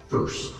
first.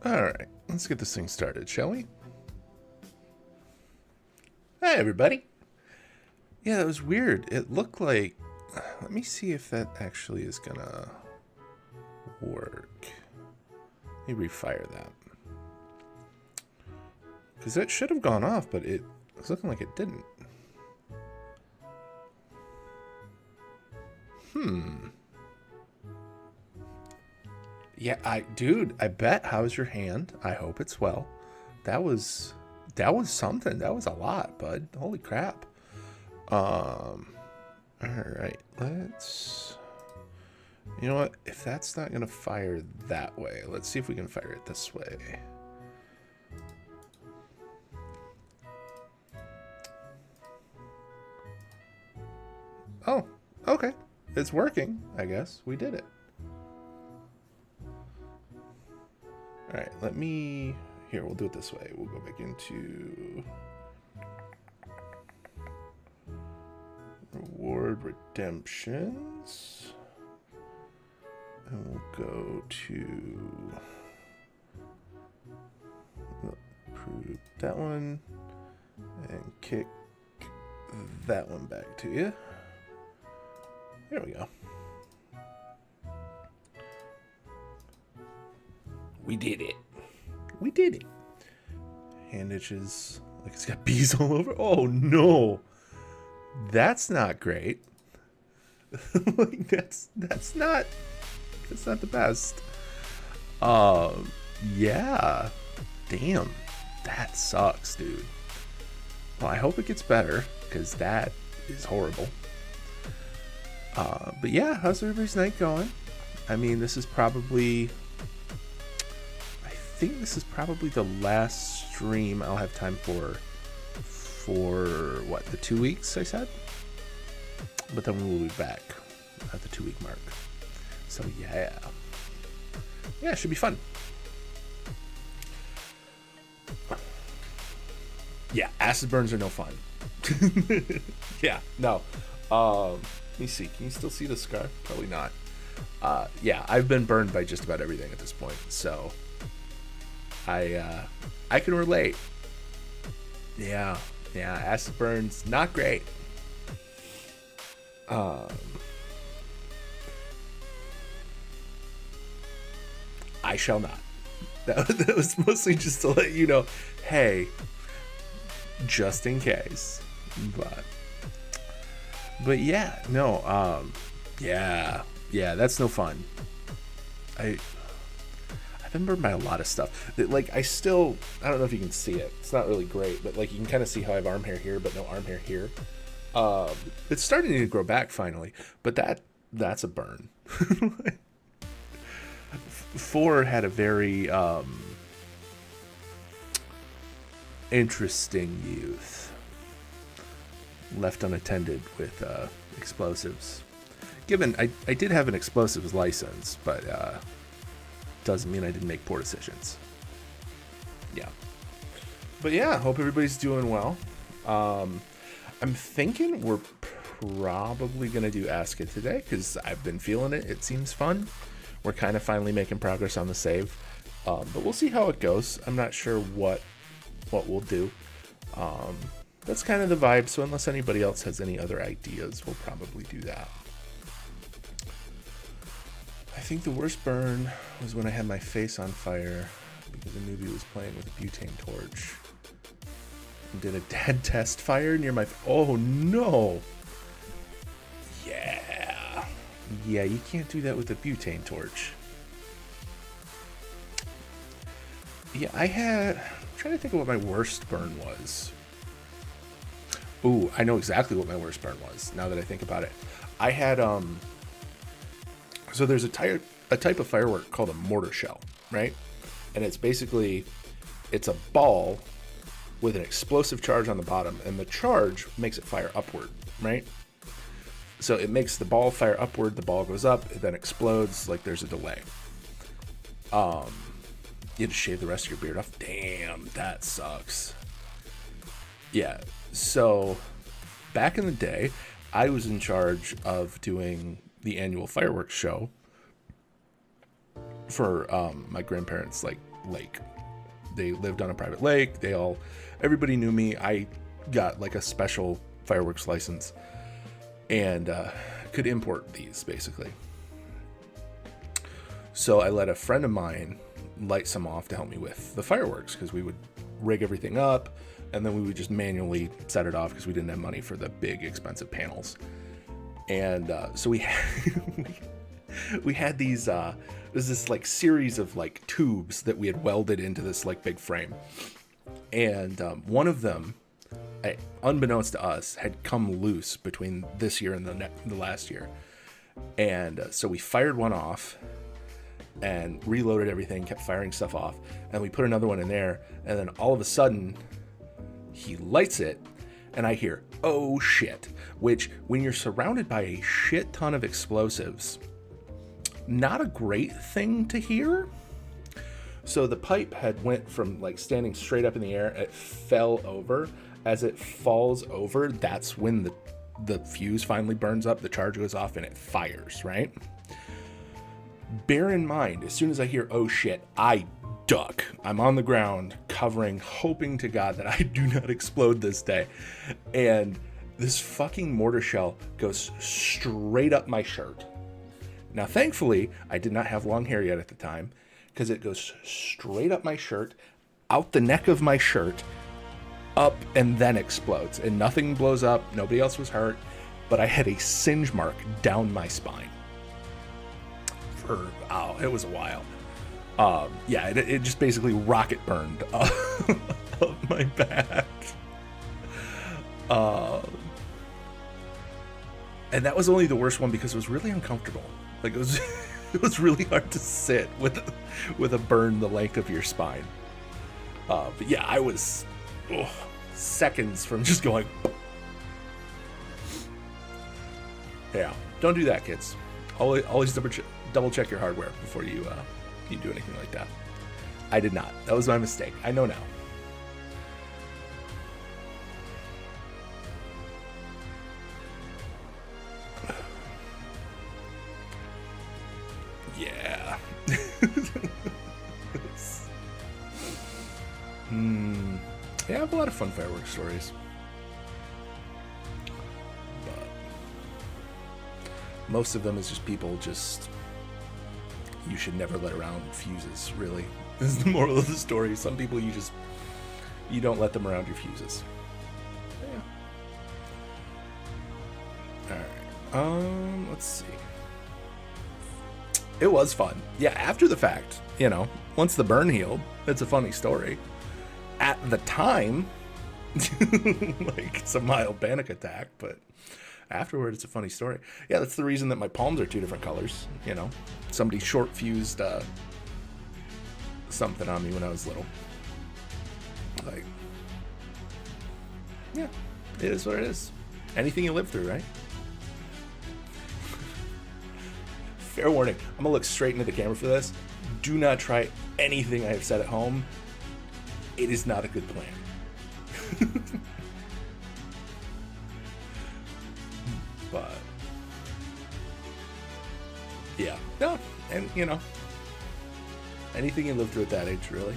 Alright, let's get this thing started, shall we? Hey, everybody. Yeah, that was weird. It looked like... Let me see if that actually is gonna work. Let me refire that. Because that should have gone off, but it's looking like it didn't. Yeah, dude, I bet. How's your hand? I hope it's well. That was something. That was a lot, bud. Holy crap. All right, let's... You know what? If that's not gonna fire that way, let's see if we can fire it this way. Oh, okay. It's working, I guess. We did it. Alright, let me... Here, we'll do it this way. We'll go back into... Reward redemptions. And we'll go to... Approve that one. And kick that one back to you. There we go. We did it. We did it. Hand itches like it's got bees all over. Oh no. That's not great. Like that's not the best. Yeah. Damn. That sucks, dude. Well, I hope it gets better, because that is horrible. But yeah, how's everybody's night going? I mean, this is probably... I think this is probably the last stream I'll have time for what, the 2 weeks I said? But then we will be back at the 2 week mark. So yeah. Yeah, it should be fun. Yeah, acid burns are no fun. Yeah, no. Let me see. Can you still see the scar? Probably not. Yeah, I've been burned by just about everything at this point, so I can relate. Yeah, acid burns not great. I shall not. That was mostly just to let you know, hey, just in case. But yeah, no, yeah, that's no fun. I've been burned by a lot of stuff. Like, I don't know if you can see it. It's not really great, but like you can kind of see how I have arm hair here, but no arm hair here. It's starting to grow back finally, but that's a burn. 4 had a very interesting youth. Left unattended with explosives. Given I did have an explosives license, but doesn't mean I didn't make poor decisions. Yeah. But yeah, hope everybody's doing well. I'm thinking we're probably going to do Ask It today, because I've been feeling it. It seems fun. We're kind of finally making progress on the save. But we'll see how it goes. I'm not sure what we'll do. That's kind of the vibe, so unless anybody else has any other ideas, we'll probably do that. I think the worst burn was when I had my face on fire because a newbie was playing with a butane torch and did a dead test fire near my... Oh, no! Yeah, you can't do that with a butane torch. Yeah, I'm trying to think of what my worst burn was. Ooh, I know exactly what my worst burn was, now that I think about it. I had, so there's a type of firework called a mortar shell, right? And it's a ball with an explosive charge on the bottom, and the charge makes it fire upward, right? So it makes the ball fire upward, the ball goes up, it then explodes, like there's a delay. You had to shave the rest of your beard off. Damn, that sucks. Yeah, so back in the day, I was in charge of doing the annual fireworks show for my grandparents' like lake. They lived on a private lake. Everybody knew me. I got like a special fireworks license and could import these basically. So I let a friend of mine light some off to help me with the fireworks, because we would rig everything up and then we would just manually set it off because we didn't have money for the big expensive panels. And so we had these there's this like series of like tubes that we had welded into this like big frame, and one of them, unbeknownst to us, had come loose between this year and the last year. And so we fired one off and reloaded everything, kept firing stuff off, and we put another one in there, and then all of a sudden he lights it and I hear, oh shit, which when you're surrounded by a shit ton of explosives, not a great thing to hear. So the pipe had went from like standing straight up in the air, it fell over. As it falls over, that's when the fuse finally burns up, the charge goes off, and it fires, right? Bear in mind, as soon as I hear, oh shit, I duck. I'm on the ground, covering, hoping to God that I do not explode this day. And this fucking mortar shell goes straight up my shirt. Now, thankfully, I did not have long hair yet at the time, because it goes straight up my shirt, out the neck of my shirt, up, and then explodes. And nothing blows up, nobody else was hurt, but I had a singe mark down my spine. It was a while. Yeah, it just basically rocket burned up my back. And that was only the worst one because it was really uncomfortable. Like it was really hard to sit with a burn the length of your spine. But yeah, I was seconds from just going. Yeah, don't do that, kids. Always double check your hardware before you do anything like that. I did not. That was my mistake. I know now. Yeah. Yeah, I have a lot of fun fireworks stories. But most of them is just people you should never let around fuses, really. This is the moral of the story. Some people you don't let them around your fuses. Yeah. Alright. Let's see. It was fun. Yeah, after the fact, once the burn healed, it's a funny story. At the time, like it's a mild panic attack, but afterward it's a funny story. Yeah, that's the reason that my palms are two different colors. Somebody short fused something on me when I was little. Like, yeah, it is what it is. Anything you live through, right? Fair warning, I'm gonna look straight into the camera for this. Do not try anything I have said at home. It is not a good plan. But yeah, no, and anything you live through at that age, really.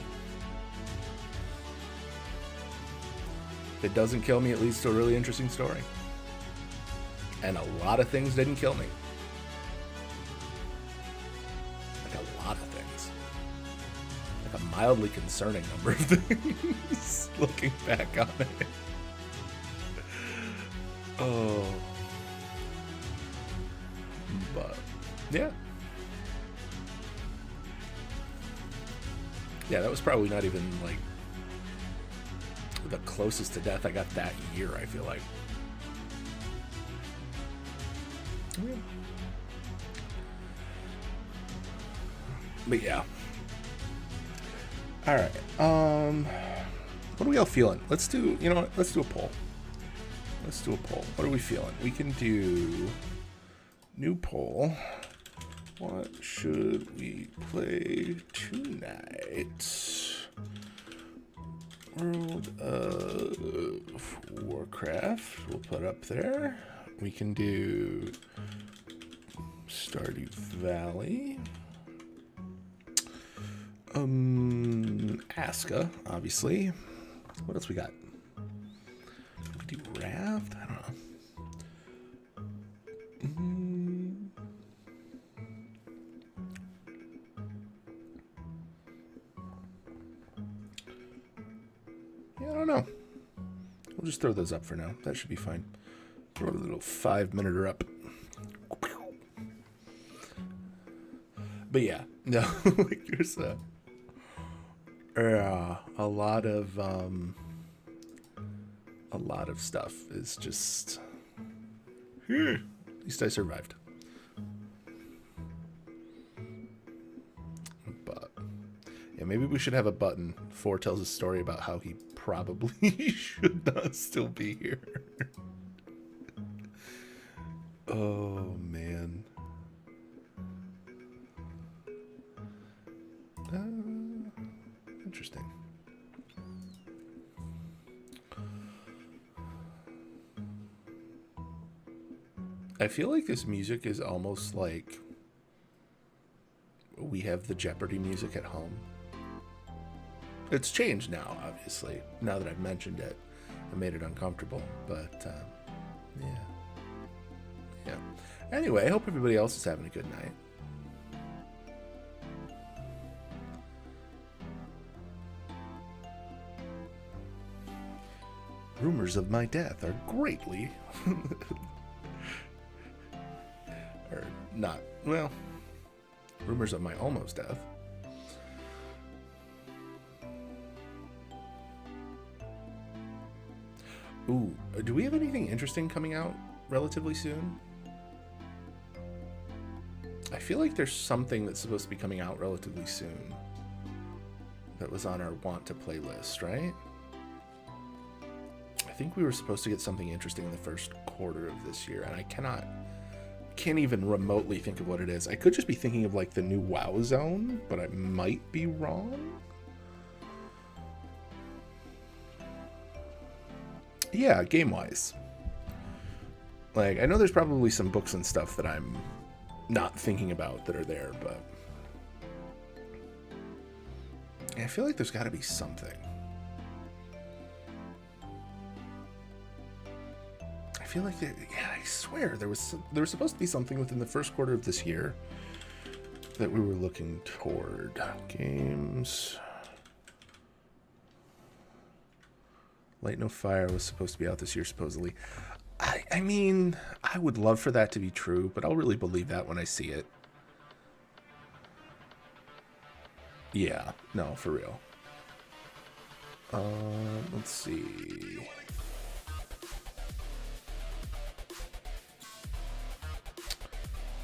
If it doesn't kill me, it leads to a really interesting story. And a lot of things didn't kill me. Like a lot of things. Like a mildly concerning number of things, looking back on it. Oh. But, yeah. Yeah, that was probably not even, like, the closest to death I got that year, I feel like. Yeah. But yeah. Alright, what are we all feeling? Let's do a poll. Let's do a poll. What are we feeling? We can do new poll. What should we play tonight? World of Warcraft. We'll put up there. We can do Stardew Valley. Casca, obviously. What else we got? We do Raft? I don't know. Yeah, I don't know. We'll just throw those up for now. That should be fine. Throw a little 5-minute up. But yeah, no, like there's a lot of stuff is just. At least I survived. But yeah, maybe we should have a button. 4 tells a story about how he probably should not still be here. Oh man. Interesting. I feel like this music is almost like we have the Jeopardy music at home. It's changed now, obviously. Now that I've mentioned it, I made it uncomfortable. But, yeah. Yeah. Anyway, I hope everybody else is having a good night. Rumors of my death are greatly... or not, well, rumors of my almost death. Ooh, do we have anything interesting coming out relatively soon? I feel like there's something that's supposed to be coming out relatively soon that was on our want to playlist, right? I think we were supposed to get something interesting in the first quarter of this year, and I can't even remotely think of what it is. I could just be thinking of like the new WoW zone, but I might be wrong. Yeah, game-wise. Like, I know there's probably some books and stuff that I'm not thinking about that are there, but I feel like there's got to be something. I feel like yeah, I swear there was supposed to be something within the first quarter of this year that we were looking toward. Games. Light No Fire was supposed to be out this year, supposedly. I mean, I would love for that to be true, but I'll really believe that when I see it. Yeah, no, for real. Let's see.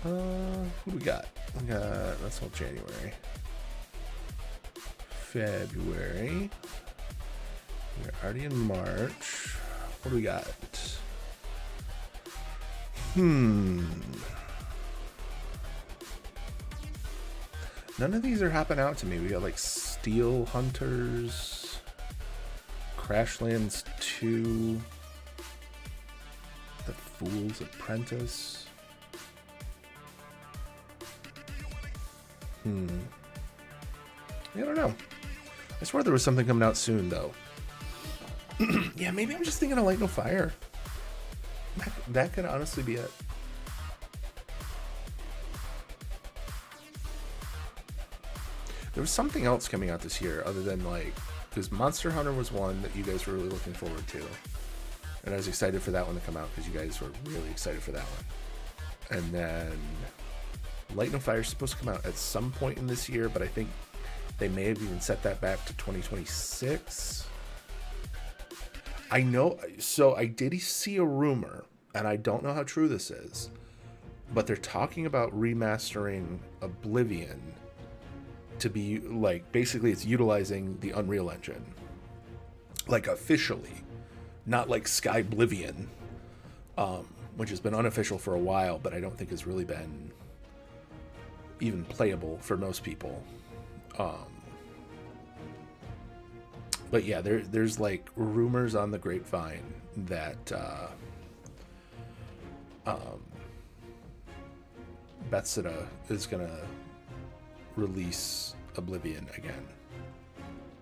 What do we got? We got, that's all January. February. We're already in March. What do we got? None of these are hopping out to me. We got like Steel Hunters, Crashlands 2, The Fool's Apprentice. I don't know. I swear there was something coming out soon, though. Yeah, maybe I'm just thinking of Light No Fire. That could honestly be it. There was something else coming out this year other than like, because Monster Hunter was one that you guys were really looking forward to. And I was excited for that one to come out because you guys were really excited for that one. And then Light No Fire is supposed to come out at some point in this year, but I think they may have even set that back to 2026. I know, so I did see a rumor, and I don't know how true this is, but they're talking about remastering Oblivion to be like, basically it's utilizing the Unreal Engine, like officially, not like Skyblivion, which has been unofficial for a while, but I don't think has really been even playable for most people. But yeah, there's like rumors on the grapevine that Bethesda is gonna release Oblivion again.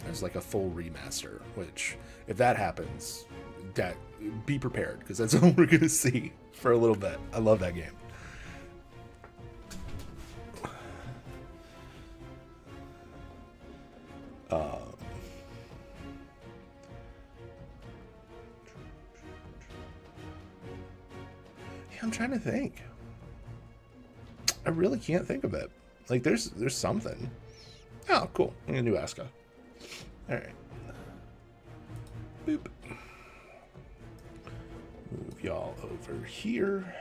as like a full remaster. Which, if that happens, that be prepared, because that's all we're gonna see for a little bit. I love that game. I'm trying to think. I really can't think of it. Like, there's something. Oh, cool. I'm gonna do Asuka. All right. Boop. Move y'all over here.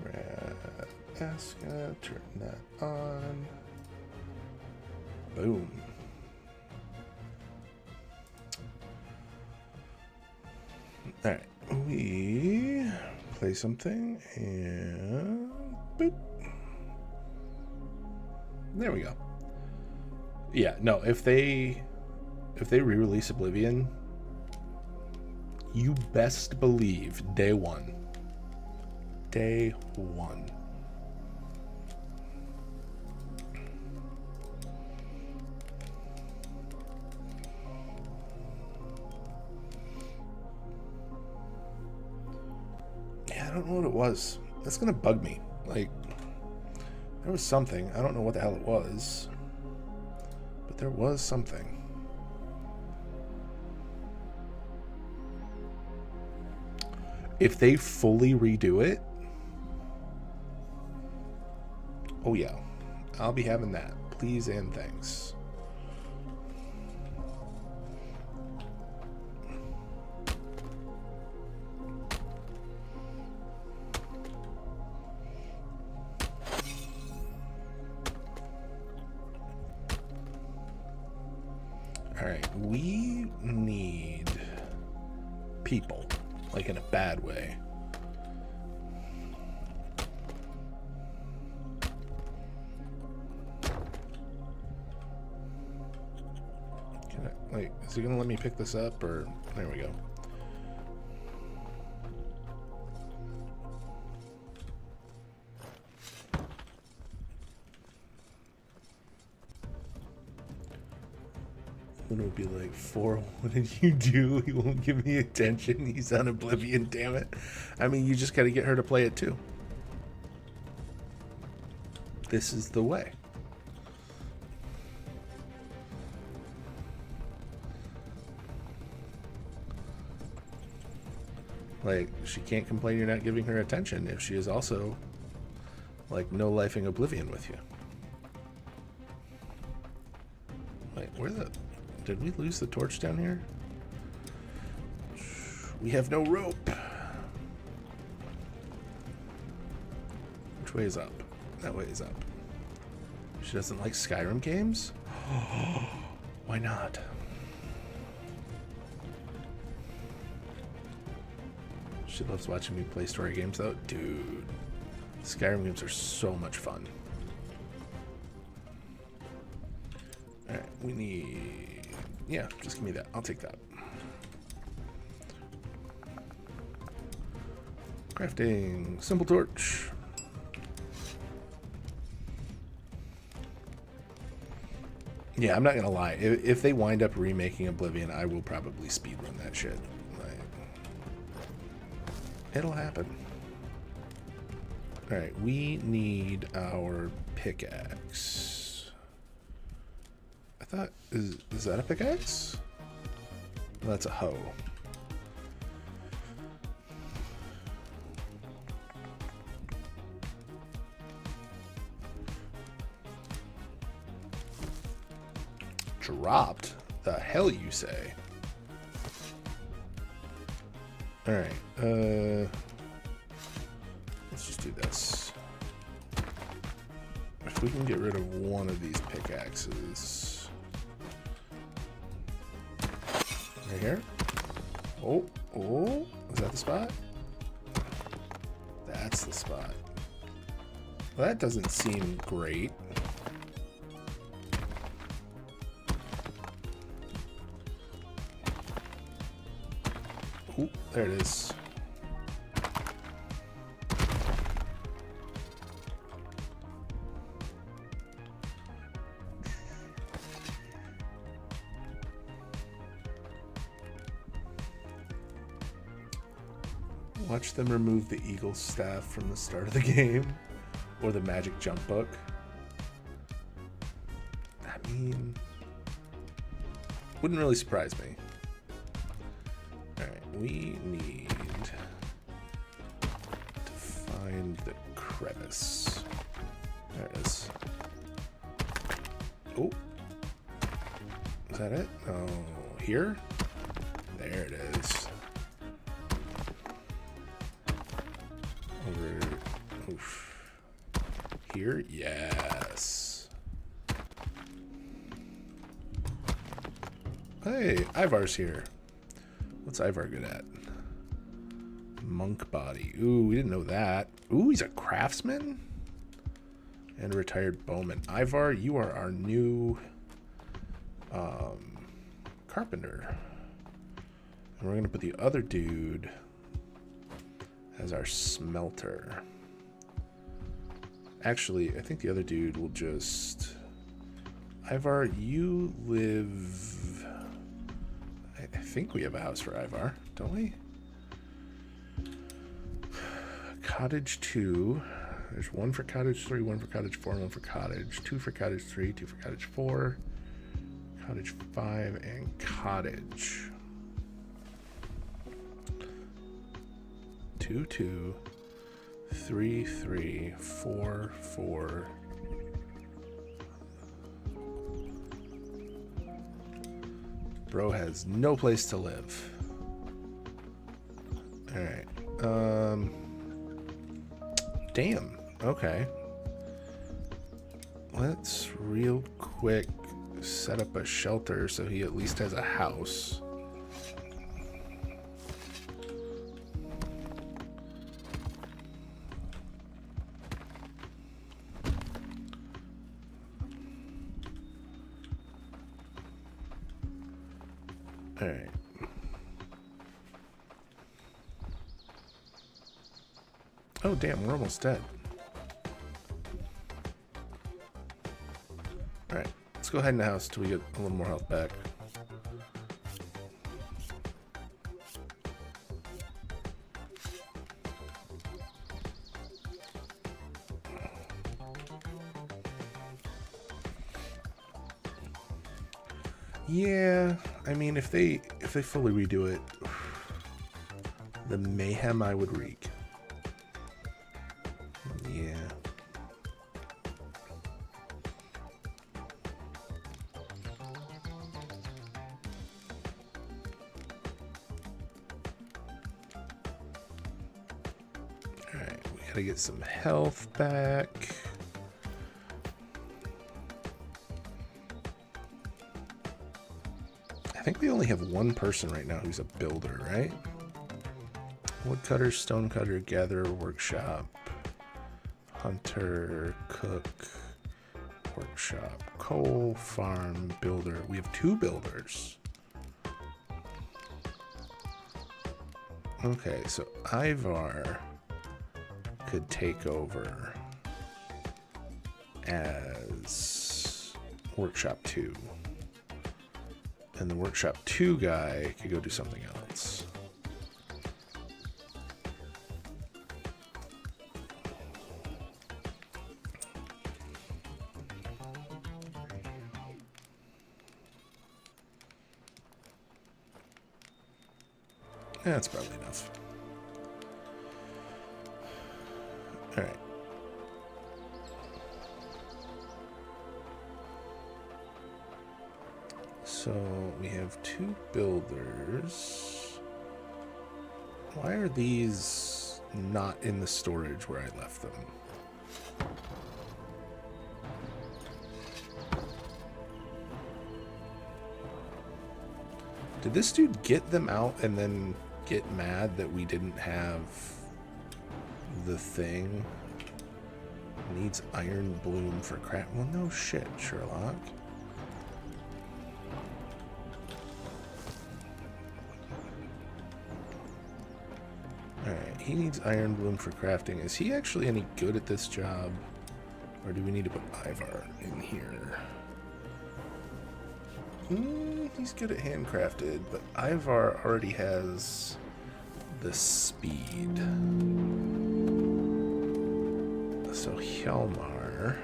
Grab Asuka. Turn that on. Boom. All right. We play something and boop. There we go. Yeah, no, if they re-release Oblivion, you best believe day one. Day one. I don't know what it was. That's gonna bug me. Like, there was something. I don't know what the hell it was, but there was something. If they fully redo it, oh yeah, I'll be having that. Please and thanks. Alright, we need people, like in a bad way. Can I, like, is he gonna let me pick this up, or there we go. It would be like, what did you do? He won't give me attention. He's on Oblivion, damn it. I mean, you just got to get her to play it too. This is the way. Like, she can't complain you're not giving her attention if she is also, like, no-lifing Oblivion with you. Wait, where the... Did we lose the torch down here? We have no rope. Which way is up? That way is up. She doesn't like Skyrim games? Why not? She loves watching me play story games though. Dude, Skyrim games are so much fun. Alright, we need... Yeah, just give me that. I'll take that. Crafting. Simple torch. Yeah, I'm not gonna lie. If they wind up remaking Oblivion, I will probably speedrun that shit. Like, it'll happen. Alright, we need our pickaxe. I thought, is that a pickaxe? No, that's a hoe. Dropped? The hell you say? Alright, let's just do this. If we can get rid of one of these pickaxes. Right here. Oh, is that the spot? That's the spot. Well, that doesn't seem great. Oh, there it is. Watch them remove the eagle staff from the start of the game. Or the magic jump book. I mean, wouldn't really surprise me. Alright, we need to find the crevice. There it is. Oh. Is that it? Oh, here? There it is. Over. Oof. Here? Yes. Hey, Ivar's here. What's Ivar good at? Monk body. Ooh, we didn't know that. Ooh, he's a craftsman? And a retired bowman. Ivar, you are our new carpenter. And we're going to put the other dude as our smelter. Actually, I think the other dude will just... Ivar, you live... I think we have a house for Ivar, don't we? Cottage 2. There's one for cottage 3, one for cottage 4, one for cottage 2 for cottage 3, 2 for cottage 4, cottage 5, and cottage 2, 2, 3, 3, 4, 4. Bro has no place to live. All right. Damn. Okay. Let's real quick set up a shelter so he at least has a house. All right. Oh, damn, we're almost dead. Alright, let's go hide in the house till we get a little more health back. Yeah, I mean, if they fully redo it, the mayhem I would wreak. Yeah. Alright, we gotta get some health back. I think we only have one person right now who's a builder, right? Woodcutter, stonecutter, gatherer, workshop. Hunter, cook, workshop, coal, farm, builder. We have 2 builders. Okay, so Ivar could take over as workshop 2. And the workshop 2 guy could go do something else. Yeah, that's probably enough. All right. So we have 2 builders. Why are these not in the storage where I left them? Did this dude get them out and then get mad that we didn't have the thing? Needs iron bloom for craft. Well, no shit, Sherlock. Alright, he needs iron bloom for crafting. Is he actually any good at this job? Or do we need to put Ivar in here? He's good at handcrafted, but Ivar already has the speed. So Hjalmar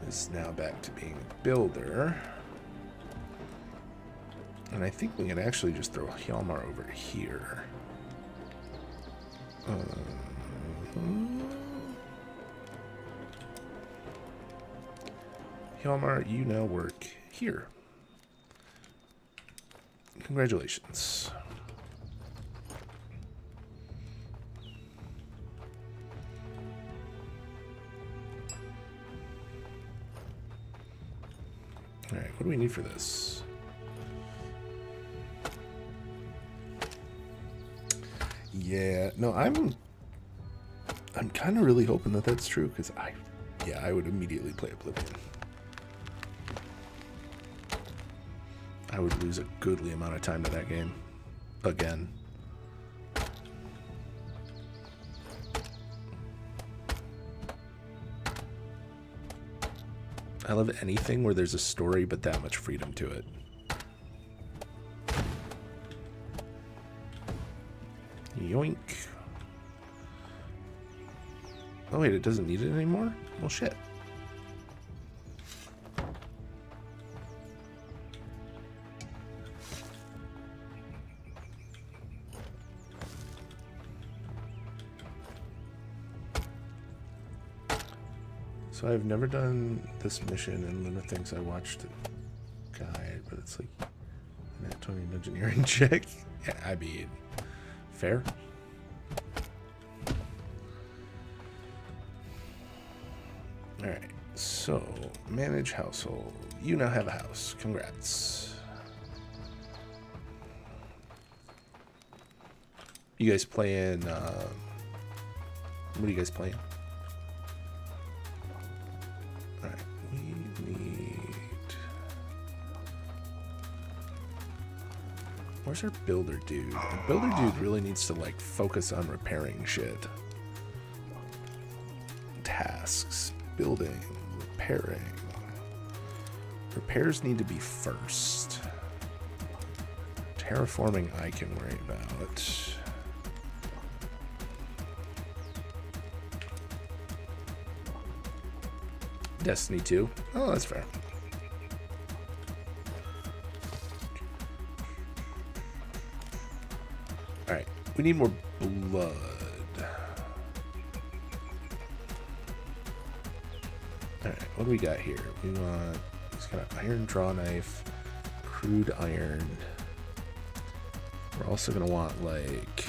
is now back to being a builder. And I think we can actually just throw Hjalmar over here. Hjalmar, you now work here. Congratulations. Alright, what do we need for this? Yeah, no, I'm kind of really hoping that that's true, because I would immediately play Oblivion. I would lose a goodly amount of time to that game. Again. I love anything where there's a story but that much freedom to it. Yoink. Oh wait, it doesn't need it anymore? Well, shit. So I've never done this mission, and Luna thinks I watched a guide, but it's like an Antonio engineering check. Yeah, I mean, fair. Alright, so manage household. You now have a house. Congrats. You guys playing, what are you guys playing? Alright, we need... Where's our builder dude? The builder dude really needs to, like, focus on repairing shit. Tasks. Building. Repairing. Repairs need to be first. Terraforming I can worry about. Destiny 2. Oh, that's fair. Alright, we need more blood. Alright, what do we got here? We want... He's got an iron draw knife, crude iron. We're also going to want, like...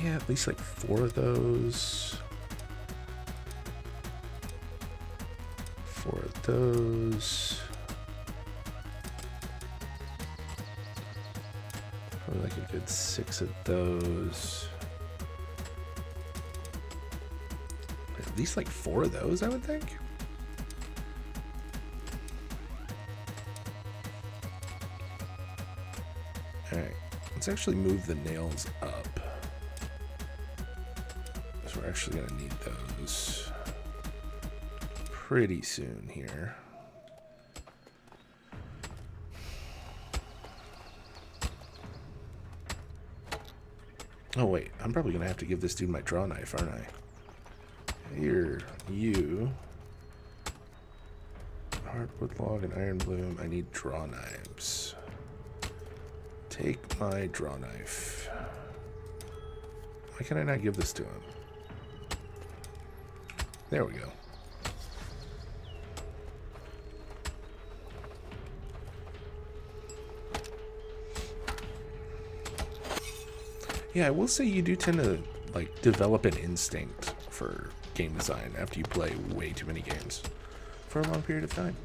Yeah, at least like 4 of those. 4 of those. Probably like a good 6 of those. At least like 4 of those, I would think. Alright, let's actually move the nails up. We're actually going to need those pretty soon here. Oh wait, I'm probably going to have to give this dude my draw knife, aren't I? Here, you. Hardwood log and iron bloom. I need draw knives. Take my draw knife. Why can I not give this to him? There we go. Yeah, I will say you do tend to like develop an instinct for game design after you play way too many games for a long period of time.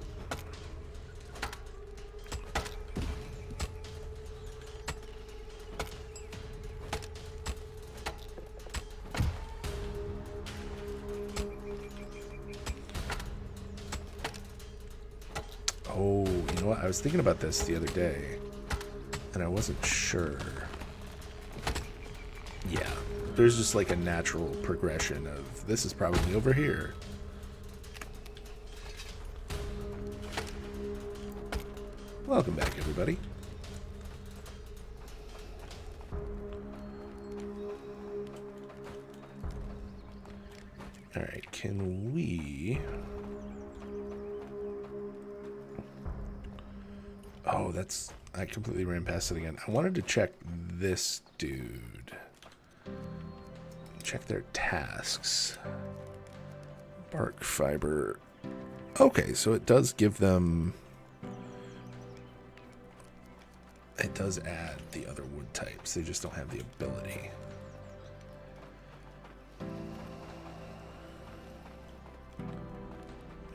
Oh, you know what? I was thinking about this the other day, and I wasn't sure. Yeah, there's just like a natural progression of this is probably over here. Welcome back, everybody. Alright, can we... Oh, that's... I completely ran past it again. I wanted to check this dude. Check their tasks. Bark fiber. Okay, so it does give them... It does add the other wood types. They just don't have the ability.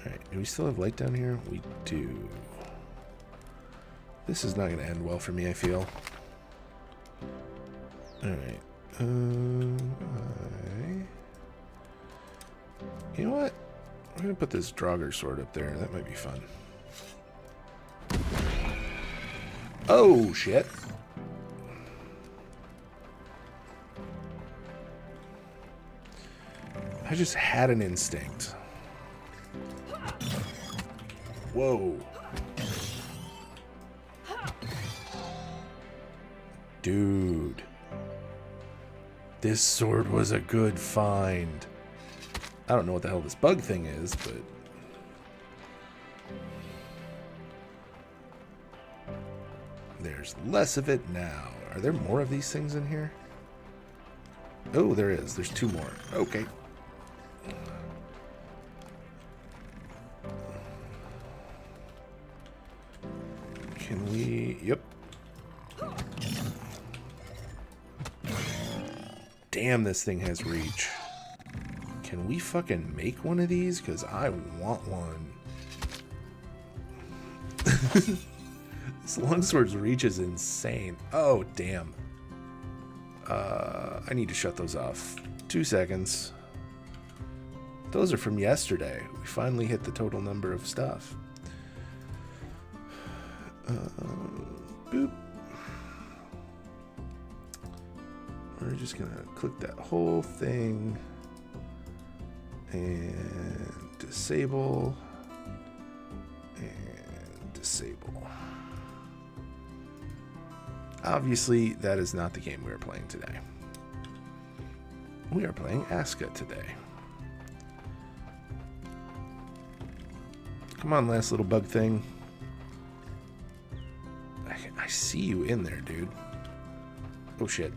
Alright, do we still have light down here? We do. This is not going to end well for me, I feel. Alright. You know what? I'm going to put this Draugr sword up there. That might be fun. Oh, shit. I just had an instinct. Whoa. Dude. This sword was a good find. I don't know what the hell this bug thing is, but... There's less of it now. Are there more of these things in here? Oh, there is. There's 2 more. Okay. Can we... Yep. Damn, this thing has reach. Can we fucking make one of these? Because I want one. This longsword's reach is insane. Oh, damn. I need to shut those off. 2 seconds. Those are from yesterday. We finally hit the total number of stuff. Boop. We're just gonna click that whole thing and disable and disable. Obviously, that is not the game we are playing today. We are playing Aska today. Come on, last little bug thing. I see you in there, dude. Oh, shit.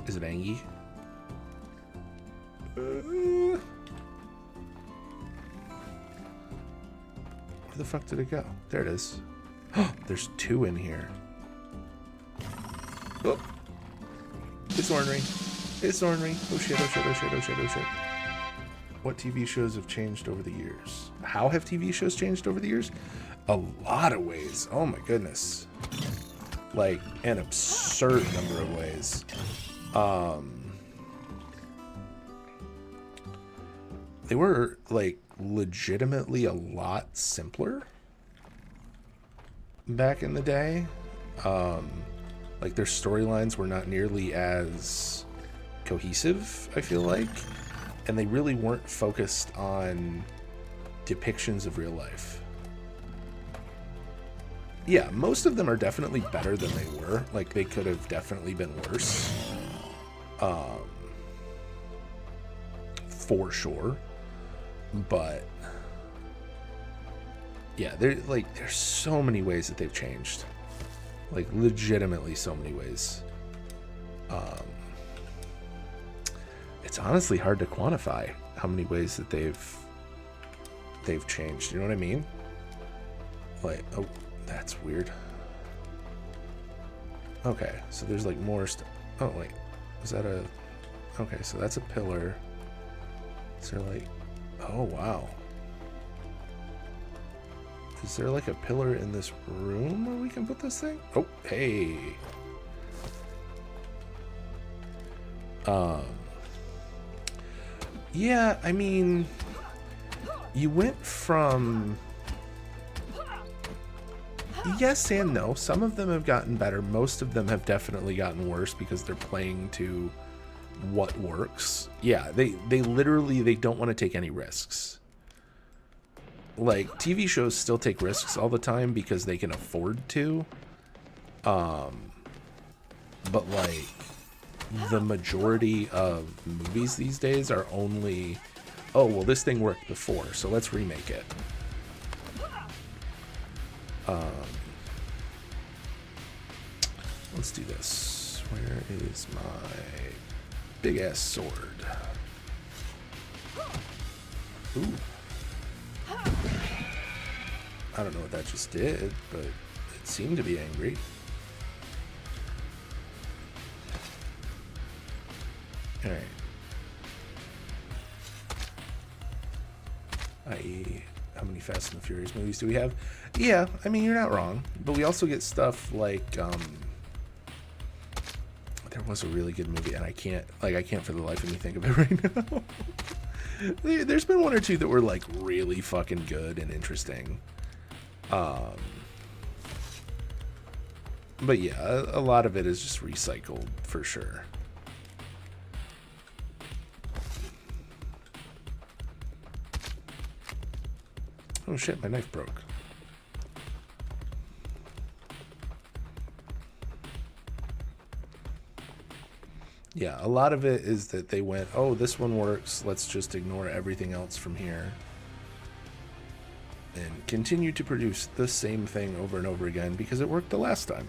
Is it Angie? Where the fuck did it go? There it is. There's 2 in here. Oh. It's ornery. It's ornery. Oh shit, oh shit, oh shit, oh shit, oh shit. What TV shows have changed over the years? How have TV shows changed over the years? A lot of ways. Oh my goodness. Like, an absurd number of ways. They were, like, legitimately a lot simpler back in the day. Like, their storylines were not nearly as cohesive, I feel like. And they really weren't focused on depictions of real life. Yeah, most of them are definitely better than they were. Like, they could have definitely been worse. For sure. But yeah, there's so many ways that they've changed. Like, legitimately so many ways. It's honestly hard to quantify how many ways that they've changed. You know what I mean? Like, oh, that's weird. Okay, so there's like more stuff. Oh wait, is that a? Okay, so that's a pillar. Is there like? Oh wow. Is there like a pillar in this room where we can put this thing? Oh, hey. Yeah, I mean, you went from yes and no. Some of them have gotten better. Most of them have definitely gotten worse because they're playing to what works. Yeah, they literally, they don't want to take any risks. Like, TV shows still take risks all the time because they can afford to. But like, the majority of movies these days are only, oh, well, this thing worked before, so let's remake it. Let's do this. Where is my big ass sword? Ooh. I don't know what that just did, but it seemed to be angry. Alright. I.e., how many Fast and the Furious movies do we have? Yeah, I mean, you're not wrong. But we also get stuff like, there was a really good movie, and I can't for the life of me think of it right now. There's been one or two that were, like, really fucking good and interesting. But yeah, a lot of it is just recycled, for sure. Oh shit, my knife broke. Yeah, a lot of it is that they went, oh, this one works, let's just ignore everything else from here. And continue to produce the same thing over and over again because it worked the last time.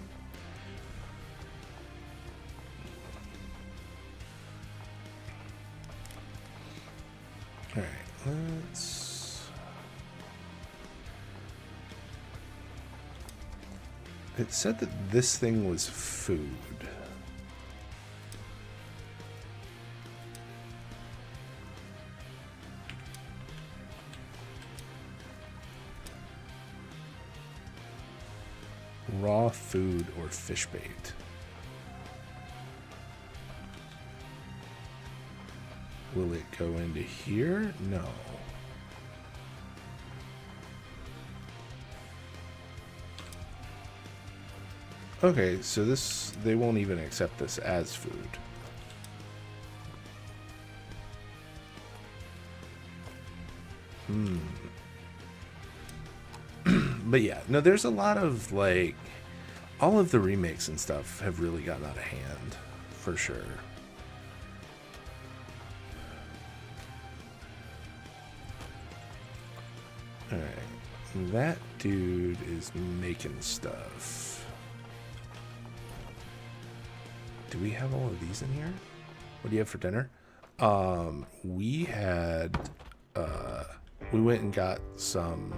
Alright, let's... It said that this thing was food. Raw food or fish bait. Will it go into here? No. Okay, so this, they won't even accept this as food. But yeah, no, there's a lot of, like, all of the remakes and stuff have really gotten out of hand, for sure. Alright, that dude is making stuff. Do we have all of these in here? What do you have for dinner? We had, we went and got some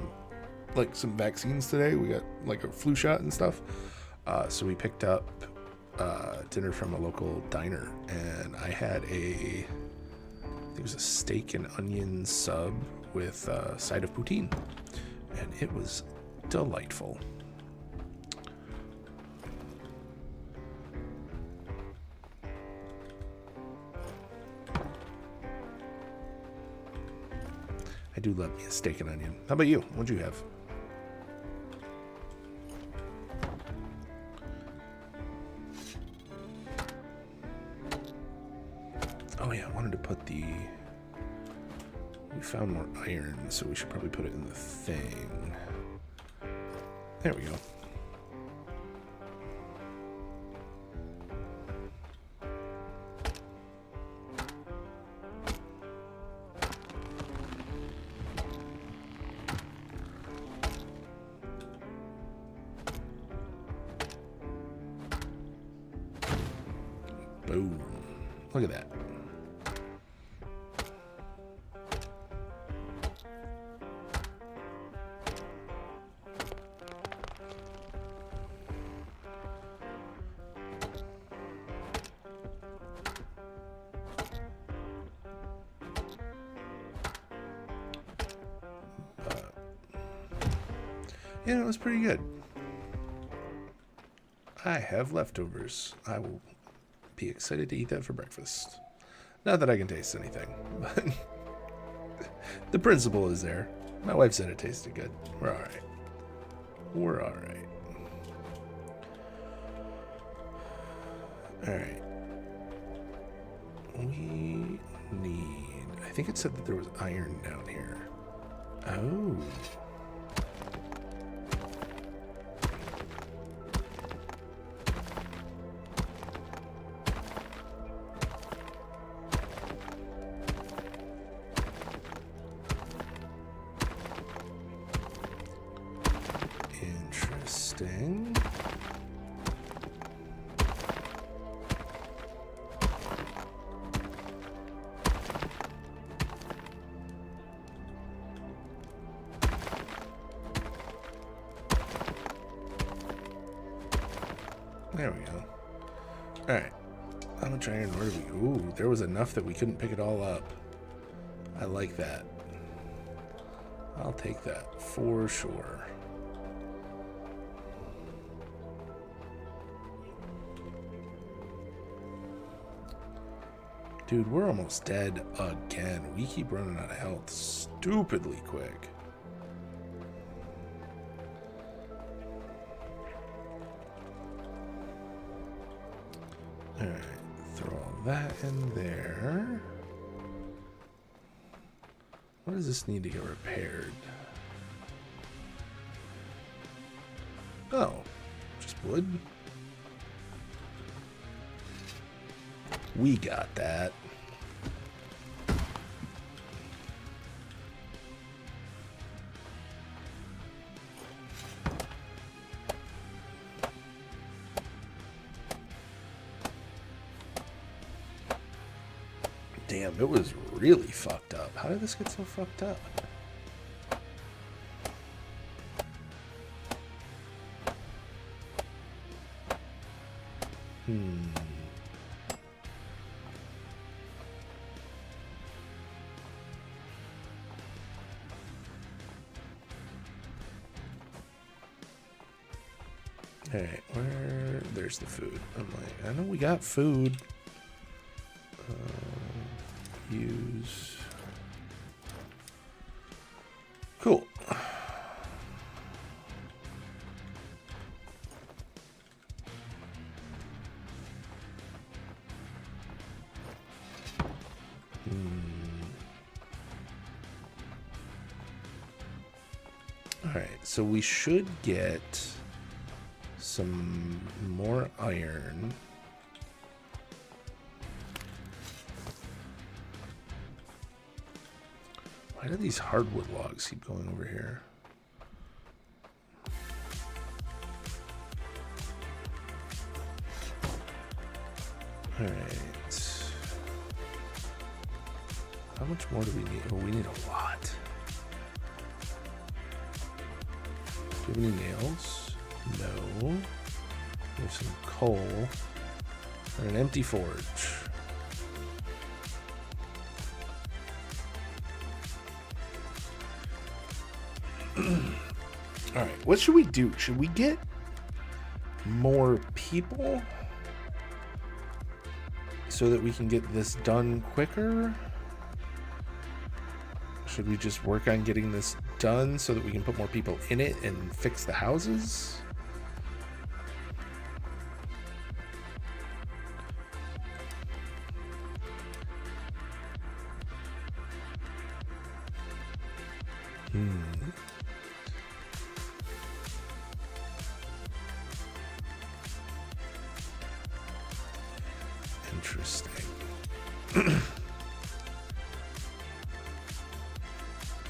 vaccines today. We got like a flu shot and stuff. So we picked up dinner from a local diner, and I had I think it was a steak and onion sub with a side of poutine, and it was delightful. I do love me a steak and onion. How about you? What'd you have? Oh yeah, I wanted to put the... We found more iron, so we should probably put it in the thing. There we go. Boom. Look at that. Yeah, it was pretty good. I have leftovers. I will be excited to eat that for breakfast. Not that I can taste anything, but the principle is there. My wife said it tasted good. We're alright. We're alright. Alright. We need... I think it said that there was iron down here. Oh. Interesting. There we go. Alright. How much iron were we? Ooh, there was enough that we couldn't pick it all up. I like that. I'll take that for sure. Dude, we're almost dead again. We keep running out of health stupidly quick. Alright, throw all that in there. What does this need to get repaired? Oh, just wood? We got that. Damn, it was really fucked up. How did this get so fucked up? Alright, where... There's the food. I'm like, I know we got food. Use... Cool. Alright, so we should get some more iron. Why do these hardwood logs keep going over here? Alright. How much more do we need? Oh, we need a lot. Do you have any nails? No. We have some coal. And an empty forge. Alright, what should we do? Should we get more people so that we can get this done quicker? Should we just work on getting this done so that we can put more people in it and fix the houses? Interesting.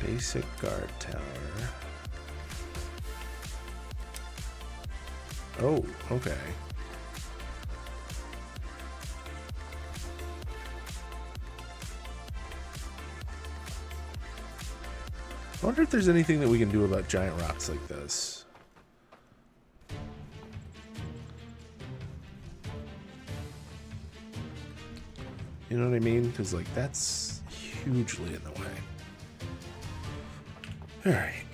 Basic guard tower. Oh, okay. I wonder if there's anything that we can do about giant rocks like this. You know what I mean? Because, like, that's hugely in the way. Alright.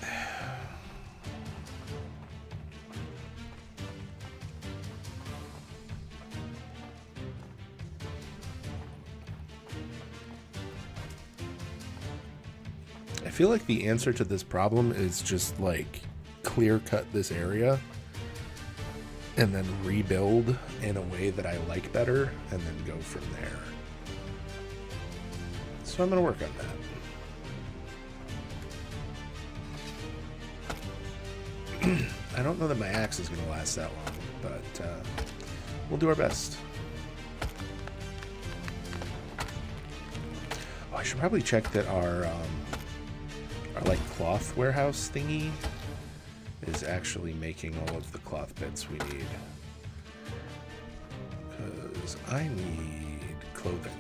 I feel like the answer to this problem is just, like, clear cut this area and then rebuild in a way that I like better and then go from there. So I'm going to work on that. I don't know that my axe is going to last that long, but we'll do our best. Oh, I should probably check that our like cloth warehouse thingy is actually making all of the cloth bits we need. Because I need clothing.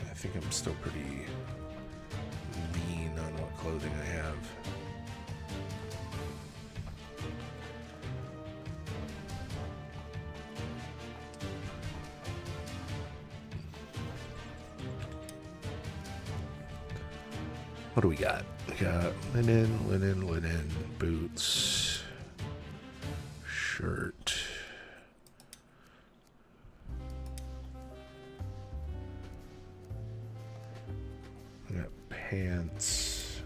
I think I'm still pretty lean on what clothing I have. What do we got? We got linen, boots, shirt. We got pants,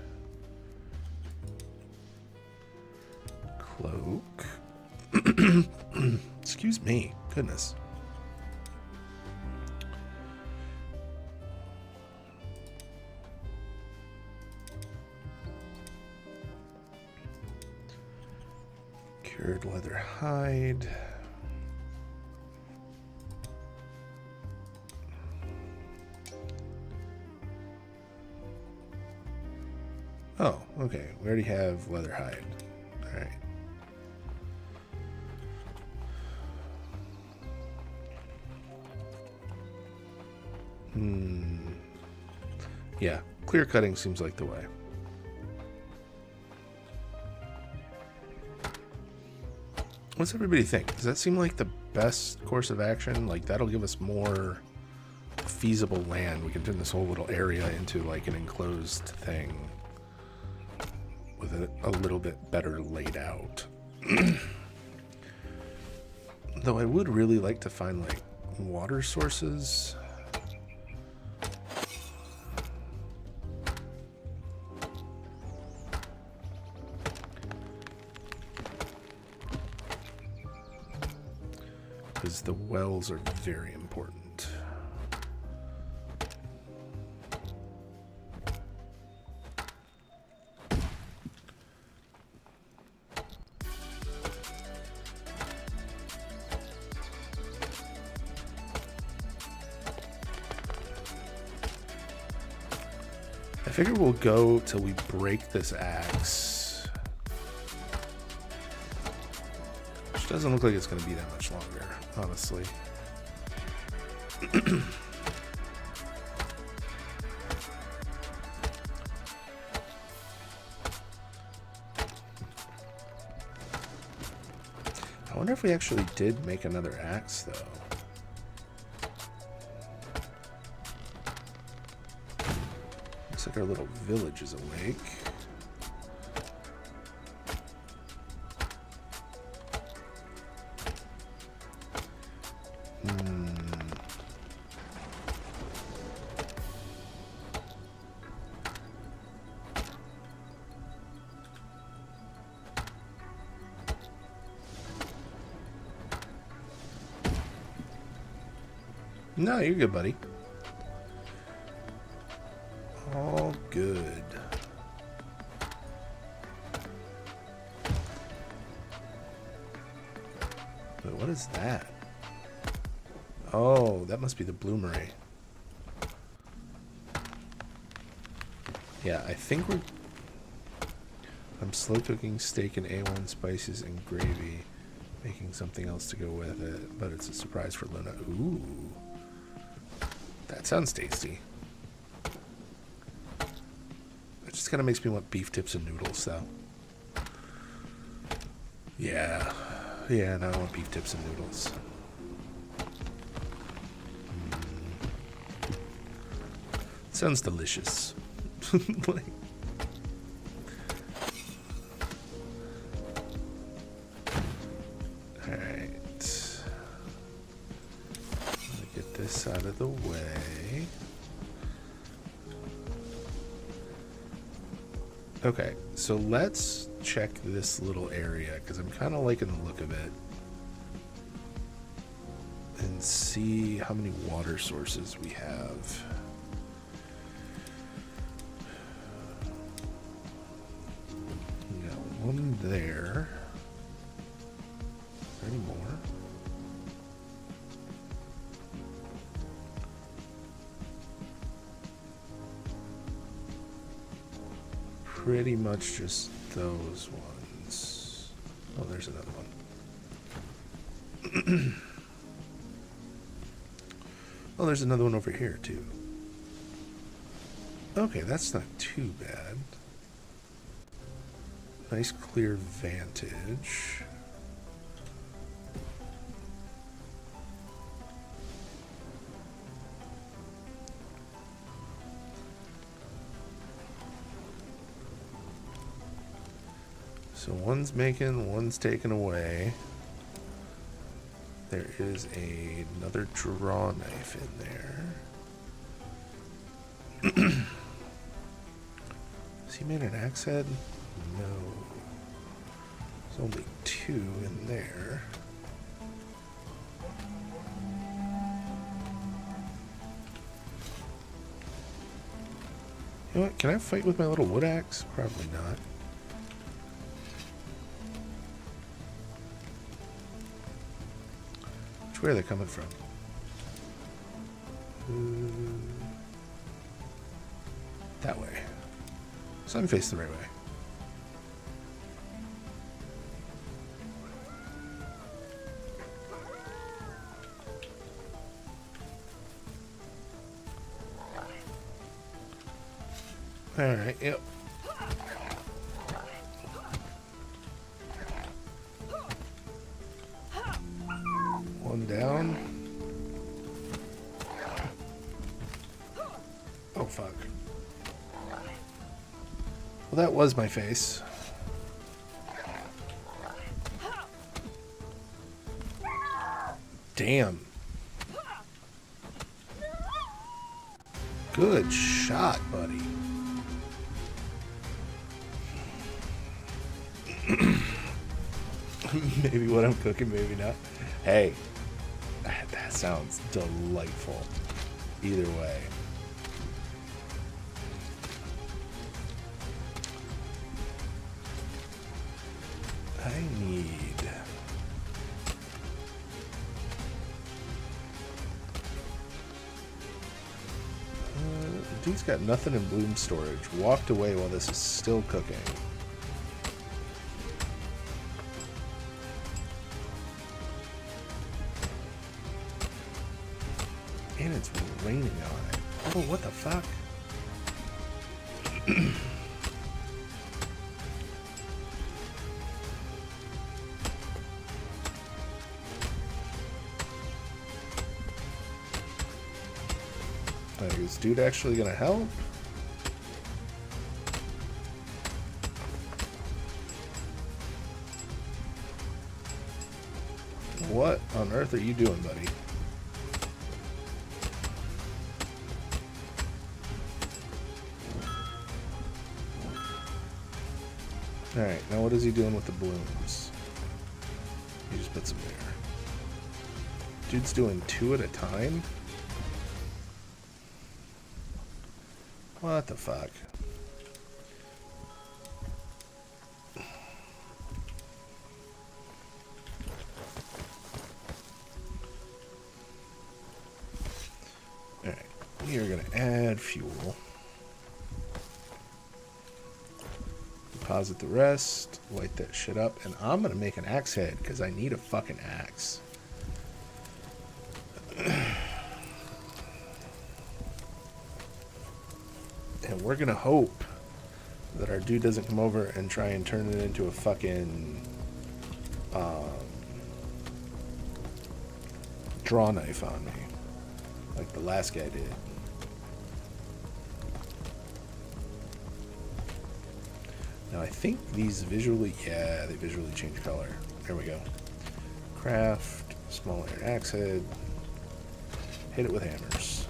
cloak. Excuse me, goodness. Cured leather hide. Oh, okay. We already have leather hide. All right. Yeah, clear cutting seems like the way. What's everybody think? Does that seem like the best course of action? Like, that'll give us more feasible land. We can turn this whole little area into like an enclosed thing with it a little bit better laid out. Though I would really like to find like water sources. Because the wells are very important. I figure we'll go till we break this axe. Which doesn't look like it's going to be that much longer, honestly. I wonder if we actually did make another axe, though. Looks like our little village is awake. No, you're good, buddy. All good. Wait, what is that? Oh, that must be the bloomery. Yeah, I think I'm slow cooking steak and A1 spices and gravy, making something else to go with it, but it's a surprise for Luna. Ooh. That sounds tasty. It just kind of makes me want beef tips and noodles, though. Yeah. Yeah, now I want beef tips and noodles. Sounds delicious. Like, alright. Let me get this out of the way. Okay, so let's check this little area, because I'm kind of liking the look of it. And see how many water sources we have. We got one there. Any more? Pretty much just those ones. Oh, there's another one. Oh, there's another one over here, too. Okay, that's not too bad. Nice clear vantage. So one's making, one's taken away. There is another draw knife in there. Has he made an axe head? No. There's only two in there. You know what? Can I fight with my little wood axe? Probably not. Which way are they coming from? That way. So I'm facing the right way. Alright, yep. One down. Oh, fuck. Well, that was my face. Damn. Good shot, buddy. Maybe what I'm cooking, maybe not. Hey, that sounds delightful. Either way. I need... dude's got nothing in bloom storage. Walked away while this is still cooking. And it's raining on it. Oh, what the fuck? Like, is dude actually gonna help? What on earth are you doing, buddy? Alright, now what is he doing with the blooms? He just puts them there. Dude's doing two at a time? What the fuck? Alright, we are going to add fuel. Deposit the rest, light that shit up, and I'm going to make an axe head because I need a fucking axe. And we're going to hope that our dude doesn't come over and try and turn it into a fucking draw knife on me, like the last guy did. Now I think these visually, yeah, they visually change color. There we go. Craft, small iron axe head, hit it with hammers.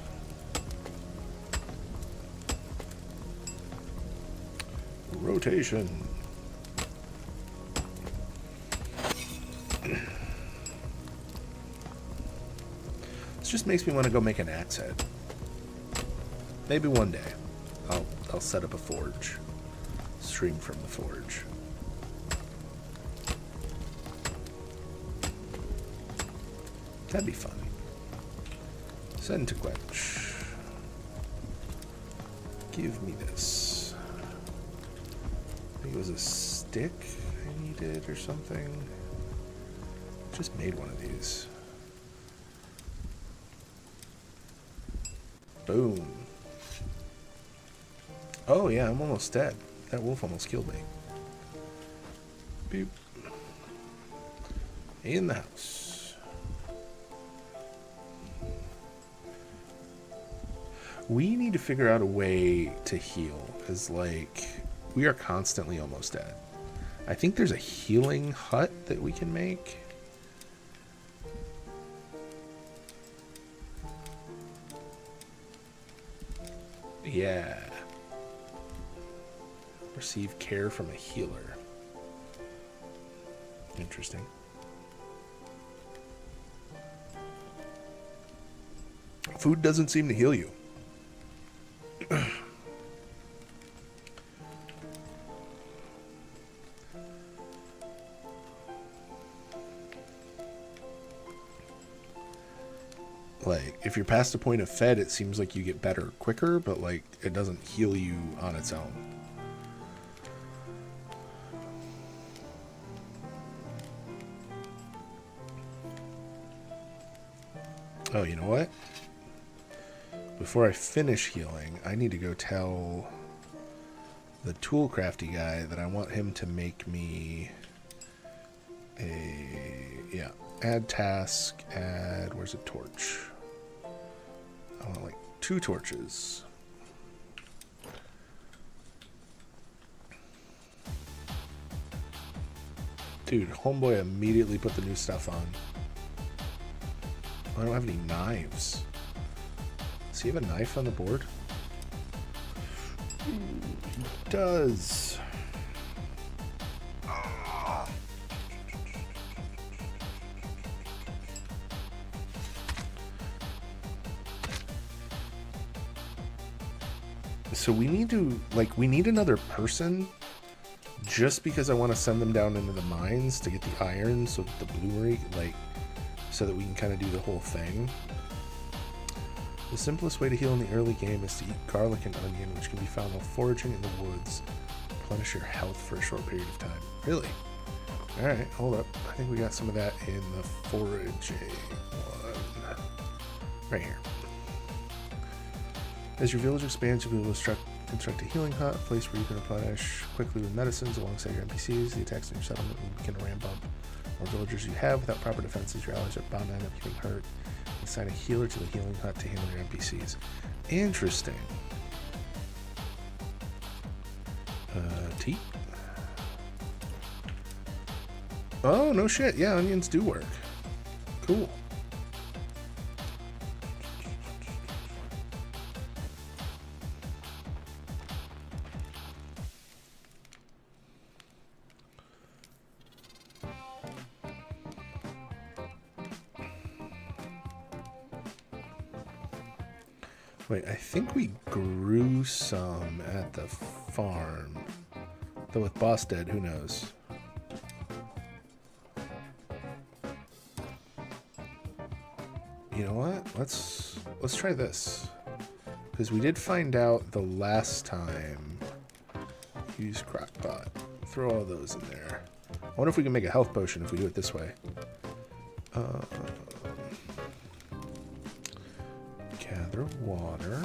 Rotation. This just makes me want to go make an axe head. Maybe one day I'll set up a forge. Stream from the forge. That'd be fun. Send to quench. Give me this. I think it was stick I needed or something? Just made one of these. Boom. Oh yeah, I'm almost dead. That wolf almost killed me. Beep. In the house. We need to figure out a way to heal, because, like, we are constantly almost dead. I think there's a healing hut that we can make. Yeah. Receive care from a healer. Interesting. Food doesn't seem to heal you. Like, if you're past the point of fed, it seems like you get better quicker, but, like, it doesn't heal you on its own. Oh, you know what? Before I finish healing, I need to go tell the tool crafty guy that I want him to make me a, add task, where's a torch? I want, like, 2 torches. Dude, homeboy immediately put the new stuff on. I don't have any knives. Does he have a knife on the board? He does. So we need to, like, we need another person just because I want to send them down into the mines to get the iron so that the bloomery, like, so that we can kind of do the whole thing. The simplest way to heal in the early game is to eat garlic and onion, which can be found while foraging in the woods. Replenish your health for a short period of time. Really? Alright, hold up. I think we got some of that in the foraging one. Right here. As your village expands, you'll be able to construct a healing hut, a place where you can replenish quickly with medicines alongside your NPCs. The attacks in your settlement will begin to ramp up. The more villagers you have without proper defenses, your allies are bound to end up getting hurt. Assign a healer to the healing hut to handle your NPCs. Interesting. Tea? Oh, no shit. Yeah, onions do work. Cool. Wait, I think we grew some at the farm. Though with boss dead, who knows? You know what? Let's try this. Because we did find out the last time. Use crockpot. Throw all those in there. I wonder if we can make a health potion if we do it this way. Gather water.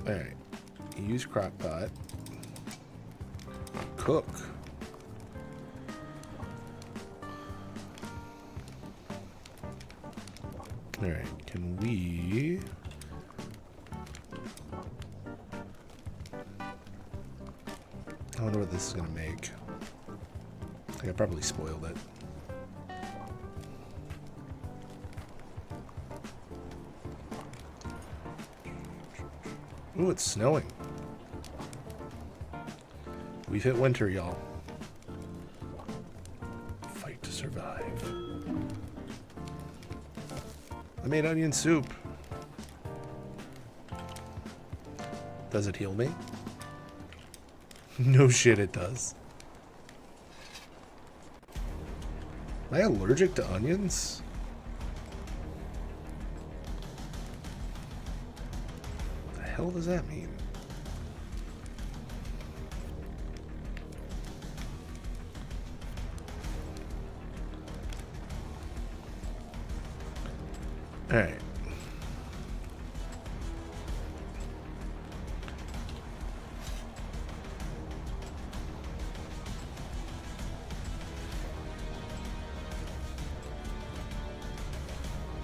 Alright. Use crockpot. Cook. Alright, can we... I wonder what this is gonna make. I think I probably spoiled it. Ooh, it's snowing. We've hit winter, y'all. Fight to survive. I made onion soup. Does it heal me? No shit, it does. Am I allergic to onions? hell does that mean? Alright.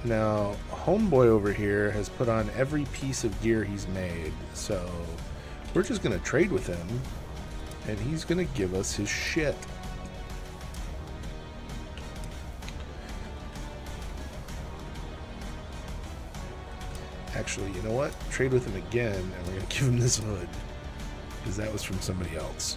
Now, homeboy over here has put on every piece of gear he's made, so we're just going to trade with him, and he's going to give us his shit. Actually, you know what? Trade with him again, and we're going to give him this hood, because that was from somebody else.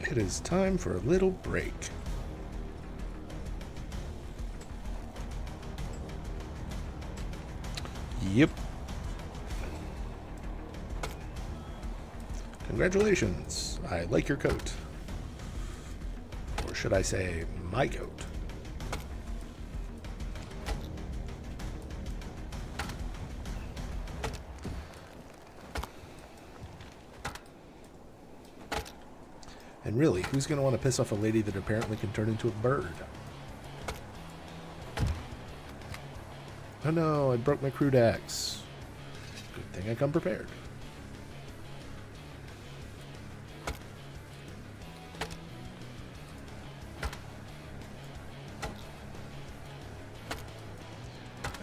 It is time for a little break. Yep. Congratulations. I like your coat. Or should I say, my coat. And really, who's going to want to piss off a lady that apparently can turn into a bird? Oh no, I broke my crude axe. Good thing I come prepared.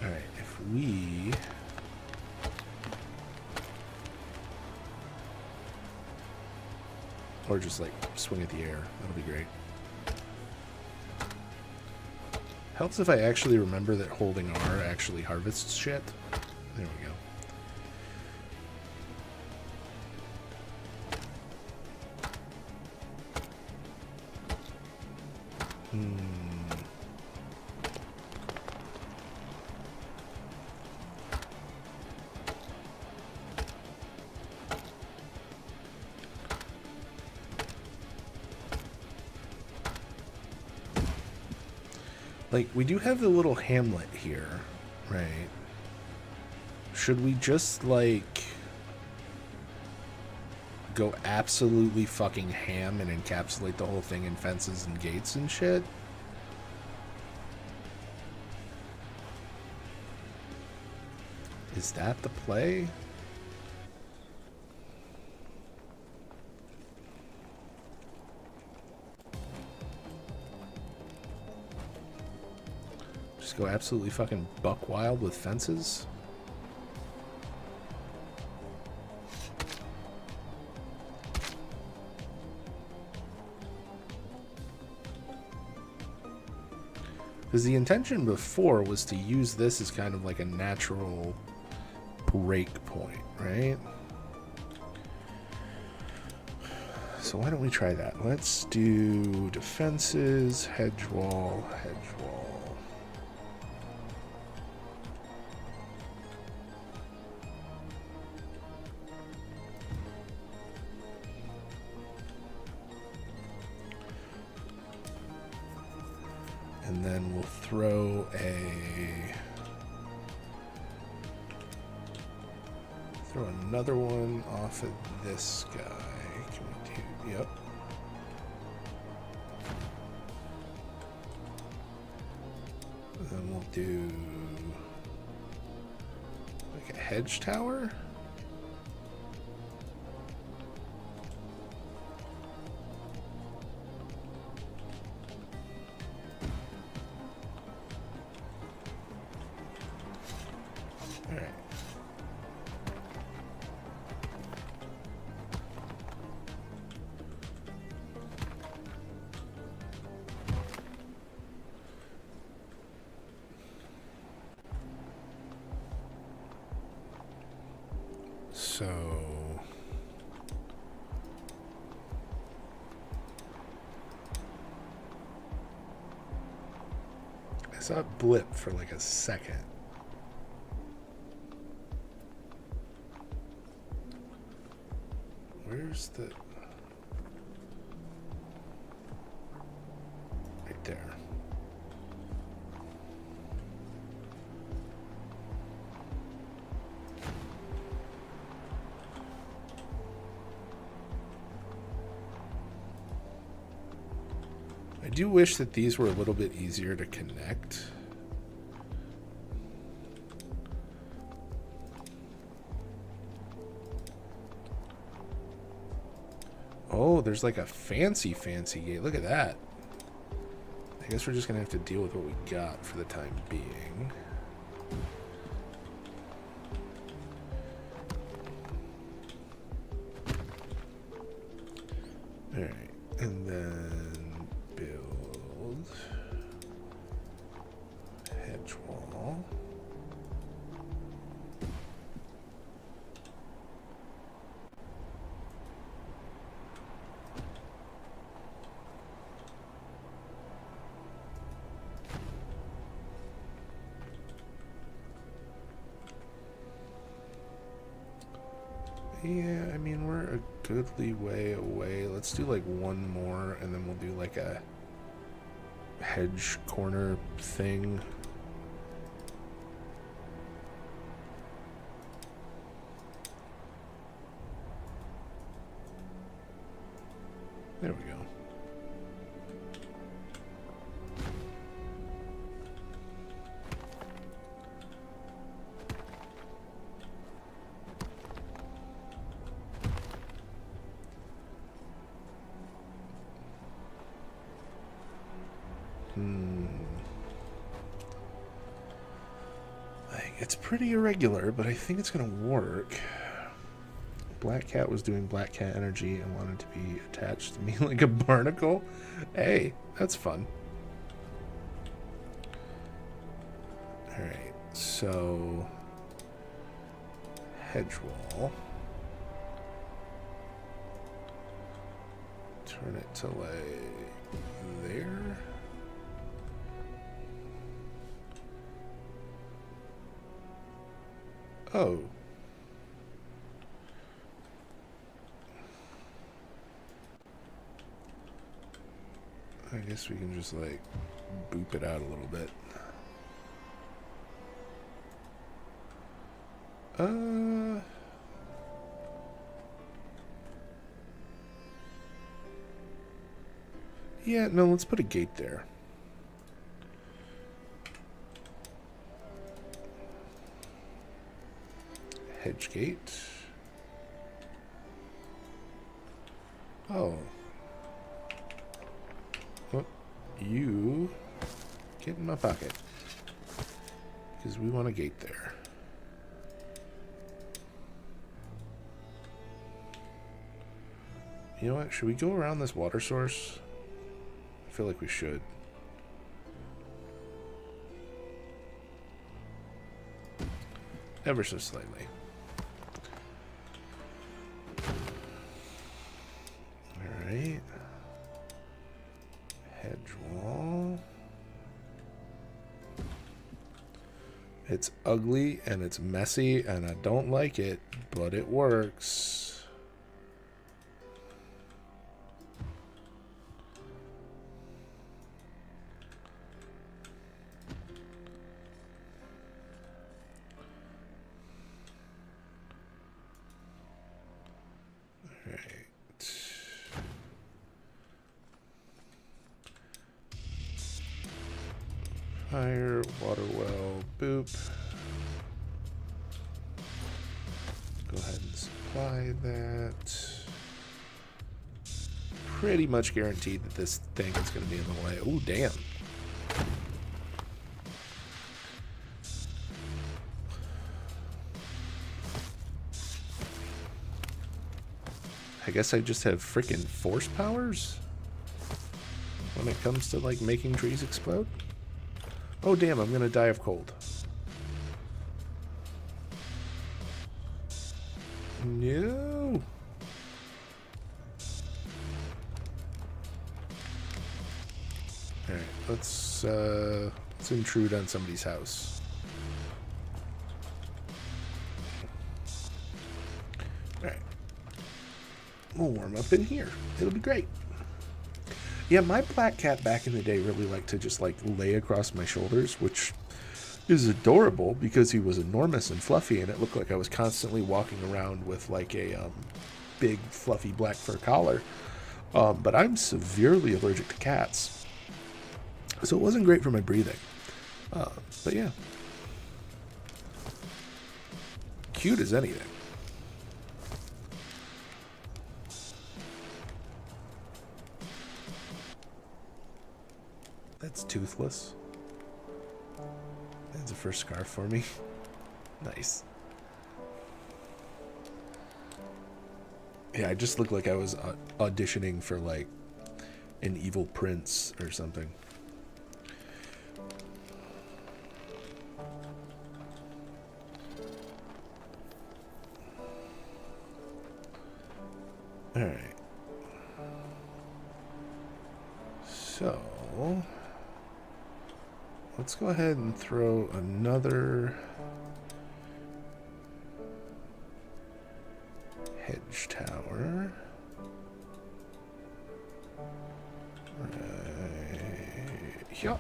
Alright, if we... Or just like swing at the air. That'll be great. Helps if I actually remember that holding R actually harvests shit. There we go. Like, we do have the little hamlet here, right? Should we just, like, go absolutely fucking ham and encapsulate the whole thing in fences and gates and shit? Is that the play? Go absolutely fucking buck wild with fences. Because the intention before was to use this as kind of like a natural break point, right? So why don't we try that? Let's do defenses, hedge wall, hedge wall. And then we'll throw another one off of this guy. Can we do, yep. And then we'll do like a hedge tower. So I saw it blip for like a second. Where's the... Right there. I do wish that these were a little bit easier to connect. Oh, there's like a fancy gate. Look at that. I guess we're just gonna have to deal with what we got for the time being. Alright, and then build hedge wall. Yeah, I mean, we're a goodly way away. Let's do like one more, and then we'll do like a hedge corner thing. There we go. It's pretty irregular, but I think it's gonna work. Black Cat was doing Black Cat energy and wanted to be attached to me like a barnacle. Hey, that's fun. Alright, so hedge wall. Turn it to like there. Oh. I guess we can just like boop it out a little bit. Yeah, no, let's put a gate there. Hedge gate. Oh. Well, you get in my pocket. Because we want a gate there. You know what? Should we go around this water source? I feel like we should. Ever so slightly. Alright. Hedge wall. It's ugly and it's messy and I don't like it, but it works. Fire, water well, boop. Go ahead and supply that. Pretty much guaranteed that this thing is going to be in the way. Oh, damn. I guess I just have freaking force powers when it comes to like making trees explode. Oh damn, I'm gonna die of cold. No. Alright, let's intrude on somebody's house. Alright. We'll warm up in here. It'll be great. Yeah, my black cat back in the day really liked to just like lay across my shoulders, which is adorable because he was enormous and fluffy, and it looked like I was constantly walking around with like a big fluffy black fur collar. But I'm severely allergic to cats, So it wasn't great for my breathing. But yeah. Cute as anything. That's toothless. That's the first scarf for me. Nice. Yeah, I just looked like I was auditioning for like an evil prince or something. All right. So let's go ahead and throw another hedge tower. Right here.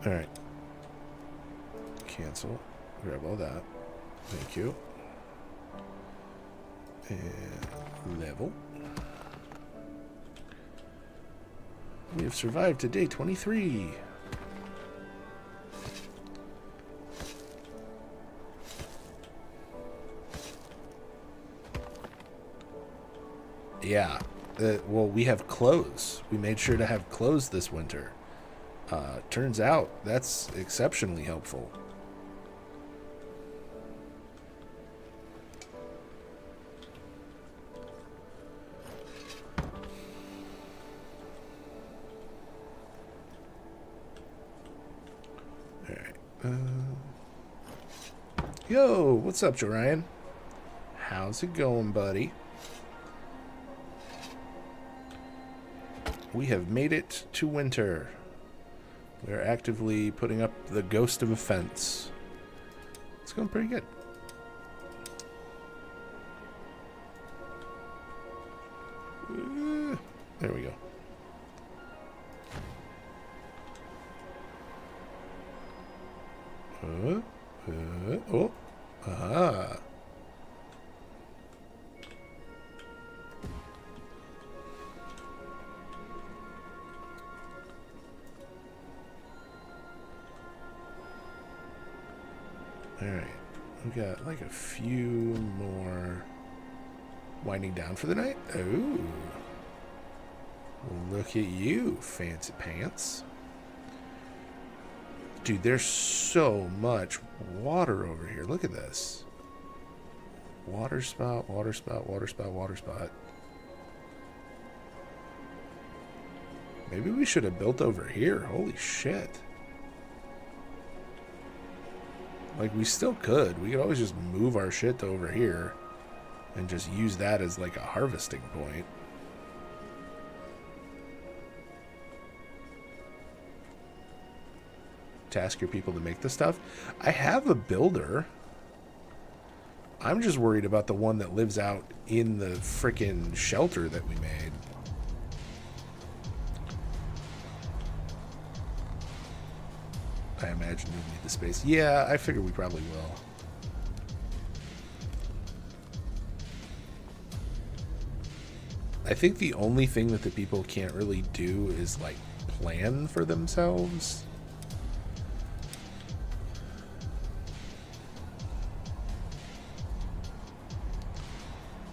All right. Cancel. Grab all that. Thank you. And level. We have survived to day 23. Yeah. Well, we have clothes. We made sure to have clothes this winter. Turns out that's exceptionally helpful. Yo, what's up, Jorian? How's it going, buddy? We have made it to winter. We are actively putting up the ghost of a fence. It's going pretty good. There we go. Oh. Ah. Alright. We got like a few more winding down for the night. Oh. Look at you, fancy pants. Dude, there's so much water over here. Look at this. Water spout, water spout, water spout, water spout. Maybe we should have built over here. Holy shit. Like, we still could. We could always just move our shit to over here and just use that as like a harvesting point. Task your people to make the stuff. I have a builder. I'm just worried about the one that lives out in the frickin' shelter that we made. I imagine we'll need the space. Yeah, I figure we probably will. I think the only thing that the people can't really do is like plan for themselves.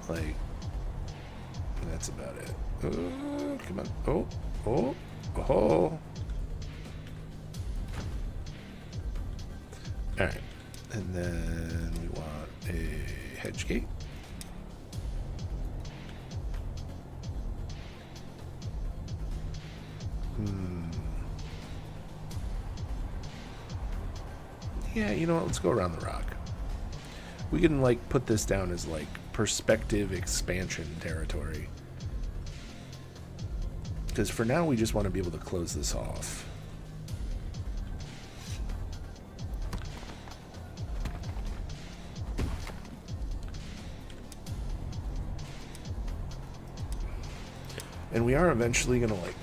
Like, that's about it. Oh, come on. Oh, oh, oh. Alright. And then we want a hedge gate. Yeah, you know what? Let's go around the rock. We can, like, put this down as, like, perspective expansion territory. Because for now, we just want to be able to close this off. And we are eventually going to, like,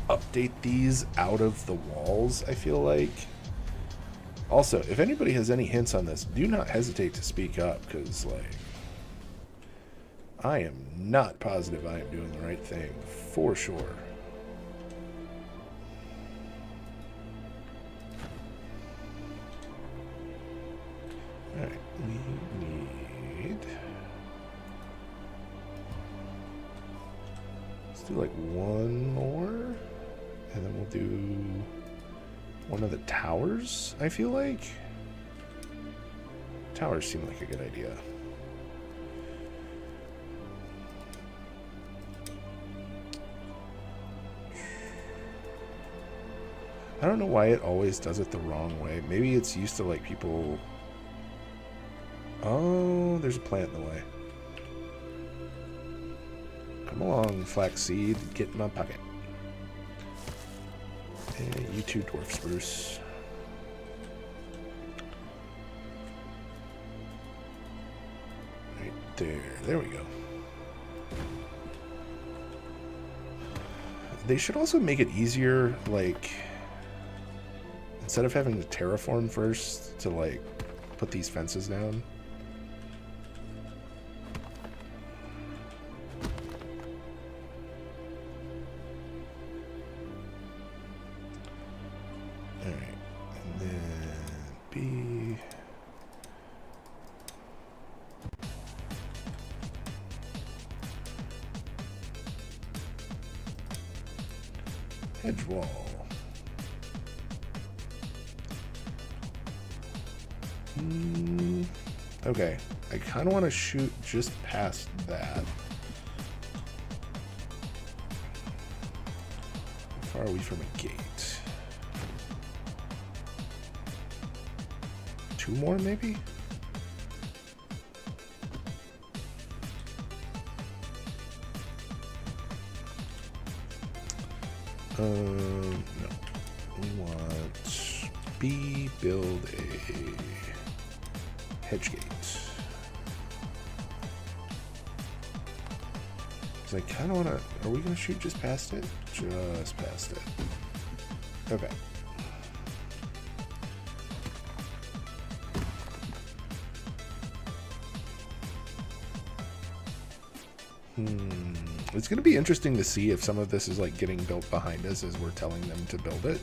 update these out of the walls, I feel like. Also, if anybody has any hints on this, do not hesitate to speak up, because, like, I am not positive I am doing the right thing, for sure. Alright, we need... Let's do like one more, and then we'll do one of the towers, I feel like. Towers seem like a good idea. I don't know why it always does it the wrong way. Maybe it's used to like people... Oh, there's a plant in the way. Come along, flaxseed. Get in my pocket. And you too, dwarf spruce. Right there. There we go. They should also make it easier, like... Instead of having to terraform first to, like, put these fences down. Alright. And then B. Hedge wall. Okay, I kind of want to shoot just past that. How far are we from a gate? 2 more, maybe? No. We want B, build a hedge gate. Because I kind of want to... Are we going to shoot just past it? Just past it. Okay. It's going to be interesting to see if some of this is like getting built behind us as we're telling them to build it.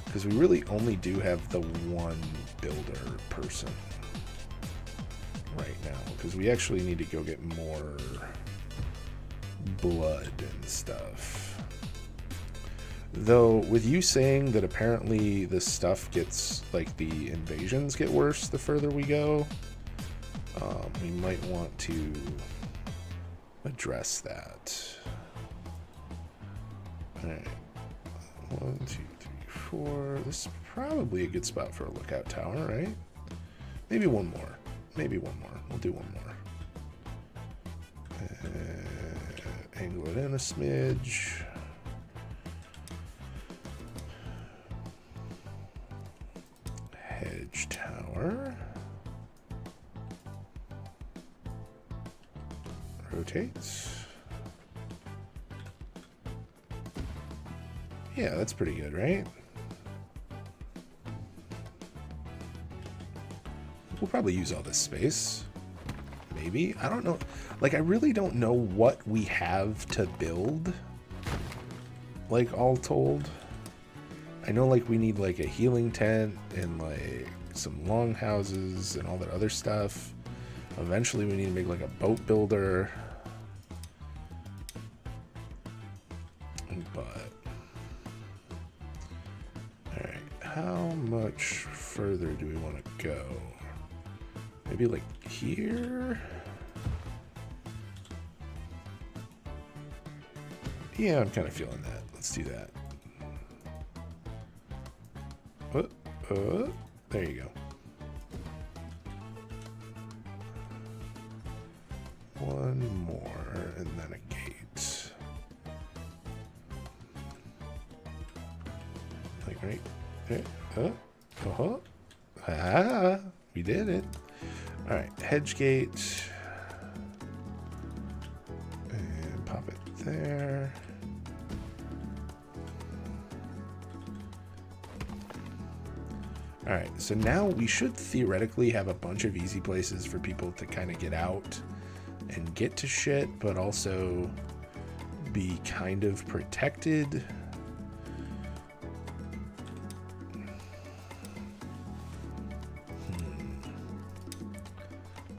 Because we really only do have the one builder person right now. Because we actually need to go get more blood and stuff. Though, with you saying that apparently this stuff gets, like, the invasions get worse the further we go, we might want to address that. Alright. 1, 2, 3, 4. This is probably a good spot for a lookout tower, right? Maybe one more. Maybe one more. We'll do one more. Angle it in a smidge. Hedge tower. Rotates. Yeah, that's pretty good, right? We'll probably use all this space. Maybe. I don't know. Like, I really don't know what we have to build. Like, all told. I know, like, we need, like, a healing tent and, like, some longhouses and all that other stuff. Eventually, we need to make, like, a boat builder. But... Alright, how much further do we want to go? Maybe, like, here? Yeah, I'm kind of feeling that. Let's do that. There you go. One more, and then a gate. Like right there. Ah, we did it. All right, hedge gate. And pop it there. All right, so now we should theoretically have a bunch of easy places for people to kind of get out and get to shit, but also be kind of protected.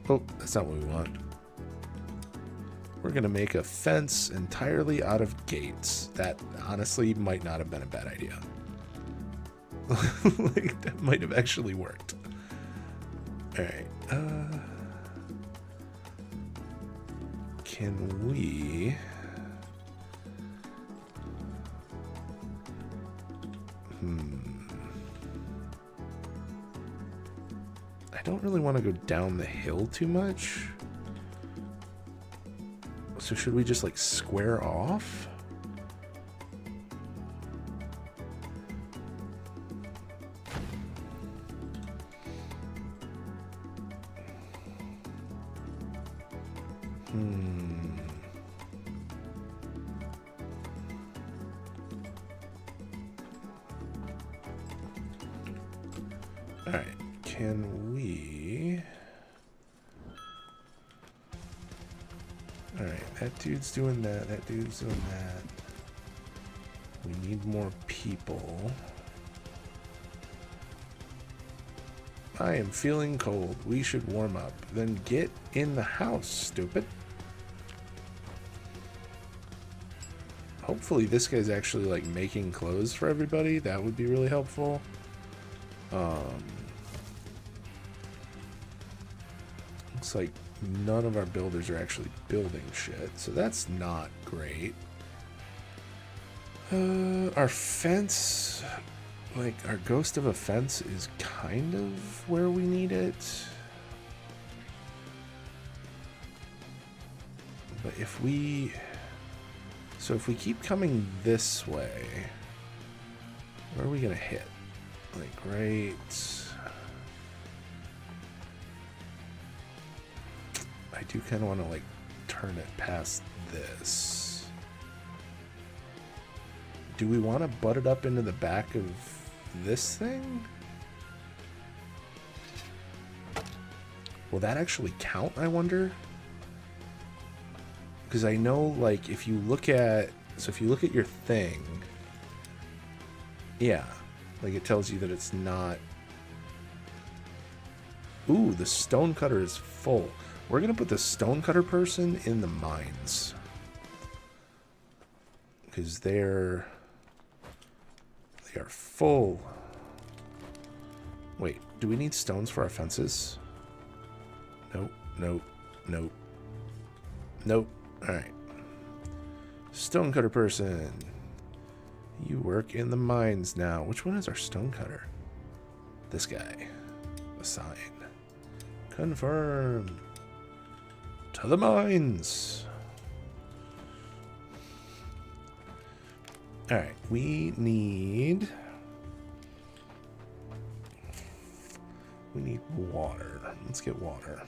Oh, that's not what we want. We're going to make a fence entirely out of gates. That honestly might not have been a bad idea. Like, that might have actually worked. Alright. Can we... I don't really want to go down the hill too much. So should we just like square off? All right, can we... All right, that dude's doing that, that dude's doing that. We need more people. I am feeling cold. We should warm up. Then get in the house, stupid. Hopefully this guy's actually like making clothes for everybody. That would be really helpful. Looks like none of our builders are actually building shit, so that's not great. Our fence, like our ghost of a fence, is kind of where we need it. But if we... So if we keep coming this way, where are we gonna hit? Like right... I do kind of want to like turn it past this. Do we want to butt it up into the back of this thing? Will that actually count, I wonder? Because I know, like, if you look at... So if you look at your thing... Yeah. Like, it tells you that it's not... Ooh, the stonecutter is full. We're going to put the stonecutter person in the mines. Because they are full. Wait, do we need stones for our fences? Nope, nope, nope. Nope. Alright. Stonecutter person. You work in the mines now. Which one is our stonecutter? This guy. Assign. Confirm. To the mines. Alright, we need water. Let's get water.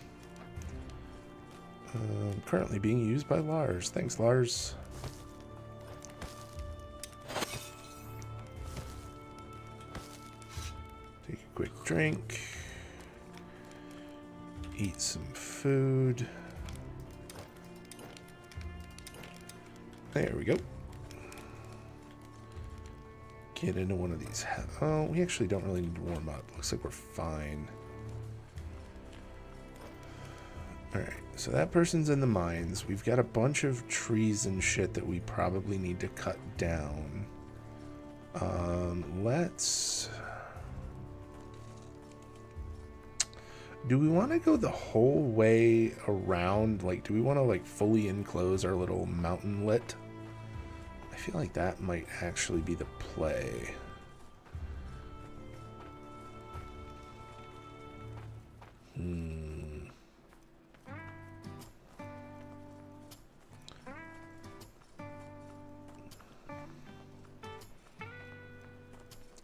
Currently being used by Lars. Thanks, Lars. Take a quick drink. Eat some food. There we go. Get into one of these. Oh, we actually don't really need to warm up. Looks like we're fine. Alright, so that person's in the mines. We've got a bunch of trees and shit that we probably need to cut down. Let's... Do we want to go the whole way around? Like, do we want to, like, fully enclose our little mountainlet? I feel like that might actually be the play.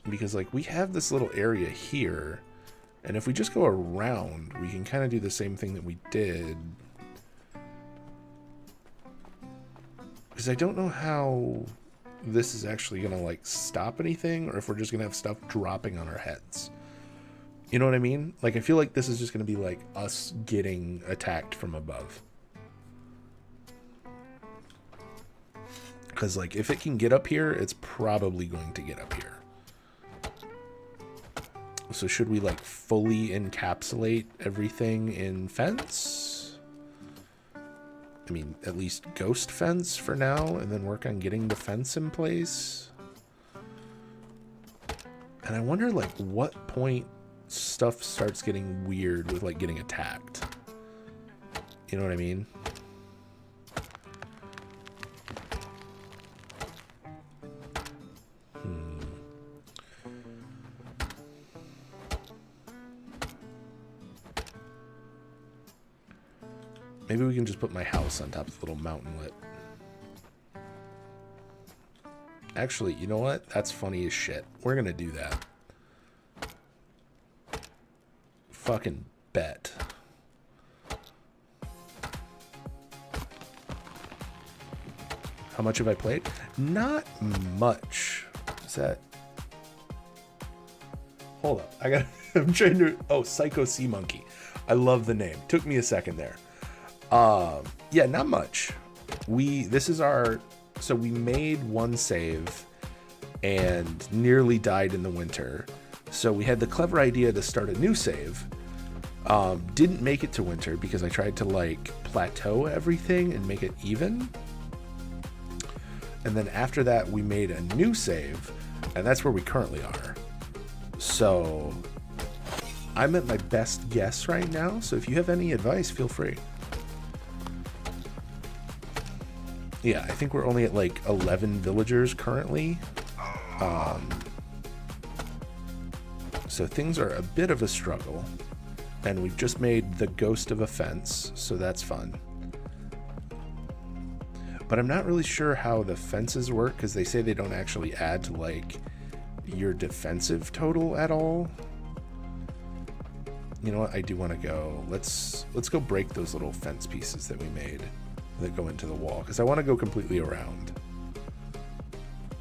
Because, like, we have this little area here, and if we just go around, we can kind of do the same thing that we did. Because I don't know how this is actually going to, like, stop anything, or if we're just going to have stuff dropping on our heads. You know what I mean? Like, I feel like this is just going to be, like, us getting attacked from above. Because, like, if it can get up here, it's probably going to get up here. So should we, like, fully encapsulate everything in fence? I mean, at least ghost fence for now, and then work on getting the fence in place. And I wonder, like, what point stuff starts getting weird with, like, getting attacked. You know what I mean? Maybe we can just put my house on top of the little mountainlet. Actually, you know what? That's funny as shit. We're gonna do that. Fucking bet. How much have I played? Not much. Is that... Hold up. I'm trying to... Oh, Psycho Sea Monkey. I love the name. Took me a second there. Yeah, not much. This is our... So we made one save and nearly died in the winter. So we had the clever idea to start a new save. Didn't make it to winter because I tried to, like, plateau everything and make it even. And then after that, we made a new save, and that's where we currently are. So I'm at my best guess right now. So if you have any advice, feel free. Yeah, I think we're only at like 11 villagers currently. So things are a bit of a struggle. And we've just made the ghost of a fence, so that's fun. But I'm not really sure how the fences work, because they say they don't actually add to, like, your defensive total at all. You know what? I do want to go. Let's go break those little fence pieces that we made that go into the wall, because I want to go completely around.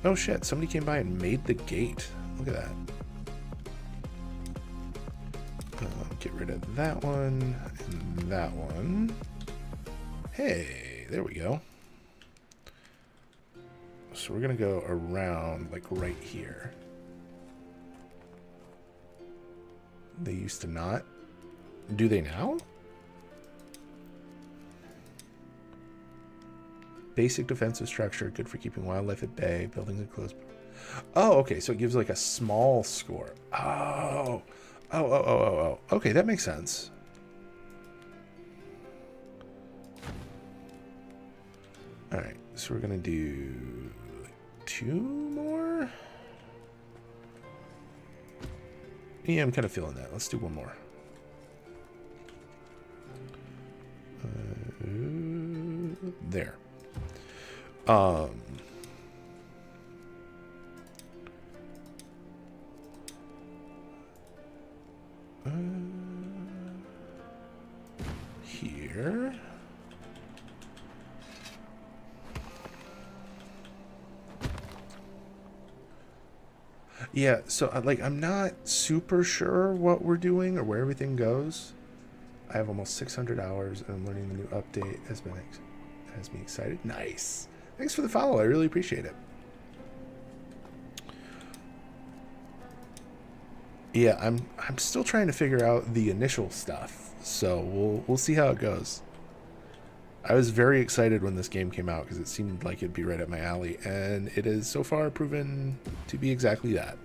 Oh shit, somebody came by and made the gate. Look at that. Get rid of that one and that one. Hey, there we go. So we're gonna go around, like, right here. They used to not. Do they now? Basic defensive structure, good for keeping wildlife at bay, buildings enclosed. Oh, okay, so it gives, like, a small score. Oh. Oh. Okay, that makes sense. Alright, so we're gonna do 2 more? Yeah, I'm kind of feeling that. Let's do 1 more. There. Here. Yeah, so like I'm not super sure what we're doing or where everything goes. I have almost 600 hours and I'm learning the new update has me excited. Nice. Thanks for the follow. I really appreciate it. Yeah, I'm still trying to figure out the initial stuff. So we'll see how it goes. I was very excited when this game came out because it seemed like it'd be right up my alley, and it is so far proven to be exactly that.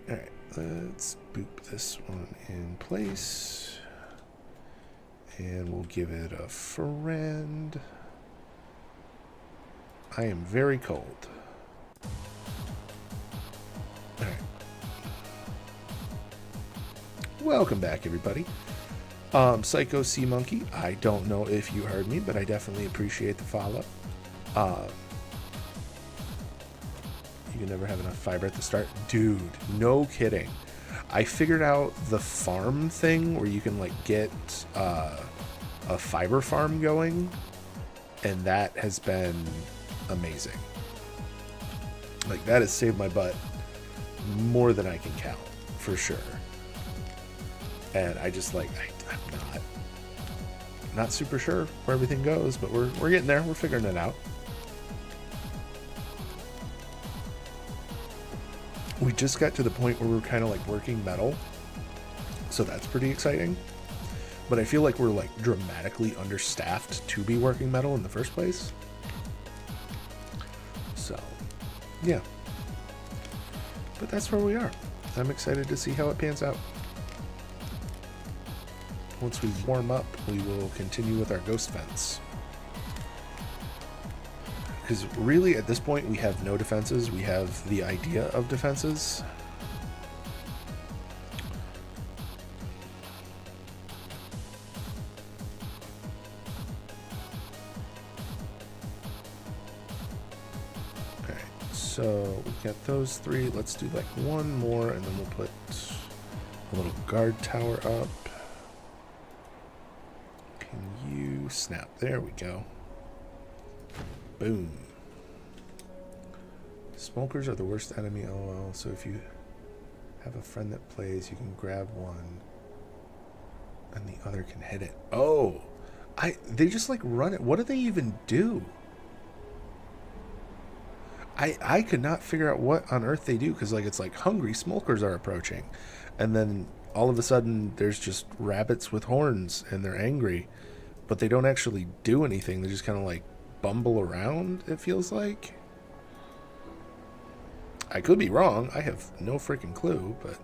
Alright, let's boop this one in place. And we'll give it a friend. I am very cold. Alright. Welcome back, everybody. Psycho Sea Monkey, I don't know if you heard me, but I definitely appreciate the follow. You can never have enough fiber at the start. Dude, no kidding. I figured out the farm thing where you can, like, get a fiber farm going, and that has been amazing. Like, that has saved my butt more than I can count, for sure. And I just, like, I'm not super sure where everything goes, but we're getting there. We're figuring it out. We just got to the point where we're kind of like working metal, so that's pretty exciting. But I feel like we're like dramatically understaffed to be working metal in the first place. So, yeah. But that's where we are. I'm excited to see how it pans out. Once we warm up, we will continue with our ghost fence. Because really, at this point, we have no defenses. We have the idea of defenses. Okay, so we've got those three. Let's do like one more, and then we'll put a little guard tower up. Can you snap? There we go. Boom. Smokers are the worst enemy, lol. So if you have a friend that plays, you can grab one and the other can hit it. Oh, they just like run it. What do they even do? I could not figure out what on earth they do, because like it's like hungry smokers are approaching, and then all of a sudden there's just rabbits with horns and they're angry, but they don't actually do anything. They just kind of like bumble around, it feels like. I could be wrong. I have no freaking clue, but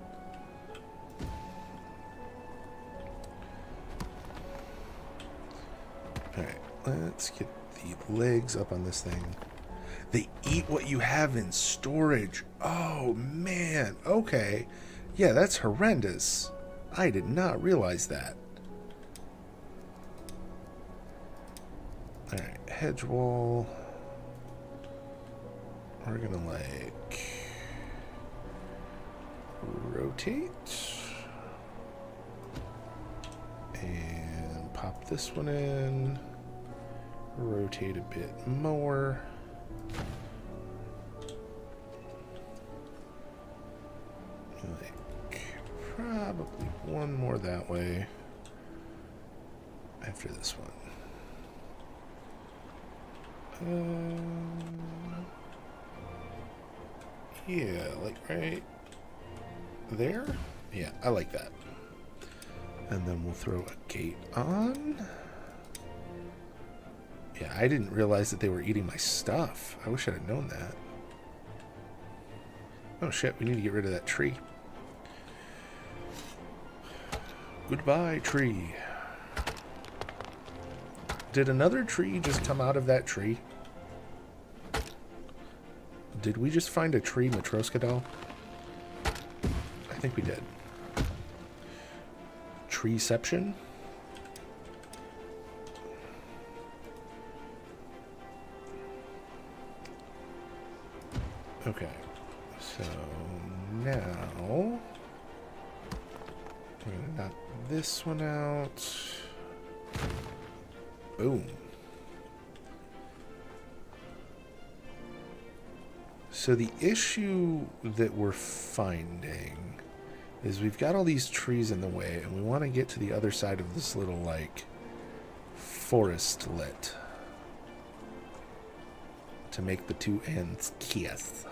alright, let's get the legs up on this thing. They eat what you have in storage. Oh man, okay. Yeah, that's horrendous. I did not realize that. Alright, hedge wall. We're gonna like rotate and pop this one in, rotate a bit more, like probably one more that way after this one. Yeah, like right there? Yeah, I like that. And then we'll throw a gate on. Yeah, I didn't realize that they were eating my stuff. I wish I'd have known that. Oh shit, we need to get rid of that tree. Goodbye, tree. Did another tree just come out of that tree? Did we just find a tree Matroska doll? I think we did. Treeception? Okay. So now we're gonna knock this one out. Boom. So the issue that we're finding is we've got all these trees in the way, and we want to get to the other side of this little, like, forest lit to make the two ends kiss.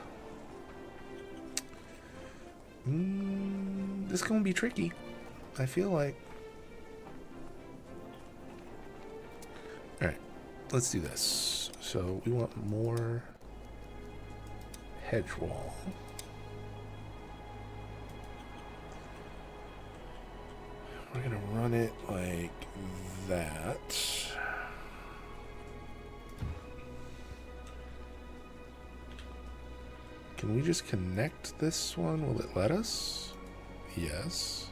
This is going to be tricky, I feel like. Alright, let's do this. So we want more hedge wall. We're gonna run it like that. Can we just connect this one? Will it let us? Yes.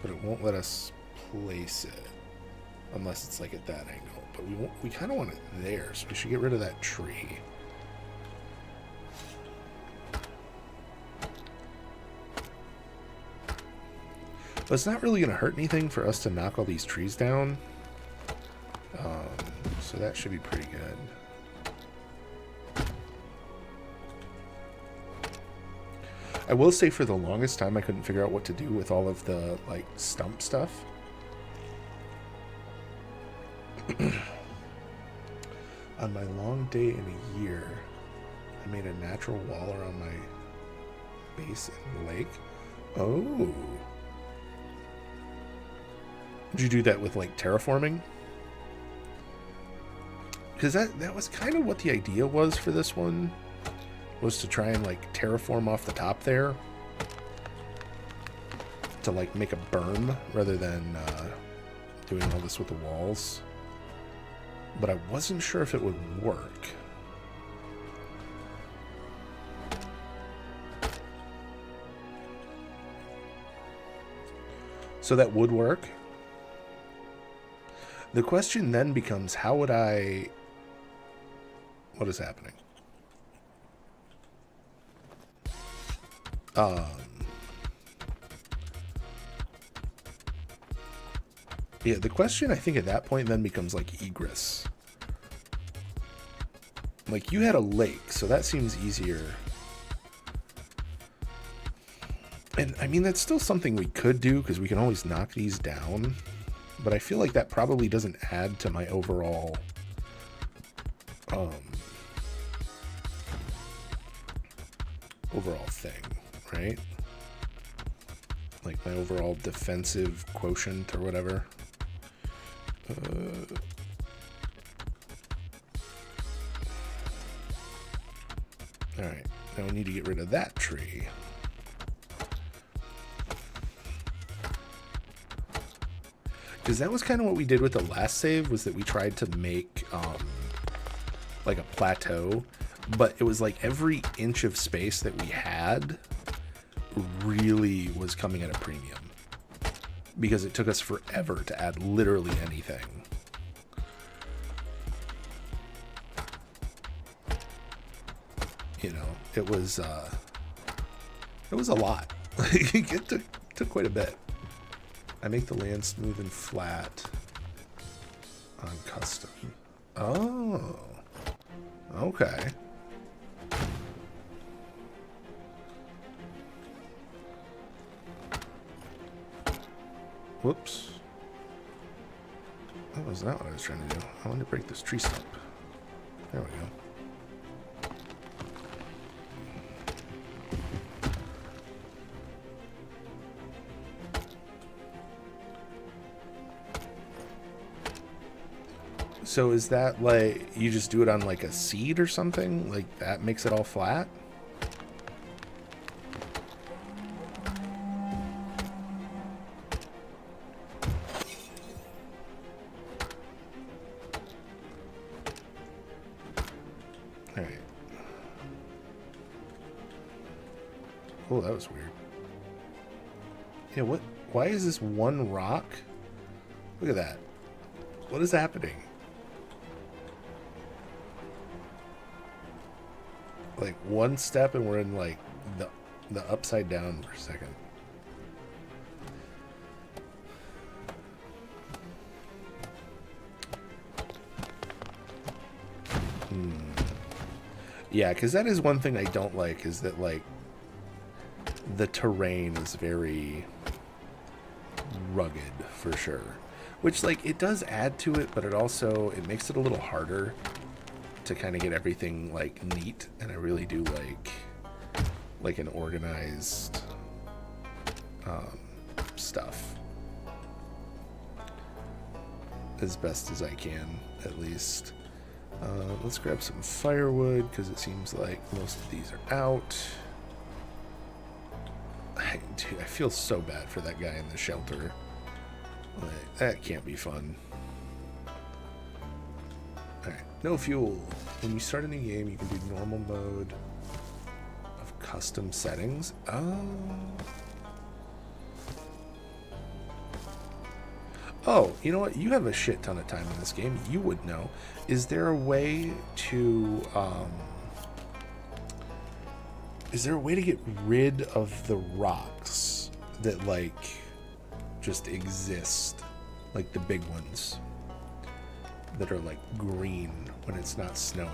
But it won't let us place it unless it's like at that angle. But we kind of want it there, so we should get rid of that tree. But it's not really going to hurt anything for us to knock all these trees down. So that should be pretty good. I will say for the longest time I couldn't figure out what to do with all of the like stump stuff. On my long day in a year, I made a natural wall around my base in the lake. Oh. Did you do that with like terraforming? Because that was kind of what the idea was for this one, was to try and like terraform off the top there to like make a berm rather than doing all this with the walls. But I wasn't sure if it would work. So that would work. The question then becomes, how would I... What is happening? Yeah, the question I think at that point then becomes like egress. Like you had a lake, so that seems easier. And I mean, that's still something we could do because we can always knock these down. But I feel like that probably doesn't add to my overall thing, right? Like my overall defensive quotient or whatever. Alright, now we need to get rid of that tree. Because that was kind of what we did with the last save, was that we tried to make like a plateau, but it was like every inch of space that we had really was coming at a premium. Because it took us forever to add literally anything. You know, it was a lot. It took quite a bit. I make the land smooth and flat on custom. Oh, okay. Whoops. That was not what I was trying to do. I wanted to break this tree stump. There we go. So is that like, you just do it on like a seed or something? Like that makes it all flat? Alright. Oh, that was weird. Yeah, what? Why is this one rock? Look at that. What is happening? Like one step and we're in like the upside down for a second. Yeah, because that is one thing I don't like, is that like the terrain is very rugged for sure, which like it does add to it, but it makes it a little harder to kind of get everything like neat, and I really do like an organized stuff as best as I can, at least. Let's grab some firewood because it seems like most of these are out. Dude, I feel so bad for that guy in the shelter. Like, that can't be fun. Alright, no fuel. When you start a new game, you can do normal mode of custom settings. Oh, you know what? You have a shit ton of time in this game. You would know. Is there a way to get rid of the rocks that like just exist, like the big ones that are like green when it's not snowy?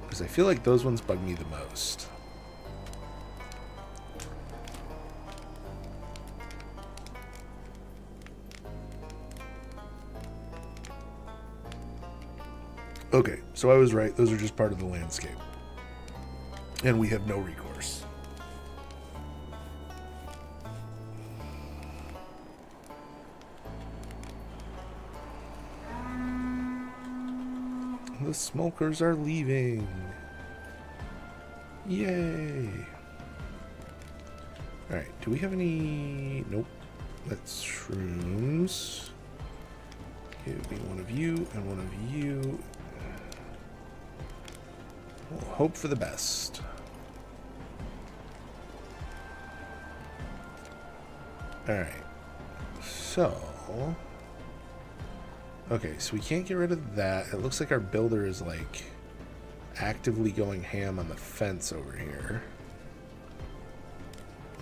Because I feel like those ones bug me the most. Okay, so I was right. Those are just part of the landscape. And we have no recourse. The smokers are leaving. Yay. Alright, do we have any... Nope. That's shrooms. Give me one of you and one of you. We'll hope for the best. Alright. So... Okay, so we can't get rid of that. It looks like our builder is, like, actively going ham on the fence over here.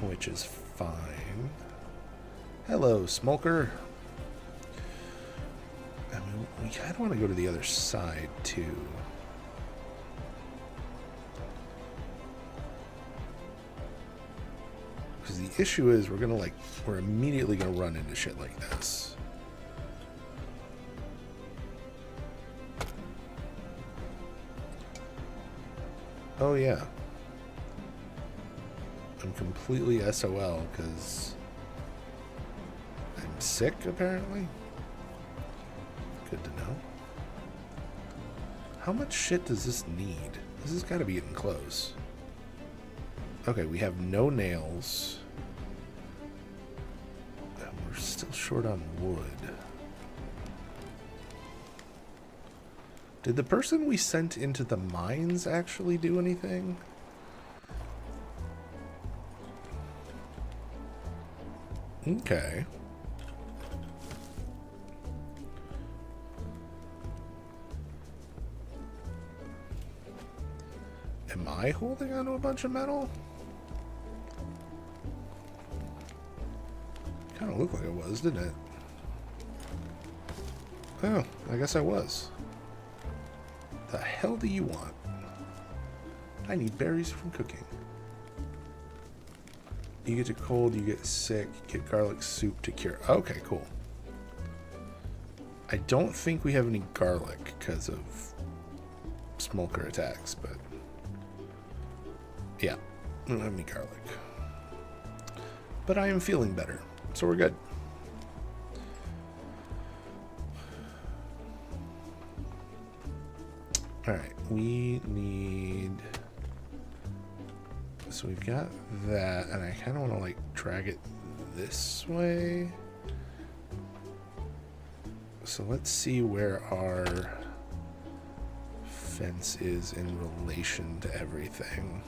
Which is fine. Hello, smoker. I mean, we kind of want to go to the other side, too. Because the issue is we're immediately going to run into shit like this. Oh, yeah. I'm completely SOL because I'm sick, apparently. Good to know. How much shit does this need? This has got to be getting close. Okay, we have no nails. And we're still short on wood. Did the person we sent into the mines actually do anything? Okay. Am I holding on to a bunch of metal? Kind of looked like I was, didn't it? Oh, I guess I was. The hell do you want? I need berries from cooking. You get too cold, you get sick, get garlic soup to cure. Okay, cool. I don't think we have any garlic because of smoker attacks, but yeah, we don't have any garlic. But I am feeling better, so we're good. Alright, we need... So we've got that, and I kind of want to, like, drag it this way. So let's see where our fence is in relation to everything.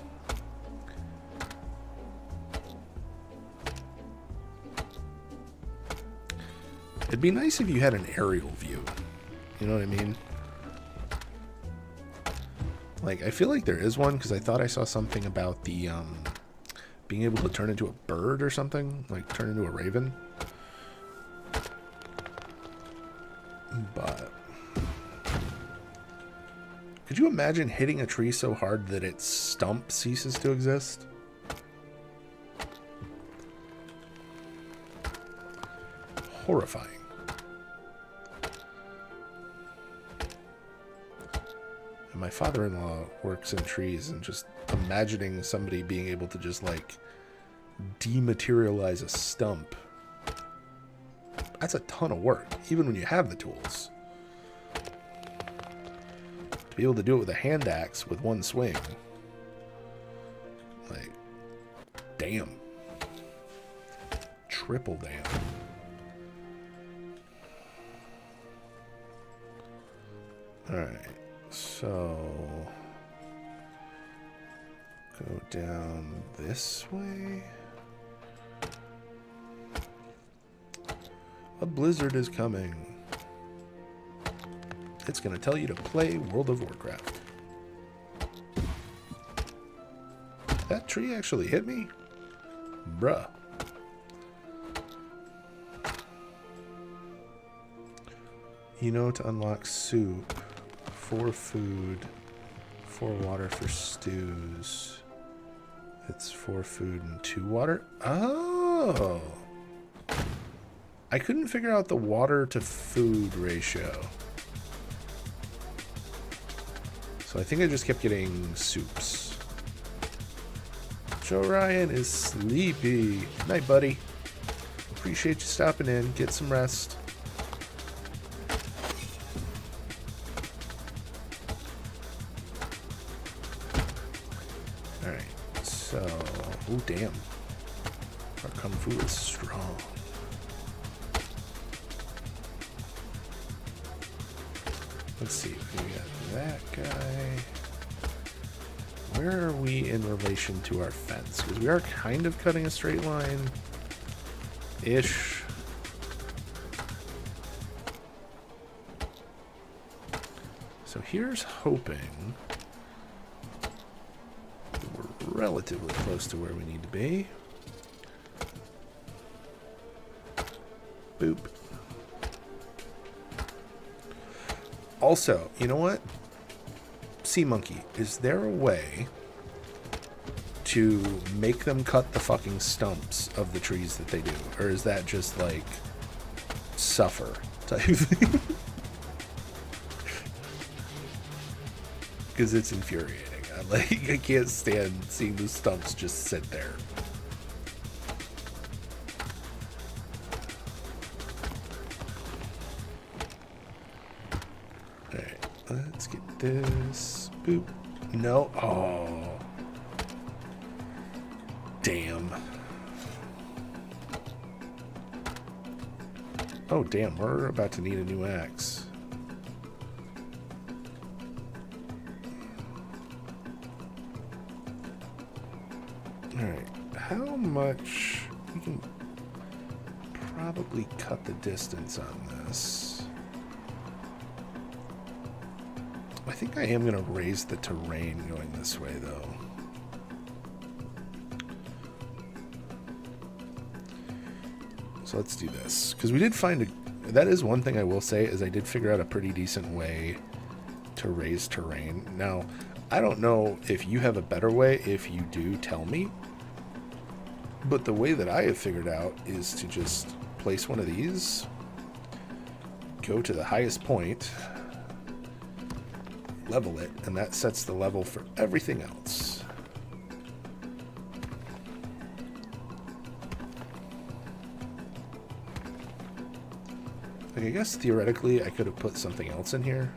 It'd be nice if you had an aerial view. You know what I mean? Like, I feel like there is one, because I thought I saw something about the, being able to turn into a bird or something. Like, turn into a raven. But... could you imagine hitting a tree so hard that its stump ceases to exist? Horrifying. My father-in-law works in trees, and just imagining somebody being able to just, like, dematerialize a stump. That's a ton of work, even when you have the tools. To be able to do it with a hand axe with one swing. Like, damn. Triple damn. Alright. So, go down this way. A blizzard is coming. It's going to tell you to play World of Warcraft. That tree actually hit me? Bruh. You know, to unlock soup. 4 food, 4 water for stews. It's 4 food and 2 water. Oh! I couldn't figure out the water to food ratio. So I think I just kept getting soups. Joe Ryan is sleepy. Night, buddy. Appreciate you stopping in. Get some rest. Alright, so... oh, damn. Our Kung Fu is strong. Let's see. We got that guy. Where are we in relation to our fence? Because we are kind of cutting a straight line-ish. So here's hoping we're relatively close to where we need to be. Boop. Also, you know what? Sea Monkey, is there a way to make them cut the fucking stumps of the trees that they do? Or is that just like suffer type thing? Because it's infuriating. I can't stand seeing the stumps just sit there. Alright, let's get this. Boop. No. Oh. Damn. Oh, damn. We're about to need a new axe. Alright. How much? We can probably cut the distance on this. I think I am going to raise the terrain going this way, though. So let's do this. Because we did find a... that is one thing I will say, is I did figure out a pretty decent way to raise terrain. Now, I don't know if you have a better way. If you do, tell me. But the way that I have figured out is to just place one of these, go to the highest point, level it, and that sets the level for everything else. Like, I guess theoretically I could have put something else in here.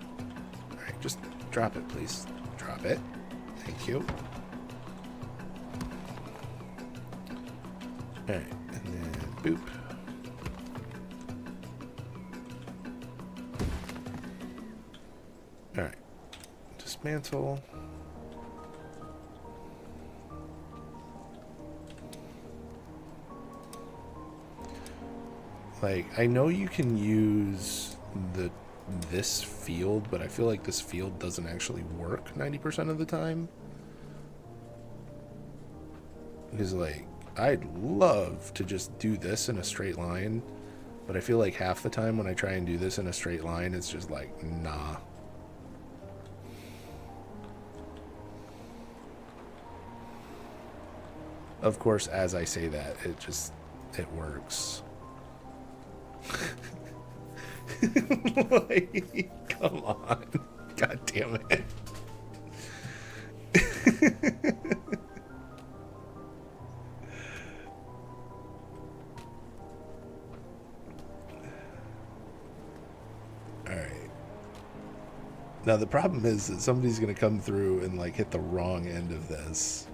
Alright, just drop it, please. Drop it. Thank you. Alright, and then boop. Alright. Dismantle. Like, I know you can use this field, but I feel like this field doesn't actually work 90% of the time. Because, like, I'd love to just do this in a straight line, but I feel like half the time when I try and do this in a straight line, it's just like, nah. Of course, as I say that, it works. Like, come on. God damn it. Alright. Now the problem is that somebody's going to come through and like hit the wrong end of this.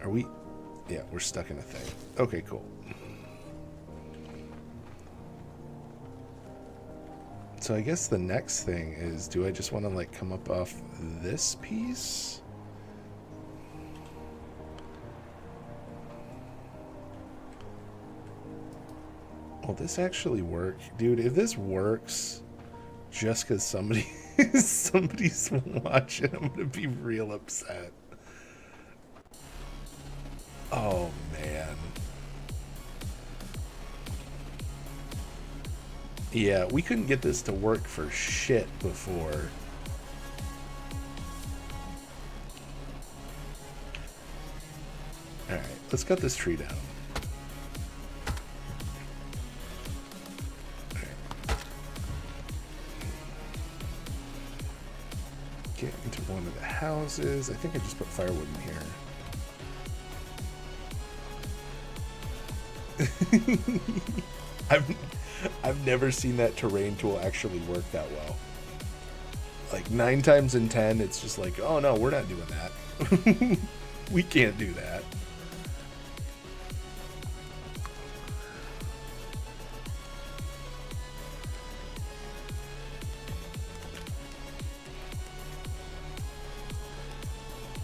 Are we... yeah, we're stuck in a thing. Okay, cool. So I guess the next thing is, do I just want to like come up off this piece? Will this actually work? Dude, if this works just because somebody's watching, I'm gonna be real upset. Oh, man. Yeah, we couldn't get this to work for shit before. Alright, let's cut this tree down. Alright. houses. I think I just put firewood in here. I've never seen that terrain tool actually work that well. Like 9 times in 10, it's just like, oh no, we're not doing that. We can't do that.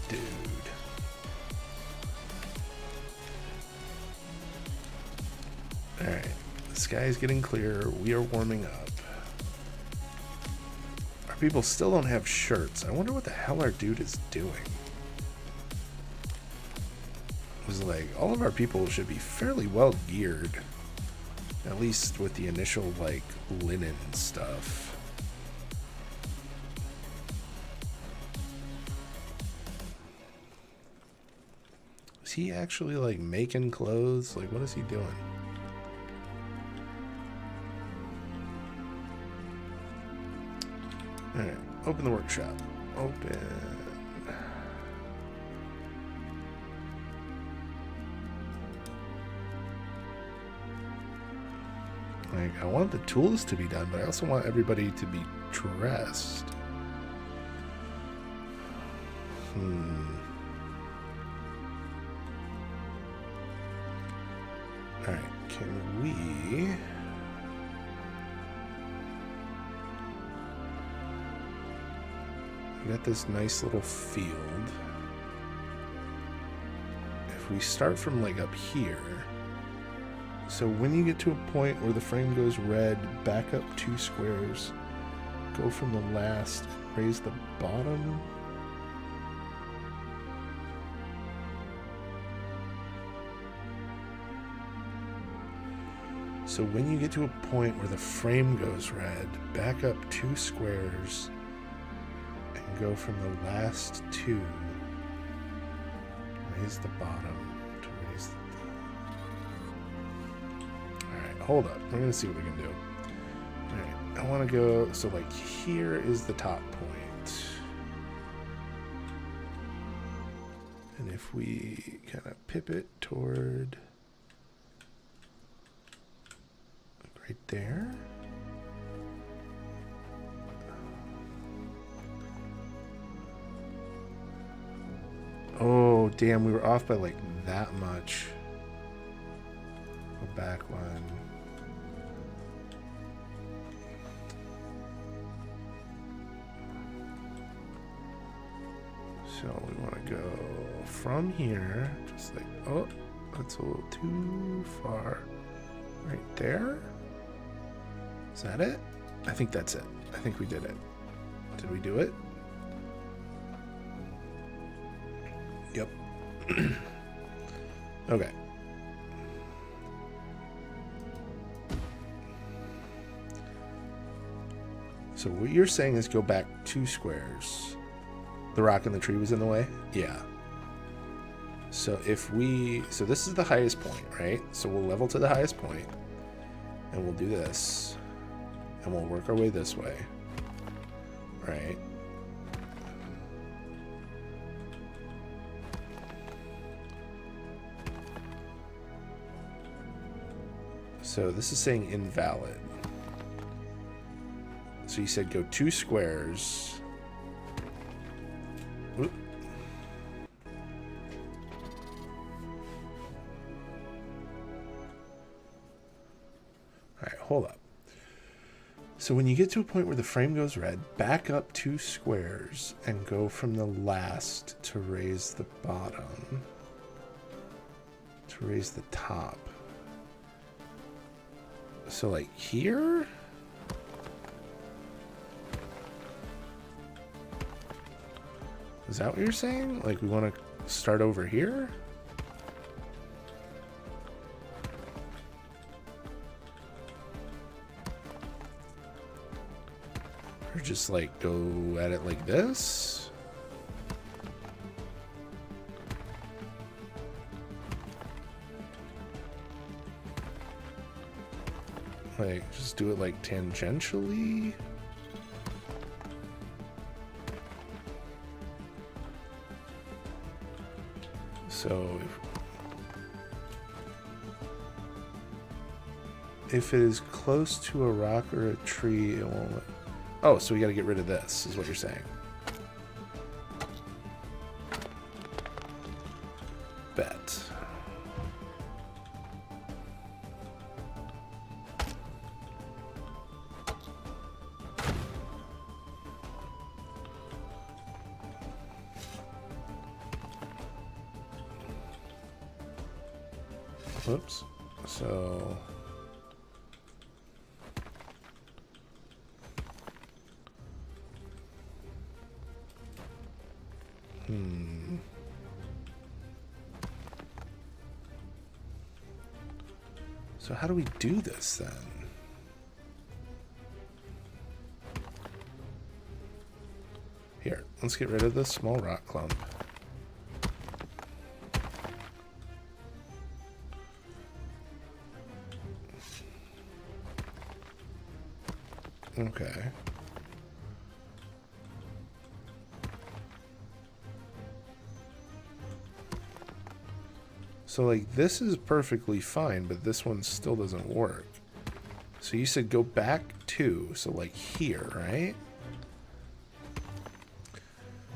Dude. Alright. The sky is getting clearer. We are warming up. Our people still don't have shirts. I wonder what the hell our dude is doing. It was like, all of our people should be fairly well geared. At least with the initial, like, linen stuff. Is he actually, like, making clothes? Like, what is he doing? Alright, open the workshop. Open. Like, I want the tools to be done, but I also want everybody to be dressed. Alright, can we... We got this nice little field. If we start from like up here, so when you get to a point where the frame goes red, back up 2 squares, go from the last and raise the bottom. So when you get to a point where the frame goes red, back up 2 squares and go from the last 2. Raise the bottom to raise the... Alright, hold up. We're going to see what we can do. Alright, I want to go... So, like, here is the top point. And if we kind of pip it toward... right there. Oh, damn, we were off by like that much. Go back one. So we want to go from here, just like, oh, that's a little too far. Right there. Is that it? I think that's it. I think we did it. Did we do it? Yep. Okay. So what you're saying is go back 2 squares. The rock and the tree was in the way? Yeah. So if we... So this is the highest point, right? So we'll level to the highest point. And we'll do this. And we'll work our way this way. Right? So this is saying invalid. So you said go 2 squares. Oop. Alright, hold up. So when you get to a point where the frame goes red, back up 2 squares and go from the last to raise the bottom. To raise the top. So like here? Is that what you're saying? Like we want to start over here? Or just like go at it like this? Like just do it like tangentially? So if it is close to a rock or a tree, it won't. Oh, so we got to get rid of this, is what you're saying. Bet. Whoops. So So how do we do this then? Here, let's get rid of this small rock clump. Okay. So, like, this is perfectly fine, but this one still doesn't work. So you said go back 2, so like here, right?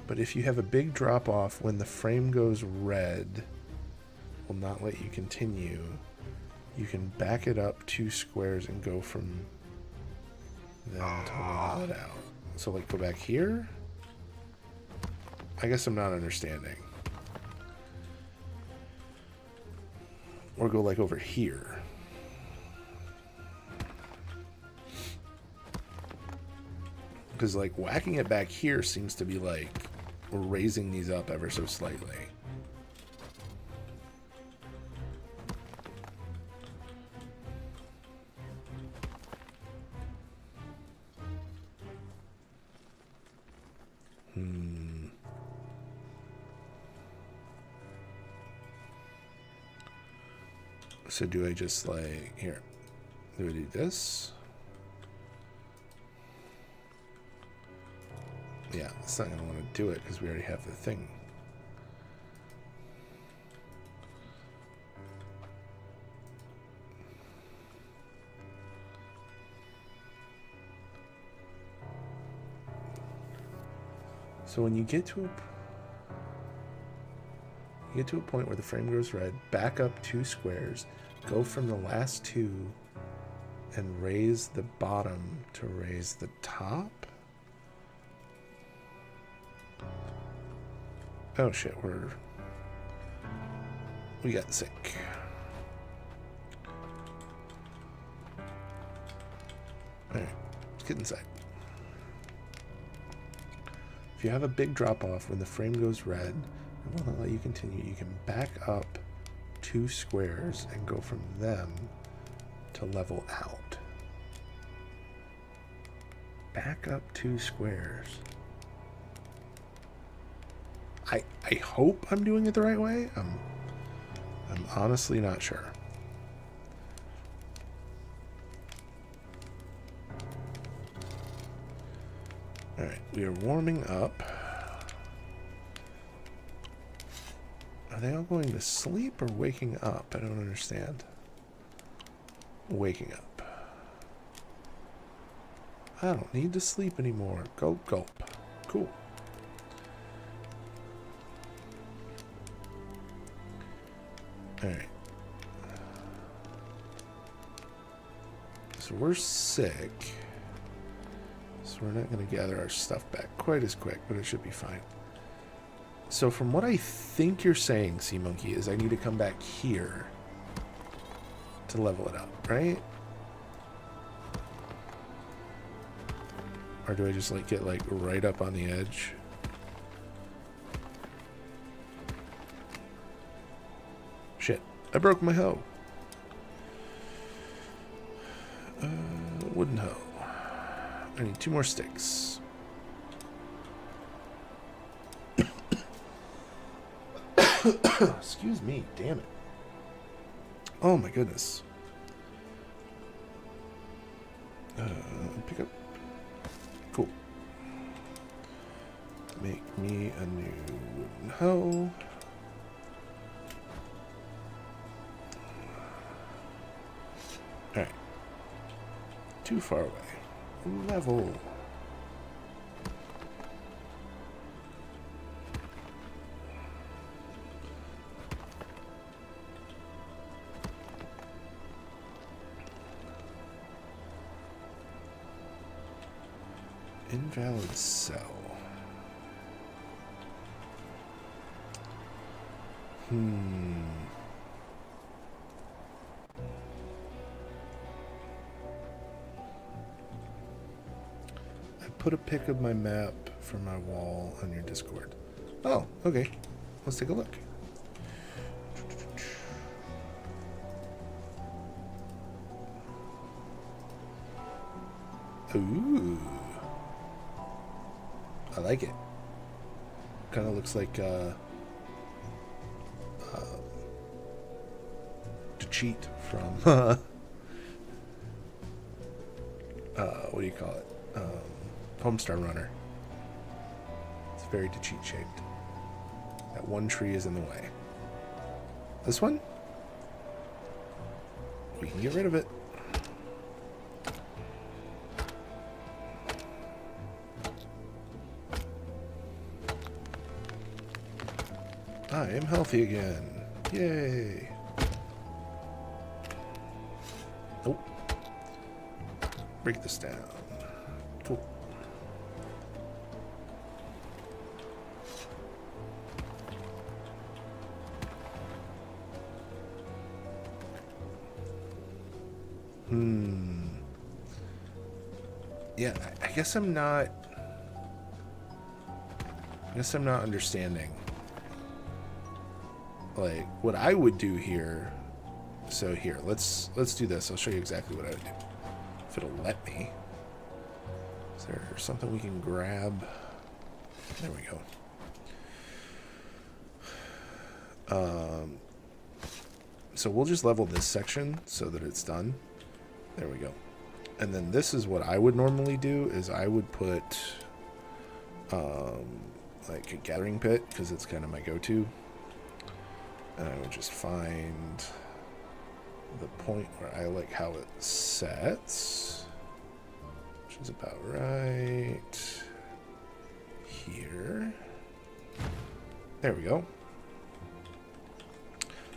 But if you have a big drop off when the frame goes red, will not let you continue. You can back it up 2 squares and go from them to level it out. So like go back here? I guess I'm not understanding. Or go like over here. Because like whacking it back here seems to be like raising these up ever so slightly. So do I just like, here, do I do this? Yeah, it's not going to want to do it because we already have the thing. So when you get to a point where the frame goes red, back up 2 squares, go from the last 2 and raise the bottom to raise the top. Oh shit, we got sick. Alright, let's get inside. If you have a big drop off when the frame goes red, it will not let you continue. You can back up 2 squares and go from them to level out. Back up 2 squares. I hope I'm doing it the right way. I'm honestly not sure. All right, we are warming up. Are they all going to sleep or waking up? I don't understand. Waking up. I don't need to sleep anymore. Gulp, gulp. Cool. Alright. So we're sick. So we're not going to gather our stuff back quite as quick, but it should be fine. So from what I think you're saying, Sea Monkey, is I need to come back here to level it up, right? Or do I just like get like right up on the edge? Shit, I broke my hoe. Wooden hoe. I need 2 more sticks. Excuse me, damn it. Oh my goodness. Pick up. Cool. Make me a new wooden hoe. too far away. Level. Invalid cell. I put a pic of my map for my wall on your Discord. Oh, okay. Let's take a look. Ooh. I like it. Kind of looks like to cheat from what do you call it? Homestar Runner. It's very to cheat shaped. That one tree is in the way. This one? We can get rid of it. I am healthy again. Yay. Oh. Break this down. Cool. Yeah, I guess I'm not understanding. Like what I would do here. So here, let's do this. I'll show you exactly what I would do. If it'll let me. Is there something we can grab? There we go. So we'll just level this section so that it's done. There we go. And then this is what I would normally do is I would put like a gathering pit because it's kind of my go-to. And I would just find the point where I like how it sets, which is about right here. There we go.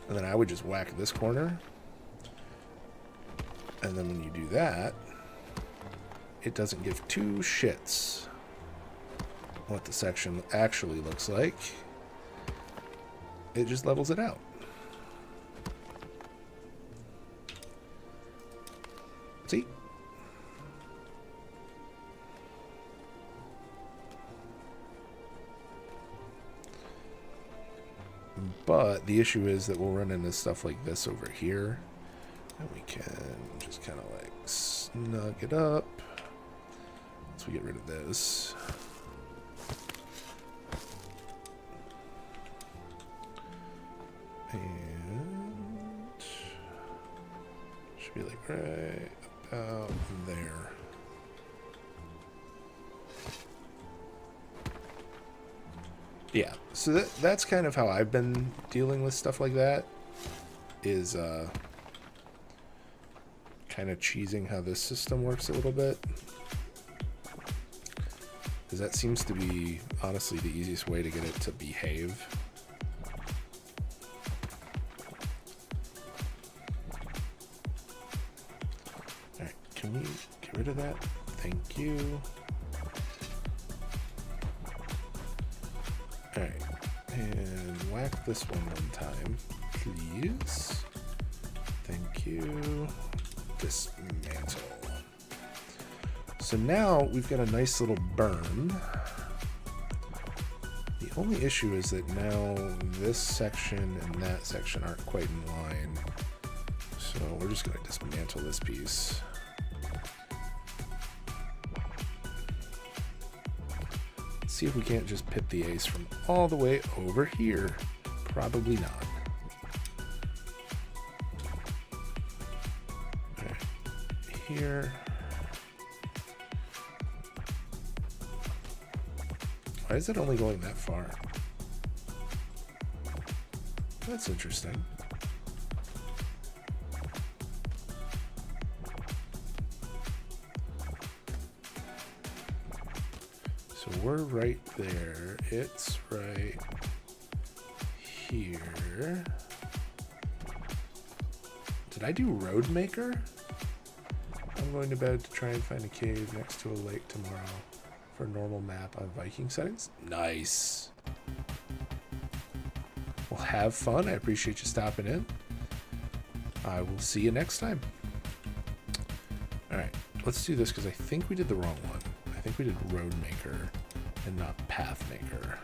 And then I would just whack this corner. And then when you do that, it doesn't give two shits what the section actually looks like. It just levels it out. See? But the issue is that we'll run into stuff like this over here. And we can just kind of like snug it up. Once we get rid of this. And should be like right about there. Yeah, so that's kind of how I've been dealing with stuff like that, is kind of cheesing how this system works a little bit. Because that seems to be, honestly, the easiest way to get it to behave. Alright, can we get rid of that? Thank you. Alright, and whack this one time, please. Thank you. Dismantle. So now we've got a nice little berm. The only issue is that now this section and that section aren't quite in line. So we're just going to dismantle this piece. See if we can't just pip the ace from all the way over here. Probably not. All right. Here. Why is it only going that far? That's interesting. So we're right there. It's right here. Did I do Road Maker? I'm going to bed to try and find a cave next to a lake tomorrow for a normal map on Viking settings. Nice. Well, have fun. I appreciate you stopping in. I will see you next time. All right, let's do this because I think we did the wrong one. I think we did Road Maker and not Path Maker.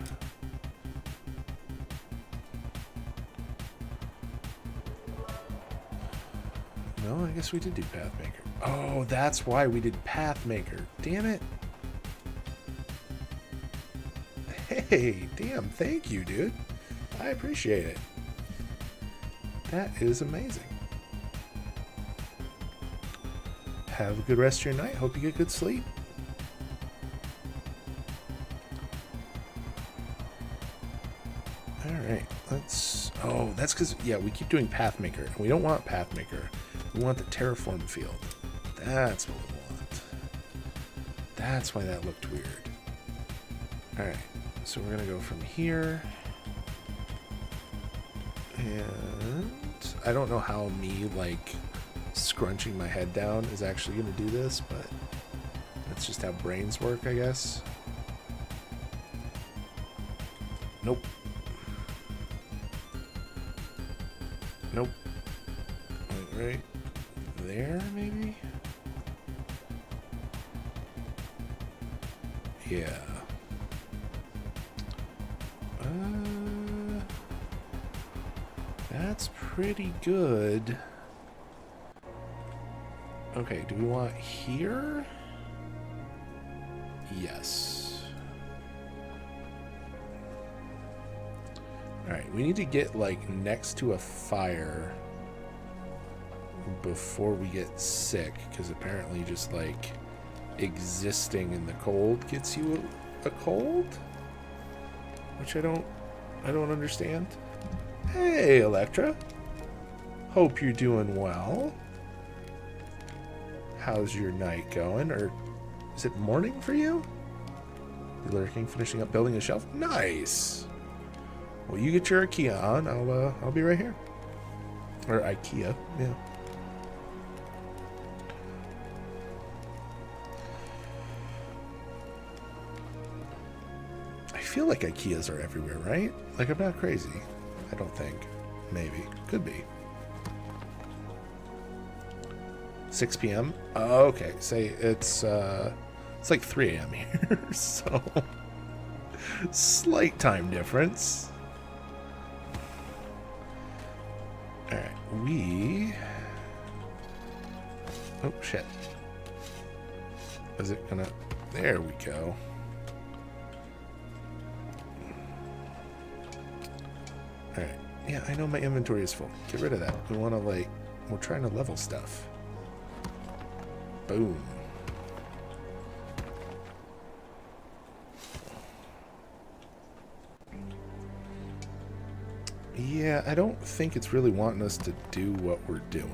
No, I guess we did do Path Maker. Oh, that's why we did Path Maker. Damn it. Hey, damn, thank you, dude. I appreciate it. That is amazing. Have a good rest of your night. Hope you get good sleep. Alright, let's... Oh, that's because, yeah, we keep doing Path Maker. And we don't want Path Maker. We want the terraform field. That's what we want. That's why that looked weird. Alright, so we're going to go from here. And I don't know how me, like, scrunching my head down is actually going to do this, but that's just how brains work, I guess. Nope. Nope. Like right there, maybe? Yeah. That's pretty good. Okay, do we want here? Yes. Alright, we need to get, like, next to a fire before we get sick, because apparently just, like, existing in the cold gets you a cold? Which I don't understand. Hey, Electra. Hope you're doing well. How's your night going? Or is it morning for you? You lurking, finishing up building a shelf? Nice. Well, you get your IKEA on. I'll be right here. Or IKEA, yeah. I feel like IKEAs are everywhere, right? Like, I'm not crazy. I don't think. Maybe. Could be. 6 p.m. Oh, okay. Say it's like 3 a.m. here, so slight time difference. All right, we. Oh shit! Is it gonna? There we go. All right. Yeah, I know my inventory is full. Get rid of that. We want to like. We're trying to level stuff. Boom. Yeah, I don't think it's really wanting us to do what we're doing.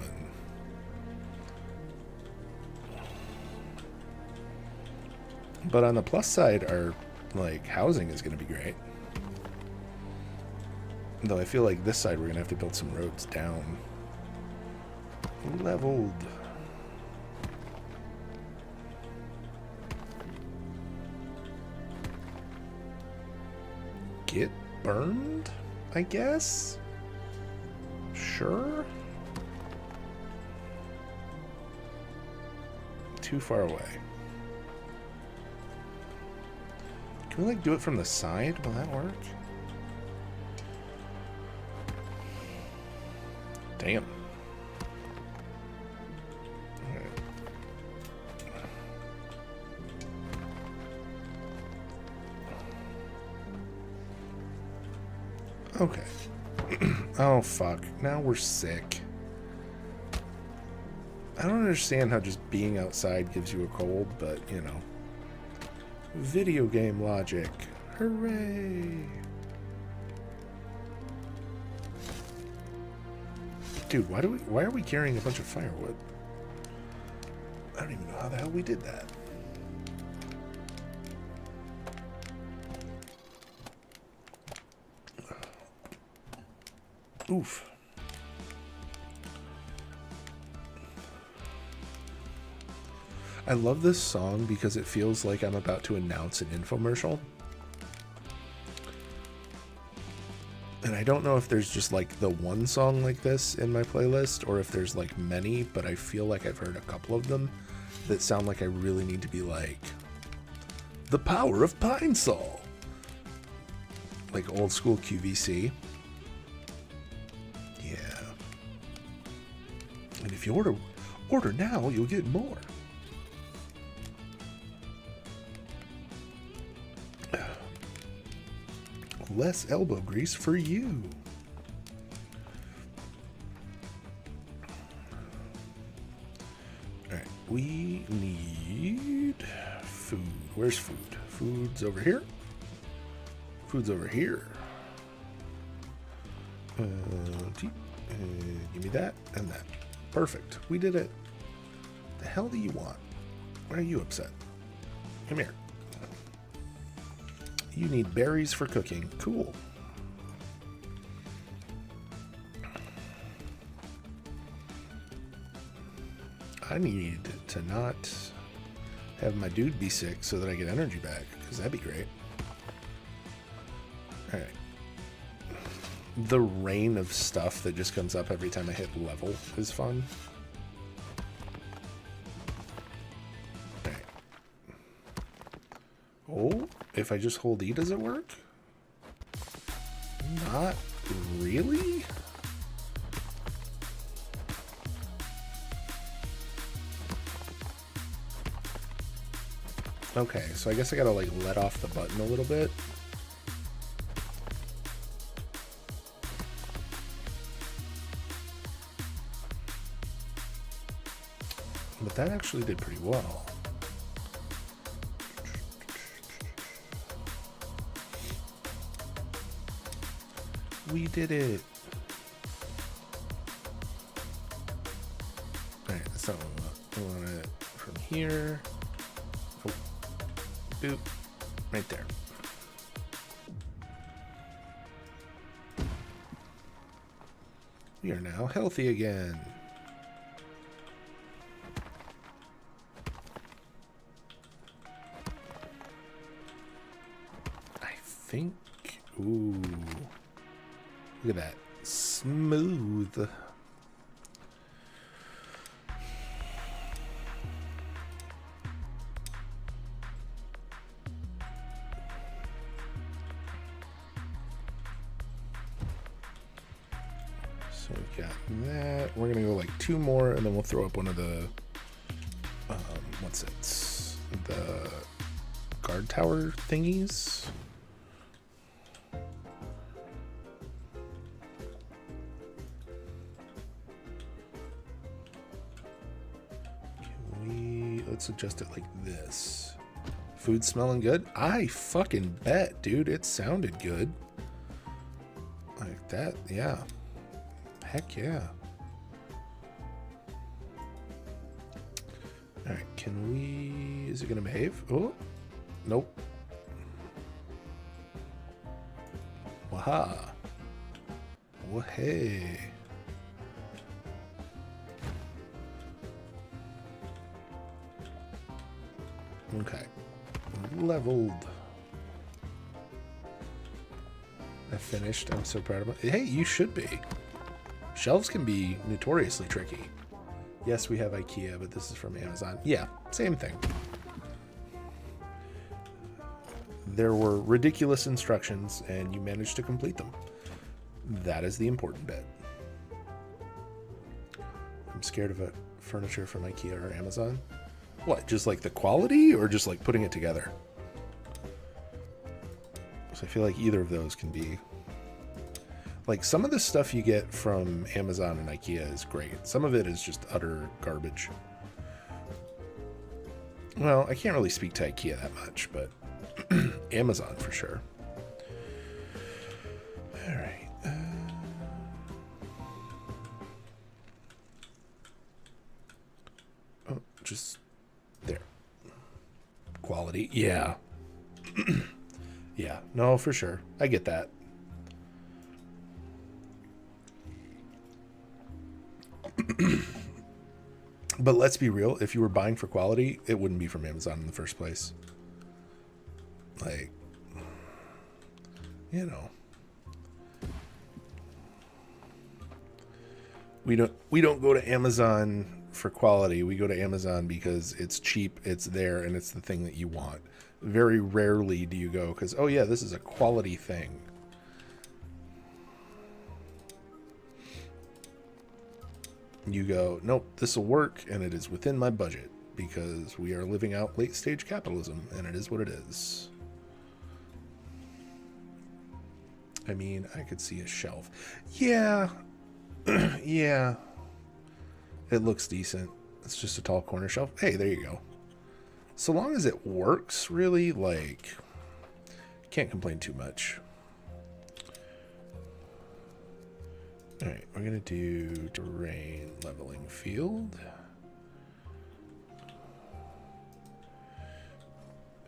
But on the plus side, our like housing is going to be great. Though I feel like this side we're going to have to build some roads down. Leveled. Get burned, I guess? Sure? Too far away. Can we, like, do it from the side? Will that work? Damn. Okay. Oh, fuck. Now we're sick. I don't understand how just being outside gives you a cold, but, you know. Video game logic. Hooray! Dude, why are we carrying a bunch of firewood? I don't even know how the hell we did that. Oof. I love this song because it feels like I'm about to announce an infomercial. And I don't know if there's just like the one song like this in my playlist or if there's like many, but I feel like I've heard a couple of them that sound like I really need to be like, the power of Pine Sol. Like old school QVC. Yeah. And if you order now, you'll get more. Less elbow grease for you. All right, we need food. Where's food? Food's over here. Food's over here. Give me that and that. Perfect. We did it. The hell do you want? Why are you upset? Come here. You need berries for cooking. Cool. I need to not have my dude be sick so that I get energy back, because that'd be great. All right. The rain of stuff that just comes up every time I hit level is fun. All right. Oh, if I just hold E, does it work? Not really? Okay, so I guess I gotta like let off the button a little bit. But that actually did pretty well. We did it. Alright, that's not what we want. We want it from here. Oh. Boop. Right there. We are now healthy again. I think... Ooh. Look at that. Smooth. So we got that. We're going to go like 2 more and then we'll throw up one of the, what's it? The guard tower thingies. Let's adjust it like this. Food smelling good? I fucking bet, dude. It sounded good. Like that, yeah. Heck yeah. Alright, can we... Is it gonna behave? Oh, nope. Waha. Wahey. Okay. Leveled. I finished. I'm so proud of it. Hey, you should be. Shelves can be notoriously tricky. Yes, we have IKEA, but this is from Amazon. Yeah, same thing. There were ridiculous instructions, and you managed to complete them. That is the important bit. I'm scared of furniture from IKEA or Amazon. What, just like the quality or just like putting it together? So I feel like either of those can be... Like some of the stuff you get from Amazon and IKEA is great. Some of it is just utter garbage. Well, I can't really speak to IKEA that much, but Amazon for sure. All right. Oh, just... There. Quality. Yeah. Yeah. No, for sure. I get that. But let's be real, if you were buying for quality, it wouldn't be from Amazon in the first place. Like, you know, we don't go to Amazon for quality. We go to Amazon because it's cheap, it's there, and it's the thing that you want. Very rarely do you go because, oh yeah, this is a quality thing. You go, nope, this will work, and it is within my budget because we are living out late stage capitalism, and it is what it is. I mean, I could see a shelf. Yeah. Yeah. It looks decent. It's just a tall corner shelf. Hey, there you go. So long as it works, really, like, can't complain too much. All right, we're going to do terrain leveling field.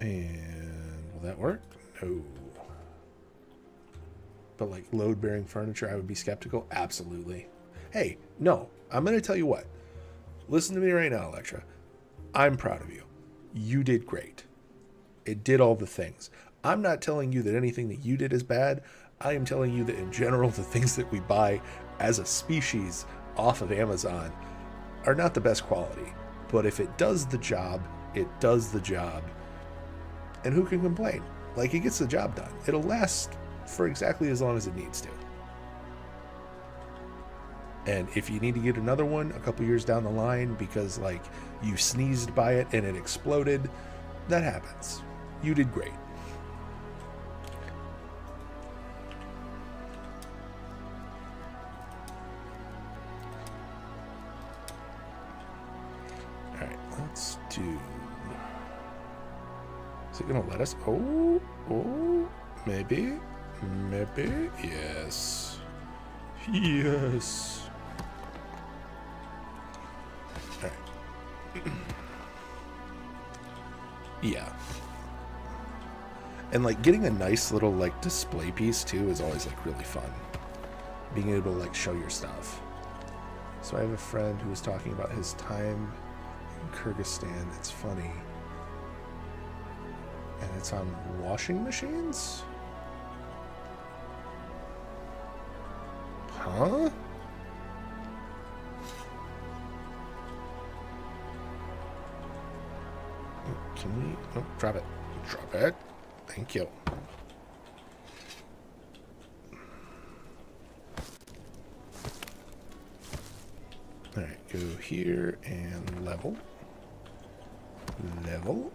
And will that work? No. But like load-bearing furniture, I would be skeptical. Absolutely. Hey, no, I'm going to tell you what. Listen to me right now, Electra. I'm proud of you. You did great. It did all the things. I'm not telling you that anything that you did is bad. I am telling you that in general, the things that we buy as a species off of Amazon are not the best quality. But if it does the job, it does the job. And who can complain? Like, it gets the job done. It'll last for exactly as long as it needs to. And if you need to get another one a couple years down the line because, like, you sneezed by it and it exploded, that happens. You did great. All right, let's do... Is it going to let us? Oh, maybe. Maybe. Yes. Yes. All right. Yeah. And like getting a nice little like display piece too is always like really fun. Being able to like show your stuff. So I have a friend who was talking about his time in Kyrgyzstan. It's funny. And it's on washing machines? Huh? Can we... Oh, drop it. Drop it. Thank you. Alright, go here and level. Level.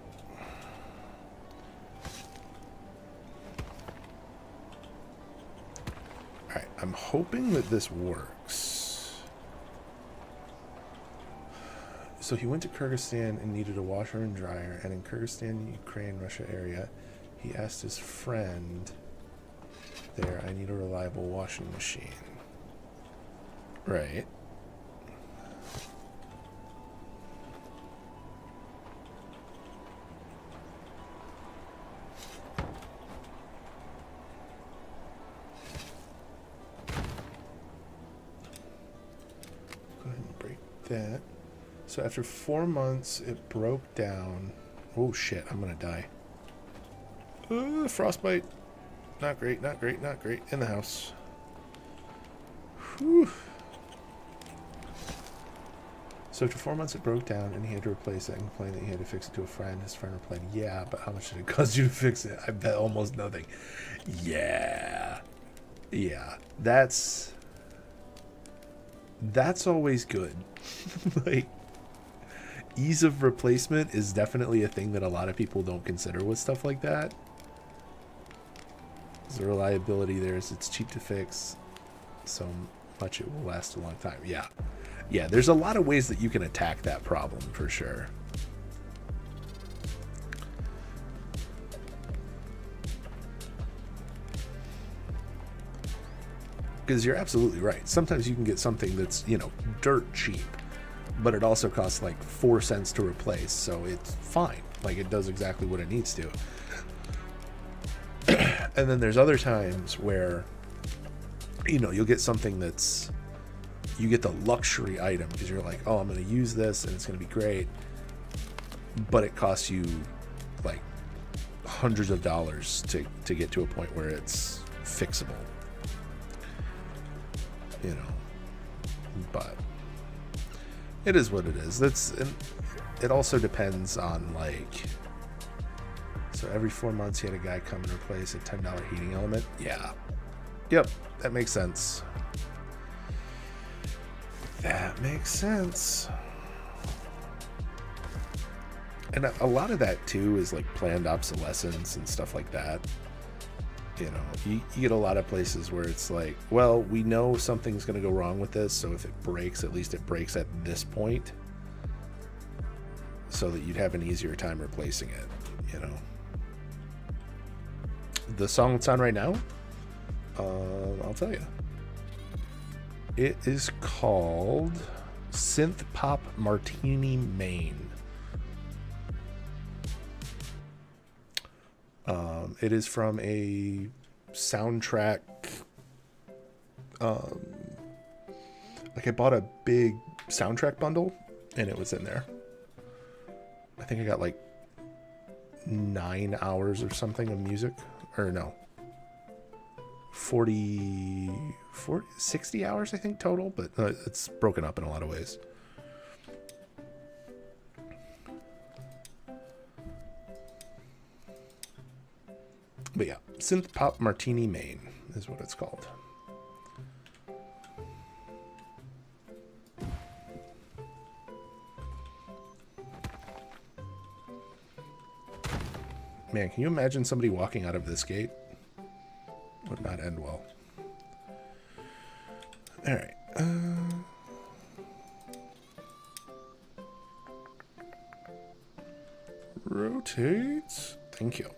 Alright, I'm hoping that this works. So he went to Kyrgyzstan and needed a washer and dryer, and in Kyrgyzstan, Ukraine, Russia area, he asked his friend there, I need a reliable washing machine. Right. That. So after 4 months, it broke down. Oh shit, I'm gonna die. Frostbite. Not great, not great, not great. In the house. Whew. So after 4 months, it broke down and he had to replace it and complained that he had to fix it to a friend. His friend replied, yeah, but how much did it cost you to fix it? I bet almost nothing. Yeah. Yeah. That's always good. Like, ease of replacement is definitely a thing that a lot of people don't consider with stuff like that. The reliability there is it's cheap to fix, so much it will last a long time. Yeah. Yeah, there's a lot of ways that you can attack that problem for sure. Because you're absolutely right. Sometimes you can get something that's, you know, dirt cheap, but it also costs like 4 cents to replace, so it's fine. Like, it does exactly what it needs to. And then there's other times where, you know, you'll get something that's, you get the luxury item because you're like, oh, I'm going to use this and it's going to be great, but it costs you like hundreds of dollars to get to a point where it's fixable, you know. But it is what it is. It also depends on, like, so every 4 months you had a guy come and replace a $10 heating element. Yeah. Yep, that makes sense. That makes sense. And a lot of that too is like planned obsolescence and stuff like that. You know, you get a lot of places where it's like, well, we know something's going to go wrong with this, so if it breaks, at least it breaks at this point, so that you'd have an easier time replacing it, you know. The song that's on right now, I'll tell you. It is called Synth Pop Martini Main. It is from a soundtrack. Like I bought a big soundtrack bundle and it was in there. I think I got like 9 hours or something of music. Or no. 60 hours I think total, but it's broken up in a lot of ways. But yeah, Synth Pop Martini Main is what it's called. Man, can you imagine somebody walking out of this gate? Would not end well. All right. Rotate. Thank you.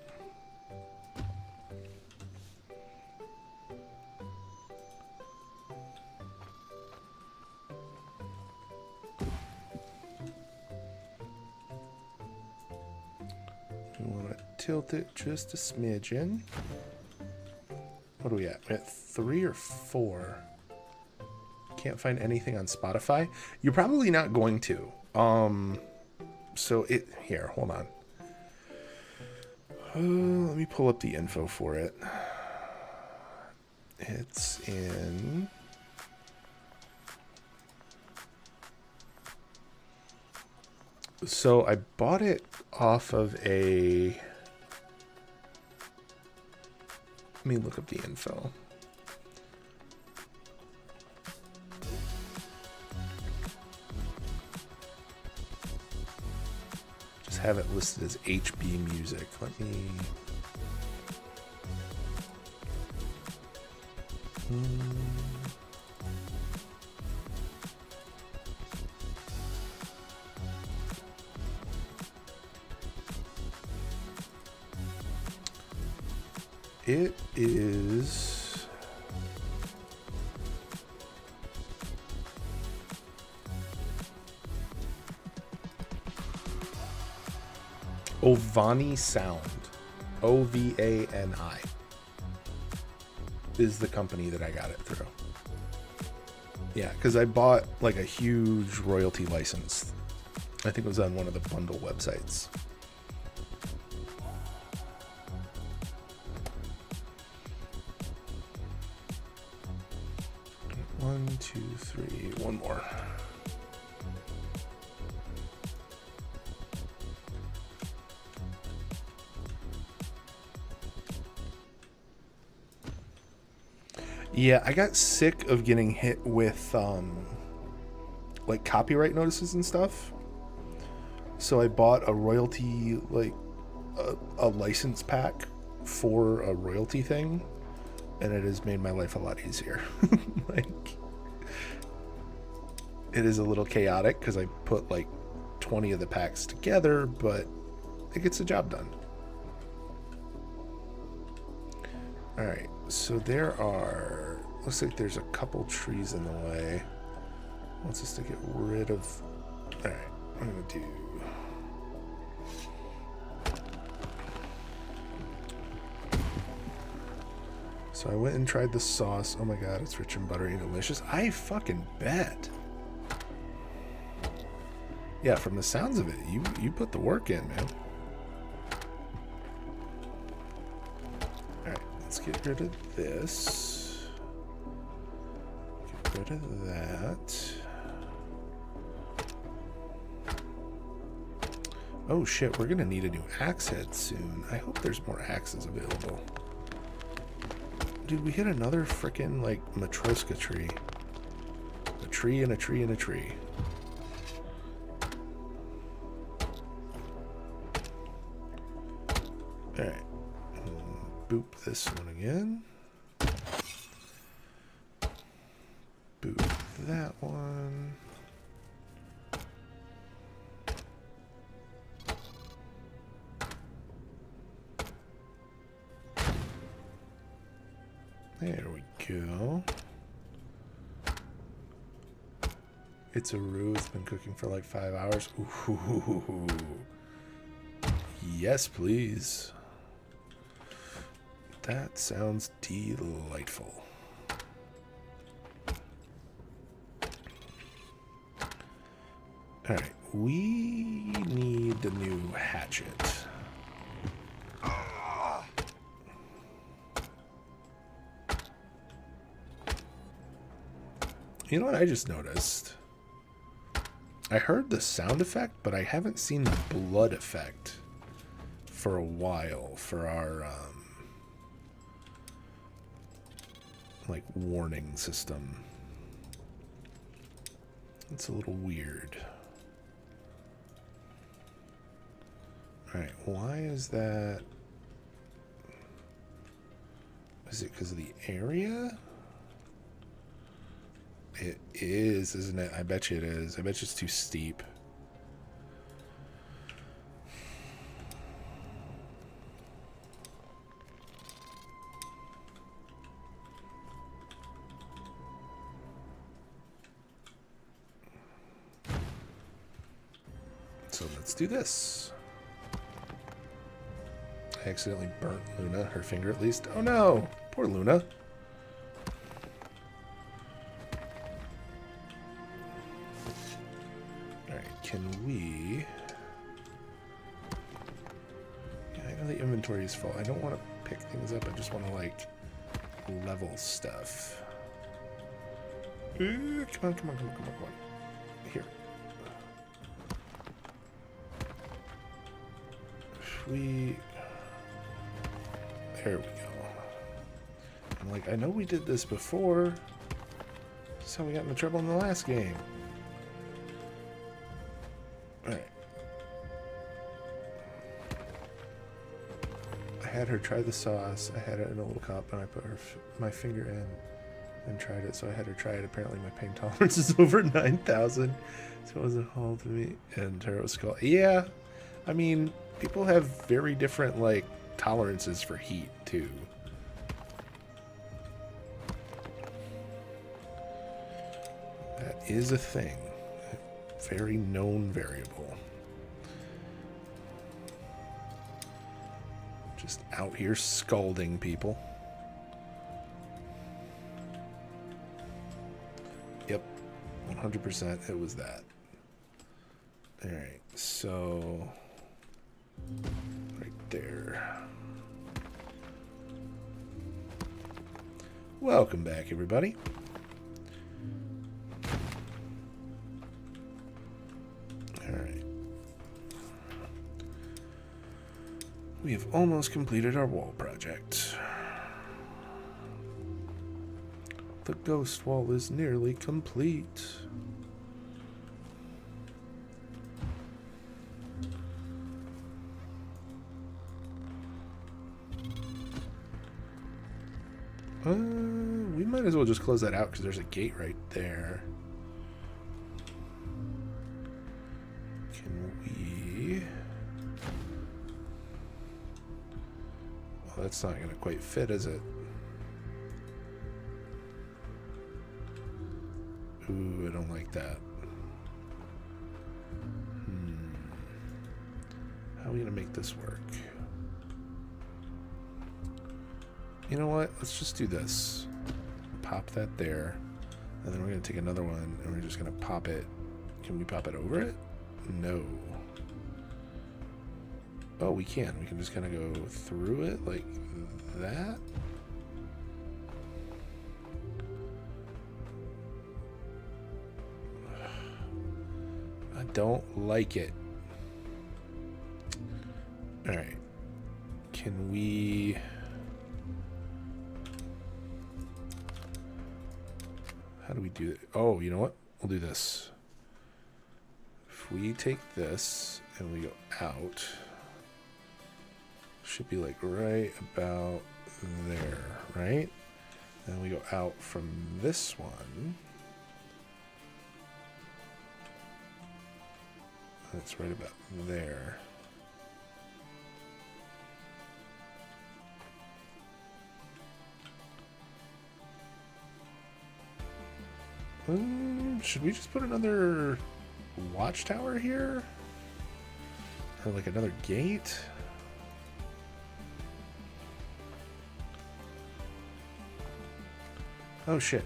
We want to tilt it just a smidgen. What are we at? We're at 3 or 4. Can't find anything on Spotify. You're probably not going to. So it here. Hold on. Let me pull up the info for it. It's in. So I bought it off of a. Let me look up the info. Just have it listed as HB Music. Let me. It is Ovani Sound. OVANI is the company that I got it through. Yeah, because I bought like a huge royalty license. I think it was on one of the bundle websites. One, two, three, one more. Yeah, I got sick of getting hit with like copyright notices and stuff. So I bought a royalty, like a license pack for a royalty thing, and it has made my life a lot easier. Like, it is a little chaotic because I put like 20 of the packs together, but it gets the job done. All right, so there are, looks like there's a couple trees in the way. Wants us to get rid of, all right, I'm gonna do, So I went and tried the sauce. Oh my god, it's rich and buttery and delicious. I fucking bet. Yeah, from the sounds of it, you put the work in, man. Alright, let's get rid of this. Get rid of that. Oh shit, we're gonna need a new axe head soon. I hope there's more axes available. Dude, we hit another frickin' like Matroska tree. A tree and a tree and a tree. Alright. Boop this one again. Boop that one. There we go. It's a roux. It's been cooking for like 5 hours. Ooh. Yes, please. That sounds delightful. Alright, we need the new hatchet. You know what I just noticed? I heard the sound effect, but I haven't seen the blood effect for a while for our like warning system. It's a little weird. Alright, why is that? Is it because of the area? It is, isn't it? I bet you it is. I bet you it's too steep. So let's do this. I accidentally burnt Luna, her finger at least. Oh no! Poor Luna. Can we... Yeah, I know the inventory is full. I don't want to pick things up. I just want to, like, level stuff. Come on. Here. There we go. I'm like, I know we did this before. That's how we got into trouble in the last game. Alright. I had her try the sauce. I had it in a little cup, and I put my finger in and tried it. So I had her try it. Apparently my pain tolerance is over 9,000. So it was a haul to me. And her was called... Yeah. I mean, people have very different, like, tolerances for heat, too. That is a thing. Very known variable. Just out here scalding people. Yep, 100% it was that. Alright, so right there. Welcome back, everybody. We have almost completed our wall project. The ghost wall is nearly complete. We might as well just close that out because there's a gate right there. Can we... That's not going to quite fit, is it? Ooh, I don't like that. How are we going to make this work? You know what? Let's just do this. Pop that there. And then we're going to take another one and we're just going to pop it. Can we pop it over it? No. Oh, we can. We can just kind of go through it like that. I don't like it. All right. Can we... How do we do it? Oh, you know what? We'll do this. If we take this and we go out, should be like right about there, right? And we go out from this one. That's right about there. Should we just put another watchtower here? Or like another gate? Oh shit.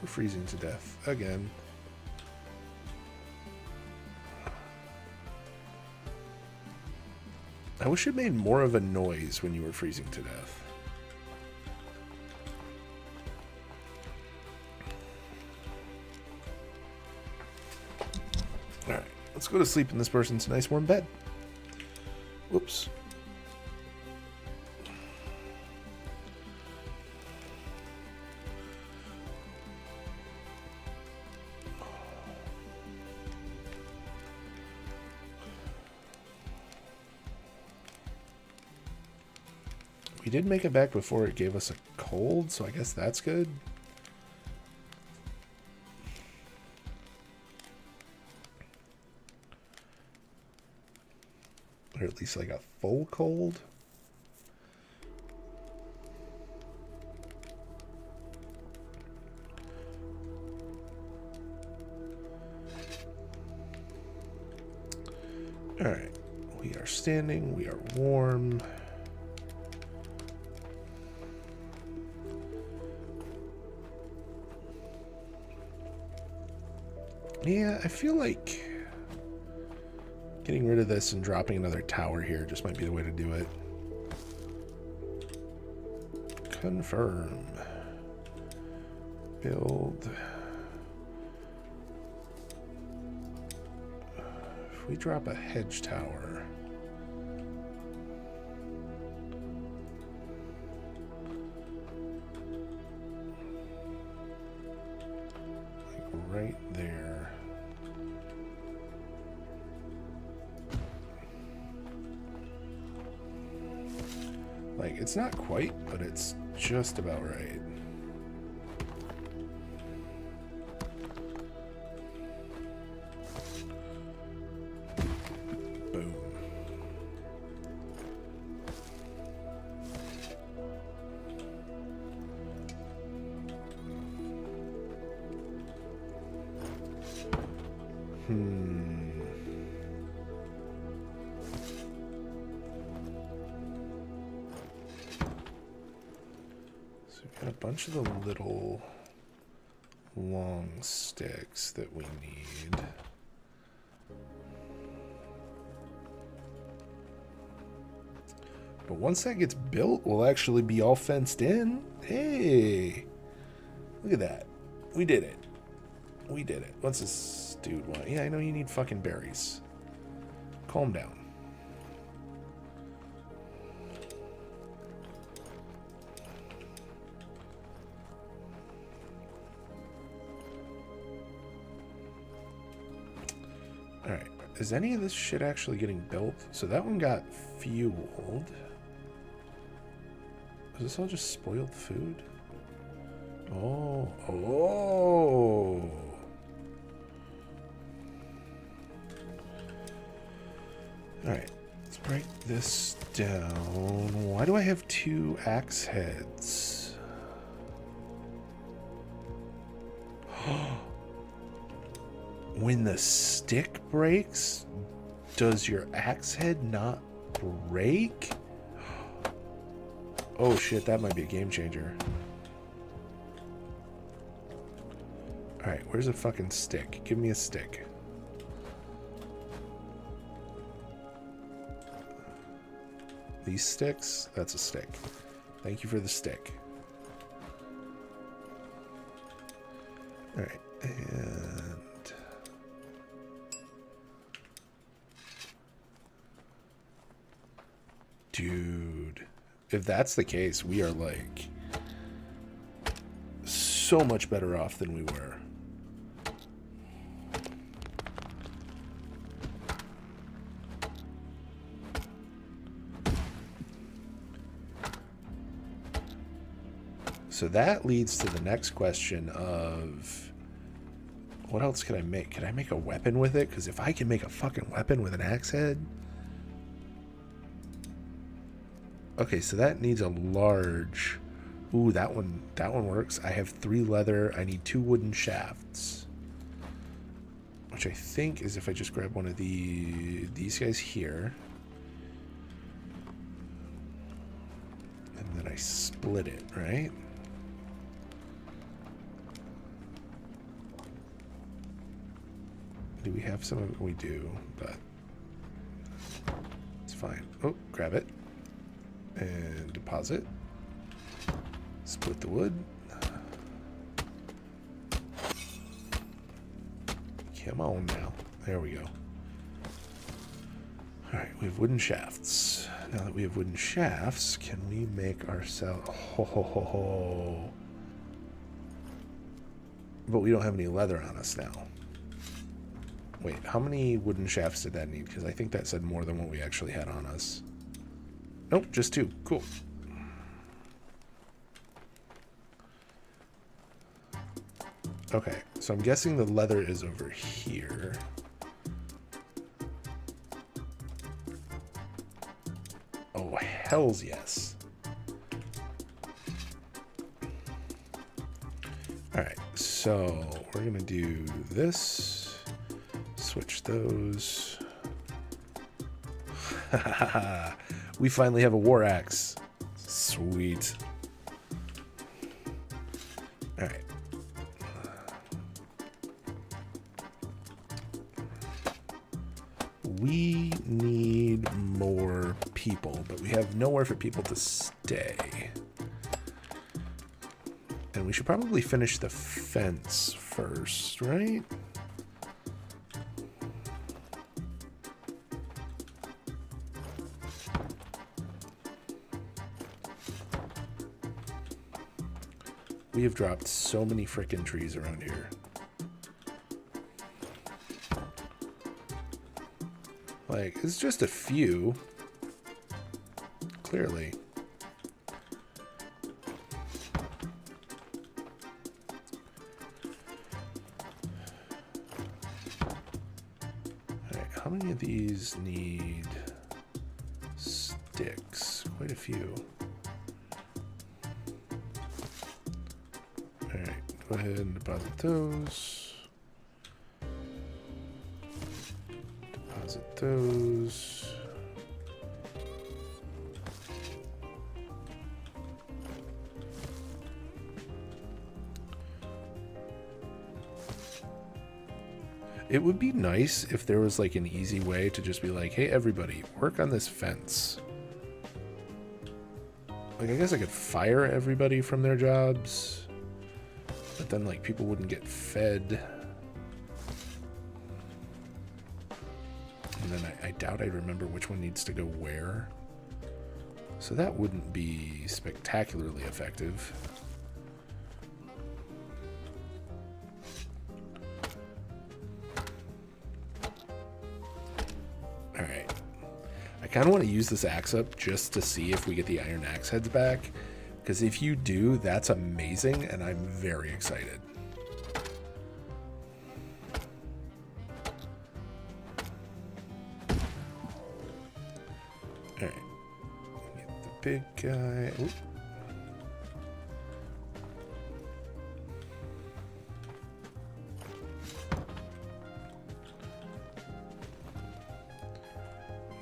We're freezing to death again. I wish it made more of a noise when you were freezing to death. Alright, let's go to sleep in this person's nice warm bed. Whoops. We did make it back before it gave us a cold, so I guess that's good. Or at least like a full cold. All right, we are standing, we are warm. Yeah, I feel like getting rid of this and dropping another tower here just might be the way to do it. Confirm. Build. If we drop a hedge tower. Like right there. Like, it's not quite, but it's just about right. Boom. Got a bunch of the little long sticks that we need. But once that gets built, we'll actually be all fenced in. Hey, look at that. We did it. We did it. What's this dude want? Yeah, I know you need fucking berries. Calm down. Alright, is any of this shit actually getting built? So that one got fueled. Is this all just spoiled food? Oh, oh. Alright, let's break this down. Why do I have 2 axe heads? When the stick breaks, does your axe head not break? Oh shit, that might be a game changer. Alright, where's a fucking stick? Give me a stick. These sticks? That's a stick. Thank you for the stick. Alright, and... Dude. If that's the case, we are like... so much better off than we were. So that leads to the next question of what else can I make? Can I make a weapon with it? Because if I can make a fucking weapon with an axe head... Okay, so that needs a large... Ooh, that one works. I have 3 leather. I need 2 wooden shafts. Which I think is if I just grab one of these guys here. And then I split it, right? Do we have some of it? We do, but it's fine. Oh, grab it. And deposit. Split the wood. Come on now. There we go. Alright, we have wooden shafts. Now that we have wooden shafts, can we make ourselves... Ho, ho, ho, ho. But we don't have any leather on us now. Wait, how many wooden shafts did that need? Because I think that said more than what we actually had on us. Nope, just 2. Cool. Okay, so I'm guessing the leather is over here. Oh, hells yes. Alright, so we're going to do this. Switch those. We finally have a war axe. Sweet. Alright. We need more people, but we have nowhere for people to stay. And we should probably finish the fence first, right? We have dropped so many frickin' trees around here. Like, it's just a few. Clearly. Alright, how many of these need sticks? Quite a few. Go ahead and deposit those. Deposit those. It would be nice if there was like an easy way to just be like, hey, everybody, work on this fence. Like, I guess I could fire everybody from their jobs. But then, like, people wouldn't get fed. And then I doubt I'd remember which one needs to go where. So that wouldn't be spectacularly effective. Alright. I kind of want to use this axe up just to see if we get the iron axe heads back. Because if you do, that's amazing, and I'm very excited. Alright. Get the big guy. Oop.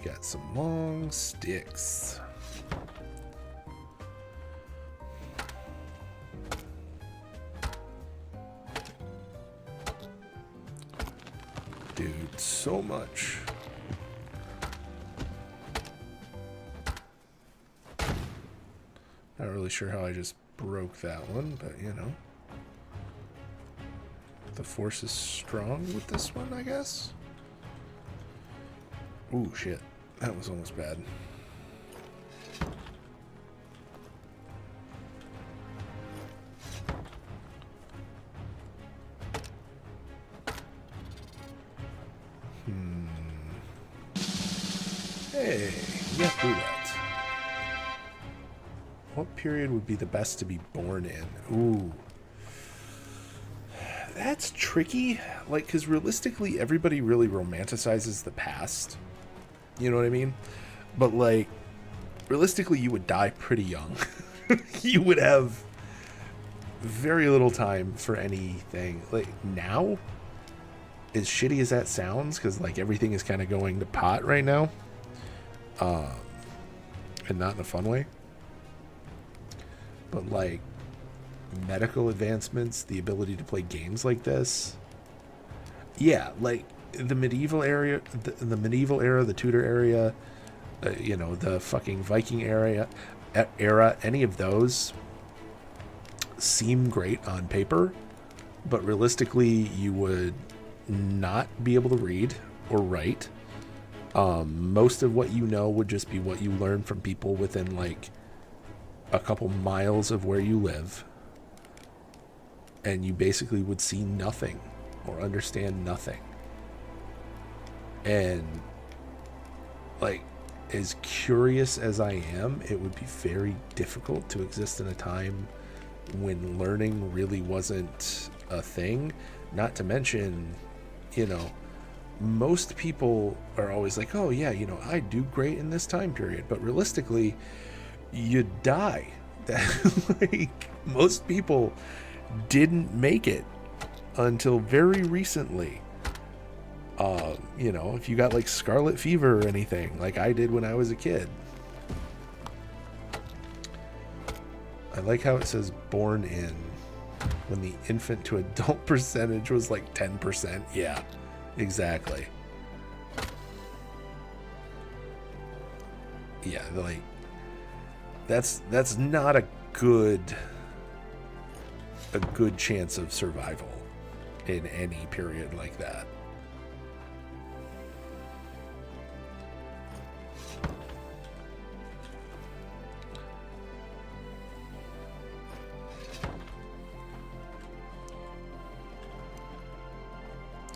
Got some long sticks. dude. So much. Not really sure how I just broke that one, but you know. The force is strong with this one, I guess. Ooh, shit. That was almost bad. Hey, yeah, do that. What period would be the best to be born in? Ooh. That's tricky. Like, because realistically, everybody really romanticizes the past. You know what I mean? But, like, realistically, you would die pretty young. You would have very little time for anything. Like, now, as shitty as that sounds, because, like, everything is kind of going to pot right now. And not in a fun way. But, like, medical advancements, the ability to play games like this. Yeah, like, the medieval era, the medieval era, the Tudor era, you know, the fucking Viking era, any of those seem great on paper, but realistically, you would not be able to read or write. Most of what you know would just be what you learn from people within, like, a couple miles of where you live. And you basically would see nothing or understand nothing. And, like, as curious as I am, it would be very difficult to exist in a time when learning really wasn't a thing. Not to mention, you know, most people are always like, oh yeah, you know, I do great in this time period. But realistically, you die. Like, most people didn't make it until very recently. You know, if you got like scarlet fever or anything, like I did when I was a kid. I like how it says born in when the infant to adult percentage was like 10%. Yeah, exactly. Yeah, like that's not a good chance of survival in any period like that.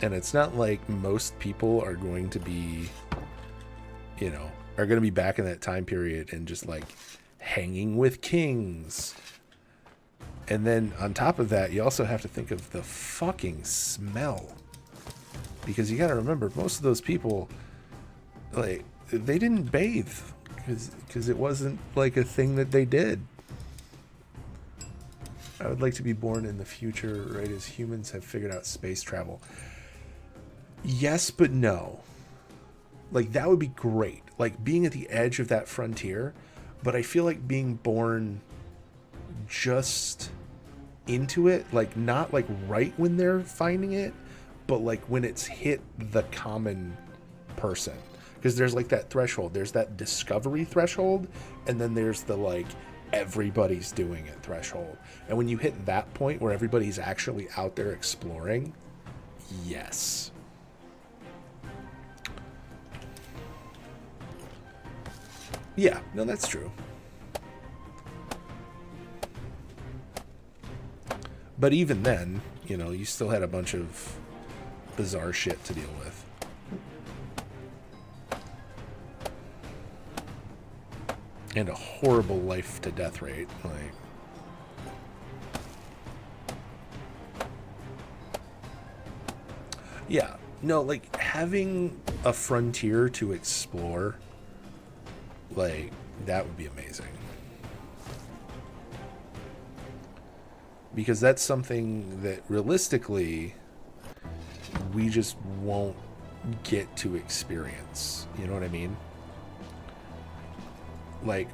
And it's not like most people are going to be, you know, are going to be back in that time period and just like hanging with kings. And then on top of that, you also have to think of the fucking smell. Because you got to remember, most of those people, like, they didn't bathe because it wasn't like a thing that they did. I would like to be born in the future, right as humans have figured out space travel. Yes, but no. Like, that would be great. Like, being at the edge of that frontier. But I feel like being born just into it, like, not like right when they're finding it, but like when it's hit the common person. Because there's like that threshold. There's that discovery threshold. And then there's the like, everybody's doing it threshold. And when you hit that point where everybody's actually out there exploring, yes. Yeah, no, that's true. But even then, you know, you still had a bunch of bizarre shit to deal with. And a horrible life to death rate, like. Yeah, no, like having a frontier to explore, like, that would be amazing. Because that's something that realistically we just won't get to experience. You know what I mean? Like,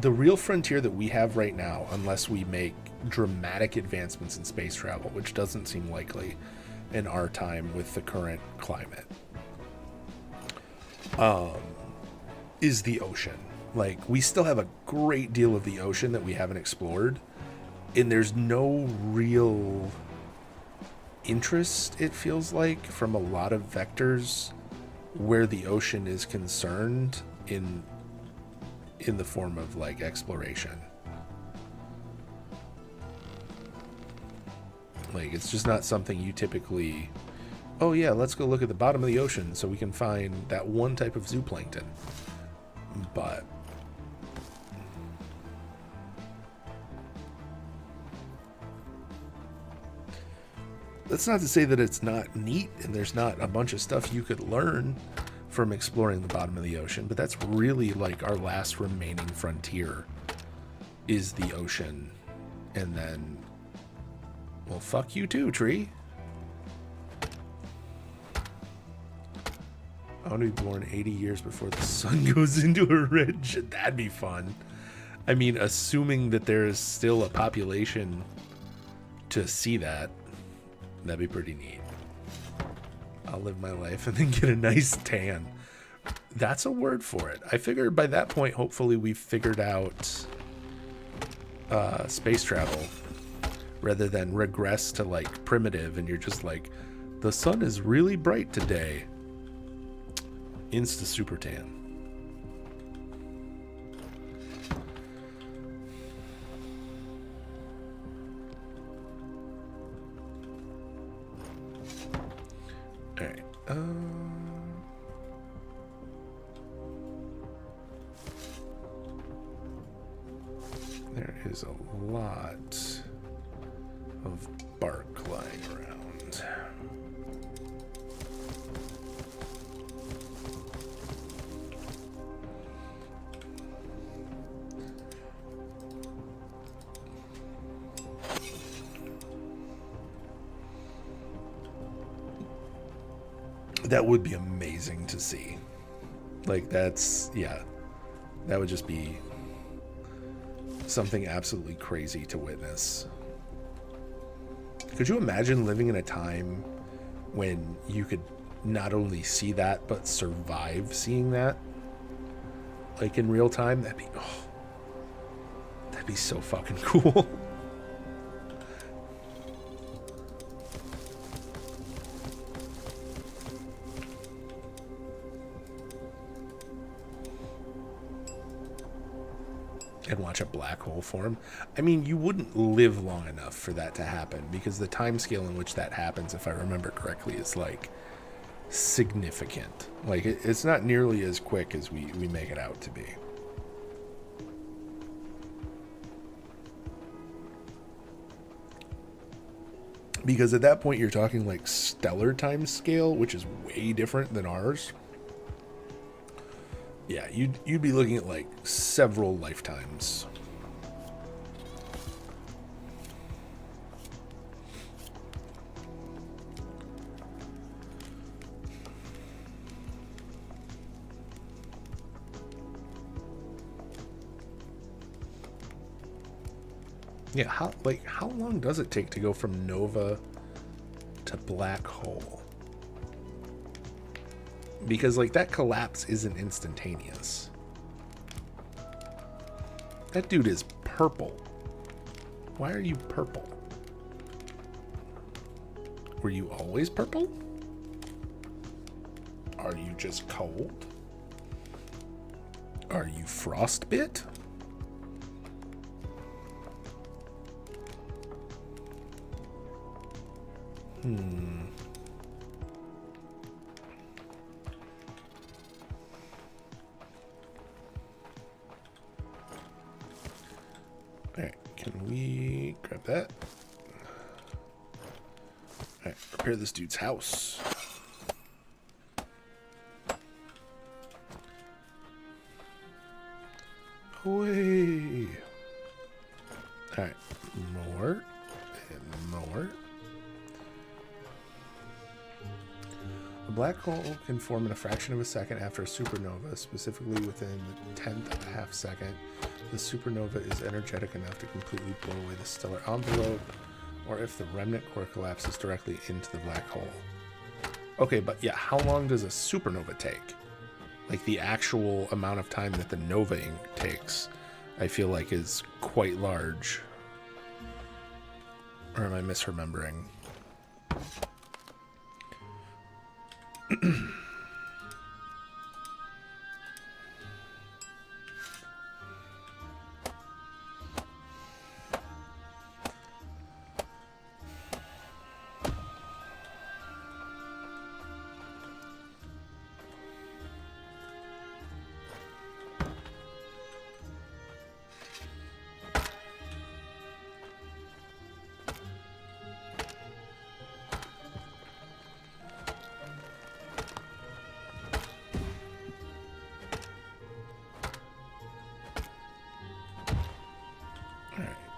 the real frontier that we have right now, unless we make dramatic advancements in space travel, which doesn't seem likely, in our time with the current climate, is the ocean. Like, we still have a great deal of the ocean that we haven't explored, and there's no real interest, it feels like, from a lot of vectors where the ocean is concerned in the form of, like, exploration. Like, it's just not something you typically, oh yeah, let's go look at the bottom of the ocean so we can find that one type of zooplankton. But that's not to say that it's not neat and there's not a bunch of stuff you could learn from exploring the bottom of the ocean, but that's really like our last remaining frontier is the ocean. And then, well, fuck you too, tree. I want to be born 80 years before the sun goes into a red. That'd be fun. I mean, assuming that there is still a population to see that, that'd be pretty neat. I'll live my life and then get a nice tan. That's a word for it. I figured by that point, hopefully we've figured out space travel rather than regress to like primitive and you're just like, the sun is really bright today. Insta super tan. All right. There is a lot of bark lying around. That would be amazing to see. Like, that's, yeah, that would just be something absolutely crazy to witness. Could you imagine living in a time when you could not only see that, but survive seeing that? Like, in real time? That'd be so fucking cool. And watch a black hole form. I mean, you wouldn't live long enough for that to happen because the time scale in which that happens, if I remember correctly, is like significant. Like, it's not nearly as quick as we make it out to be. Because at that point you're talking like stellar time scale, which is way different than ours. Yeah, you'd be looking at like several lifetimes. Yeah, how long does it take to go from nova to black hole? Because, like, that collapse isn't instantaneous. That dude is purple. Why are you purple? Were you always purple? Are you just cold? Are you frostbit? Alright, can we grab that? Alright, repair this dude's house. Away! Alright, more and more. A black hole can form in a fraction of a second after a supernova, specifically within the 10th of a half second. The supernova is energetic enough to completely blow away the stellar envelope or if the remnant core collapses directly into the black hole. Okay, but yeah, how long does a supernova take? Like the actual amount of time that the nova takes, I feel like is quite large. Or am I misremembering?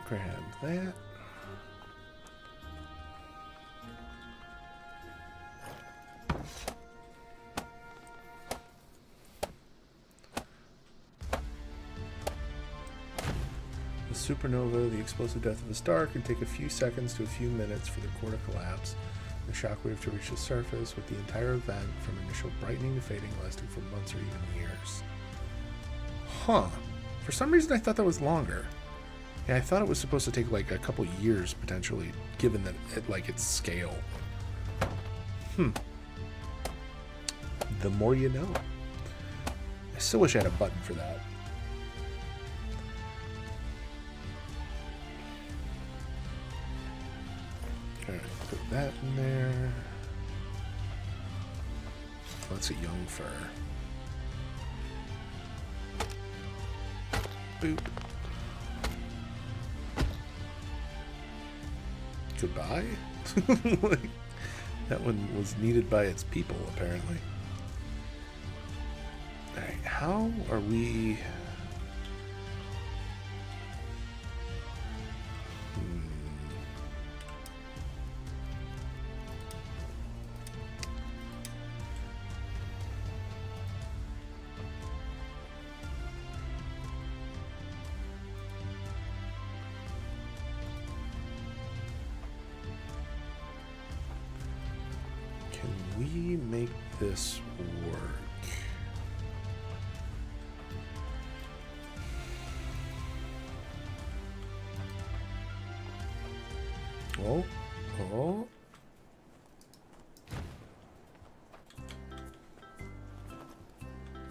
Grab that. The supernova, the explosive death of a star, can take a few seconds to a few minutes for the core to collapse, the shockwave to reach the surface, with the entire event from initial brightening to fading lasting for months or even years. Huh. For some reason I thought that was longer. Yeah, I thought it was supposed to take like a couple years potentially, given that its scale. The more you know. I still wish I had a button for that. Alright, put that in there. That's a young fur. Boop. Goodbye? Like, that one was needed by its people, apparently. Alright, how are we... we make this work? Oh.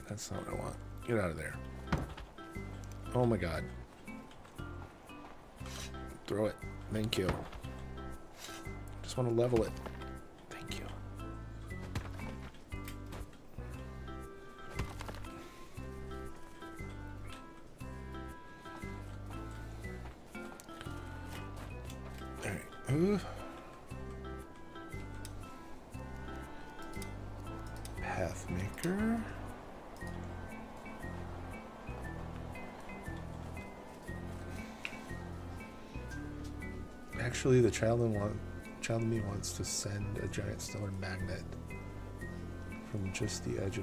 That's not what I want. Get out of there. Oh my god. Throw it. Thank you. Just want to level it. Thank you. Alright. Pathmaker. Actually, the child in me wants to send a giant stellar magnet from just at the edge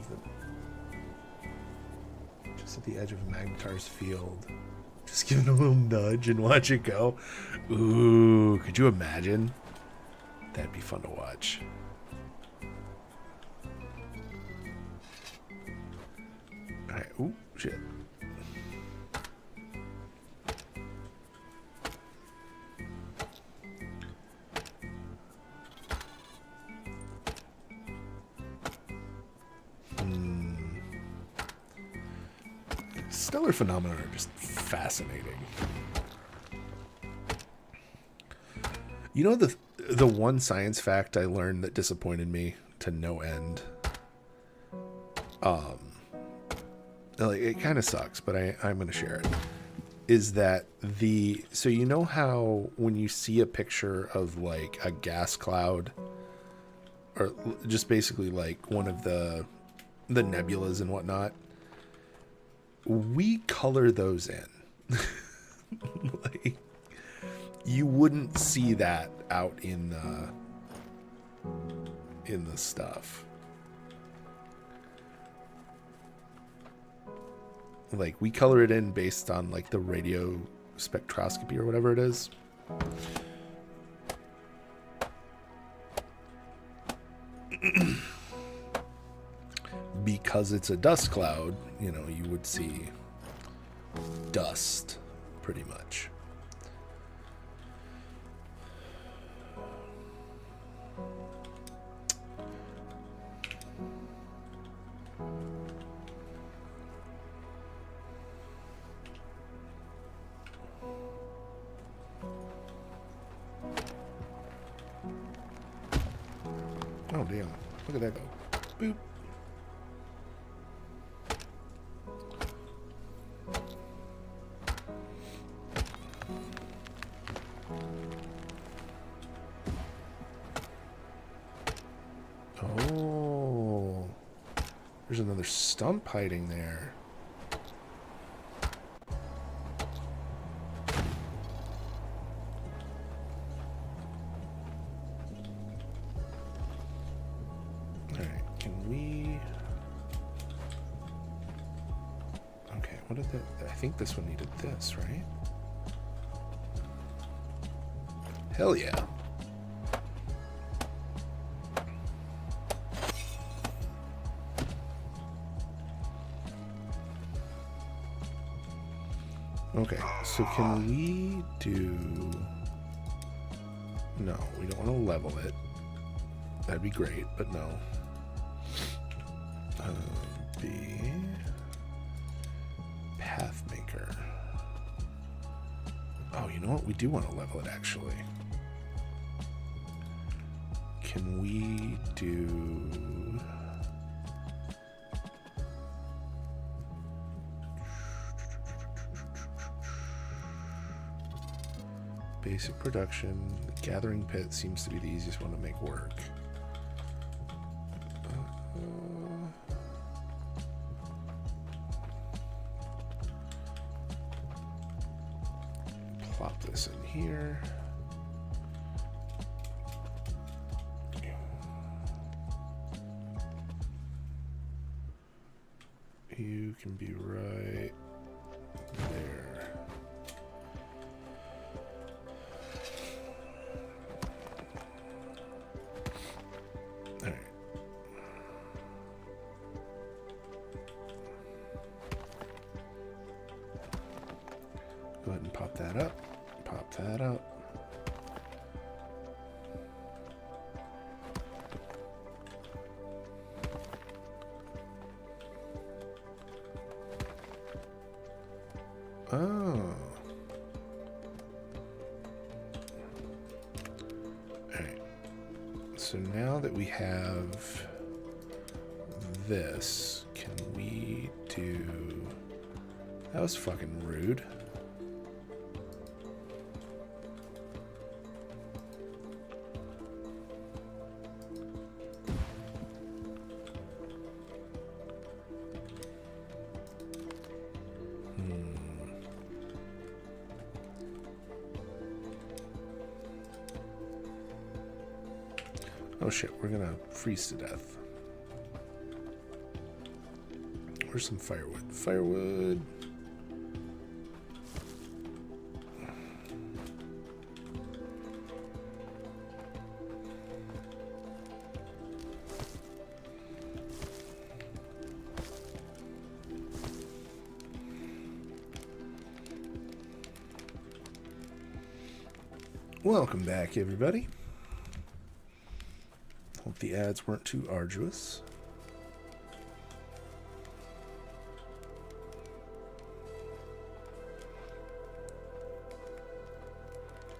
of Magnetar's field. Just give it a little nudge and watch it go. Ooh, could you imagine? That'd be fun to watch. Alright, ooh, shit. Stellar phenomena are just fascinating. You know, the one science fact I learned that disappointed me to no end. Like, it kind of sucks, but I'm going to share it. Is that so you know how when you see a picture of like a gas cloud, or just basically like one of the nebulas and whatnot, we color those in. Like, you wouldn't see that out in the stuff. Like, we color it in based on like the radio spectroscopy or whatever it is. because it's a dust cloud, you know, you would see dust pretty much. Oh, damn. Look at that go. Boop. Oh. There's another stump hiding there. I think this one needed this, right? Hell yeah. Okay, so can we do... No, we don't want to level it. That'd be great, but no. B... Pathmaker. Oh, you know what? We do want to level it, actually. Can we do... Basic production. The gathering pit seems to be the easiest one to make work. Plop this in here. You can be right there. All right. Go ahead and pop that up. Pop that up. Oh. Alright. So now that we have this, can we do... That was fucking rude. Oh shit, we're gonna freeze to death. Where's some firewood? Firewood. Welcome back, everybody. Hope the ads weren't too arduous.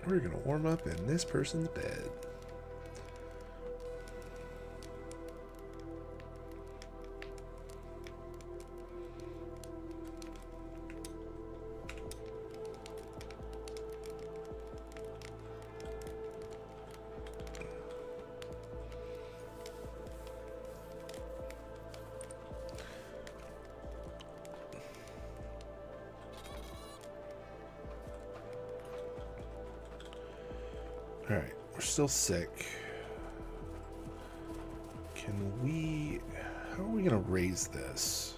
We're gonna warm up in this person's bed. Alright, we're still sick. Can we... How are we going to raise this?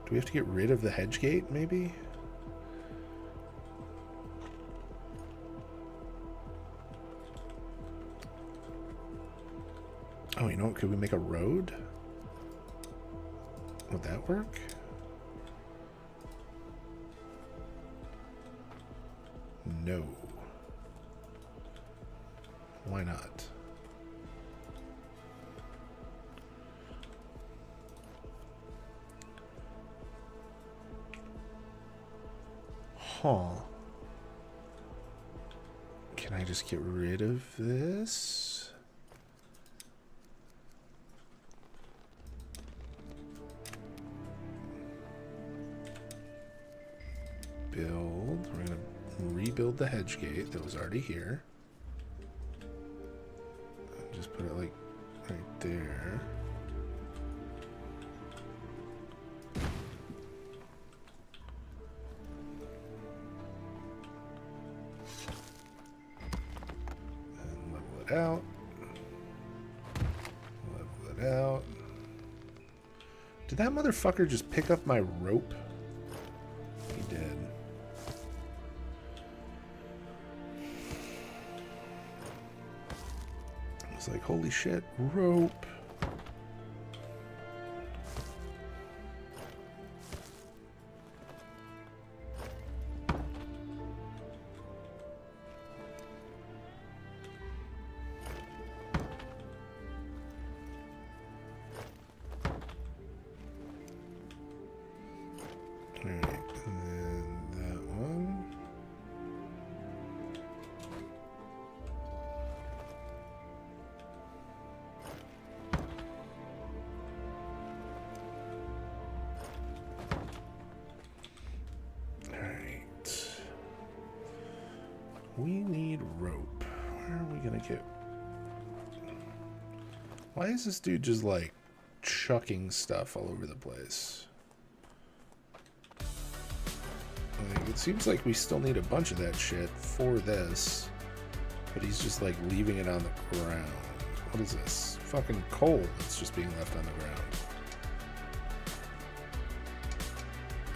Do we have to get rid of the hedge gate, maybe? Oh, you know what? Could we make a road? Would that work? No. Why not? Huh. Can I just get rid of this? Build. We're going to rebuild the hedge gate that was already here. Just put it like right there. And level it out. Level it out. Did that motherfucker just pick up my rope? He did. It's like, holy shit, rope. Alright, and then that one. We need rope. Where are we gonna get? Why is this dude just like chucking stuff all over the place? Like, it seems like we still need a bunch of that shit for this, but he's just like leaving it on the ground. What is this? Fucking coal that's just being left on the ground.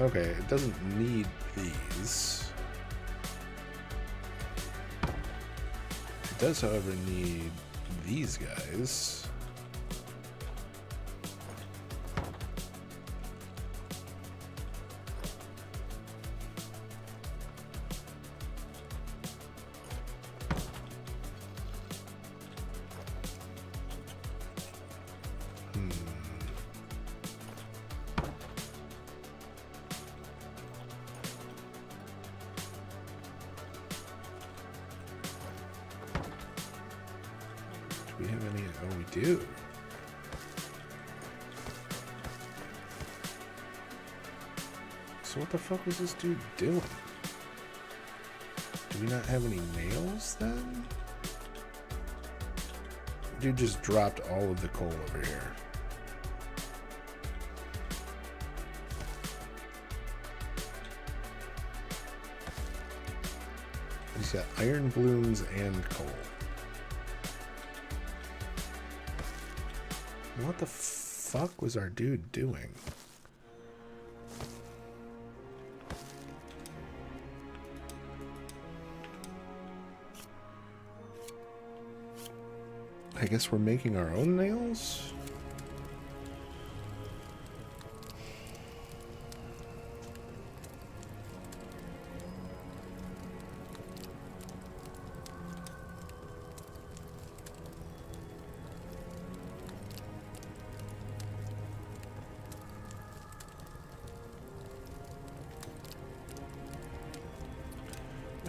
Okay, it doesn't need these. It does, however, need these guys. Do we have any? Oh, we do. So what the fuck was this dude doing? Do we not have any nails then? Dude just dropped all of the coal over here. He's got iron blooms and coal. What the fuck was our dude doing? I guess we're making our own nails?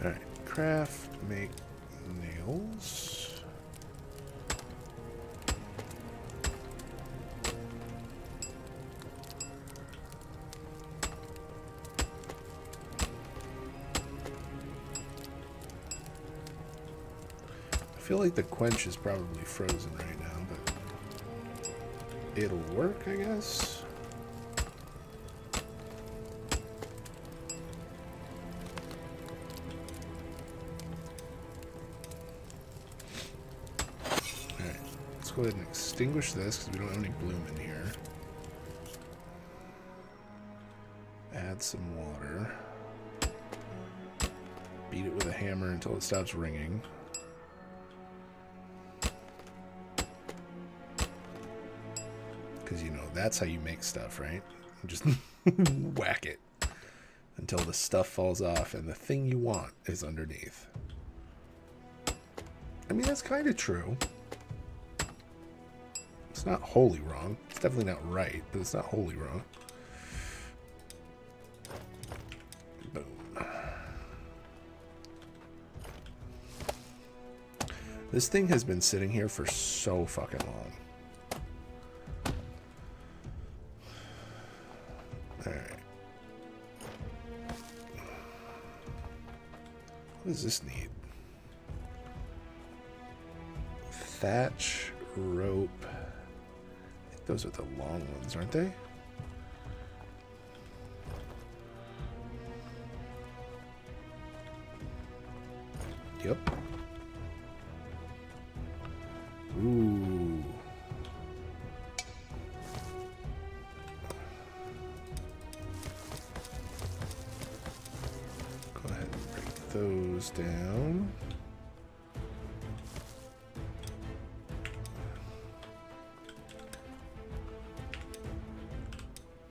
Alright, craft, make nails. I feel like the quench is probably frozen right now, but it'll work, I guess. Alright, let's go ahead and extinguish this because we don't have any bloom in here. Add some water. Beat it with a hammer until it stops ringing. Because, you know, that's how you make stuff, right? and just whack it until the stuff falls off and the thing you want is underneath. I mean, that's kind of true. It's not wholly wrong. It's definitely not right, but it's not wholly wrong. Boom. This thing has been sitting here for so fucking long. Alright. What does this need? Thatch, rope. I think those are the long ones, aren't they? Yep. Ooh. Go ahead and break those down.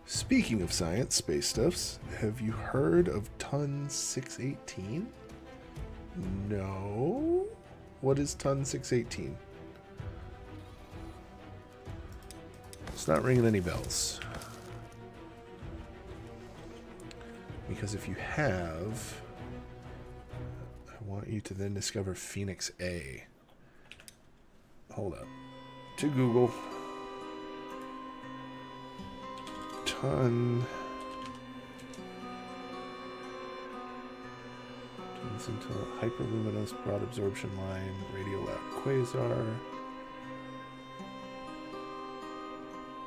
Speaking of science, space stuffs, have you heard of Ton 618? No? What is Ton 618? It's not ringing any bells. Because if you have, I want you to then discover Phoenix A. Hold up. To Google. Ton. Turns into a hyperluminous broad absorption line, radio loud quasar.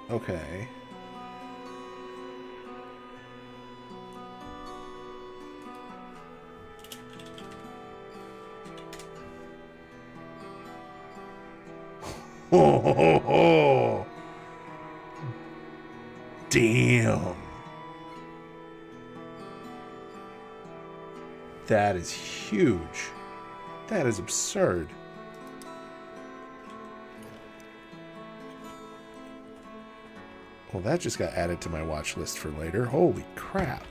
Okay. Oh, damn. That is huge. That is absurd. Well, that just got added to my watch list for later. Holy crap.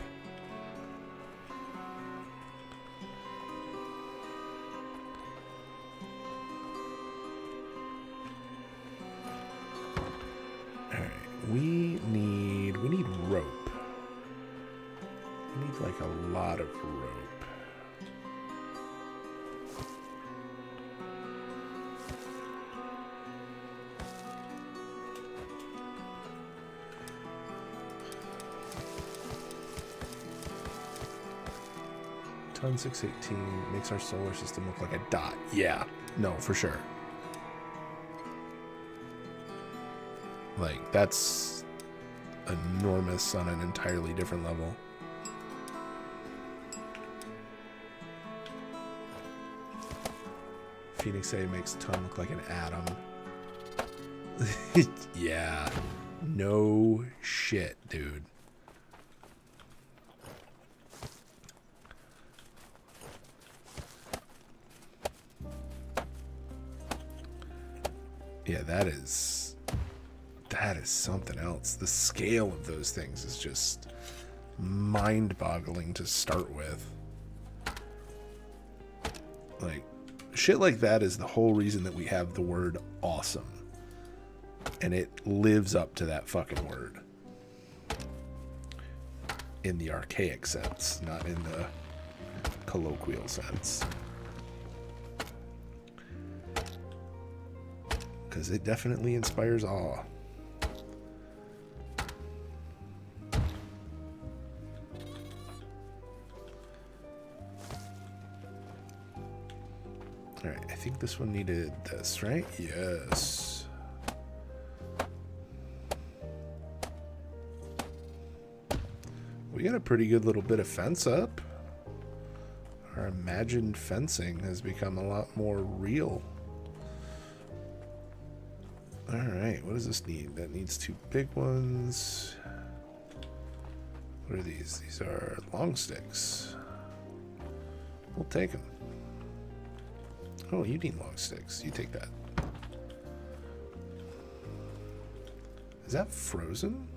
Alright, we need rope. We need like a lot of rope. Ton 618 makes our solar system look like a dot. Yeah, no, for sure. Like, that's enormous on an entirely different level. Phoenix A makes Ton look like an atom. Yeah, no shit, dude. Yeah, that is something else. The scale of those things is just mind-boggling to start with. Like, shit like that is the whole reason that we have the word awesome. And it lives up to that fucking word. In the archaic sense, not in the colloquial sense. Because it definitely inspires awe. Alright, I think this one needed this, right? Yes. We got a pretty good little bit of fence up. Our imagined fencing has become a lot more real. Alright, what does this need? That needs 2 big ones. What are these? These are long sticks. We'll take them. Oh, you need long sticks. You take that. Is that frozen?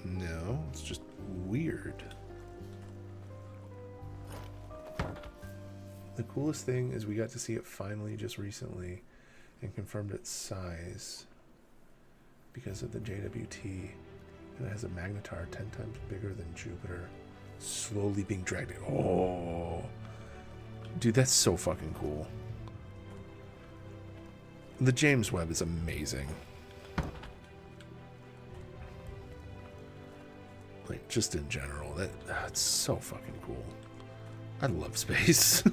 No, it's just weird. The coolest thing is we got to see it finally just recently and confirmed its size because of the JWT. And it has a magnetar 10 times bigger than Jupiter. Slowly being dragged in. Oh. Dude, that's so fucking cool. The James Webb is amazing. Like, just in general. That's so fucking cool. I love space.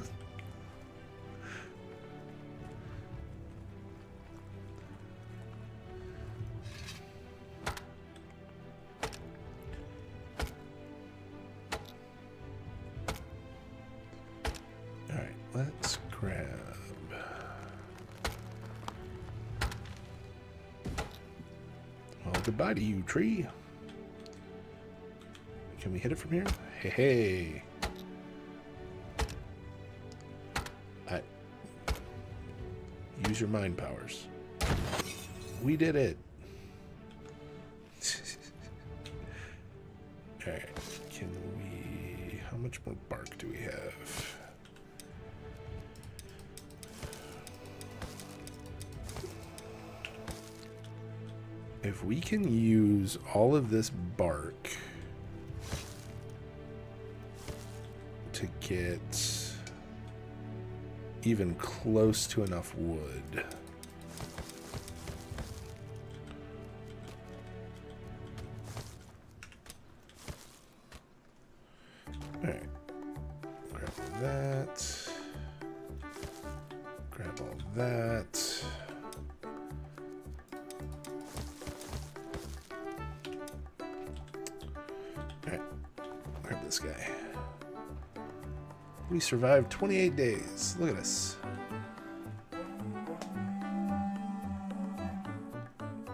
Let's grab... Well, goodbye to you, tree. Can we hit it from here? Hey, hey. Use your mind powers. We did it. Alright, can we... How much more bark do we have? If we can use all of this bark to get even close to enough wood. All right, grab that, grab all that. This guy. We survived 28 days. Look at us.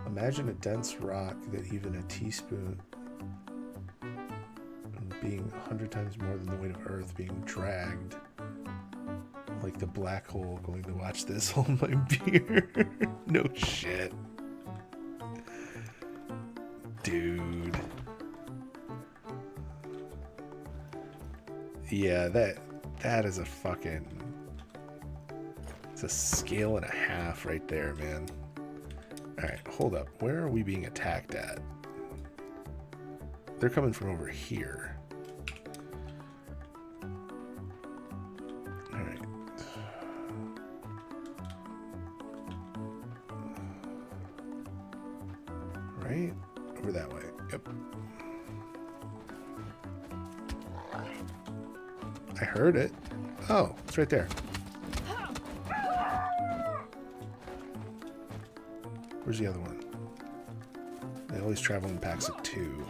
Imagine a dense rock that even a teaspoon being 100 times more than the weight of Earth being dragged like the black hole going to watch this hold my beer. No shit. Dude. Yeah, that is a fucking... It's a scale and a half right there, man. Alright, hold up. Where are we being attacked at? They're coming from over here. Alright. Right? Over that way. Yep. I heard it. Oh, it's right there. Where's the other one? They always travel in packs of 2.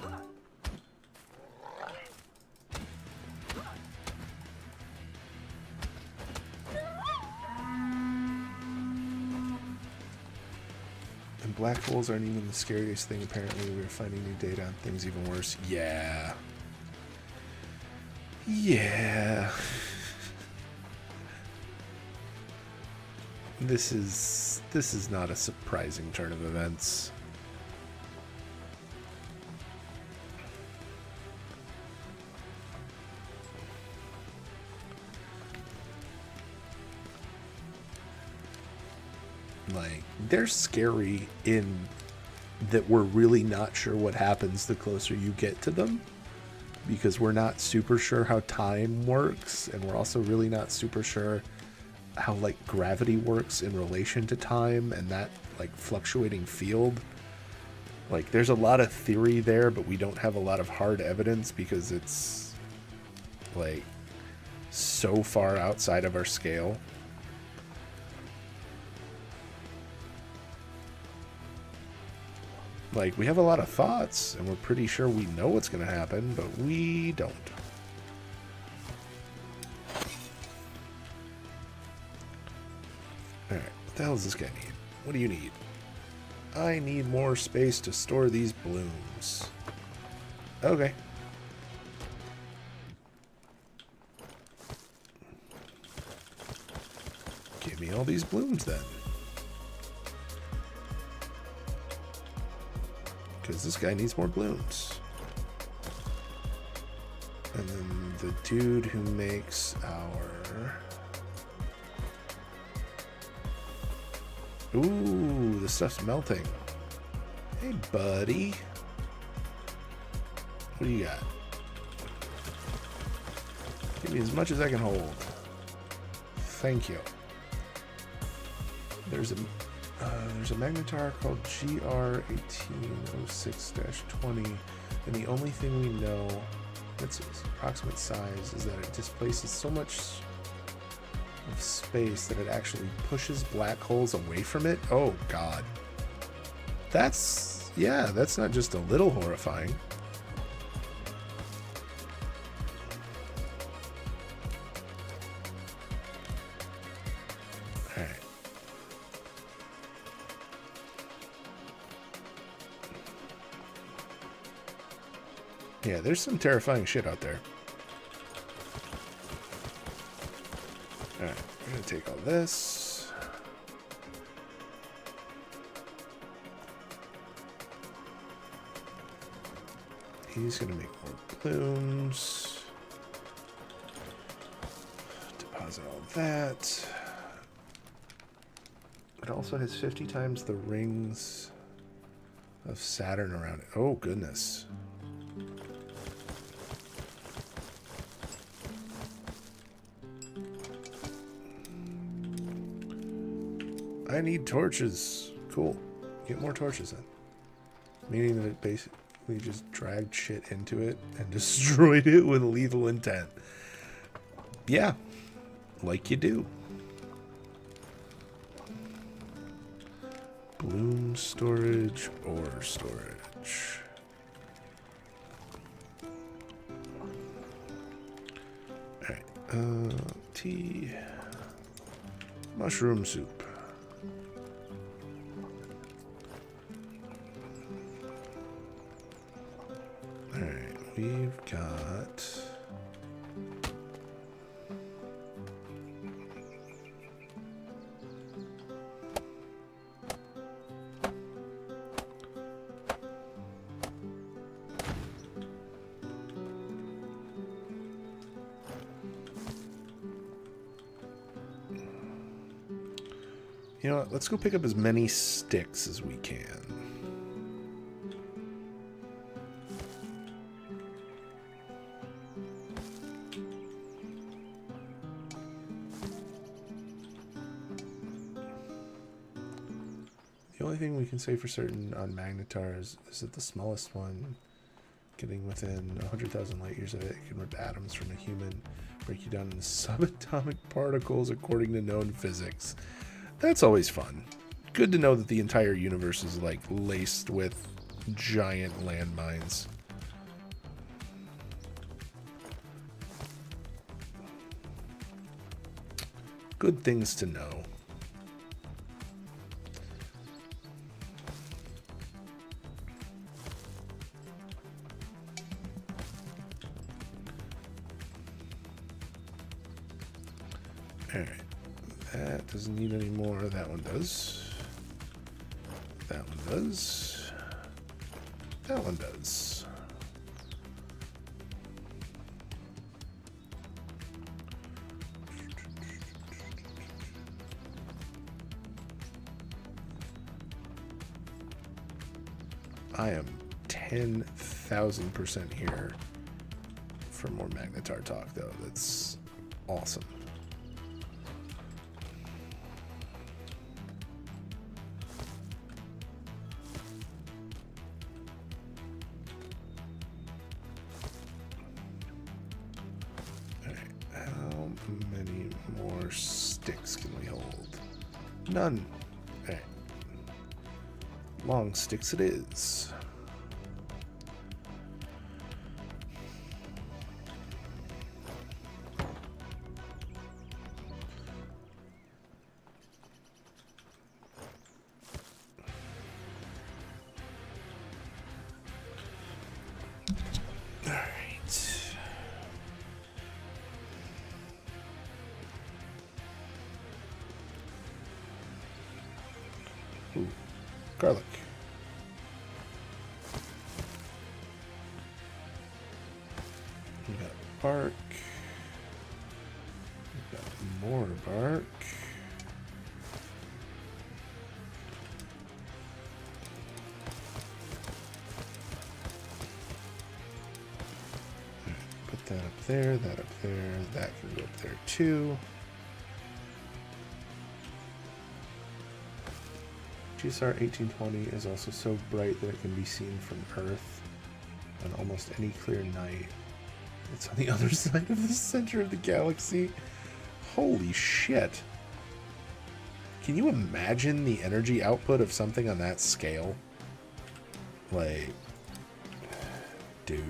And black holes aren't even the scariest thing, apparently. We're finding new data on things even worse. Yeah. Yeah. This is not a surprising turn of events. Like, they're scary in that we're really not sure what happens the closer you get to them, because we're not super sure how time works, and we're also really not super sure how like gravity works in relation to time and that like fluctuating field. Like, there's a lot of theory there, but we don't have a lot of hard evidence because it's like so far outside of our scale. Like, we have a lot of thoughts, and we're pretty sure we know what's going to happen, but we don't. Alright, what the hell does this guy need? What do you need? I need more space to store these blooms. Okay. Give me all these blooms, then. Because this guy needs more blooms. And then the dude who makes our... Ooh, the stuff's melting. Hey, buddy. What do you got? Give me as much as I can hold. Thank you. There's a magnetar called GR1806-20, and the only thing we know its approximate size is that it displaces so much of space that it actually pushes black holes away from it. Oh God. That's not just a little horrifying. All right. Yeah, there's some terrifying shit out there. Alright, we're gonna take all this. He's gonna make more plumes. Deposit all that. It also has 50 times the rings of Saturn around it. Oh, goodness. I need torches. Cool. Get more torches then. Meaning that it basically just dragged shit into it and destroyed it with lethal intent. Yeah. Like you do. Bloom storage, ore storage. Alright. Tea. Mushroom soup. We've got... You know what? Let's go pick up as many sticks as we can. The only thing we can say for certain on magnetars is that the smallest one, getting within 100,000 light years of it, can rip atoms from a human, break you down into subatomic particles according to known physics. That's always fun. Good to know that the entire universe is like laced with giant landmines. Good things to know. Alright, that doesn't need any more. That one does. That one does. That one does. I am 10,000% here for more magnetar talk, though. That's awesome. Many more sticks can we hold? None. Okay. Long sticks it is. Ooh, garlic. We got bark. We got more bark. Put that up there, that up there, that can go up there too. GSR 1820 is also so bright that it can be seen from Earth on almost any clear night. It's on the other side of the center of the galaxy. Holy shit. Can you imagine the energy output of something on that scale? Like, dude.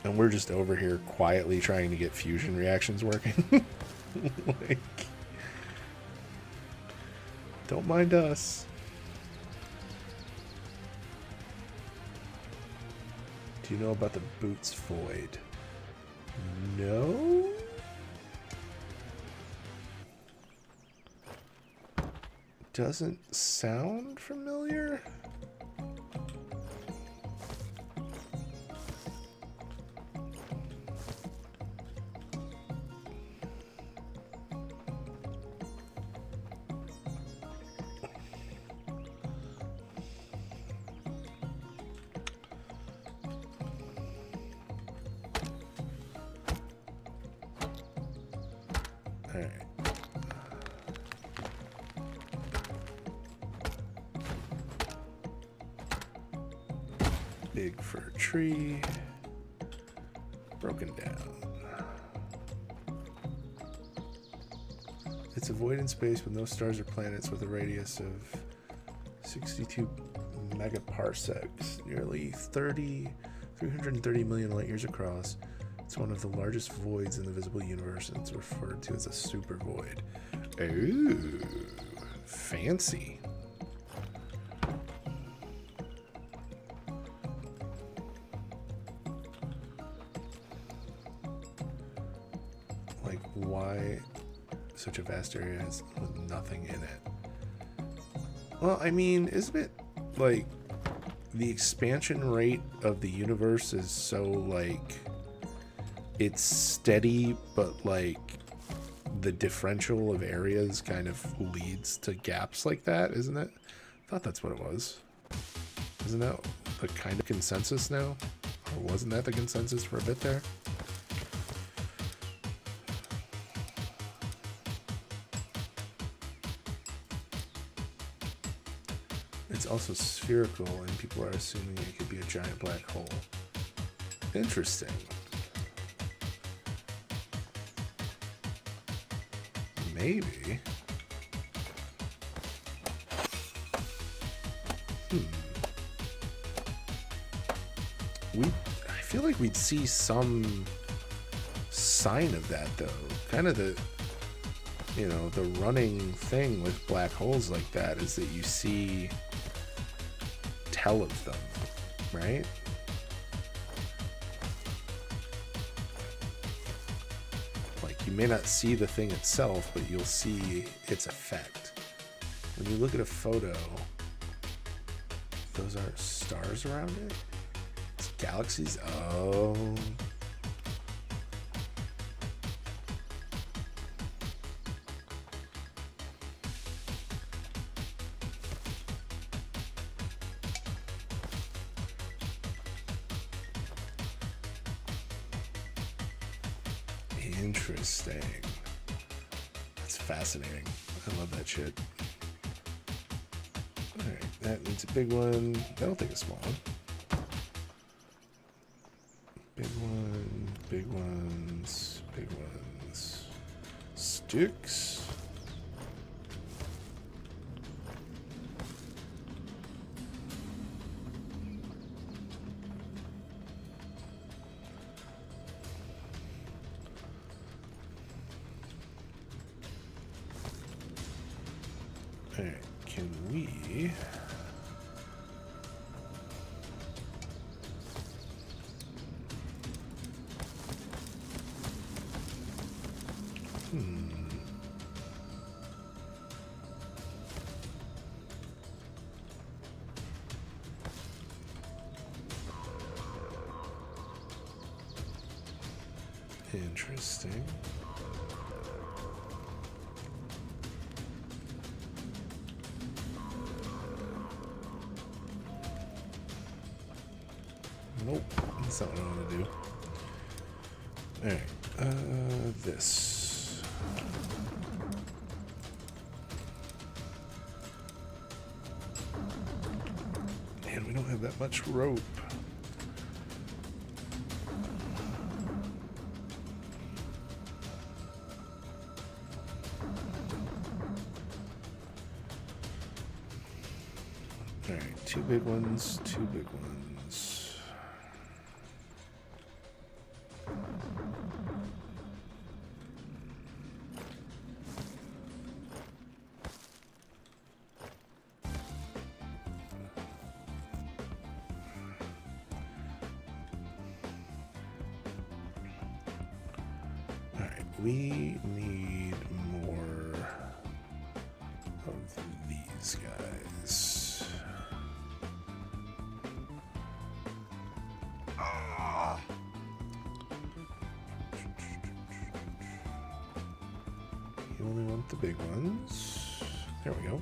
And we're just over here quietly trying to get fusion reactions working. Like, don't mind us. Do you know about the Boots Void? No? Doesn't sound familiar? Big fir tree. Broken down. It's a void in space with no stars or planets with a radius of 62 megaparsecs, nearly 330 million light years across. It's one of the largest voids in the visible universe, and it's referred to as a super void. Ooh, fancy. Like, why such a vast area with nothing in it? Well, I mean, isn't it like the expansion rate of the universe is so like it's steady, but like the differential of areas kind of leads to gaps like that, isn't it? I thought that's what it was. Isn't that the kind of consensus now? Or wasn't that the consensus for a bit there? It's also spherical, and people are assuming it could be a giant black hole. Interesting. Maybe. I feel like we'd see some sign of that, though. Kind of the, you know, the running thing with black holes like that is that you see tell of them, right? Like, you may not see the thing itself, but you'll see its effect. When you look at a photo, those are stars around it? It's galaxies? Oh. Interesting. That's fascinating. I love that shit. Alright, that needs a big one. That'll take a small one. Big one, big ones, big ones. Sticks. Alright, can we... Interesting. Nope, that's not what I want to do. Alright, this. Man, we don't have that much rope. Alright, two big ones, two big ones. Alright, we need more of these guys. You only want the big ones. There we go.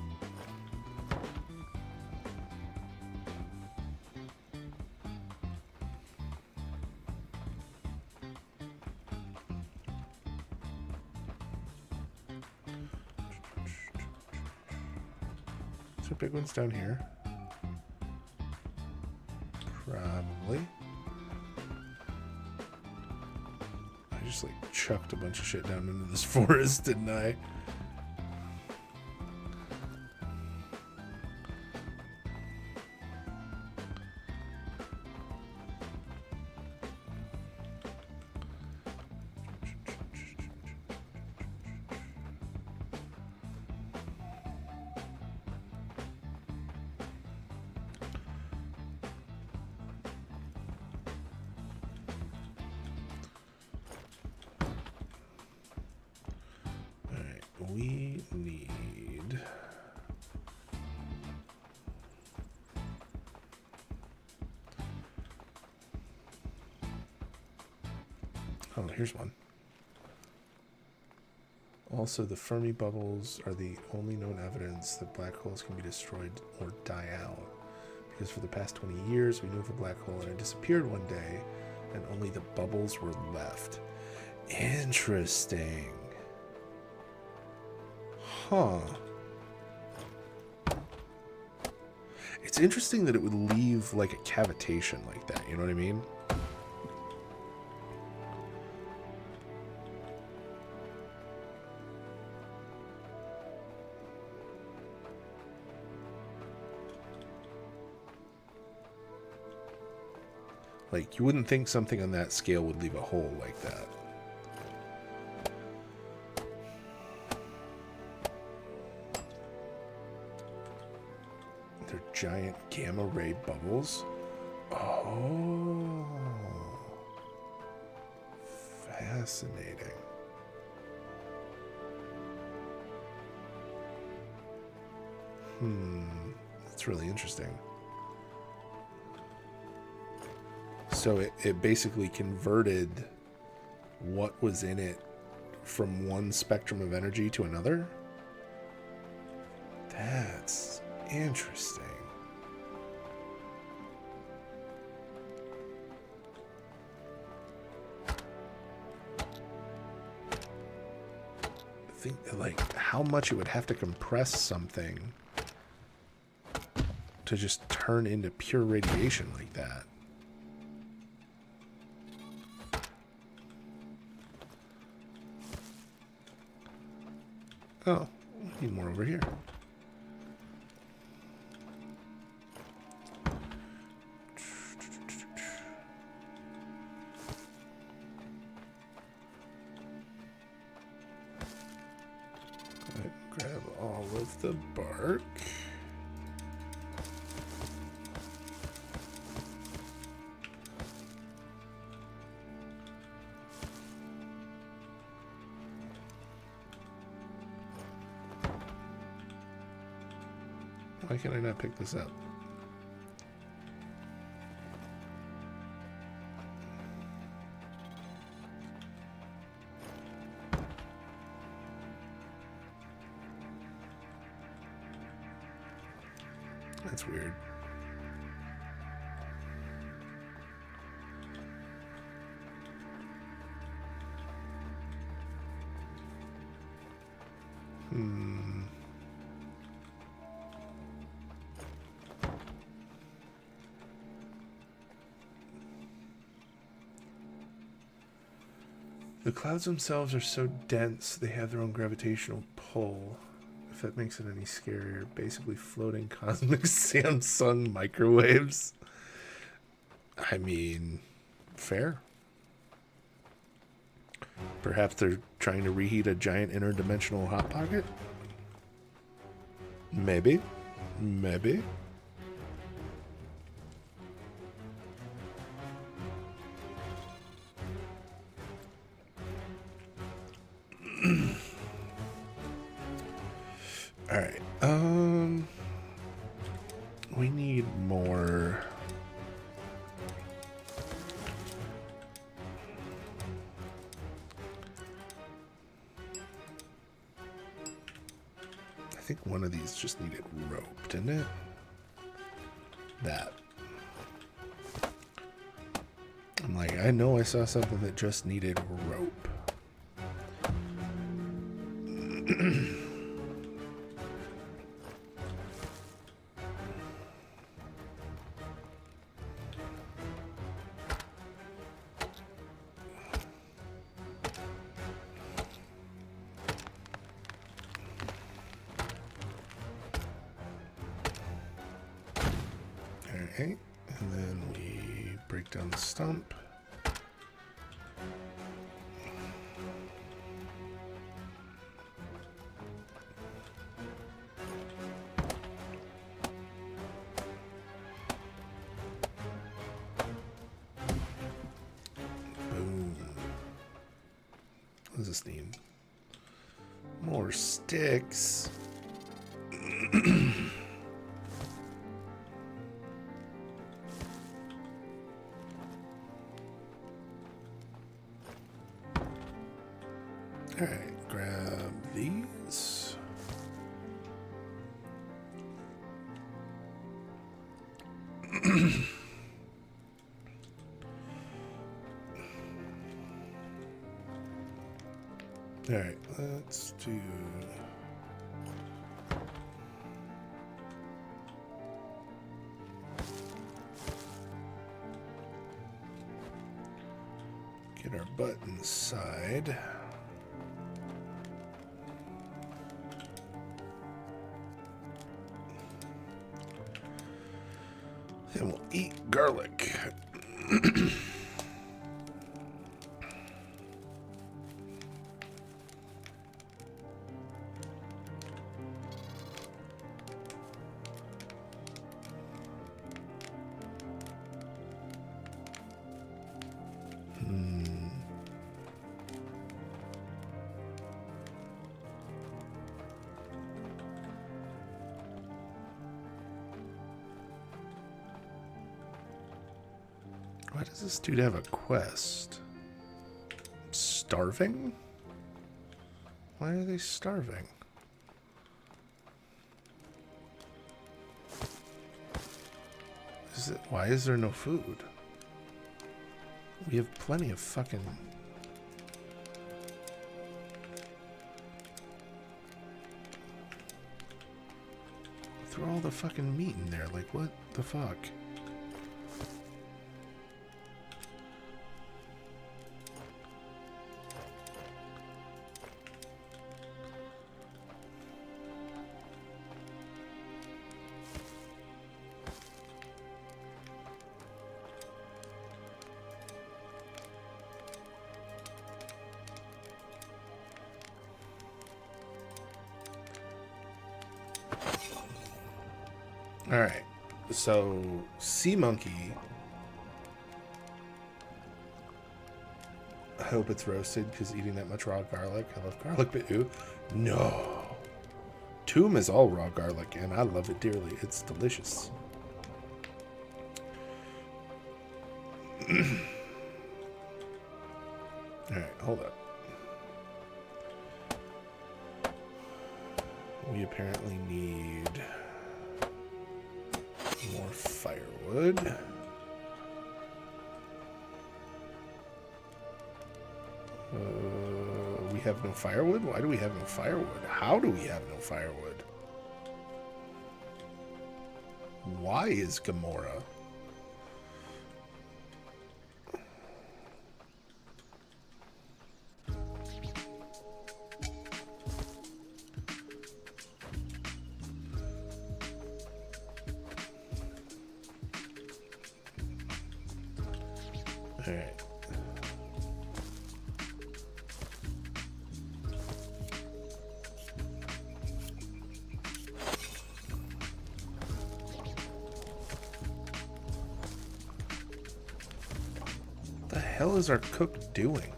Is there big ones down here? Probably. I just like chucked a bunch of shit down into this forest, didn't I? We need... Oh, here's one. Also, the Fermi bubbles are the only known evidence that black holes can be destroyed or die out. Because for the past 20 years, we knew of a black hole and it disappeared one day, and only the bubbles were left. Interesting. Huh. It's interesting that it would leave like a cavitation like that, you know what I mean? Like, you wouldn't think something on that scale would leave a hole like that. They're giant gamma ray bubbles. Oh. Fascinating. That's really interesting. So it basically converted what was in it from one spectrum of energy to another? That's interesting. Think like how much it would have to compress something to just turn into pure radiation like that. Oh, need more over here. Grab all of the bark. Why can I not pick this up? That's weird. The clouds themselves are so dense they have their own gravitational pull. If that makes it any scarier. Basically floating cosmic Samsung microwaves. I mean, fair. Perhaps they're trying to reheat a giant interdimensional hot pocket? Maybe. Maybe. All right. We need more. I think one of these just needed rope, didn't it? That. I'm like, I know I saw something that just needed rope. Okay, and then we break down the stump. Boom. What does this need? More sticks. All right, grab these. All right, let's do. Get our butt inside. And we'll eat garlic. Why does this dude have a quest? Starving? Why are they starving? Why is there no food? We have plenty of fucking... Throw all the fucking meat in there. Like, what the fuck? Alright, so sea monkey. I hope it's roasted because eating that much raw garlic. I love garlic, but ooh, no. Tomb is all raw garlic and I love it dearly. It's delicious. Alright, hold up. We apparently need firewood. We have no firewood? Why do we have no firewood? How do we have no firewood? Why is Gamora? All right. What the hell is our cook doing?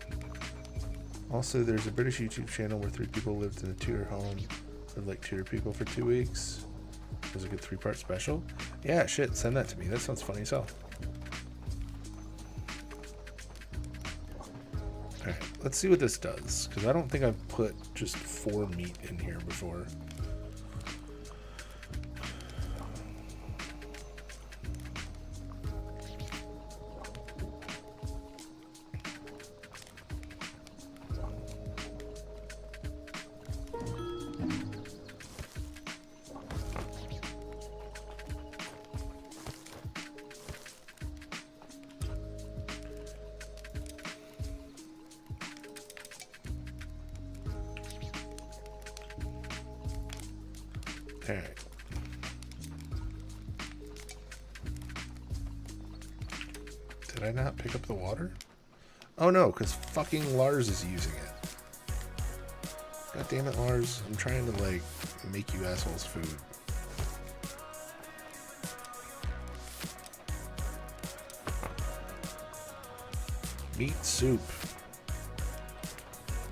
Also, there's a British YouTube channel where 3 people lived in a Tudor home with like Tudor people for 2 weeks. It was a good 3-part special. Yeah, shit, send that to me. That sounds funny as hell. Alright, let's see what this does, because I don't think I've put just 4 meat in here before. Alright. Did I not pick up the water? Oh no, because fucking Lars is using it. God damn it, Lars. I'm trying to, like, make you assholes food. Meat soup.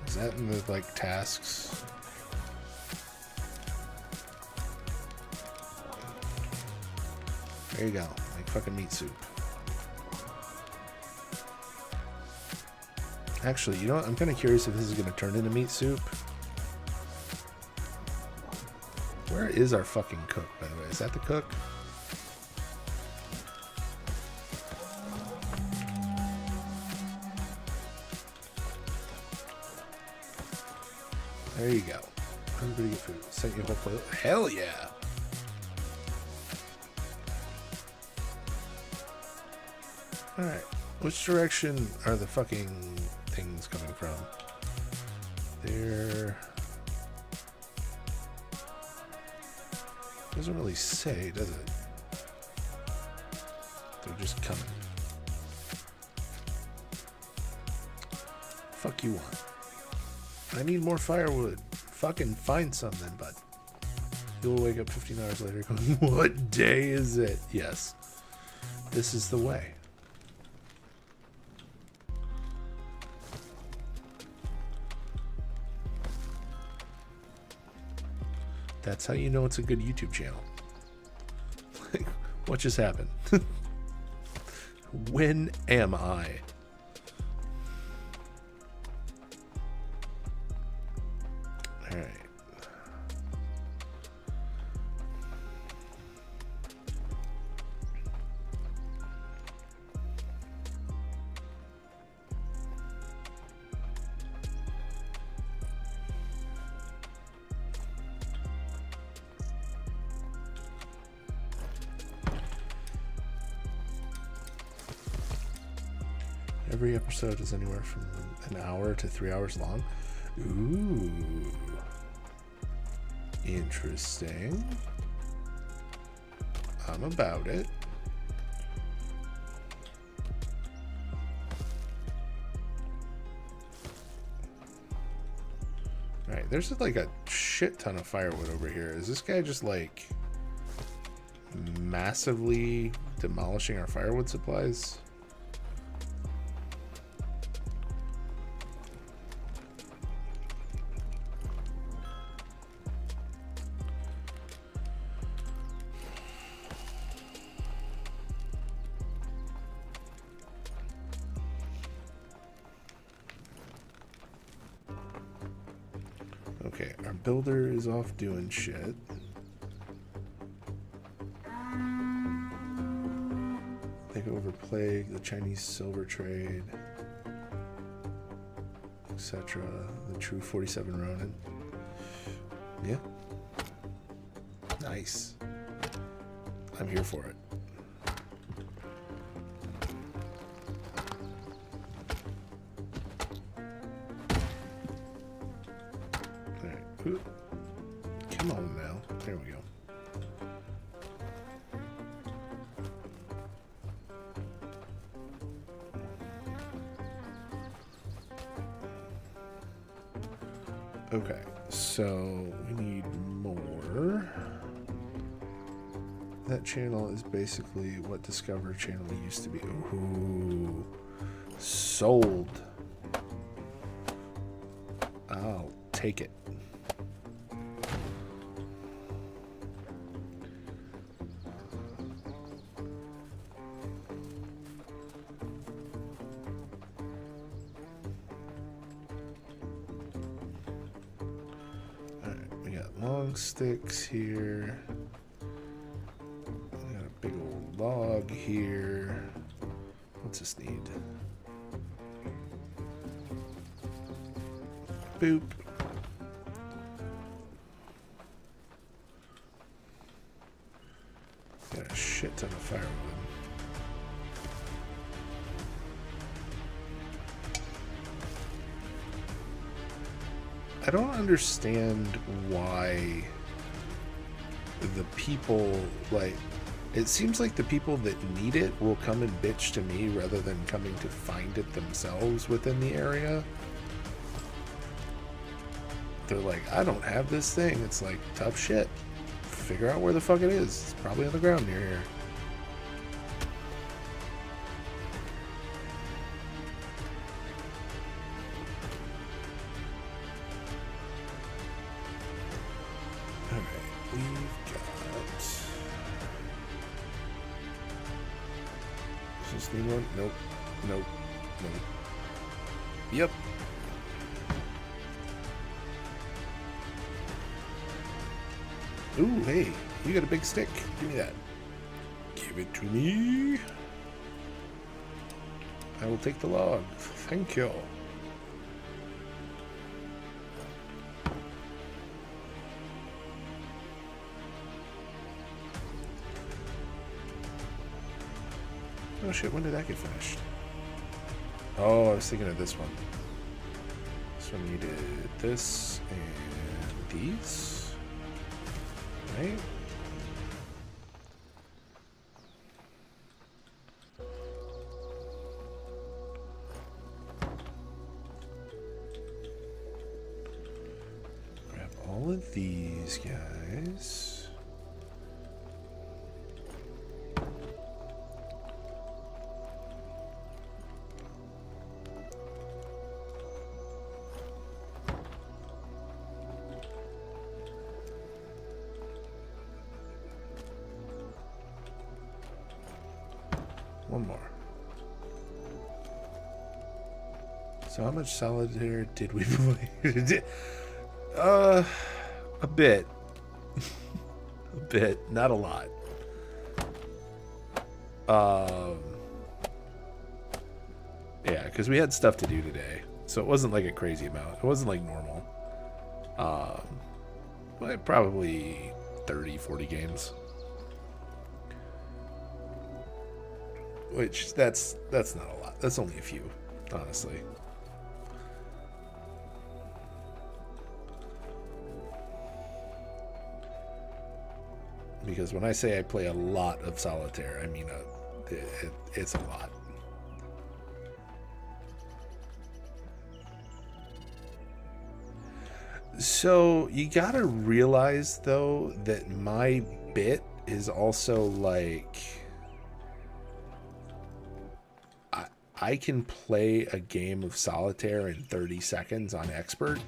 Is that in the, like, tasks? There you go. Like fucking meat soup. Actually, you know what? I'm kind of curious if this is going to turn into meat soup. Where is our fucking cook, by the way? Is that the cook? There you go. Everybody get food. Sent you a whole plate. Hell yeah! Alright, which direction are the fucking things coming from? They're... Doesn't really say, does it? They're just coming. Fuck you want? I need more firewood. Fucking find some then, bud. You'll wake up 15 hours later going, what day is it? Yes. This is the way. That's how you know it's a good YouTube channel. What just happened? When am I? All right. Every episode is anywhere from an hour to 3 hours long. Ooh. Interesting. I'm about it. Alright, there's like a shit ton of firewood over here. Is this guy just like massively demolishing our firewood supplies? Okay, our builder is off doing shit. over plague, the Chinese silver trade, etc. The true 47 Ronin. Yeah. Nice. I'm here for it. Alright. Come on now. There we go. Okay, so we need more. That channel is basically what Discover channel used to be. Ooh, sold. I'll take it. Sticks here. We got a big old log here. What's this need? Boop. Got a shit ton of firewood. I don't understand why the people, like, it seems like the people that need it will come and bitch to me rather than coming to find it themselves within the area. They're like, I don't have this thing. It's like, tough shit. Figure out where the fuck it is. It's probably on the ground near here. One? Nope. Nope. Nope. Yep. Ooh, hey, you got a big stick. Give me that. Give it to me. I will take the log. Thank you. Oh shit, when did that get finished? Oh, I was thinking of this one. This one needed this and these. Right? Grab all of these guys. One more. So how much solitaire did we play? A bit. A bit. Not a lot. Yeah, because we had stuff to do today. So it wasn't like a crazy amount. It wasn't like normal. But probably 30, 40 games. Which, that's not a lot. That's only a few, honestly. Because when I say I play a lot of solitaire, I mean it's a lot. So you gotta realize, though, that my bit is also like... I can play a game of solitaire in 30 seconds on expert,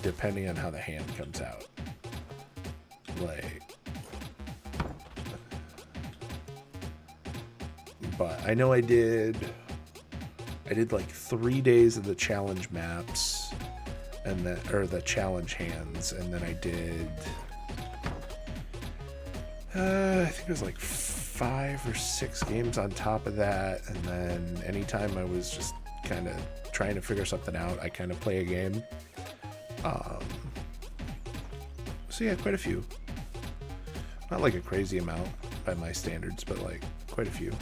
depending on how the hand comes out. Like, but I know I did like 3 days of the challenge maps, and then, or the challenge hands, and then I did I think it was like 5 or 6 games on top of that, and then anytime I was just kind of trying to figure something out, I kind of play a game. So yeah, quite a few. Not like a crazy amount by my standards, but like quite a few.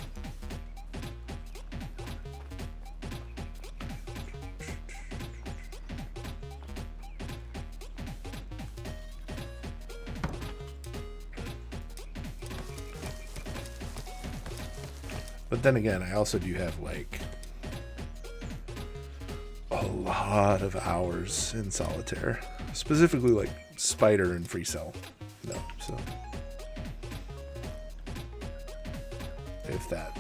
But then again, I also do have like a lot of hours in solitaire, specifically like Spider and Free Cell. No, so if that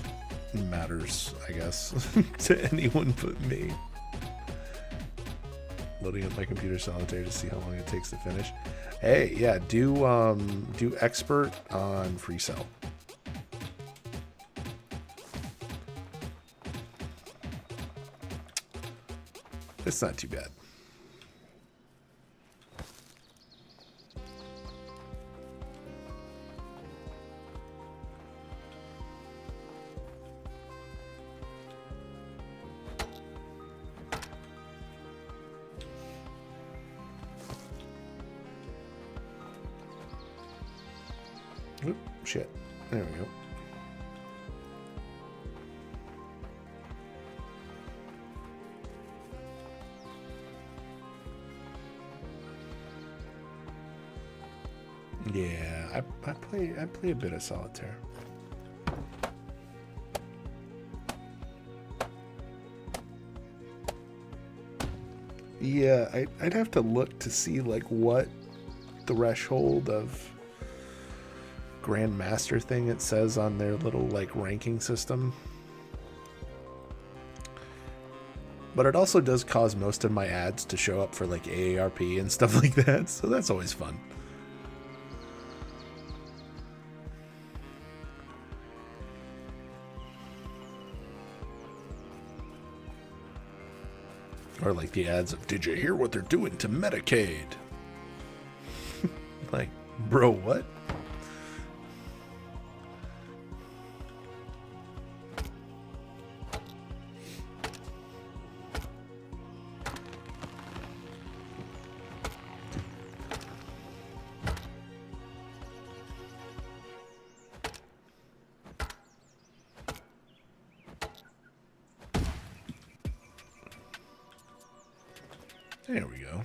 matters, I guess, to anyone but me. Loading up my computer solitaire to see how long it takes to finish. Hey, yeah, do expert on Free Cell. It's not too bad. Oop, shit. There we go. Yeah, I play a bit of solitaire. Yeah, I'd have to look to see like what threshold of Grandmaster thing it says on their little like ranking system. But it also does cause most of my ads to show up for like AARP and stuff like that, so that's always fun. Or like the ads of, did you hear what they're doing to Medicaid? Like, bro, what? There we go.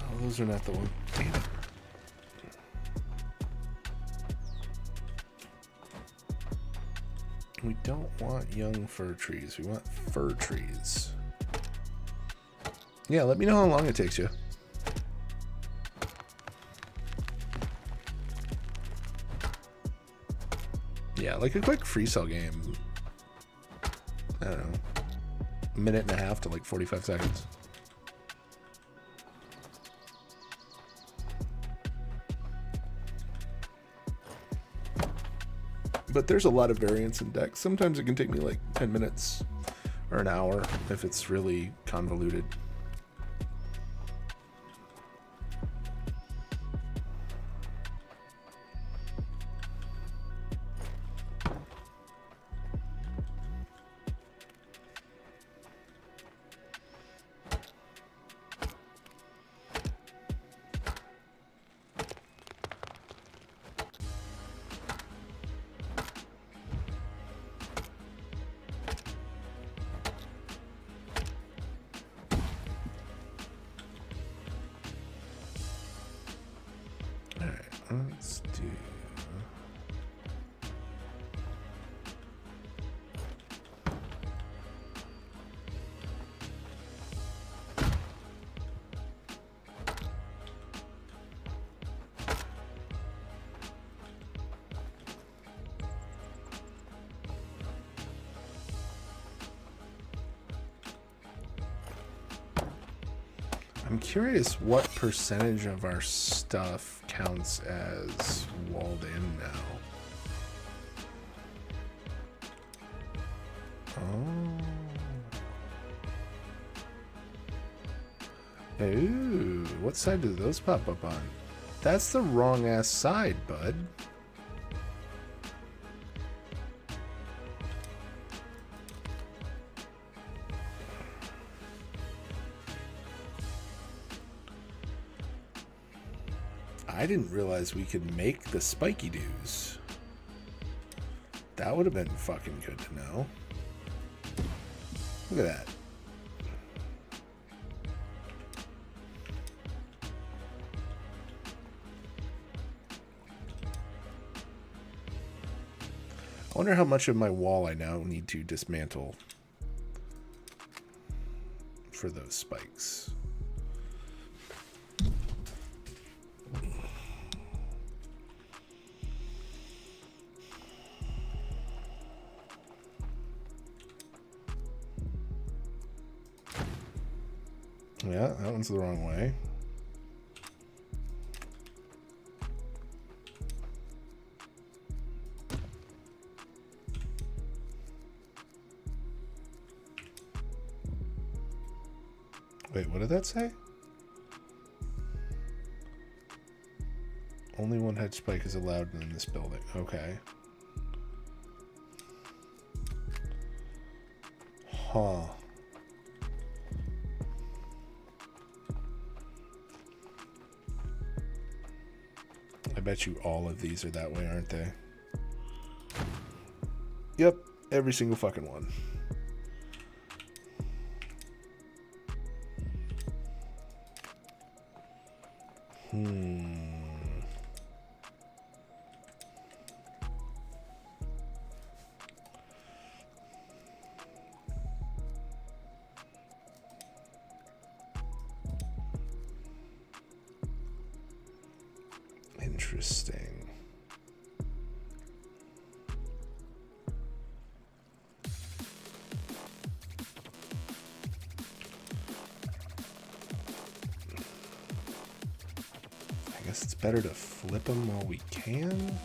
Oh, those are not the ones. Damn it. We don't want young fir trees. We want fir trees. Yeah, let me know how long it takes you. Yeah, like a quick free cell game. I don't know. A minute and a half to like 45 seconds. But there's a lot of variance in decks. Sometimes it can take me like 10 minutes or an hour if it's really convoluted. I'm curious what percentage of our stuff counts as walled in now. Oh. Ooh, what side do those pop up on? That's the wrong ass side, bud. I didn't realize we could make the spiky doos. That would have been fucking good to know. Look at that. I wonder how much of my wall I now need to dismantle for those spikes. Yeah, that one's the wrong way. Wait, what did that say? Only one hedge spike is allowed in this building. Okay. Huh. I bet you all of these are that way, aren't they? Yep, every single fucking one. Interesting. I guess it's better to flip them while we can.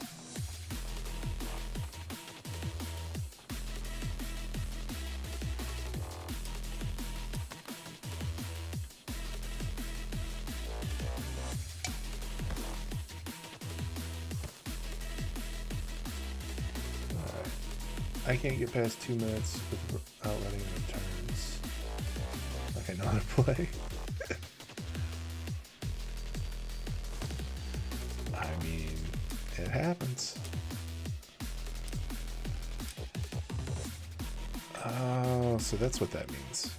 I can't get past 2 minutes without running out of turns. Like I know how to play. I mean, it happens. Oh, so that's what that means.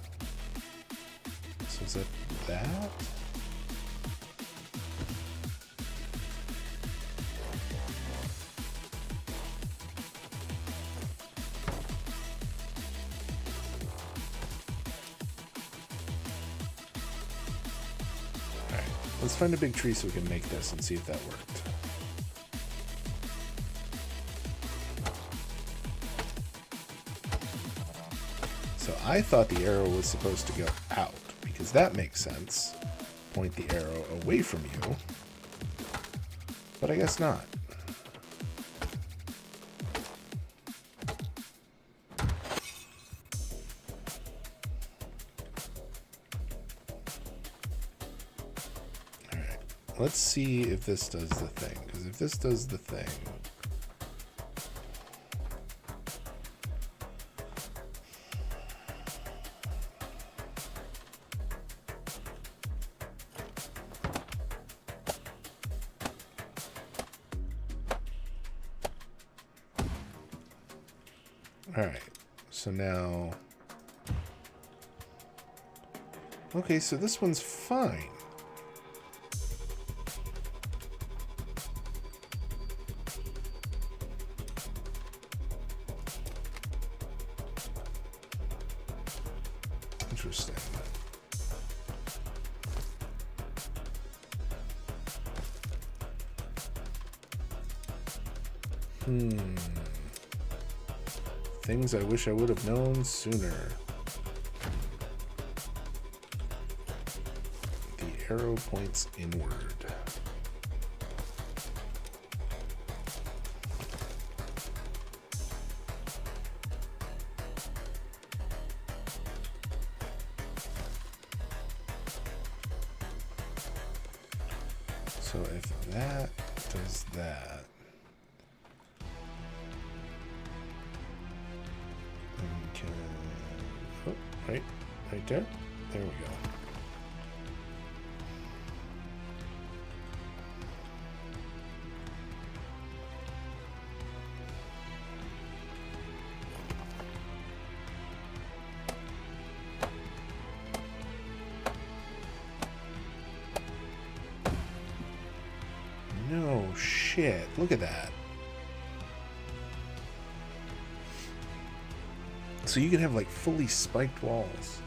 So is that that? Let's find a big tree so we can make this and see if that worked. So I thought the arrow was supposed to go out, because that makes sense. Point the arrow away from you. But I guess not. Let's see if this does the thing, because if this does the thing... Alright, so now... Okay, so this one's fine. Interesting. Things I wish I would have known sooner. arrow points inward. So if that does that, then we can, oh, right there. There we go. No shit. Look at that. So you can have like fully spiked walls.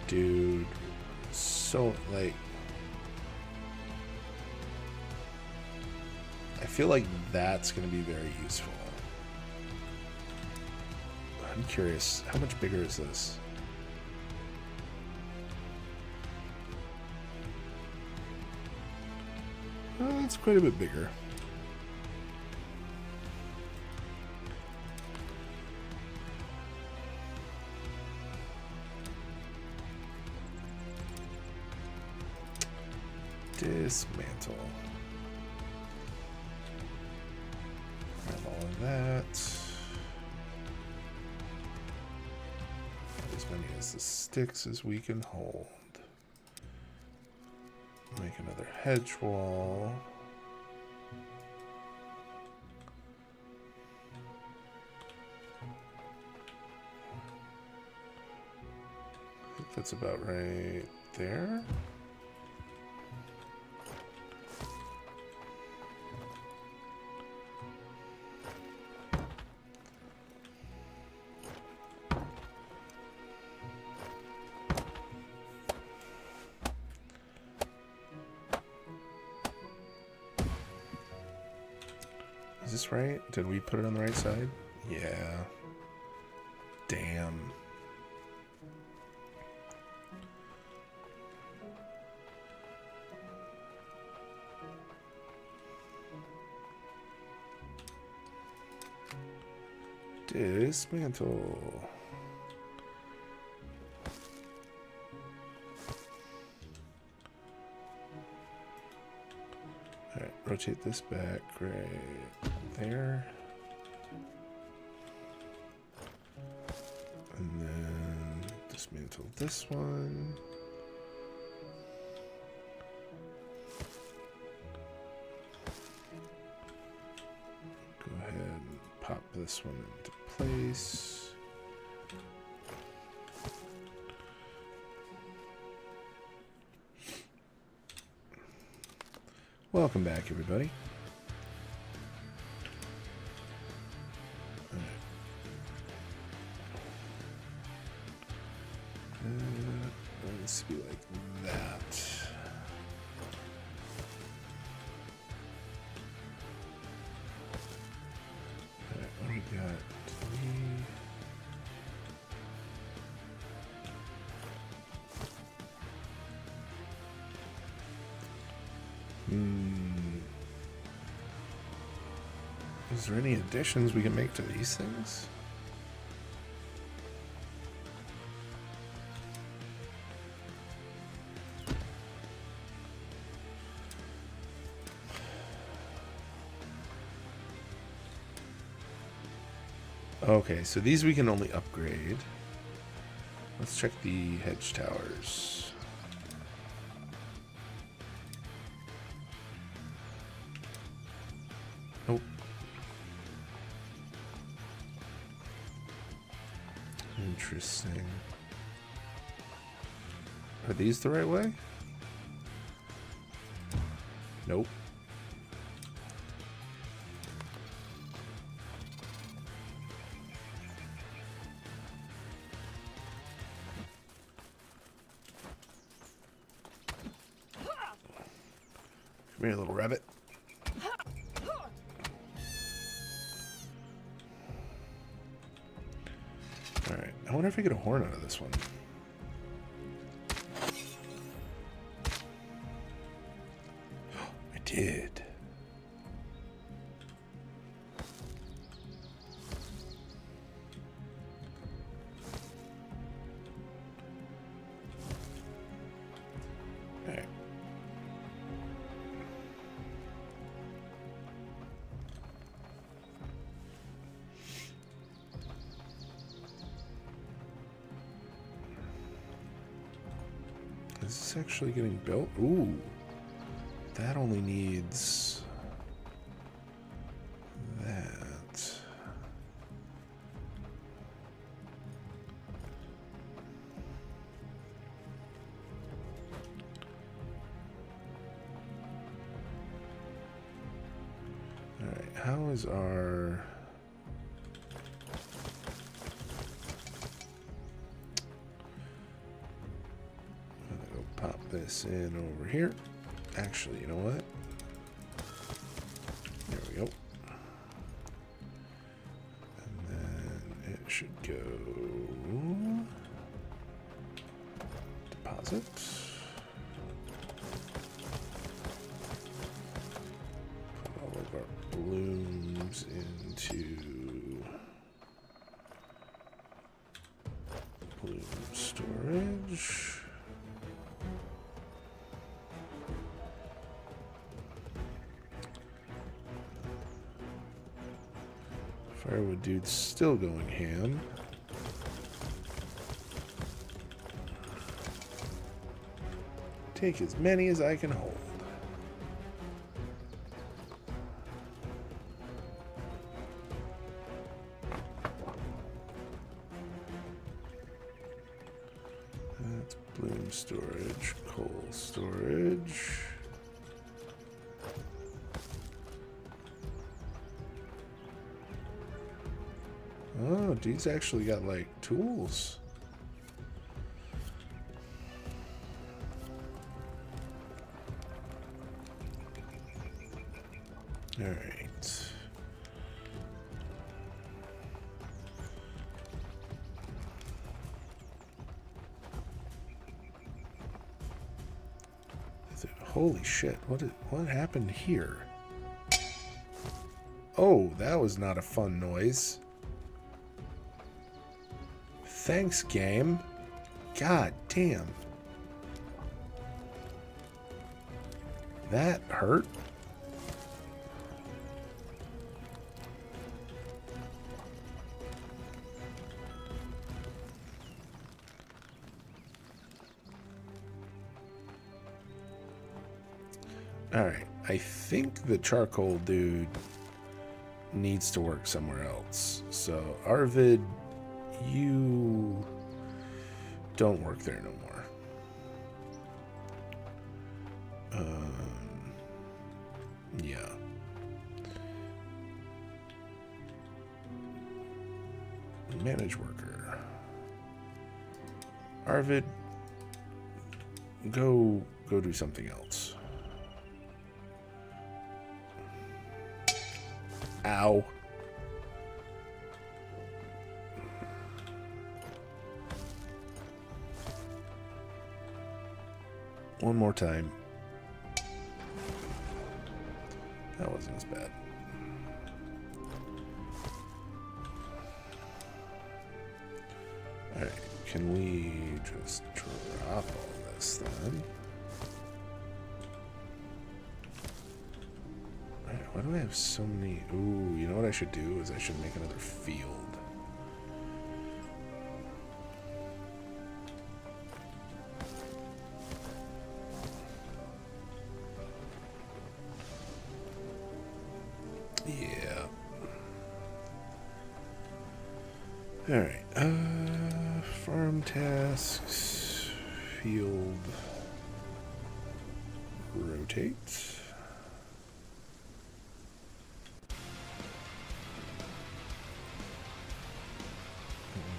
Dude, so like I feel like that's going to be very useful. I'm curious, how much bigger is this? It's quite a bit bigger. Dismantle. Grab all of that. As many as the sticks as we can hold. Make another hedge wall. I think that's about right there. Is this right? Did we put it on the right side? Yeah. Damn. Dismantle. Alright, rotate this back right there. And then dismantle this one. Go ahead and pop this one into place. Welcome back, everybody. All right. Let's be like that. All right, what do we got? Is there any additions we can make to these things? Okay, so these we can only upgrade. Let's check the hedge towers. Nope. Interesting. Are these the right way? Nope. Come here, little rabbit. Alright, I wonder if I get a horn out of this one. I did. Alright. Is this actually getting built? Ooh. That only needs that. All right, how is our... Pop this in over here. Actually, you know what? There we go. And then it should go deposit. Put all of our blooms into bloom storage. Firewood dude's still going ham. Take as many as I can hold. That's bloom storage, coal storage. Oh, dude's actually got, like, tools. All right. Holy shit, what happened here? Oh, that was not a fun noise. Thanks, game. God damn. That hurt. Alright, I think the charcoal dude needs to work somewhere else. So, Arvid, you don't work there no more. Yeah. Manage worker. Arvid, go do something else. Ow. One more time. That wasn't as bad. Alright, can we just drop all this then? Alright, why do I have so many? Ooh, you know what I should do is I should make another field. Yeah. Alright, farm tasks, field, rotate.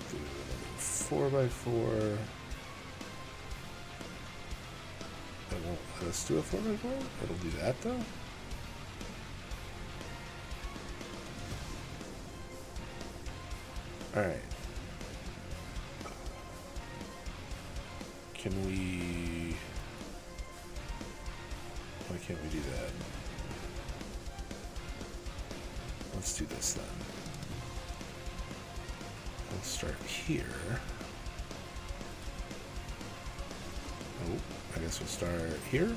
Do another 4x4. That won't let us do a 4x4? It'll do that though? Alright. can we... Why can't we do that? Let's do this then. We'll start here. Oh, I guess we'll start here.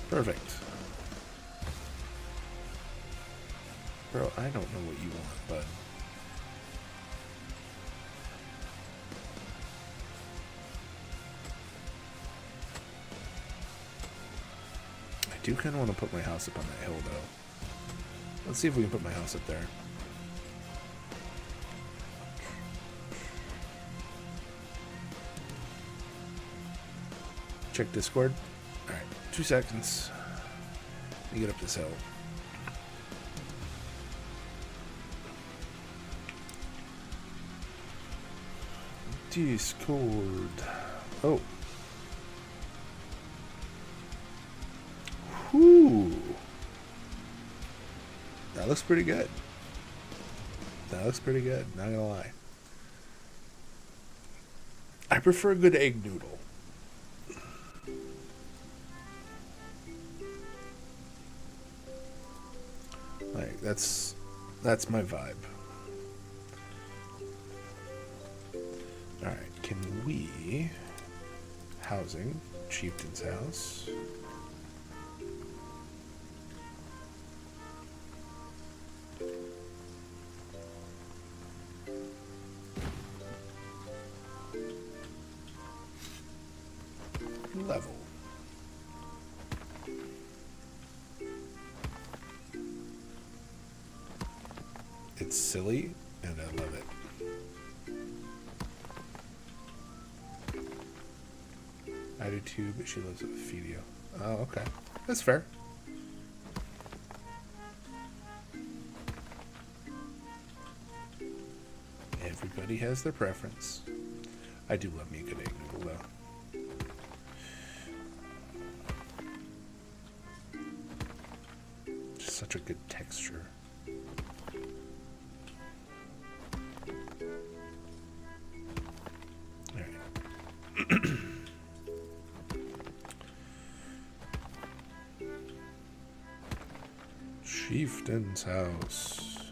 Perfect. Bro, I don't know what you want, but... I do kind of want to put my house up on that hill, though. Let's see if we can put my house up there. Check Discord. Alright, 2 seconds. Let me get up this hill. Discord. Oh. Whoo. That looks pretty good. That looks pretty good, not gonna lie. I prefer a good egg noodle. Like, that's my vibe. Alright, can we... Housing, Chieftain's house. Level. It's silly, and I love it. I do too, but she lives with Fidio. Oh, okay. That's fair. Everybody has their preference. I do love me a good egg noodle, though. Just such a good texture. Chieftain's house.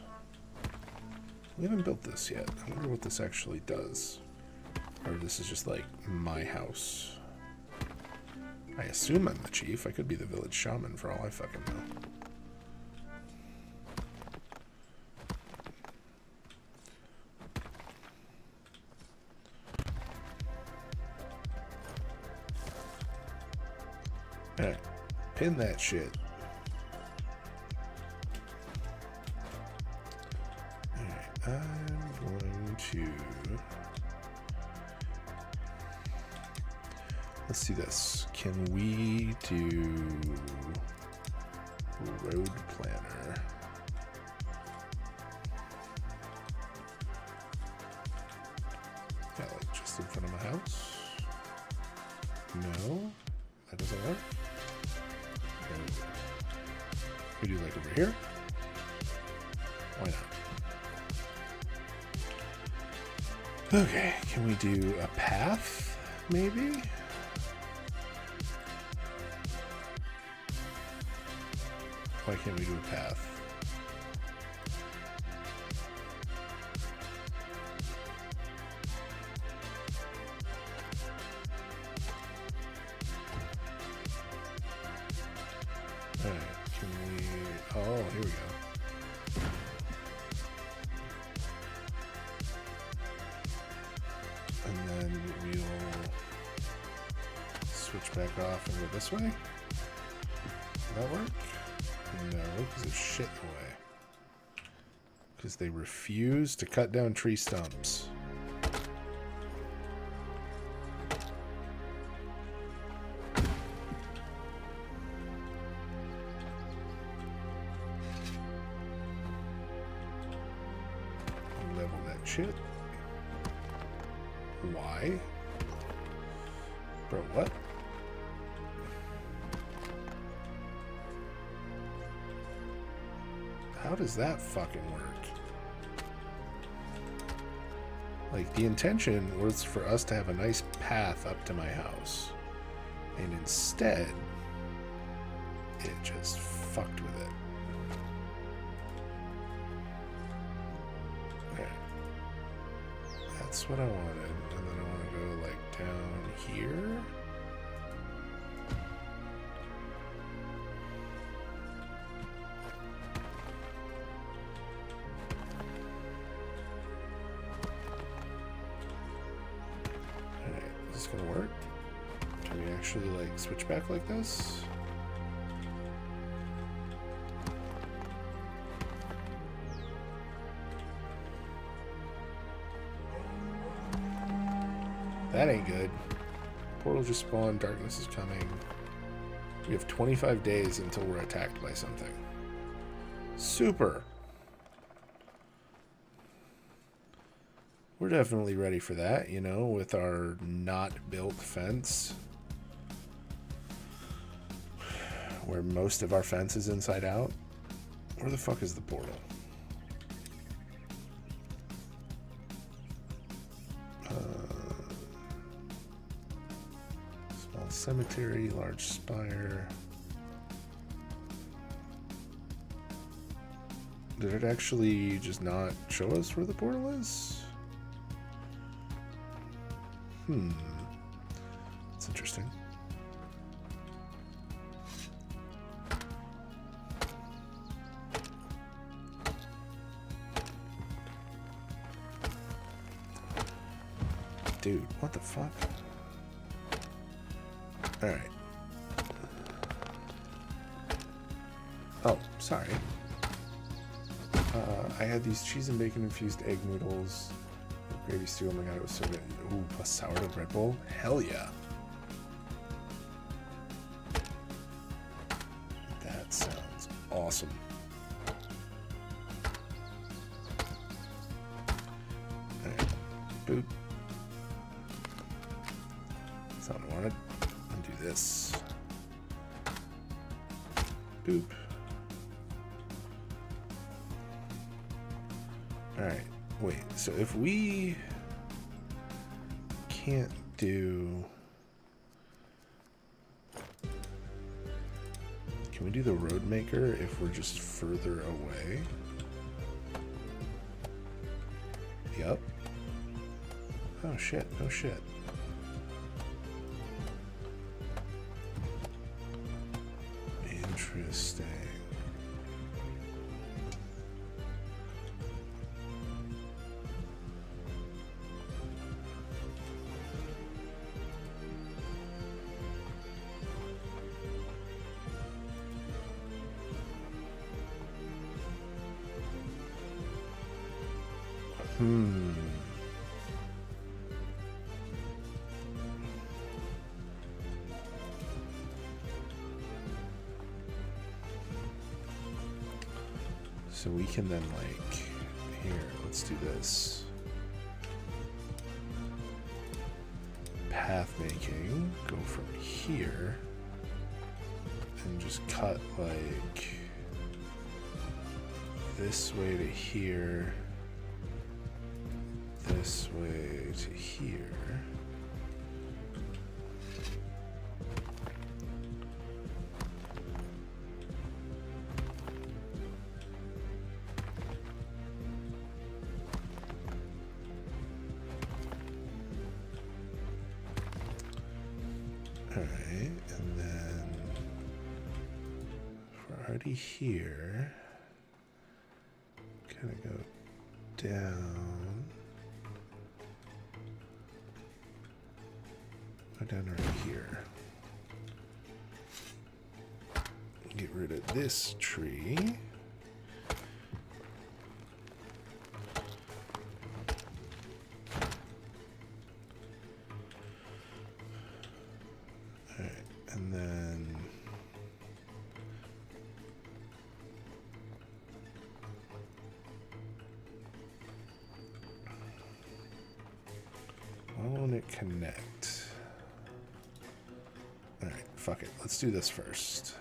We haven't built this yet. I wonder what this actually does. Or this is just like my house. I assume I'm the chief. I could be the village shaman for all I fucking know. Alright. Pin that shit. I'm going to... Let's do this. Can we do road planner? Yeah, like just in front of my house? No? That doesn't work? We do like over here? Why not? Okay, can we do a path, maybe? Why can't we do a path? Alright, can we... Oh, here we go. And then we'll switch back off and go this way. Will that work? No, because it's shit in the way. Because they refuse to cut down tree stumps. Level that shit. Why? Bro, what? How does that fucking work? Like, the intention was for us to have a nice path up to my house. And instead, it just fucked with it. Okay. That's what I wanted. And then I want to go, like, down here. Is this gonna work? Can we actually like switch back like this? That ain't good. Portal just spawned, darkness is coming. We have 25 days until we're attacked by something. Super! We're definitely ready for that, you know, with our not built fence. Where most of our fence is inside out. Where the fuck is the portal? Small cemetery, large spire. Did it actually just not show us where the portal is? That's interesting. Dude, what the fuck? Alright. Oh, sorry. I had these cheese and bacon infused egg noodles. Gravy stew, oh my god, it was so good. Ooh, plus sourdough bread bowl? Hell yeah. That sounds awesome. Alright, boop. That's not what I wanted. Undo this. Boop. Alright. Wait, so if we can't do... Can we do the road maker if we're just further away? Yep. Oh shit, no shit. Interesting. So we can then, like, here, let's do this. Path making, go from here, and just cut, like, this way to here, this way to here. Alright, and then if we're already here, kind of go down. Go down right here. Get rid of this tree. And then why won't it connect? All right, fuck it. Let's do this first.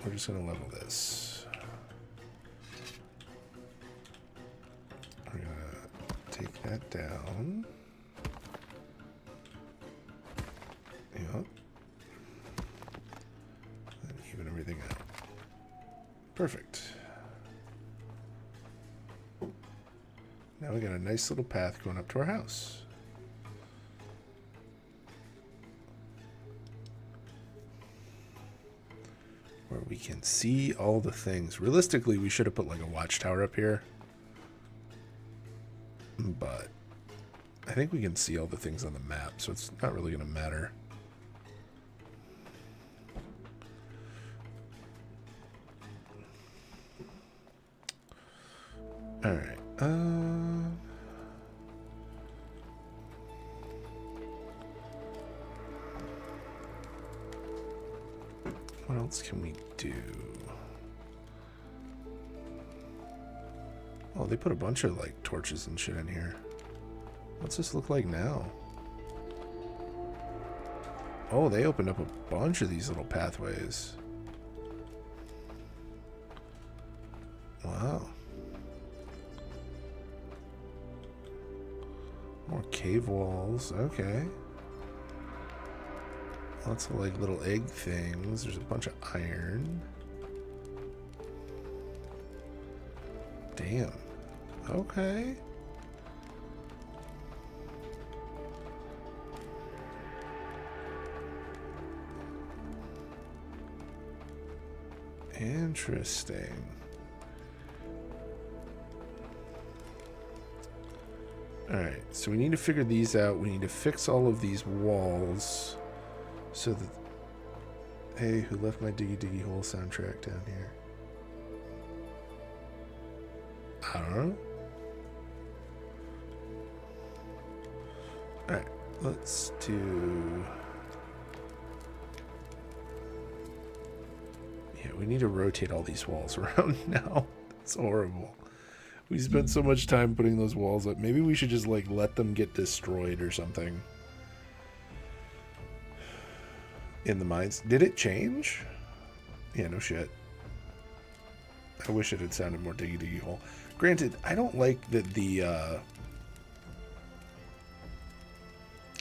We're just gonna level this. We're gonna that down. Yep. And even everything out. Perfect. Now we got a nice little path going up to our house. Where we can see all the things. Realistically, we should have put like a watchtower up here. But I think we can see all the things on the map, so it's not really going to matter. All right. What else can we do? Oh, they put a bunch of like torches and shit in here. What's this look like now? Oh, they opened up a bunch of these little pathways. Wow. More cave walls. Okay. Lots of like little egg things. There's a bunch of iron. Damn. Okay. Interesting. Alright, so we need to figure these out. We need to fix all of these walls so that... Hey, who left my Diggy Diggy Hole soundtrack down here? I don't know. Alright, let's do... Yeah, we need to rotate all these walls around now. It's horrible. We spent so much time putting those walls up. Maybe we should just like let them get destroyed or something. In the mines. Did it change? Yeah, no shit. I wish it had sounded more Diggy Diggy Hole. Granted, I don't like that the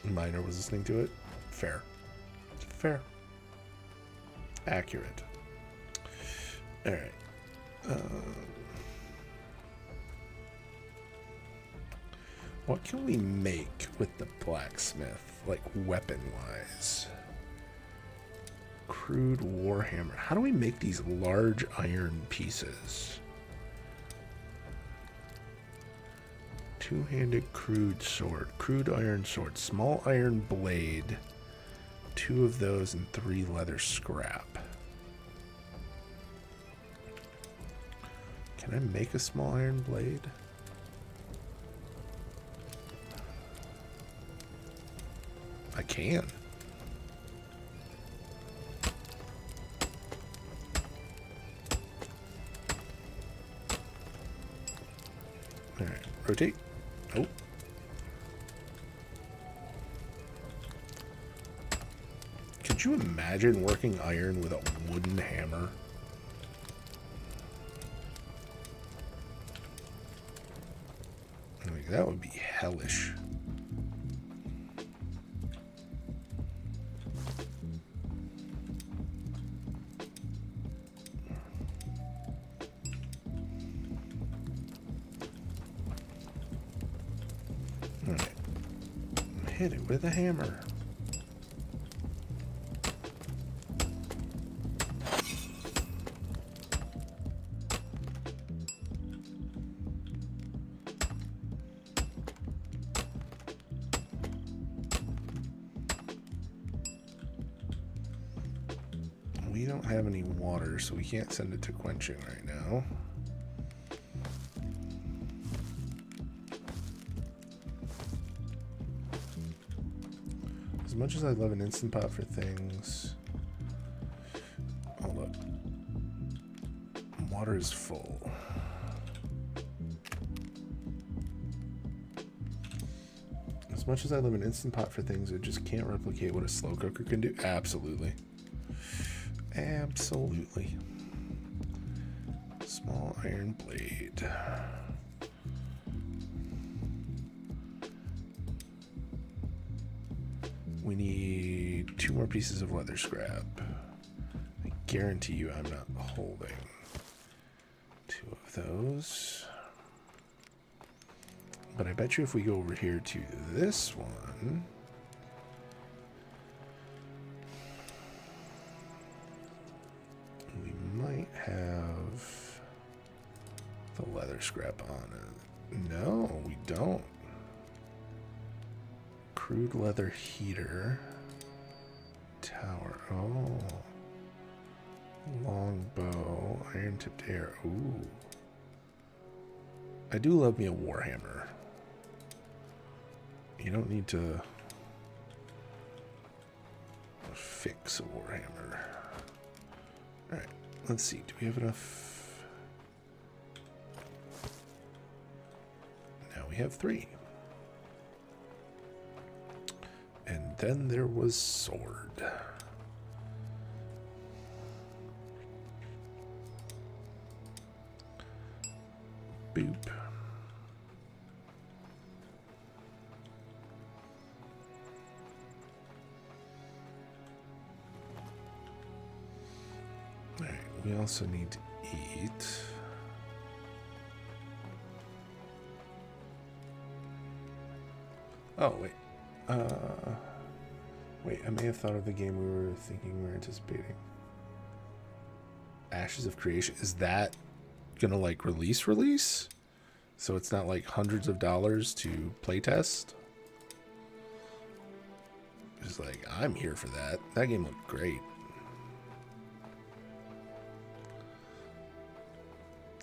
miner was listening to it. Fair. Fair. Accurate. Alright. What can we make with the blacksmith, like weapon-wise? Crude warhammer. How do we make these large iron pieces? Two-handed crude sword, crude iron sword, small iron blade, 2 of those and 3 leather scrap. Can I make a small iron blade? I can. Alright, rotate. Oh. Could you imagine working iron with a wooden hammer? I mean, that would be hellish. Hit it with a hammer. We don't have any water, so we can't send it to quenching right now. As much as I love an Instant Pot for things... Oh, look. Water is full. As much as I love an Instant Pot for things, it just can't replicate what a slow cooker can do. Absolutely. Absolutely. Small iron blade. We need 2 more pieces of leather scrap. I guarantee you I'm not holding 2 of those. But I bet you if we go over here to this one, we might have the leather scrap on it. No, we don't. Crude leather heater. Tower. Oh. Longbow. Iron tipped air. Ooh. I do love me a warhammer. You don't need to fix a warhammer. Alright, let's see. Do we have enough? Now we have 3. And then there was sword. Boop. Alright, we also need to eat. Oh, wait. Wait, I may have thought of the game we were thinking we were anticipating. Ashes of Creation. Is that gonna, like, release? So it's not, like, hundreds of dollars to playtest? It's like, I'm here for that. That game looked great.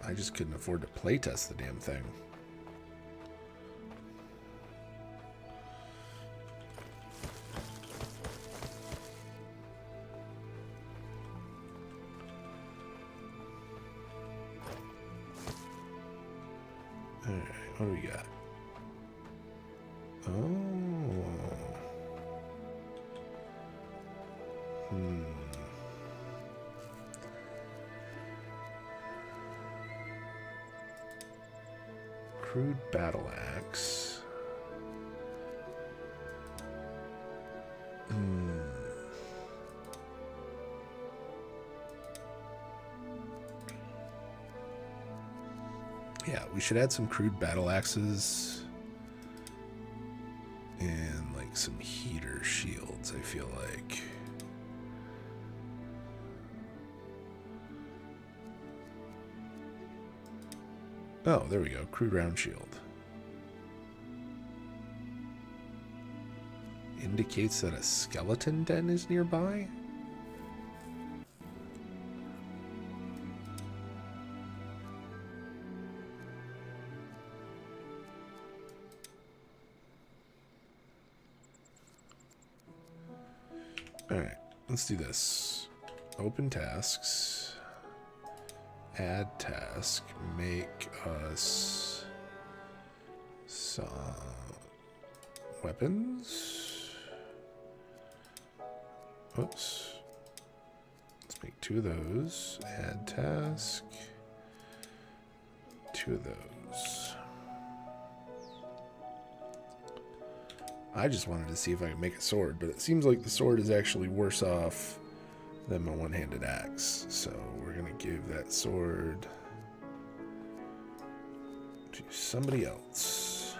I just couldn't afford to playtest the damn thing. Alright, what do we got? Oh. Crude battle axe. Yeah, we should add some crude battle axes and like some heater shields, I feel like. Oh, there we go. Crude round shield. Indicates that a skeleton den is nearby? Alright, let's do this. Open tasks. Add task. Make us some weapons. Oops. Let's make 2 of those. Add task. 2 of those. I just wanted to see if I could make a sword, but it seems like the sword is actually worse off than my one-handed axe. So we're going to give that sword to somebody else.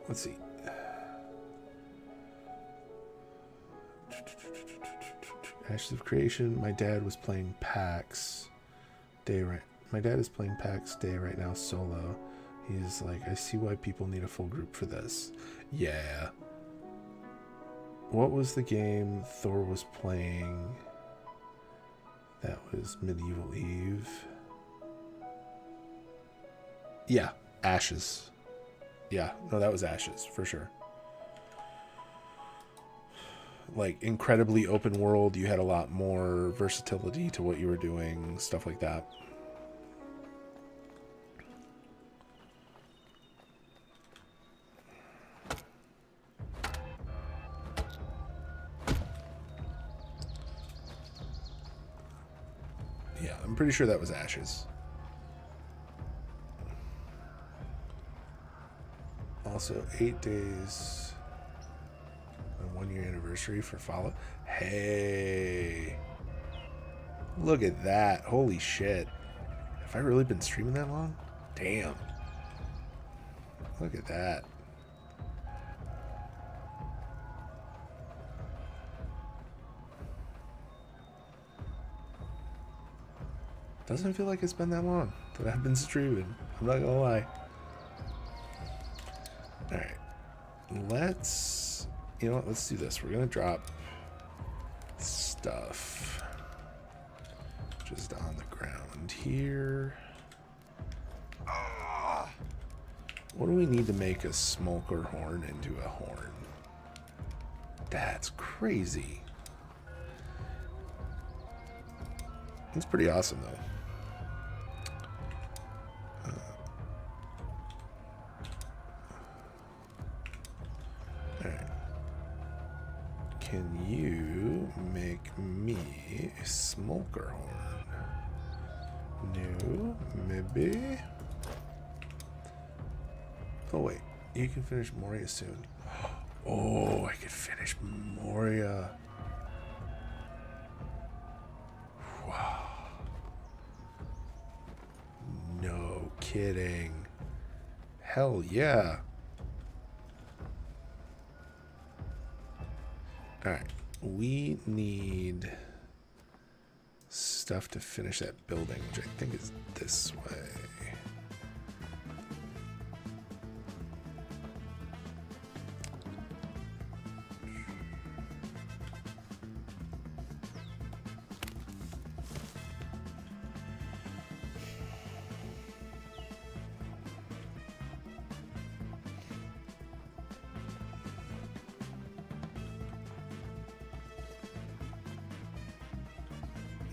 Let's see. Ashes of Creation. My dad was playing PAX Day right. My dad is playing PAX Day right now solo. He's like, I see why people need a full group for this. Yeah. What was the game Thor was playing? That was Medieval Eve. Yeah, Ashes. Yeah, no, that was Ashes, for sure. Like, incredibly open world. You had a lot more versatility to what you were doing, stuff like that. Yeah, I'm pretty sure that was Ashes. Also, 8 days and 1 year anniversary for follow. Hey, look at that! Holy shit! Have I really been streaming that long? Damn! Look at that. Doesn't feel like it's been that long that I've been streaming. I'm not gonna lie. Alright. Let's... You know what? Let's do this. We're gonna drop stuff just on the ground here. What do we need to make a smoker horn into a horn? That's crazy. That's pretty awesome, though. Alright. Can you make me a smoker horn? No, maybe. Oh, wait. You can finish Moria soon. Oh, I could finish Moria. Wow. No kidding. Hell yeah. Alright. We need stuff to finish that building, which I think is this way.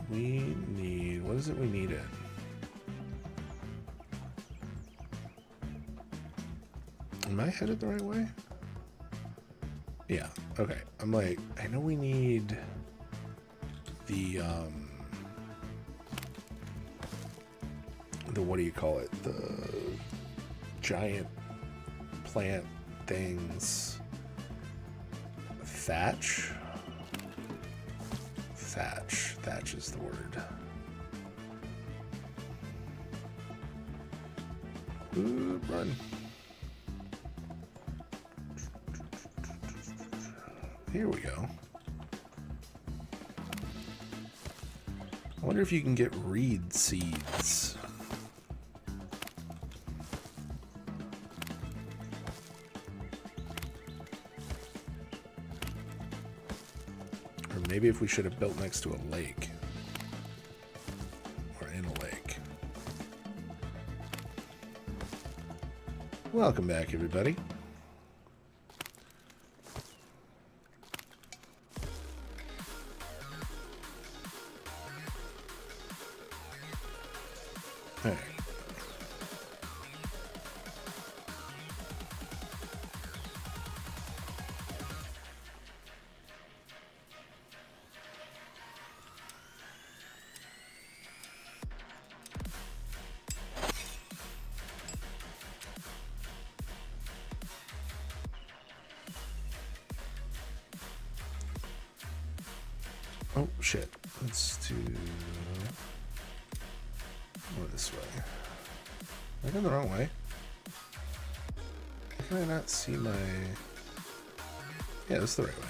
We need... What is it we needed? Am I headed the right way? Yeah, okay. I'm like, I know we need the what do you call it? The giant plant things. Thatch? Thatch. Thatch is the word. Ooh, run. Here we go. I wonder if you can get reed seeds. Or maybe if we should have built next to a lake. Or in a lake. Welcome back, everybody. All right. Oh, shit. Let's do... Go this way. Am I going the wrong way? How can I not see my... Yeah, that's the right way.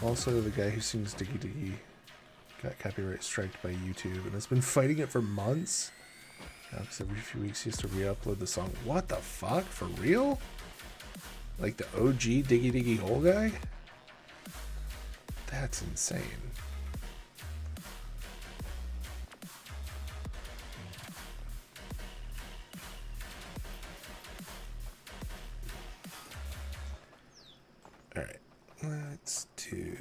Also, the guy who sings Diggy Diggy got copyright striked by YouTube and has been fighting it for months. Because every few weeks he has to re-upload the song. What the fuck? For real? Like the OG Diggy Diggy Hole guy? That's insane. Alright, let's do...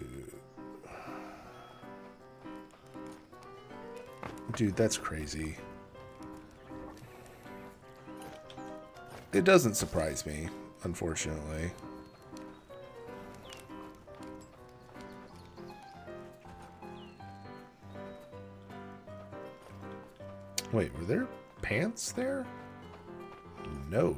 Dude, that's crazy. It doesn't surprise me, unfortunately. Wait, were there pants there? No.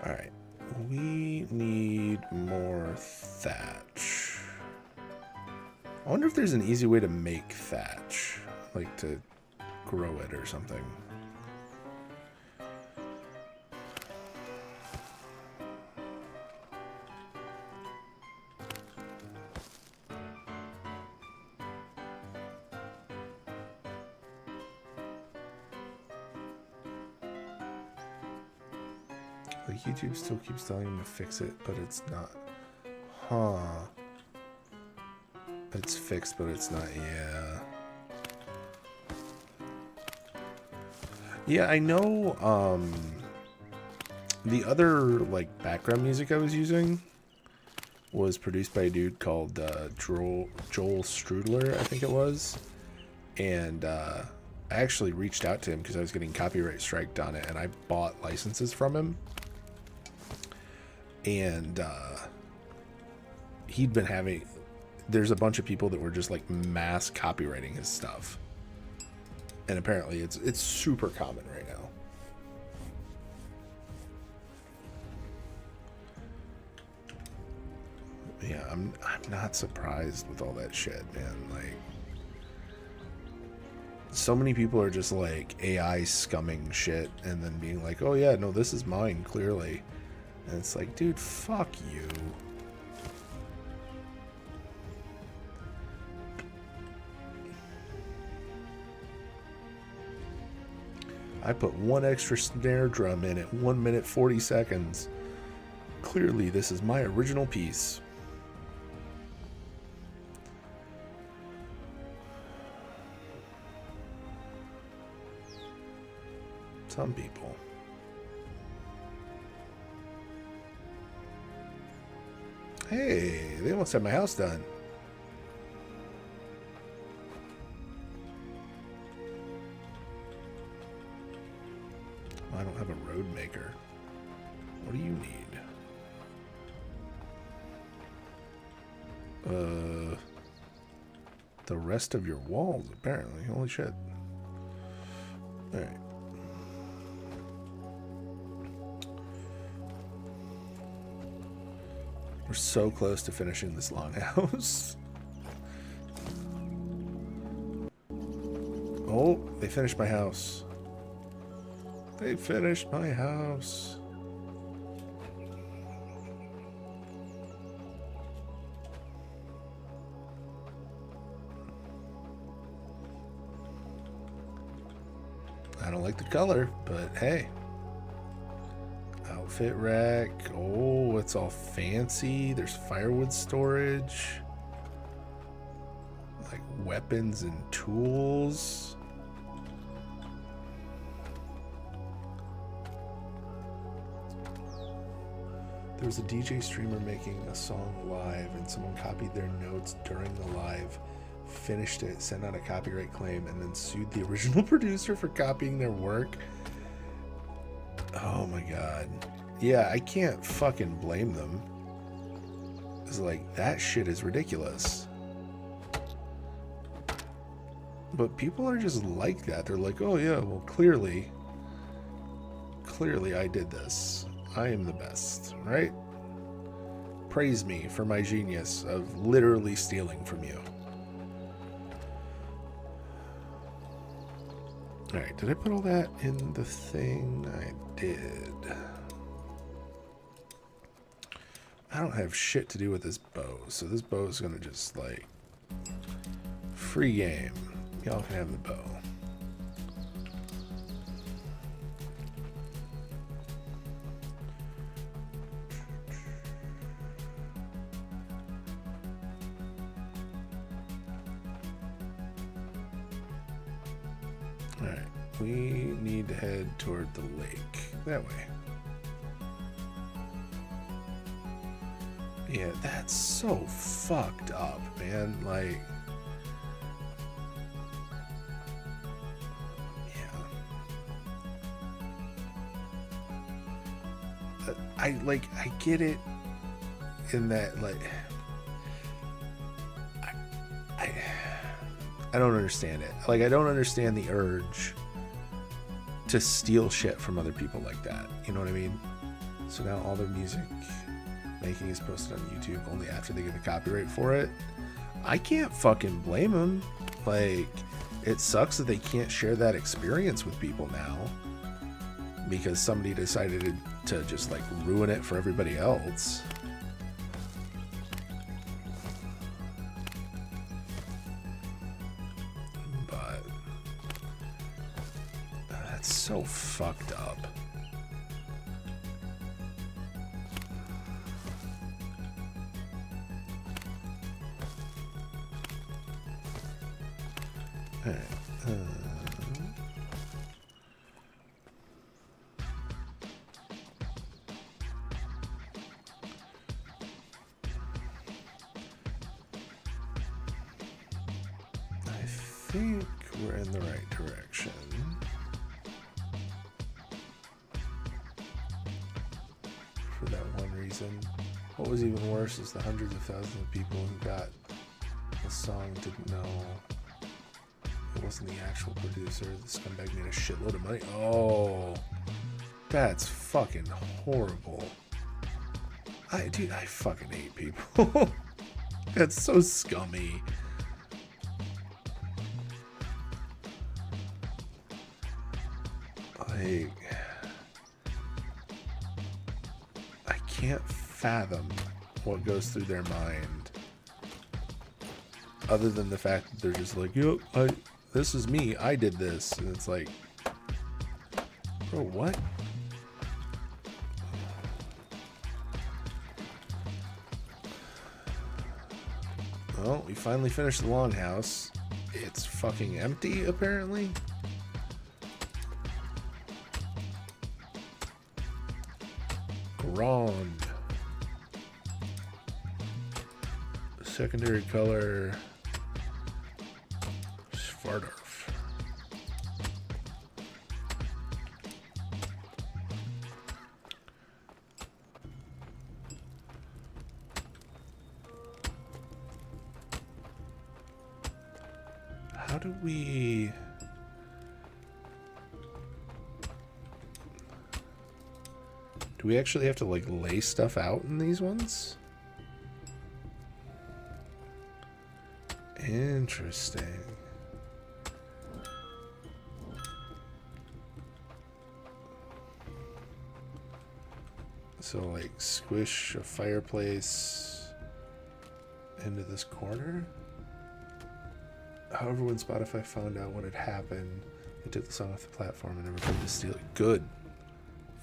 All right. We need more thatch. I wonder if there's an easy way to make thatch, like to grow it or something. Like YouTube still keeps telling him to fix it, but it's not. Huh. It's fixed, but it's not. Yeah. Yeah, I know. The other like background music I was using was produced by a dude called Joel Strudler, I think it was, and I actually reached out to him because I was getting copyright striked on it, and I bought licenses from him. And he'd been having, there's a bunch of people that were just like mass copywriting his stuff, and apparently it's super common right now. Yeah, I'm not surprised with all that shit, man. Like, so many people are just like AI scumming shit and then being like, oh yeah, no, this is mine, clearly. And it's like, dude, fuck you. I put one extra snare drum in it, 1 minute 40 seconds. Clearly, this is my original piece. Some people. Hey, they almost had my house done. I don't have a road maker. What do you need? The rest of your walls, apparently. Holy shit. Alright. We're so close to finishing this longhouse. Oh, they finished my house. They finished my house. I don't like the color, but hey. Outfit rack. Oh, it's all fancy. There's firewood storage. Like weapons and tools. There was a DJ streamer making a song live, and someone copied their notes during the live, finished it, sent out a copyright claim, and then sued the original producer for copying their work. Oh my god. Yeah, I can't fucking blame them. It's like, that shit is ridiculous. But people are just like that. They're like, oh yeah, well clearly I did this. I am the best, right? Praise me for my genius of literally stealing from you. Alright, did I put all that in the thing? I did. I don't have shit to do with this bow, so this bow is gonna just like free game. Y'all can have the bow. Alright, we need to head toward the lake. That way. Yeah, that's so fucked up, man. Like, I get it in that, like, I I don't understand it. Like, I don't understand the urge to steal shit from other people like that. You know what I mean? So now all their music making is posted on YouTube only after they get a copyright for it. I can't fucking blame them. Like, it sucks that they can't share that experience with people now because somebody decided to just like ruin it for everybody else. But that's so fucked up. All right. I think we're in the right direction. For that one reason. What was even worse is the hundreds of thousands of people who got the song didn't know it wasn't the actual producer. The scumbag made a shitload of money. Oh, that's fucking horrible. Dude, I fucking hate people. That's so scummy. Like, I can't fathom what goes through their mind other than the fact that they're just like, yep, this is me, I did this. And it's like, bro, what? Well, we finally finished the longhouse. It's fucking empty, apparently. Grand. Secondary color. Svardarf. How do we... Do we actually have to, like, lay stuff out in these ones? Interesting. So, like, squish a fireplace into this corner? However, when Spotify found out what had happened, they took the song off the platform and never tried to steal it. Good.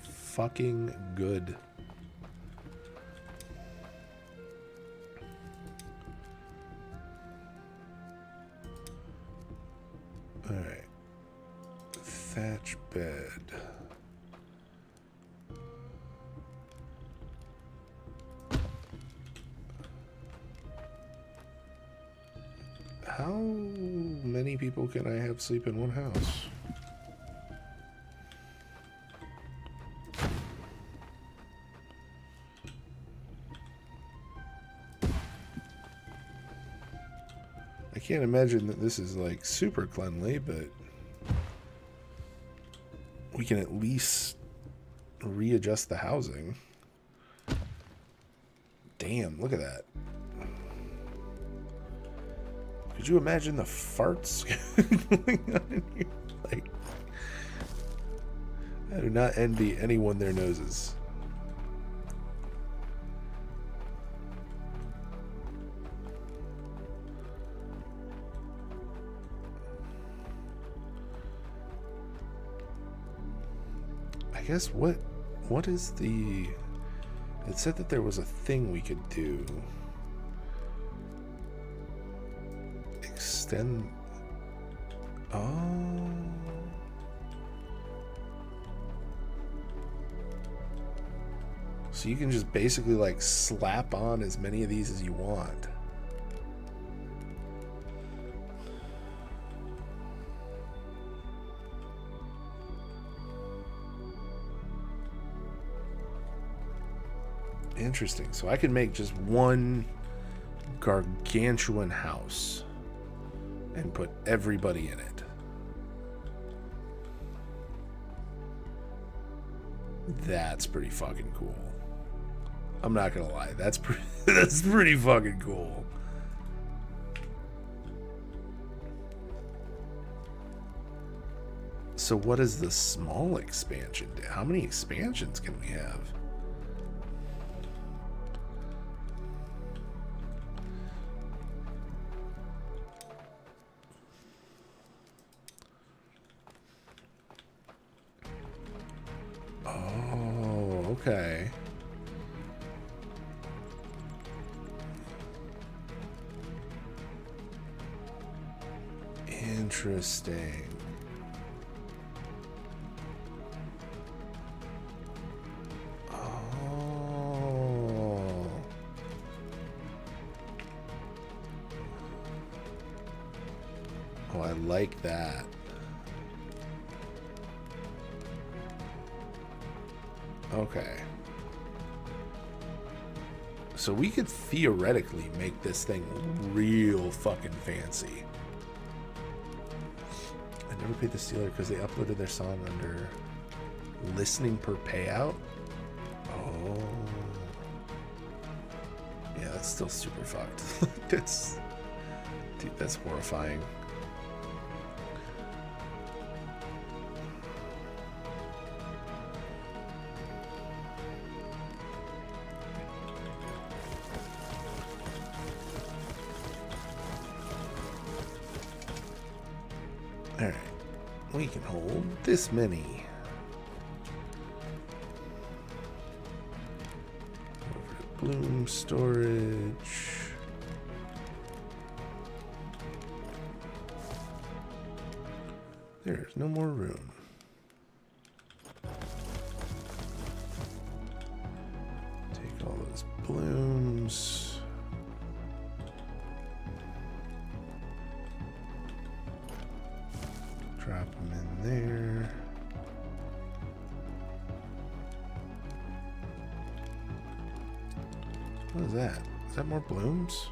Fucking good. Alright. Thatch bed. How many people can I have sleep in one house? I can't imagine that this is like super cleanly, but we can at least readjust the housing. Damn, look at that. Could you imagine the farts going on in here? Like, I do not envy anyone their noses. I guess what is the... It said that there was a thing we could do. Extend... Oh... So you can just basically like slap on as many of these as you want. Interesting. So I can make just one gargantuan house and put everybody in it. That's pretty fucking cool. I'm not gonna lie. That's pretty fucking cool. So what is the small expansion do? How many expansions can we have? Oh, okay. Interesting. Oh, I like that. Okay. So we could theoretically make this thing real fucking fancy. I never paid the Steeler because they uploaded their song under listening per payout. Oh. Yeah, that's still super fucked. Dude, that's horrifying. Alright, we can hold this many. Over to bloom storage. There's no more room. Take all those blooms. Drop them in there. What is that? Is that more blooms?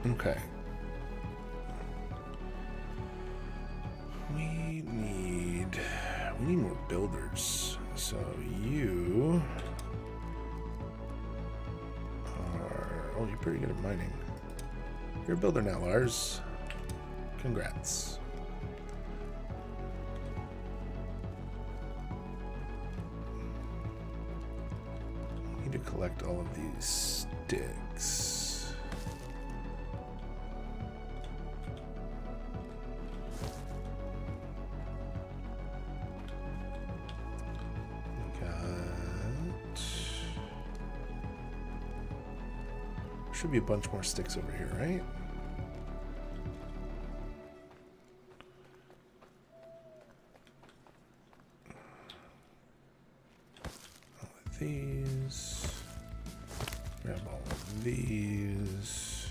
Okay. We need more builders. So you are... Oh, you're pretty good at mining. You're a builder now, Lars. Congrats. I need to collect all of these sticks. Should be a bunch more sticks over here, right? All of these. Grab all of these.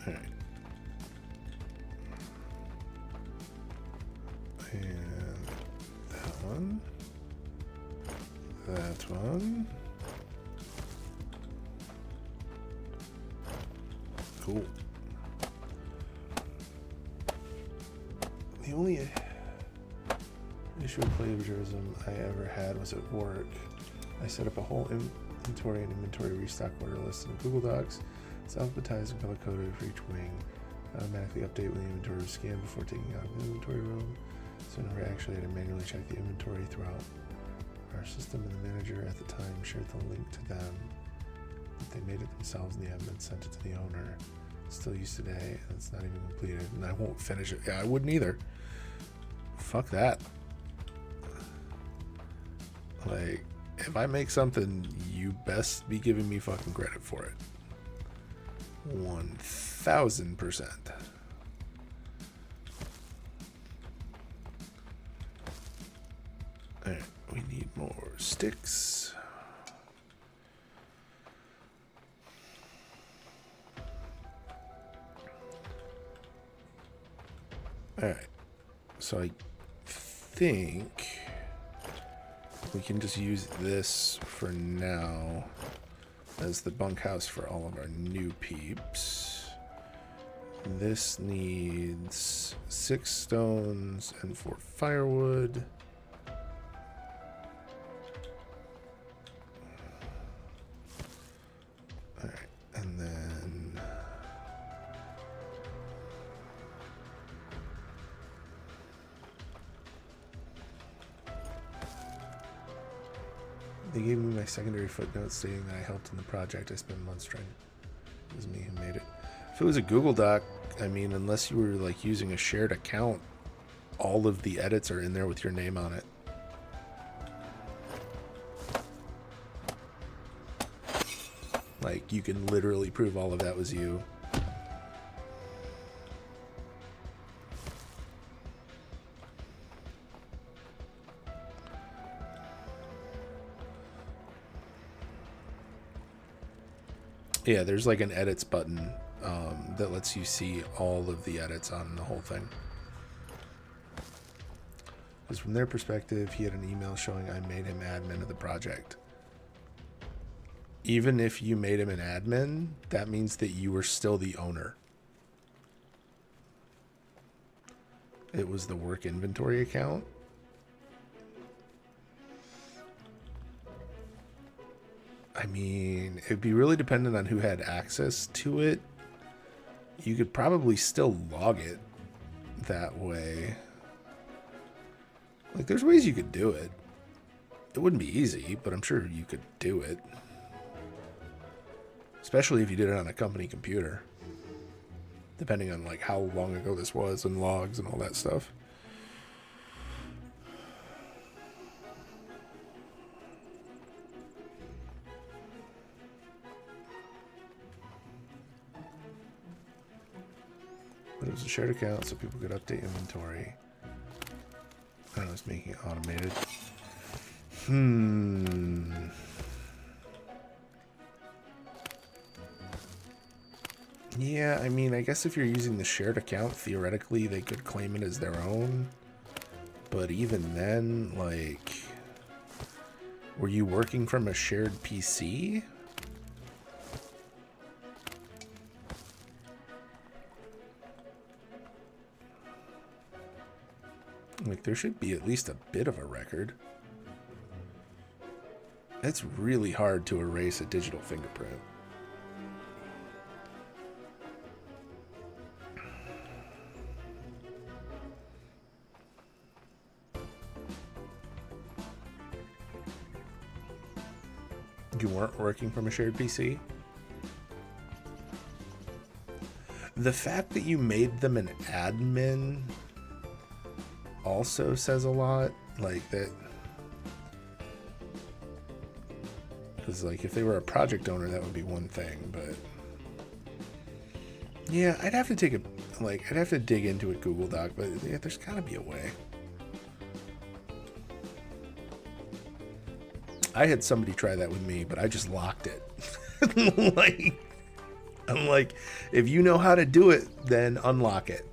All right. And that one. That one. Cool. The only issue with plagiarism I ever had was at work. I set up a whole inventory and inventory restock order list in Google Docs. It's alphabetized and color-coded for each wing. Automatically update when the inventory is scanned before taking out of the inventory room. So in actually I had to manually check the inventory throughout our system, and the manager at the time shared the link to them. But they made it themselves in the admin, sent it to the owner. It's still used today, and it's not even completed, and I won't finish it. Yeah, I wouldn't either. Fuck that. Like, if I make something, you best be giving me fucking credit for it. 1000%. Alright, we need more sticks. Alright, so I think we can just use this for now as the bunkhouse for all of our new peeps. This needs 6 stones and 4 firewood. Alright, and then they gave me my secondary footnote stating that I helped in the project. I spent months trying. It was me who made it. If it was a Google Doc, I mean, unless you were like using a shared account, all of the edits are in there with your name on it. Like, you can literally prove all of that was you. Yeah, there's like an edits button that lets you see all of the edits on the whole thing. Because from their perspective, he had an email showing I made him admin of the project. Even if you made him an admin, that means that you were still the owner. It was the work inventory account. I mean, it'd be really dependent on who had access to it. You could probably still log it that way. Like, there's ways you could do it. It wouldn't be easy, but I'm sure you could do it. Especially if you did it on a company computer. Depending on, like, how long ago this was and logs and all that stuff. But it was a shared account so people could update inventory. I was making it automated. Yeah, I mean, I guess if you're using the shared account, theoretically they could claim it as their own. But even then, like, were you working from a shared PC? Like, there should be at least a bit of a record. It's really hard to erase a digital fingerprint. You weren't working from a shared PC? The fact that you made them an admin also says a lot. Like, that, because like if they were a project owner, that would be one thing, but yeah, I'd have to take a, like, I'd have to dig into it Google Doc, but yeah, there's gotta be a way. I had somebody try that with me, but I just locked it. Like, I'm like, if you know how to do it, then unlock it.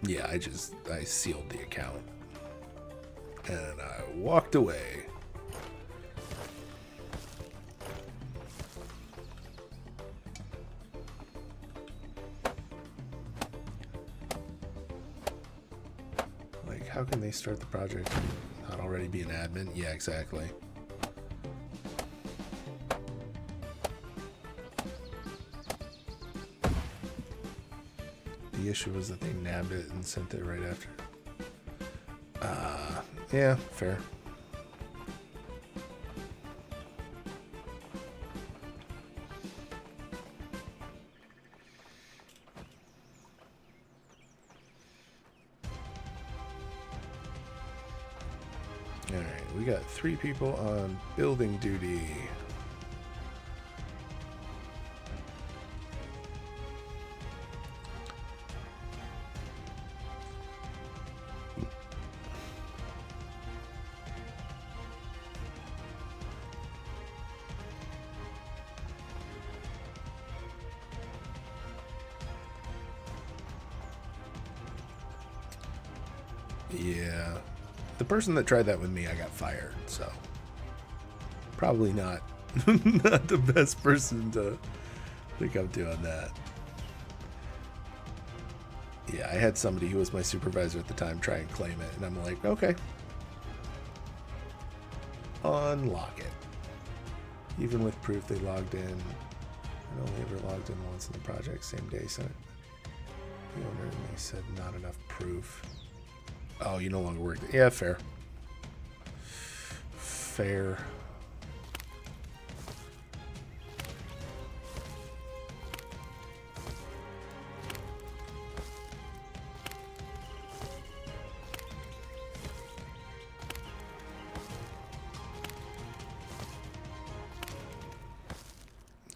Yeah, I sealed the account. And I walked away. Like, how can they start the project and not already be an admin? Yeah, exactly. The issue was that they nabbed it and sent it right after. Yeah, fair. Alright, we got 3 people on building duty. Yeah. The person that tried that with me, I got fired, so probably not not the best person to think I'm doing that. Yeah, I had somebody who was my supervisor at the time try and claim it, and I'm like, okay. Unlock it. Even with proof they logged in. I only ever logged in once in the project, same day sent. The owner and they said not enough proof. Oh, you no longer work. Yeah, fair. Fair.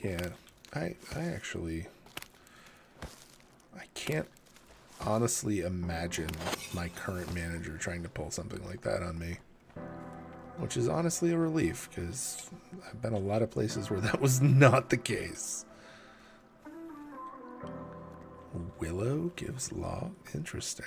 Yeah, I actually, I can't honestly imagine my current manager trying to pull something like that on me, which is honestly a relief because I've been a lot of places where that was not the case. Willow gives log. Interesting.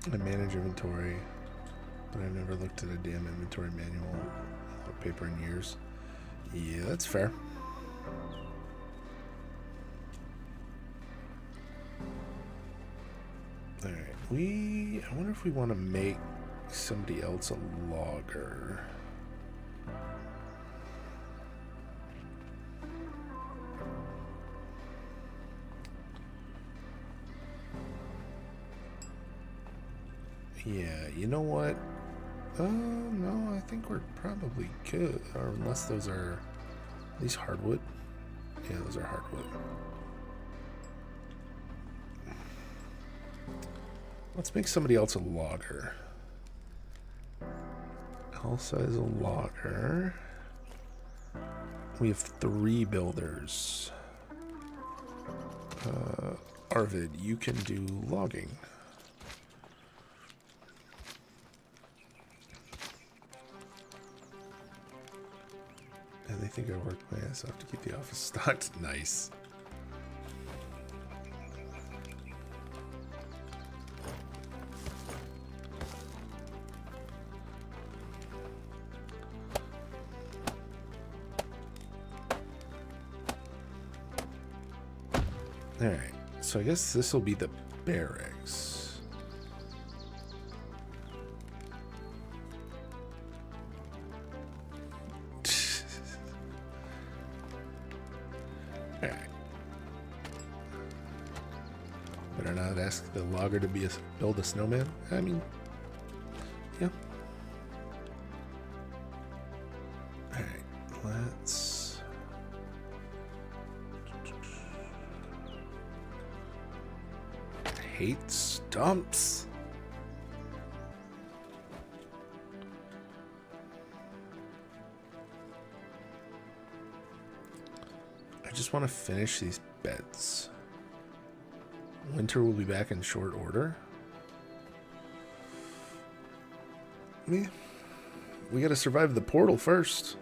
I manage inventory, but I've never looked at a damn inventory manual or paper in years. Yeah, that's fair. Alright, I wonder if we want to make somebody else a logger. Yeah, you know what? No, I think we're probably good. Or unless those are these hardwood. Yeah, those are hardwood. Let's make somebody else a logger. Elsa is a logger. We have 3 builders. Arvid, you can do logging. And they think I work my ass off to keep the office stocked. Nice. Alright, so I guess this will be the barracks. Alright. Better not ask the logger to build a snowman. I mean, yeah. Alright, let's... hate stumps. I just want to finish these beds. Winter will be back in short order. We got to survive the portal first.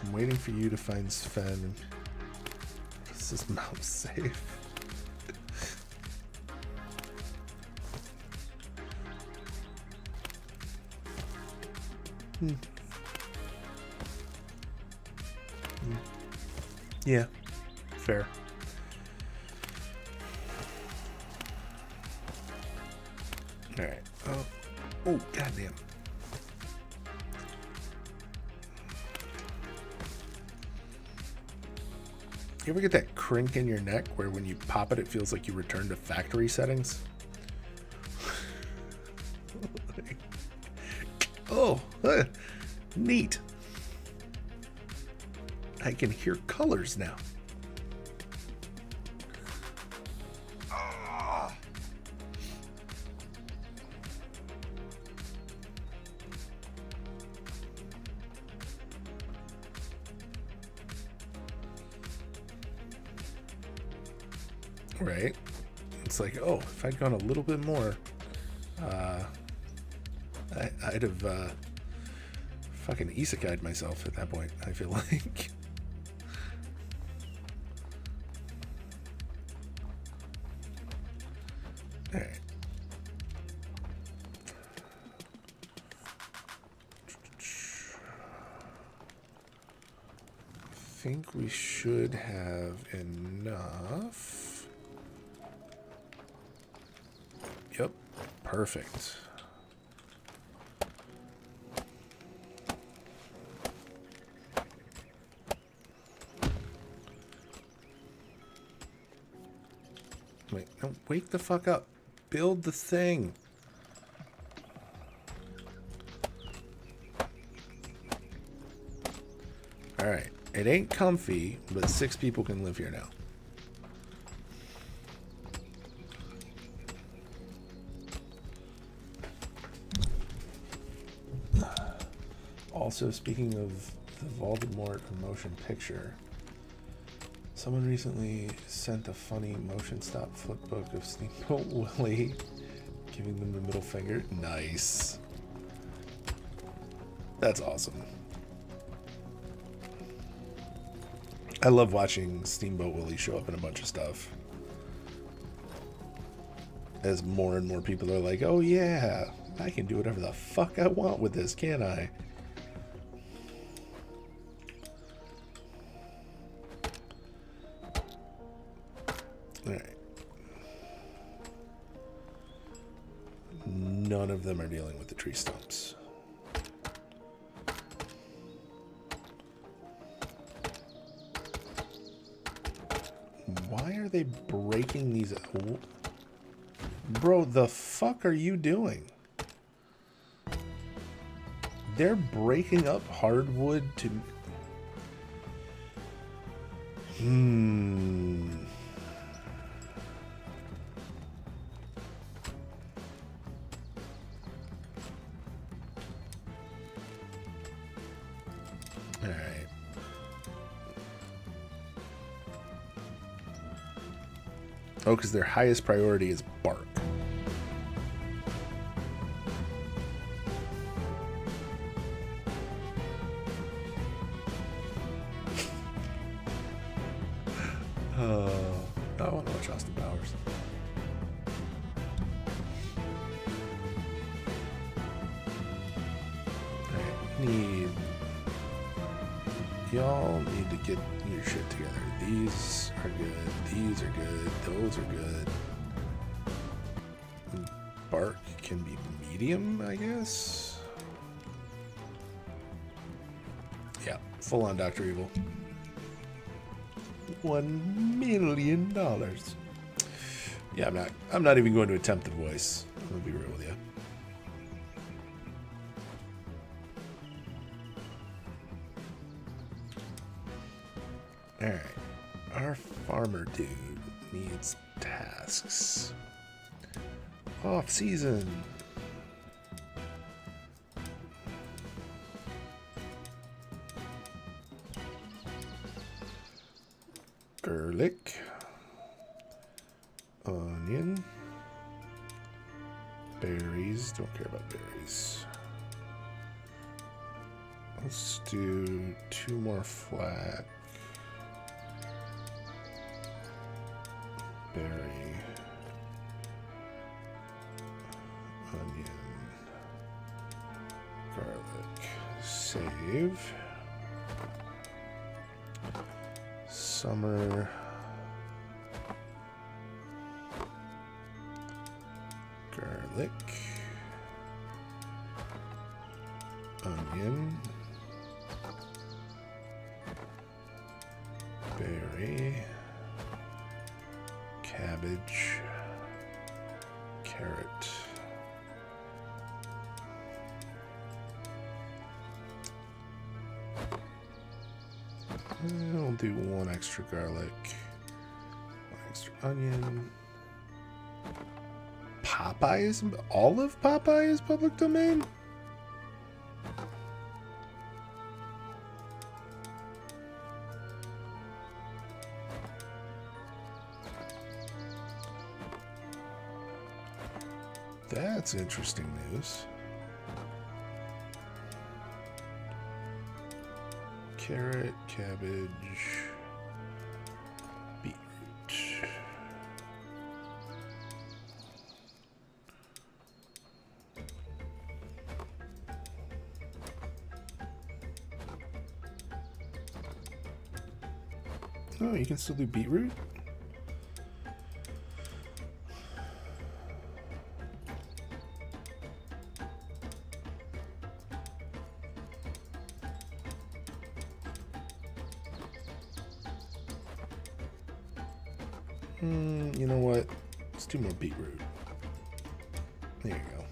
I'm waiting for you to find Sven. Is this mouse safe? Yeah, fair. All right. Oh, goddamn. You ever get that crink in your neck where when you pop it, it feels like you return to factory settings? Oh, neat. I can hear colors now. Right? It's like, oh, if I'd gone a little bit more, I'd have fucking isekai'd myself at that point, I feel like. Alright. I think we should have enough. Yep, perfect. Wait, no, wake the fuck up. Build the thing. Alright, it ain't comfy, but 6 people can live here now. Also, speaking of the Voldemort motion picture, someone recently sent a funny motion stop flipbook of Steamboat Willie giving them the middle finger. Nice. That's awesome. I love watching Steamboat Willie show up in a bunch of stuff. As more and more people are like, oh yeah, I can do whatever the fuck I want with this, can't I? Alright. None of them are dealing with the tree stumps. Why are they breaking these? Bro, the fuck are you doing? They're breaking up hardwood to... Alright. Oh, because their highest priority is bark. I want to watch Austin Powers. Alright, y'all need to get your shit together. These are good. These are good. Those are good. Bark can be medium, I guess. Yeah, full on Dr. Evil. $1 million. Yeah, I'm not even going to attempt the voice. I'm gonna be real with you. Alright. Our farmer dude needs tasks. Off season. Garlic. Onion. Berries. Don't care about berries. Let's do 2 more flat. Berry. Onion. Garlic. Save. Summer. Garlic. Onion. Berry. Cabbage. Carrot. I'll do one extra garlic, one extra onion. Popeyes? All of Popeye is public domain? That's interesting news. Carrot, cabbage, beetroot. Oh, you can still do beetroot? You know what? Let's do more beetroot. There you go.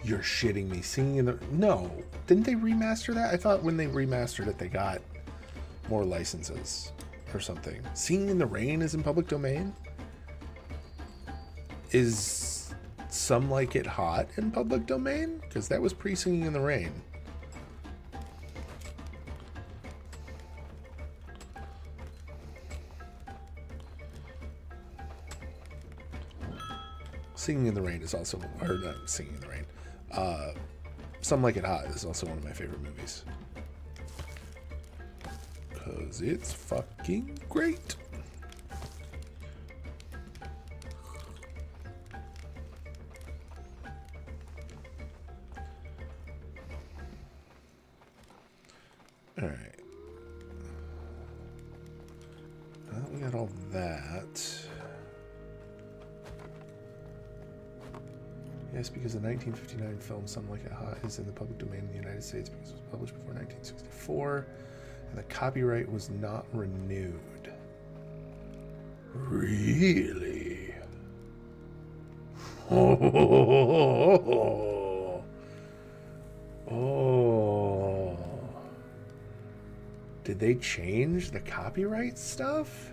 You're shitting me. Singing in the... No. Didn't they remaster that? I thought when they remastered it, they got more licenses or something. Singing in the Rain is in public domain? Is Some Like It Hot in public domain? Because that was pre-Singing in the Rain. Singing in the Rain is also, or not Singing in the Rain. Some Like It Hot is also one of my favorite movies. Because it's fucking great. Alright. Well, we got all that. Yes, because the 1959 film Some Like It Hot is in the public domain in the United States because it was published before 1964, and the copyright was not renewed. Really? Oh. Oh. Did they change the copyright stuff?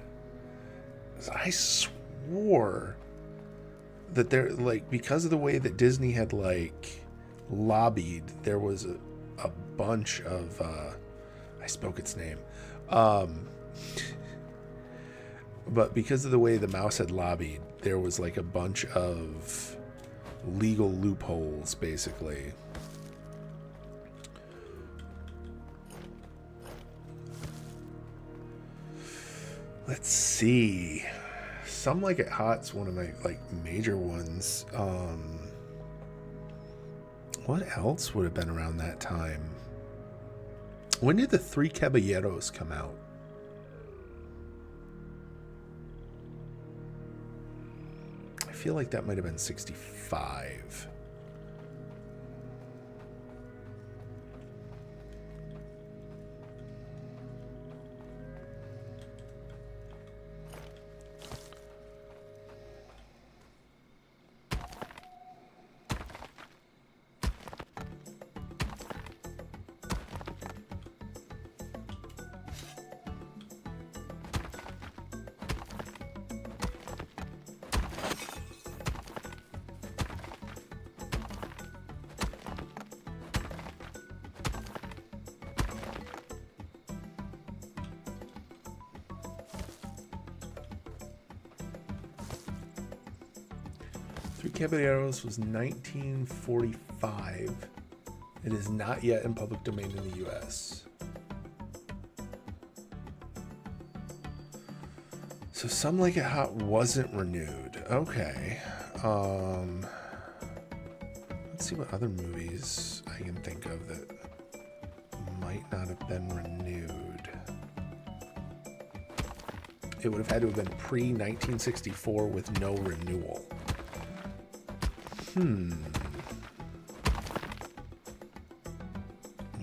'Cause I swore that they're like, because of the way that Disney had like lobbied, there was a bunch of I spoke its name, but because of the way the mouse had lobbied, there was like a bunch of legal loopholes basically. Let's see. Some Like It Hot's one of my like major ones. What else would have been around that time? When did the Three Caballeros come out? I feel like that might have been 65. Three Caballeros was 1945. It is not yet in public domain in the US. So Some Like It Hot wasn't renewed. Okay. Let's see what other movies I can think of that might not have been renewed. It would have had to have been pre-1964 with no renewal.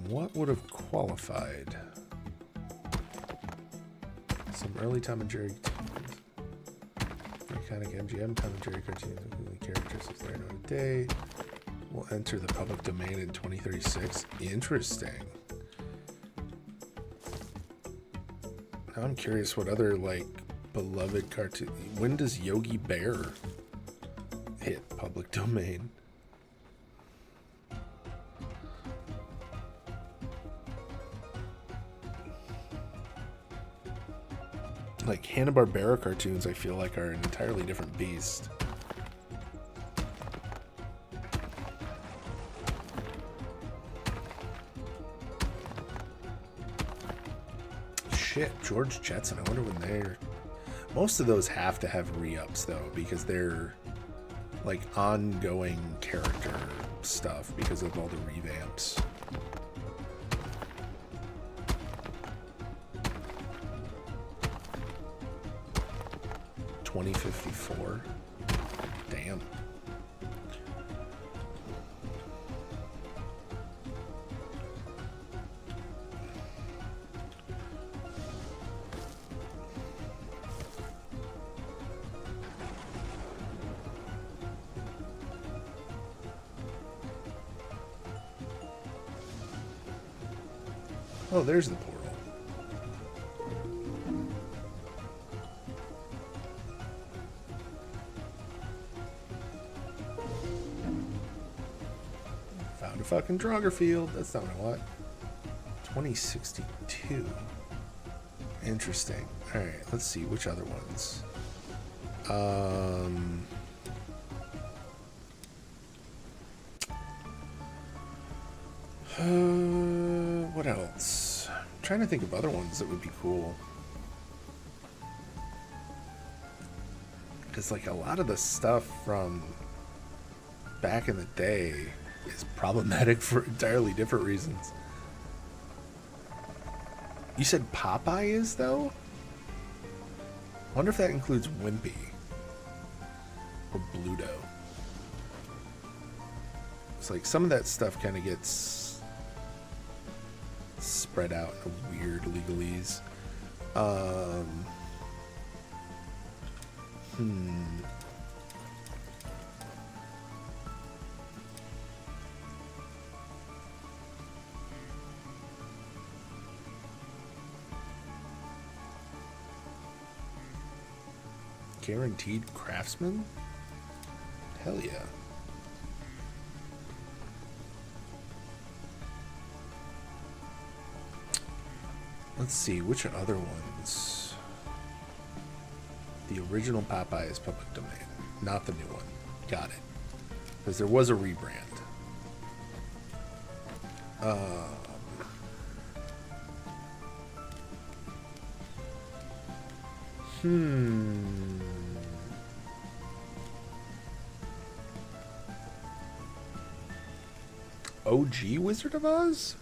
What would have qualified? Some early Tom and Jerry iconic MGM Tom and Jerry cartoons including characters of their own day will enter the public domain in 2036. Interesting. Now I'm curious what other like beloved cartoon. When does Yogi Bear hit public domain? Like Hanna-Barbera cartoons, I feel like are an entirely different beast. Shit, George Jetson. I wonder when they're... Most of those have to have re-ups though, because they're like ongoing character stuff because of all the revamps. 2054. Damn. Oh, there's the portal. Found a fucking Draugr field. That's not what I want. 2062. Interesting. Alright, let's see. Which other ones? What else? I'm trying to think of other ones that would be cool. Because, like, a lot of the stuff from back in the day is problematic for entirely different reasons. You said Popeye is, though? I wonder if that includes Wimpy. Or Bluto. It's like some of that stuff kind of gets spread out in weird legalese. Guaranteed Craftsman? Hell yeah. Let's see, which other ones? The original Popeye is public domain, not the new one. Got it. Because there was a rebrand. OG Wizard of Oz?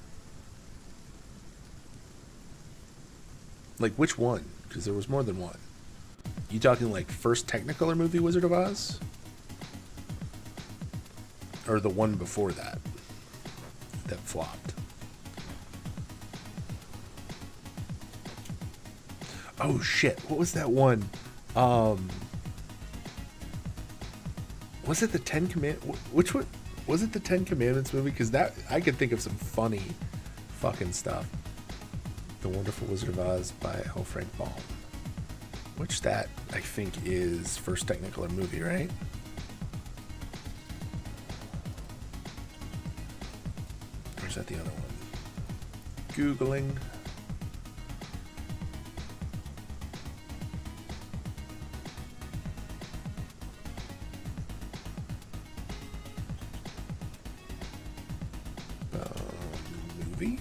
Like, which one? Because there was more than one. You talking like first Technicolor movie Wizard of Oz? Or the one before that? That flopped. Oh shit, what was that one? Was it the Ten Commandments? Which one? Was it the Ten Commandments movie? Because that, I could think of some funny fucking stuff. The Wonderful Wizard of Oz by L. Frank Baum. Which that, I think, is first Technicolor movie, right? Or is that the other one? Googling. Movie?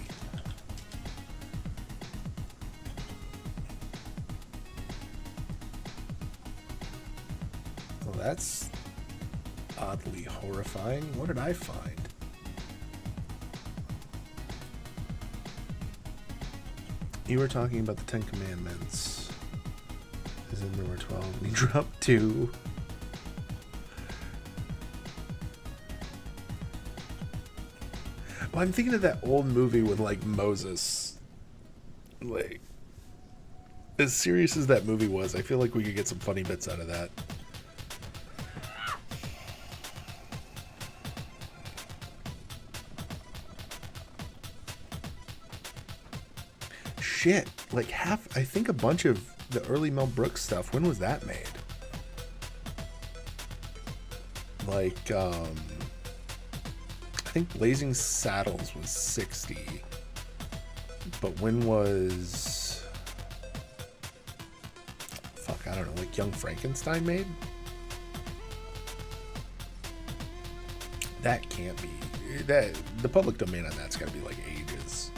Well, that's oddly horrifying. What did I find? You were talking about the Ten Commandments. Isn't number 12? We dropped 2. Well, I'm thinking of that old movie with, like, Moses. Like, as serious as that movie was, I feel like we could get some funny bits out of that. Shit, like I think a bunch of the early Mel Brooks stuff, when was that made? Like, I think Blazing Saddles was 60. But when was... Fuck, I don't know, like Young Frankenstein made? That can't be... The public domain on that's gotta be like ages.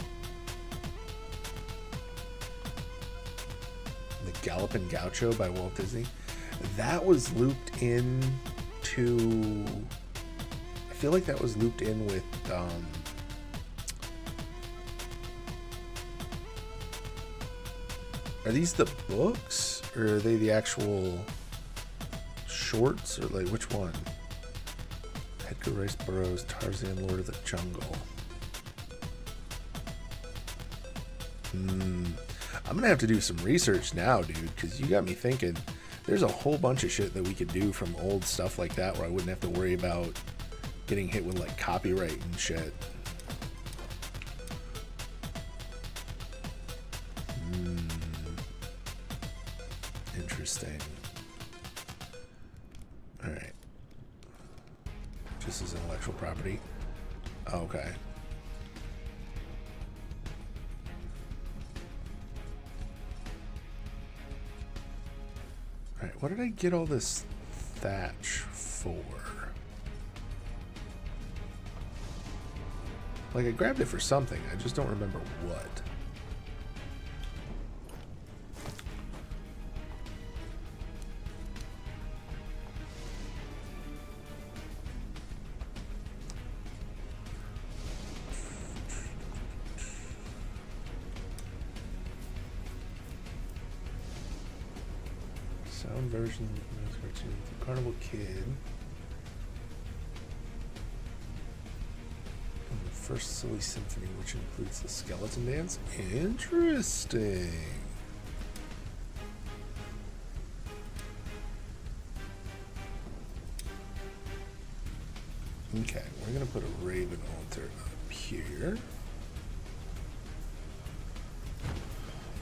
The Gallopin' Gaucho by Walt Disney. That was looped in to... I feel like that was looped in with... Are these the books? Or are they the actual shorts? Or like, which one? Edgar Rice Burroughs, Tarzan, Lord of the Jungle. I'm gonna have to do some research now, dude, because you got me thinking. There's a whole bunch of shit that we could do from old stuff like that where I wouldn't have to worry about getting hit with like copyright and shit. Interesting. Alright. Just as intellectual property. Oh, okay. Alright, what did I get all this thatch for? Like, I grabbed it for something, I just don't remember what. Sound version of the Carnival Kid. And the first Silly Symphony, which includes the skeleton dance. Interesting. Okay, we're gonna put a Raven altar up here.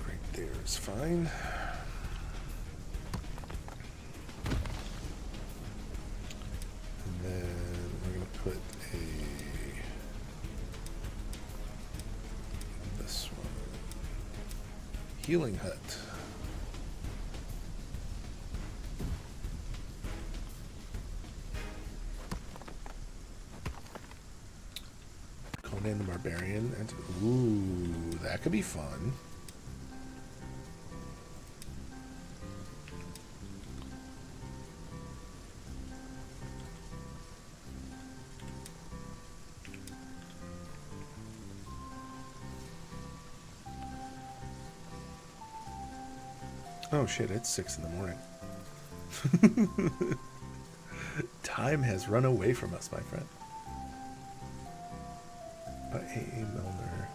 Right there is fine. Put this one, healing hut. Conan the Barbarian, and ooh, that could be fun. Oh shit, it's 6 in the morning. Time has run away from us, my friend. By A.A. Milner.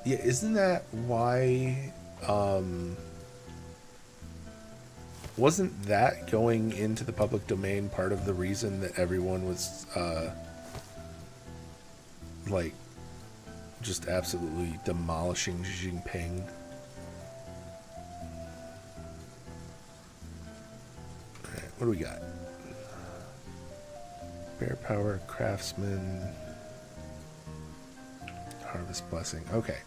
Yeah, isn't that why... wasn't that going into the public domain part of the reason that everyone was, like, just absolutely demolishing Xi Jinping? What do we got? Bear Power, Craftsman, Harvest Blessing. Okay.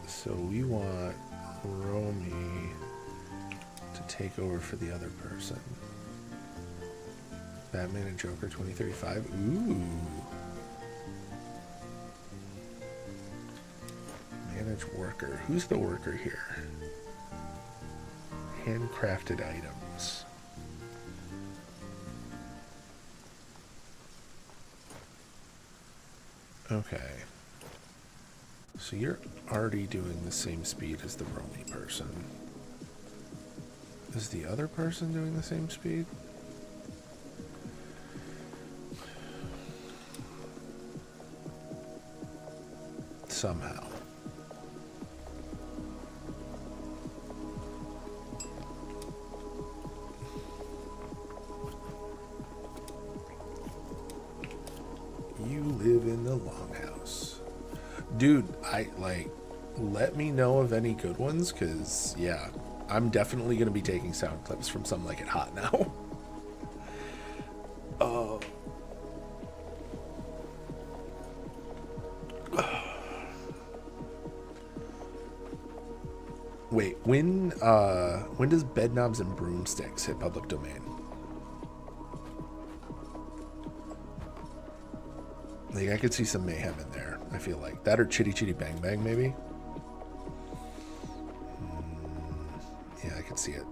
So we want Romy to take over for the other person. Batman and Joker 2035. Ooh. Manage worker. Who's the worker here? Handcrafted items. Okay. So you're already doing the same speed as the Romy person. Is the other person doing the same speed? Somehow. You live in the longhouse. Dude, let me know of any good ones, because, yeah, I'm definitely going to be taking sound clips from Some Like It Hot now. Wait, when does Bedknobs and Broomsticks hit public domain? Like, I could see some mayhem in there, I feel like. That or Chitty Chitty Bang Bang, maybe? Yeah, I could see it.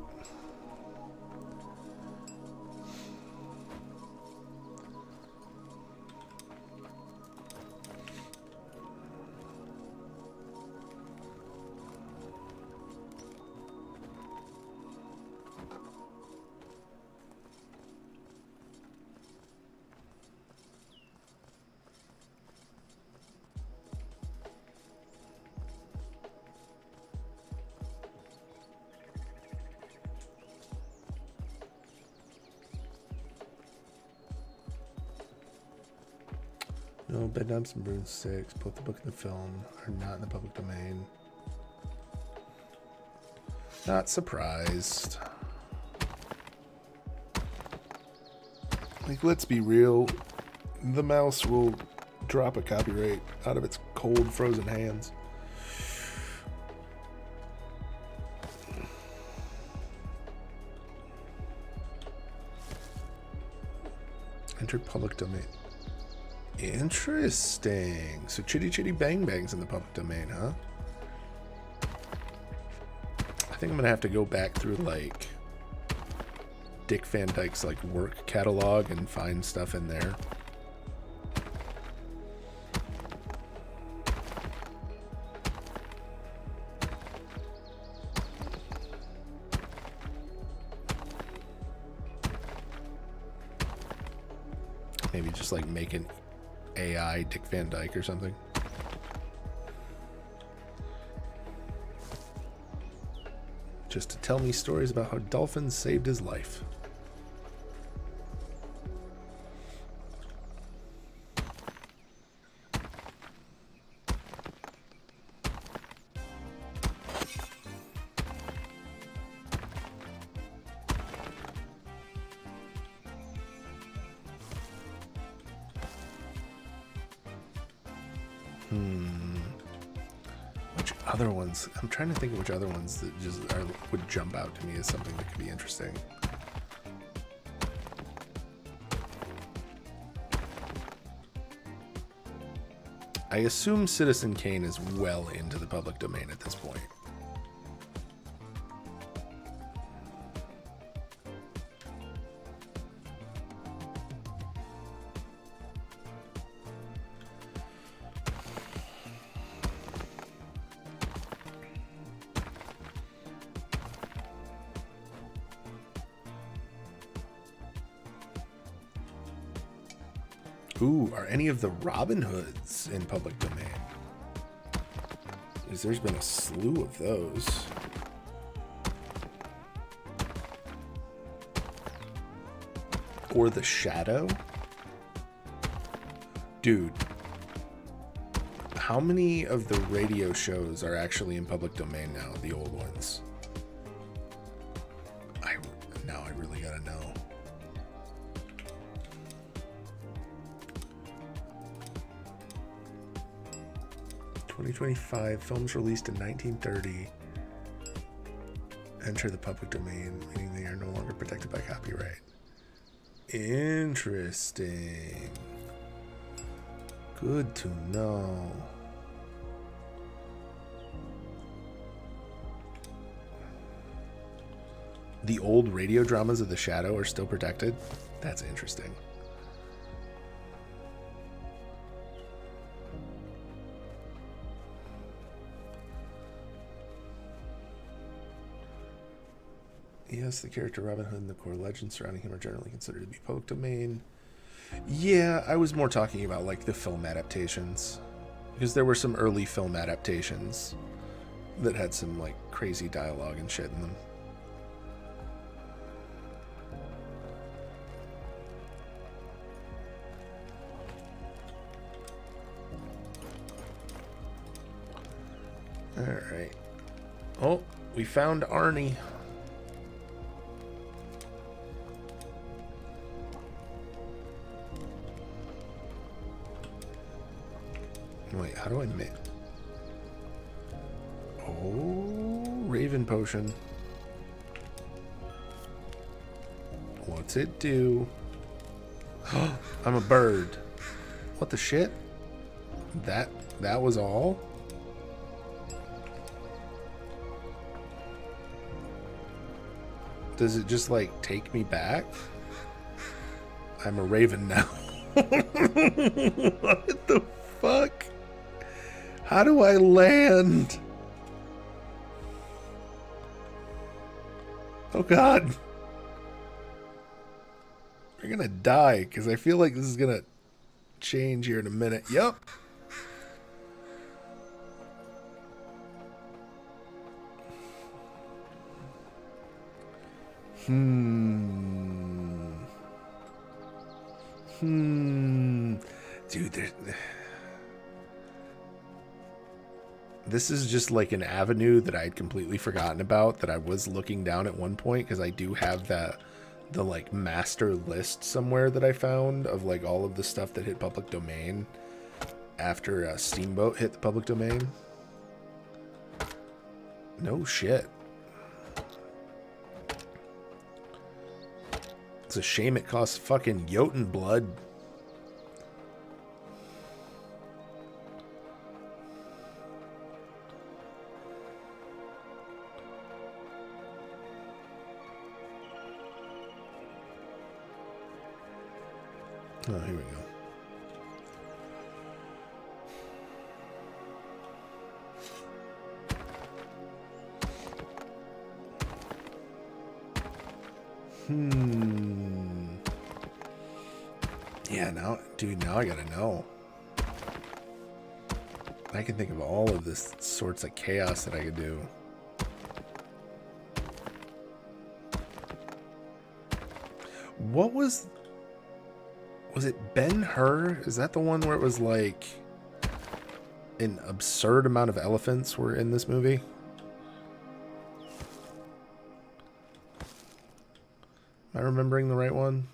No, Bedknobs and Broomsticks, both the book and the film, are not in the public domain. Not surprised. Like, let's be real. The mouse will drop a copyright out of its cold, frozen hands. Entered public domain. Interesting. So Chitty Chitty Bang Bang's in the public domain, huh? I think I'm gonna have to go back through, like, Dick Van Dyke's, like, work catalog and find stuff in there. Maybe just, like, make an AI Dick Van Dyke or something. Just to tell me stories about how dolphins saved his life. Which other ones? I'm trying to think of which other ones that just would jump out to me as something that could be interesting. I assume Citizen Kane is well into the public domain at this point. Ooh, are any of the Robin Hoods in public domain? Because there's been a slew of those. Or The Shadow? Dude, how many of the radio shows are actually in public domain now, the old ones? Now I really gotta know. "2025 films released in 1930 enter the public domain, meaning they are no longer protected by copyright." Interesting. Good to know. The old radio dramas of The Shadow are still protected? That's interesting. Yes, the character Robin Hood and the core legends surrounding him are generally considered to be public domain. Yeah, I was more talking about like the film adaptations, because there were some early film adaptations that had some like crazy dialogue and shit in them. Alright. Oh, we found Arnie. Wait, how do I make... Oh, Raven Potion. What's it do? I'm a bird. What the shit? That was all? Does it just like take me back? I'm a raven now. What the fuck? How do I land? Oh god. We're gonna die because I feel like this is gonna change here in a minute. Yup. Dude, this is just like an avenue that I'd completely forgotten about that I was looking down at one point, because I do have the like master list somewhere that I found of like all of the stuff that hit public domain after Steamboat hit the public domain. No shit. It's a shame it costs fucking Jotun blood. Oh, here we go. Yeah, now, dude, now I gotta know. I can think of all of this sorts of chaos that I could do. What was it Ben-Hur? Is that the one where it was like an absurd amount of elephants were in this movie? Am I remembering the right one?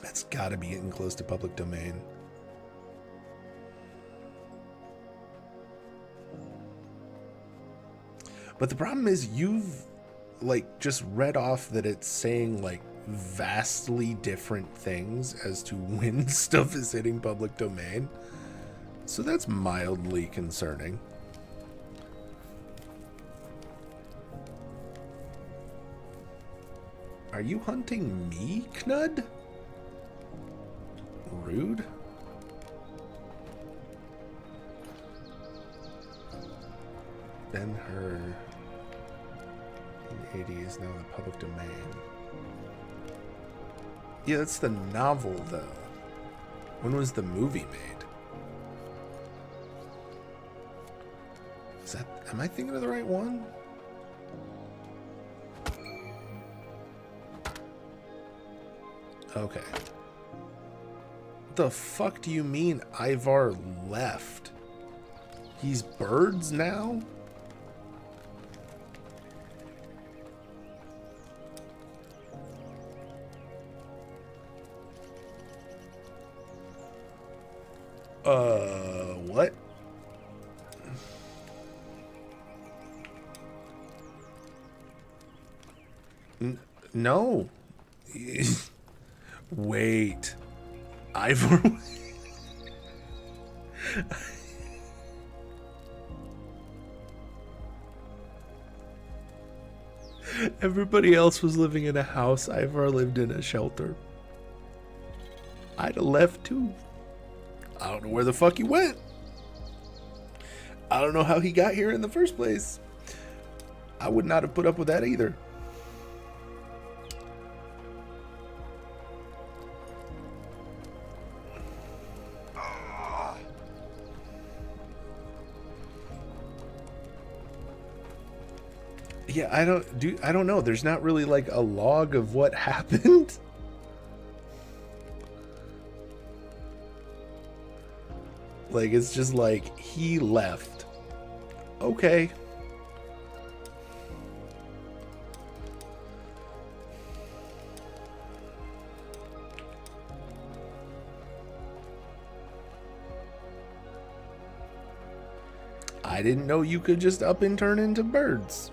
That's gotta be getting close to public domain. But the problem is you've like just read off that it's saying like vastly different things as to when stuff is hitting public domain. So that's mildly concerning. Are you hunting me, Knud? Rude. Ben-Hur in the 80s, now in the public domain. Yeah, that's the novel, though. When was the movie made? Is that... Am I thinking of the right one? Okay. What the fuck do you mean Ivar left? He's birds now? What? No. Wait. Ivor. Everybody else was living in a house. Ivar lived in a shelter. I'd have left too. I don't know where the fuck he went. I don't know how he got here in the first place. I would not have put up with that either. Yeah, I don't know. There's not really like a log of what happened. Like, it's just like he left. Okay. I didn't know you could just up and turn into birds.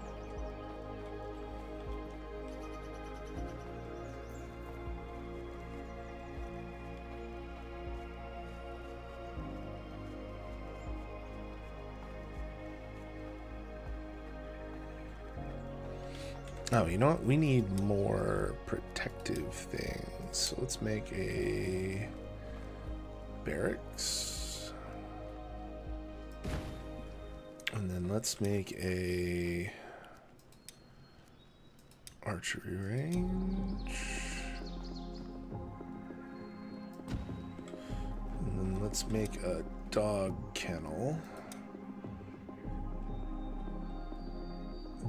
Oh, you know what? We need more protective things. So let's make a barracks. And then let's make a archery range. And then let's make a dog kennel.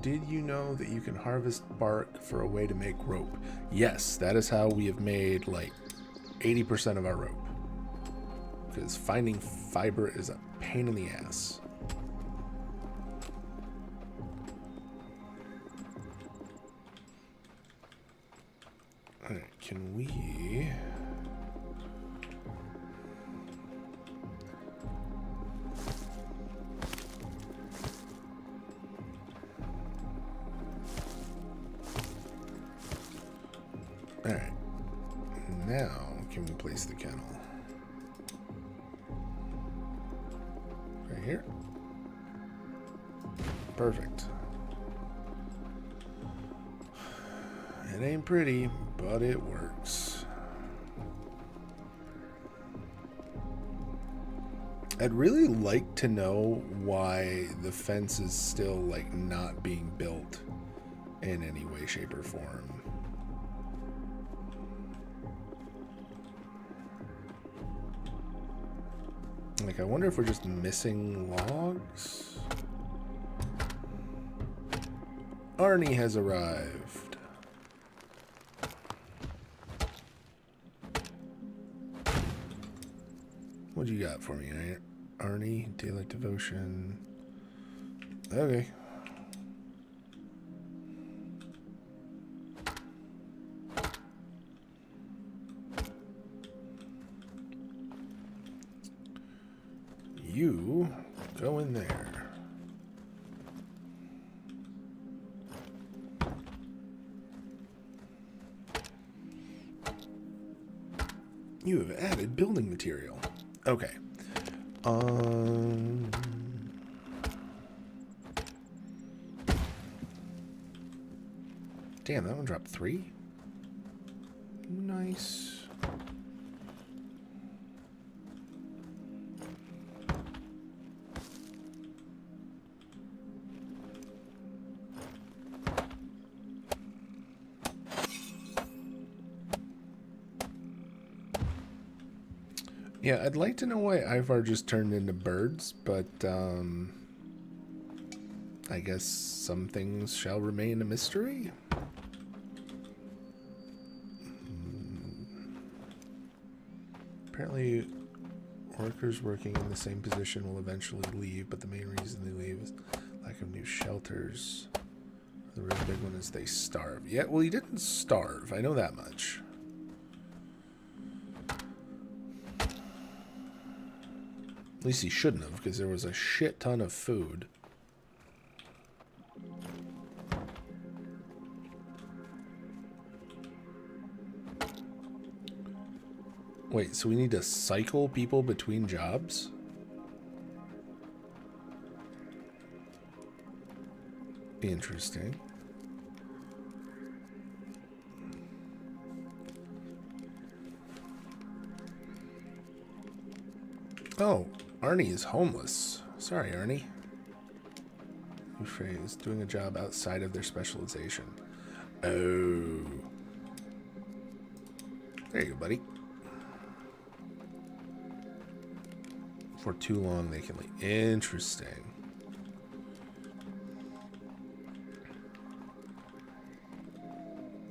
Did you know that you can harvest bark for a way to make rope? Yes, that is how we have made like 80% of our rope. Because finding fiber is a pain in the ass. Alright, can we... Alright, now can we place the kennel? Right here? Perfect. It ain't pretty, but it works. I'd really like to know why the fence is still like not being built in any way, shape, or form. Like, I wonder if we're just missing logs? Arnie has arrived. What you got for me, Arnie? Daylight devotion. Okay. You go in there. You have added building material. Okay. Damn, that one dropped 3. Nice. Yeah, I'd like to know why Ivar just turned into birds, but I guess some things shall remain a mystery. Apparently, workers working in the same position will eventually leave, but the main reason they leave is lack of new shelters. The real big one is they starve. Yeah, well, he didn't starve. I know that much. At least he shouldn't have, because there was a shit ton of food. Wait, so we need to cycle people between jobs? Interesting. Oh, Arnie is homeless. Sorry, Arnie. New phrase, doing a job outside of their specialization. Oh. There you go, buddy. For too long, they can leave. Interesting.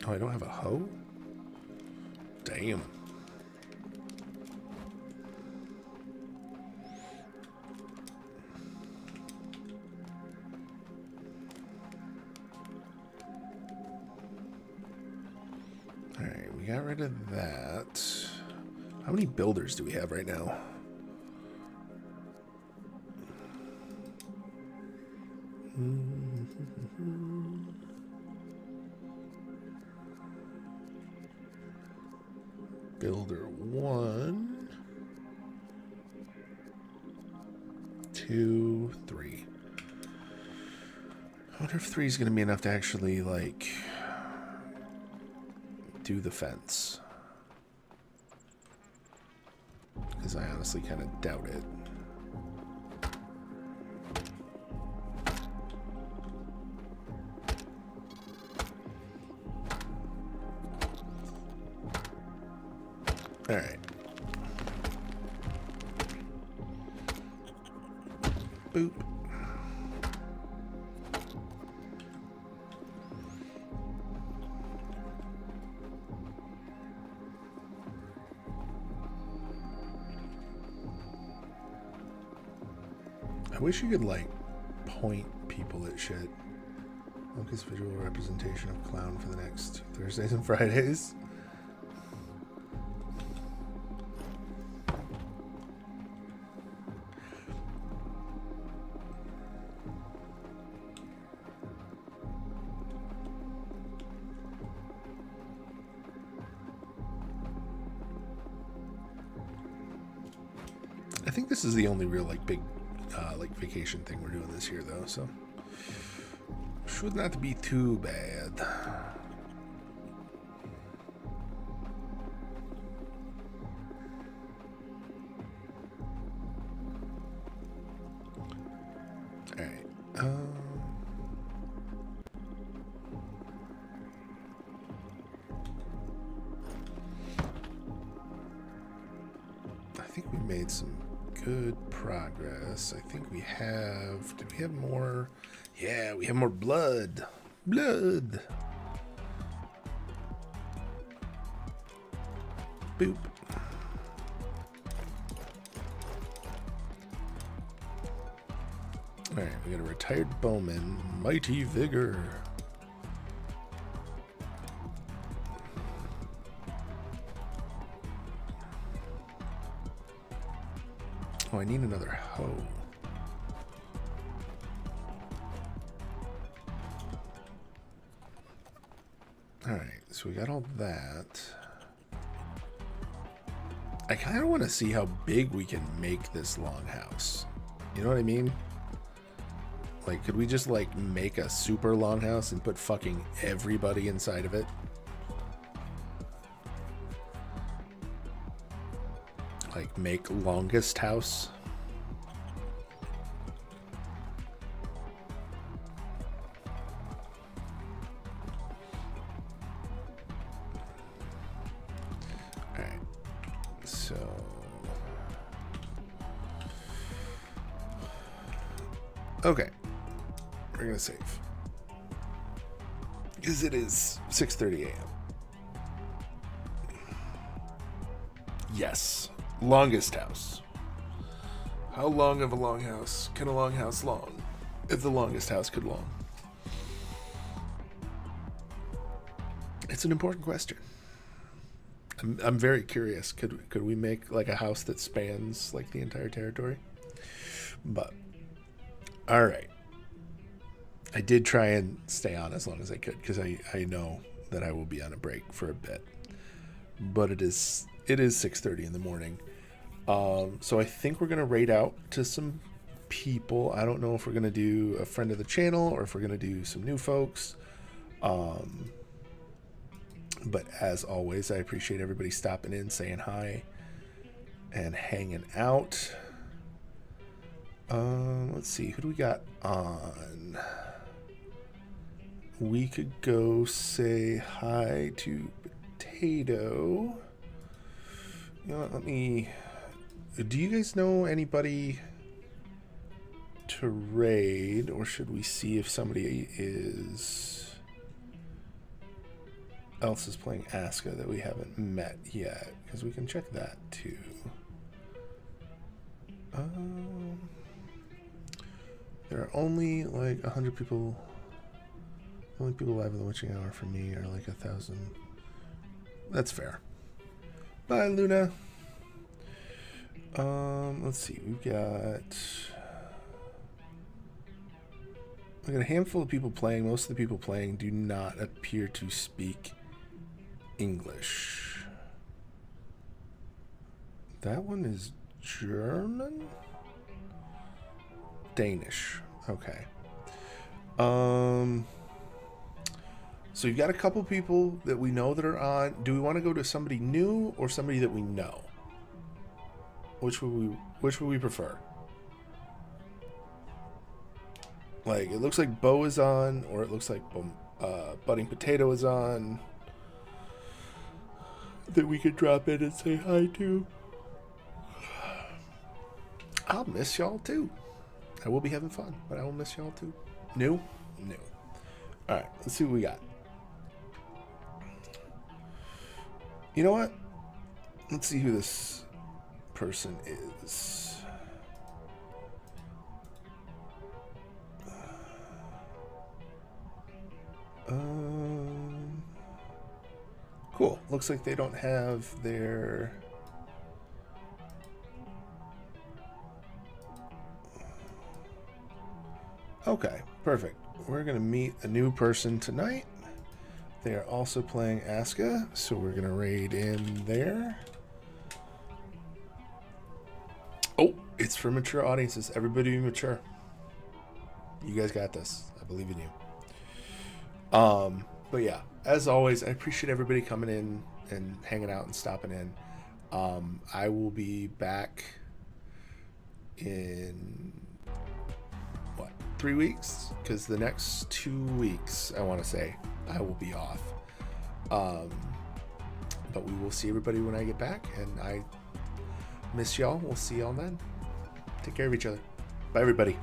Oh, I don't have a hoe? Damn. Alright, we got rid of that. How many builders do we have right now? Builder 1, 2, 3. I wonder if 3 is going to be enough to actually, like, do the fence. Because I honestly kind of doubt it. Alright. Boop. I wish you could, like, point people at shit. Focus visual representation of clown for the next Thursdays and Fridays. I think this is the only real, like, big, like, vacation thing we're doing this year, though, so should not be too bad. Alright, I think we made some good progress. I think we have... Did we have more? Yeah, we have more blood. Blood. Boop. Alright, we got a retired bowman. Mighty Vigor. Oh, I need another hoe. Alright, so we got all that. I kind of want to see how big we can make this longhouse. You know what I mean? Like, could we just, like, make a super longhouse and put fucking everybody inside of it? Like, make longest house. Alright. So... Okay. We're gonna save. Because it is 6:30 a.m. Yes. Longest house. How long of a long house can a long house long? If the longest house could long. It's an important question. I'm very curious. Could we make like a house that spans like the entire territory? But all right. I did try and stay on as long as I could because I know that I will be on a break for a bit. But it is 6:30 in the morning. So I think we're gonna raid out to some people. I don't know if we're gonna do a friend of the channel or if we're gonna do some new folks. But as always, I appreciate everybody stopping in, saying hi, and hanging out. Let's see. Who do we got on? We could go say hi to Potato. You know what? Let me. Do you guys know anybody to raid, or should we see if somebody else is playing Aska that we haven't met yet? Because we can check that too. There are only like 100 people. The only people live in the witching hour for me are like 1,000. That's fair. Bye, Luna. Let's see. We got a handful of people playing. Most of the people playing do not appear to speak English. That one is German? Danish. Okay. So you've got a couple people that we know that are on. Do we want to go to somebody new or somebody that we know? Which would we prefer? Like, it looks like Bo is on, or it looks like Budding Potato is on, that we could drop in and say hi to. I'll miss y'all too. I will be having fun, but I will miss y'all too. New? New. Alright, let's see what we got. You know what? Let's see who this person is. Cool. Looks like they don't have their... Okay, perfect. We're going to meet a new person tonight. They are also playing Aska, so we're going to raid in there. Oh, it's for mature audiences. Everybody be mature. You guys got this. I believe in you. But yeah, as always, I appreciate everybody coming in and hanging out and stopping in. I will be back in 3 weeks, because the next 2 weeks, I want to say, I will be off. But we will see everybody when I get back, and I miss y'all. We'll see y'all then. Take care of each other. Bye, everybody.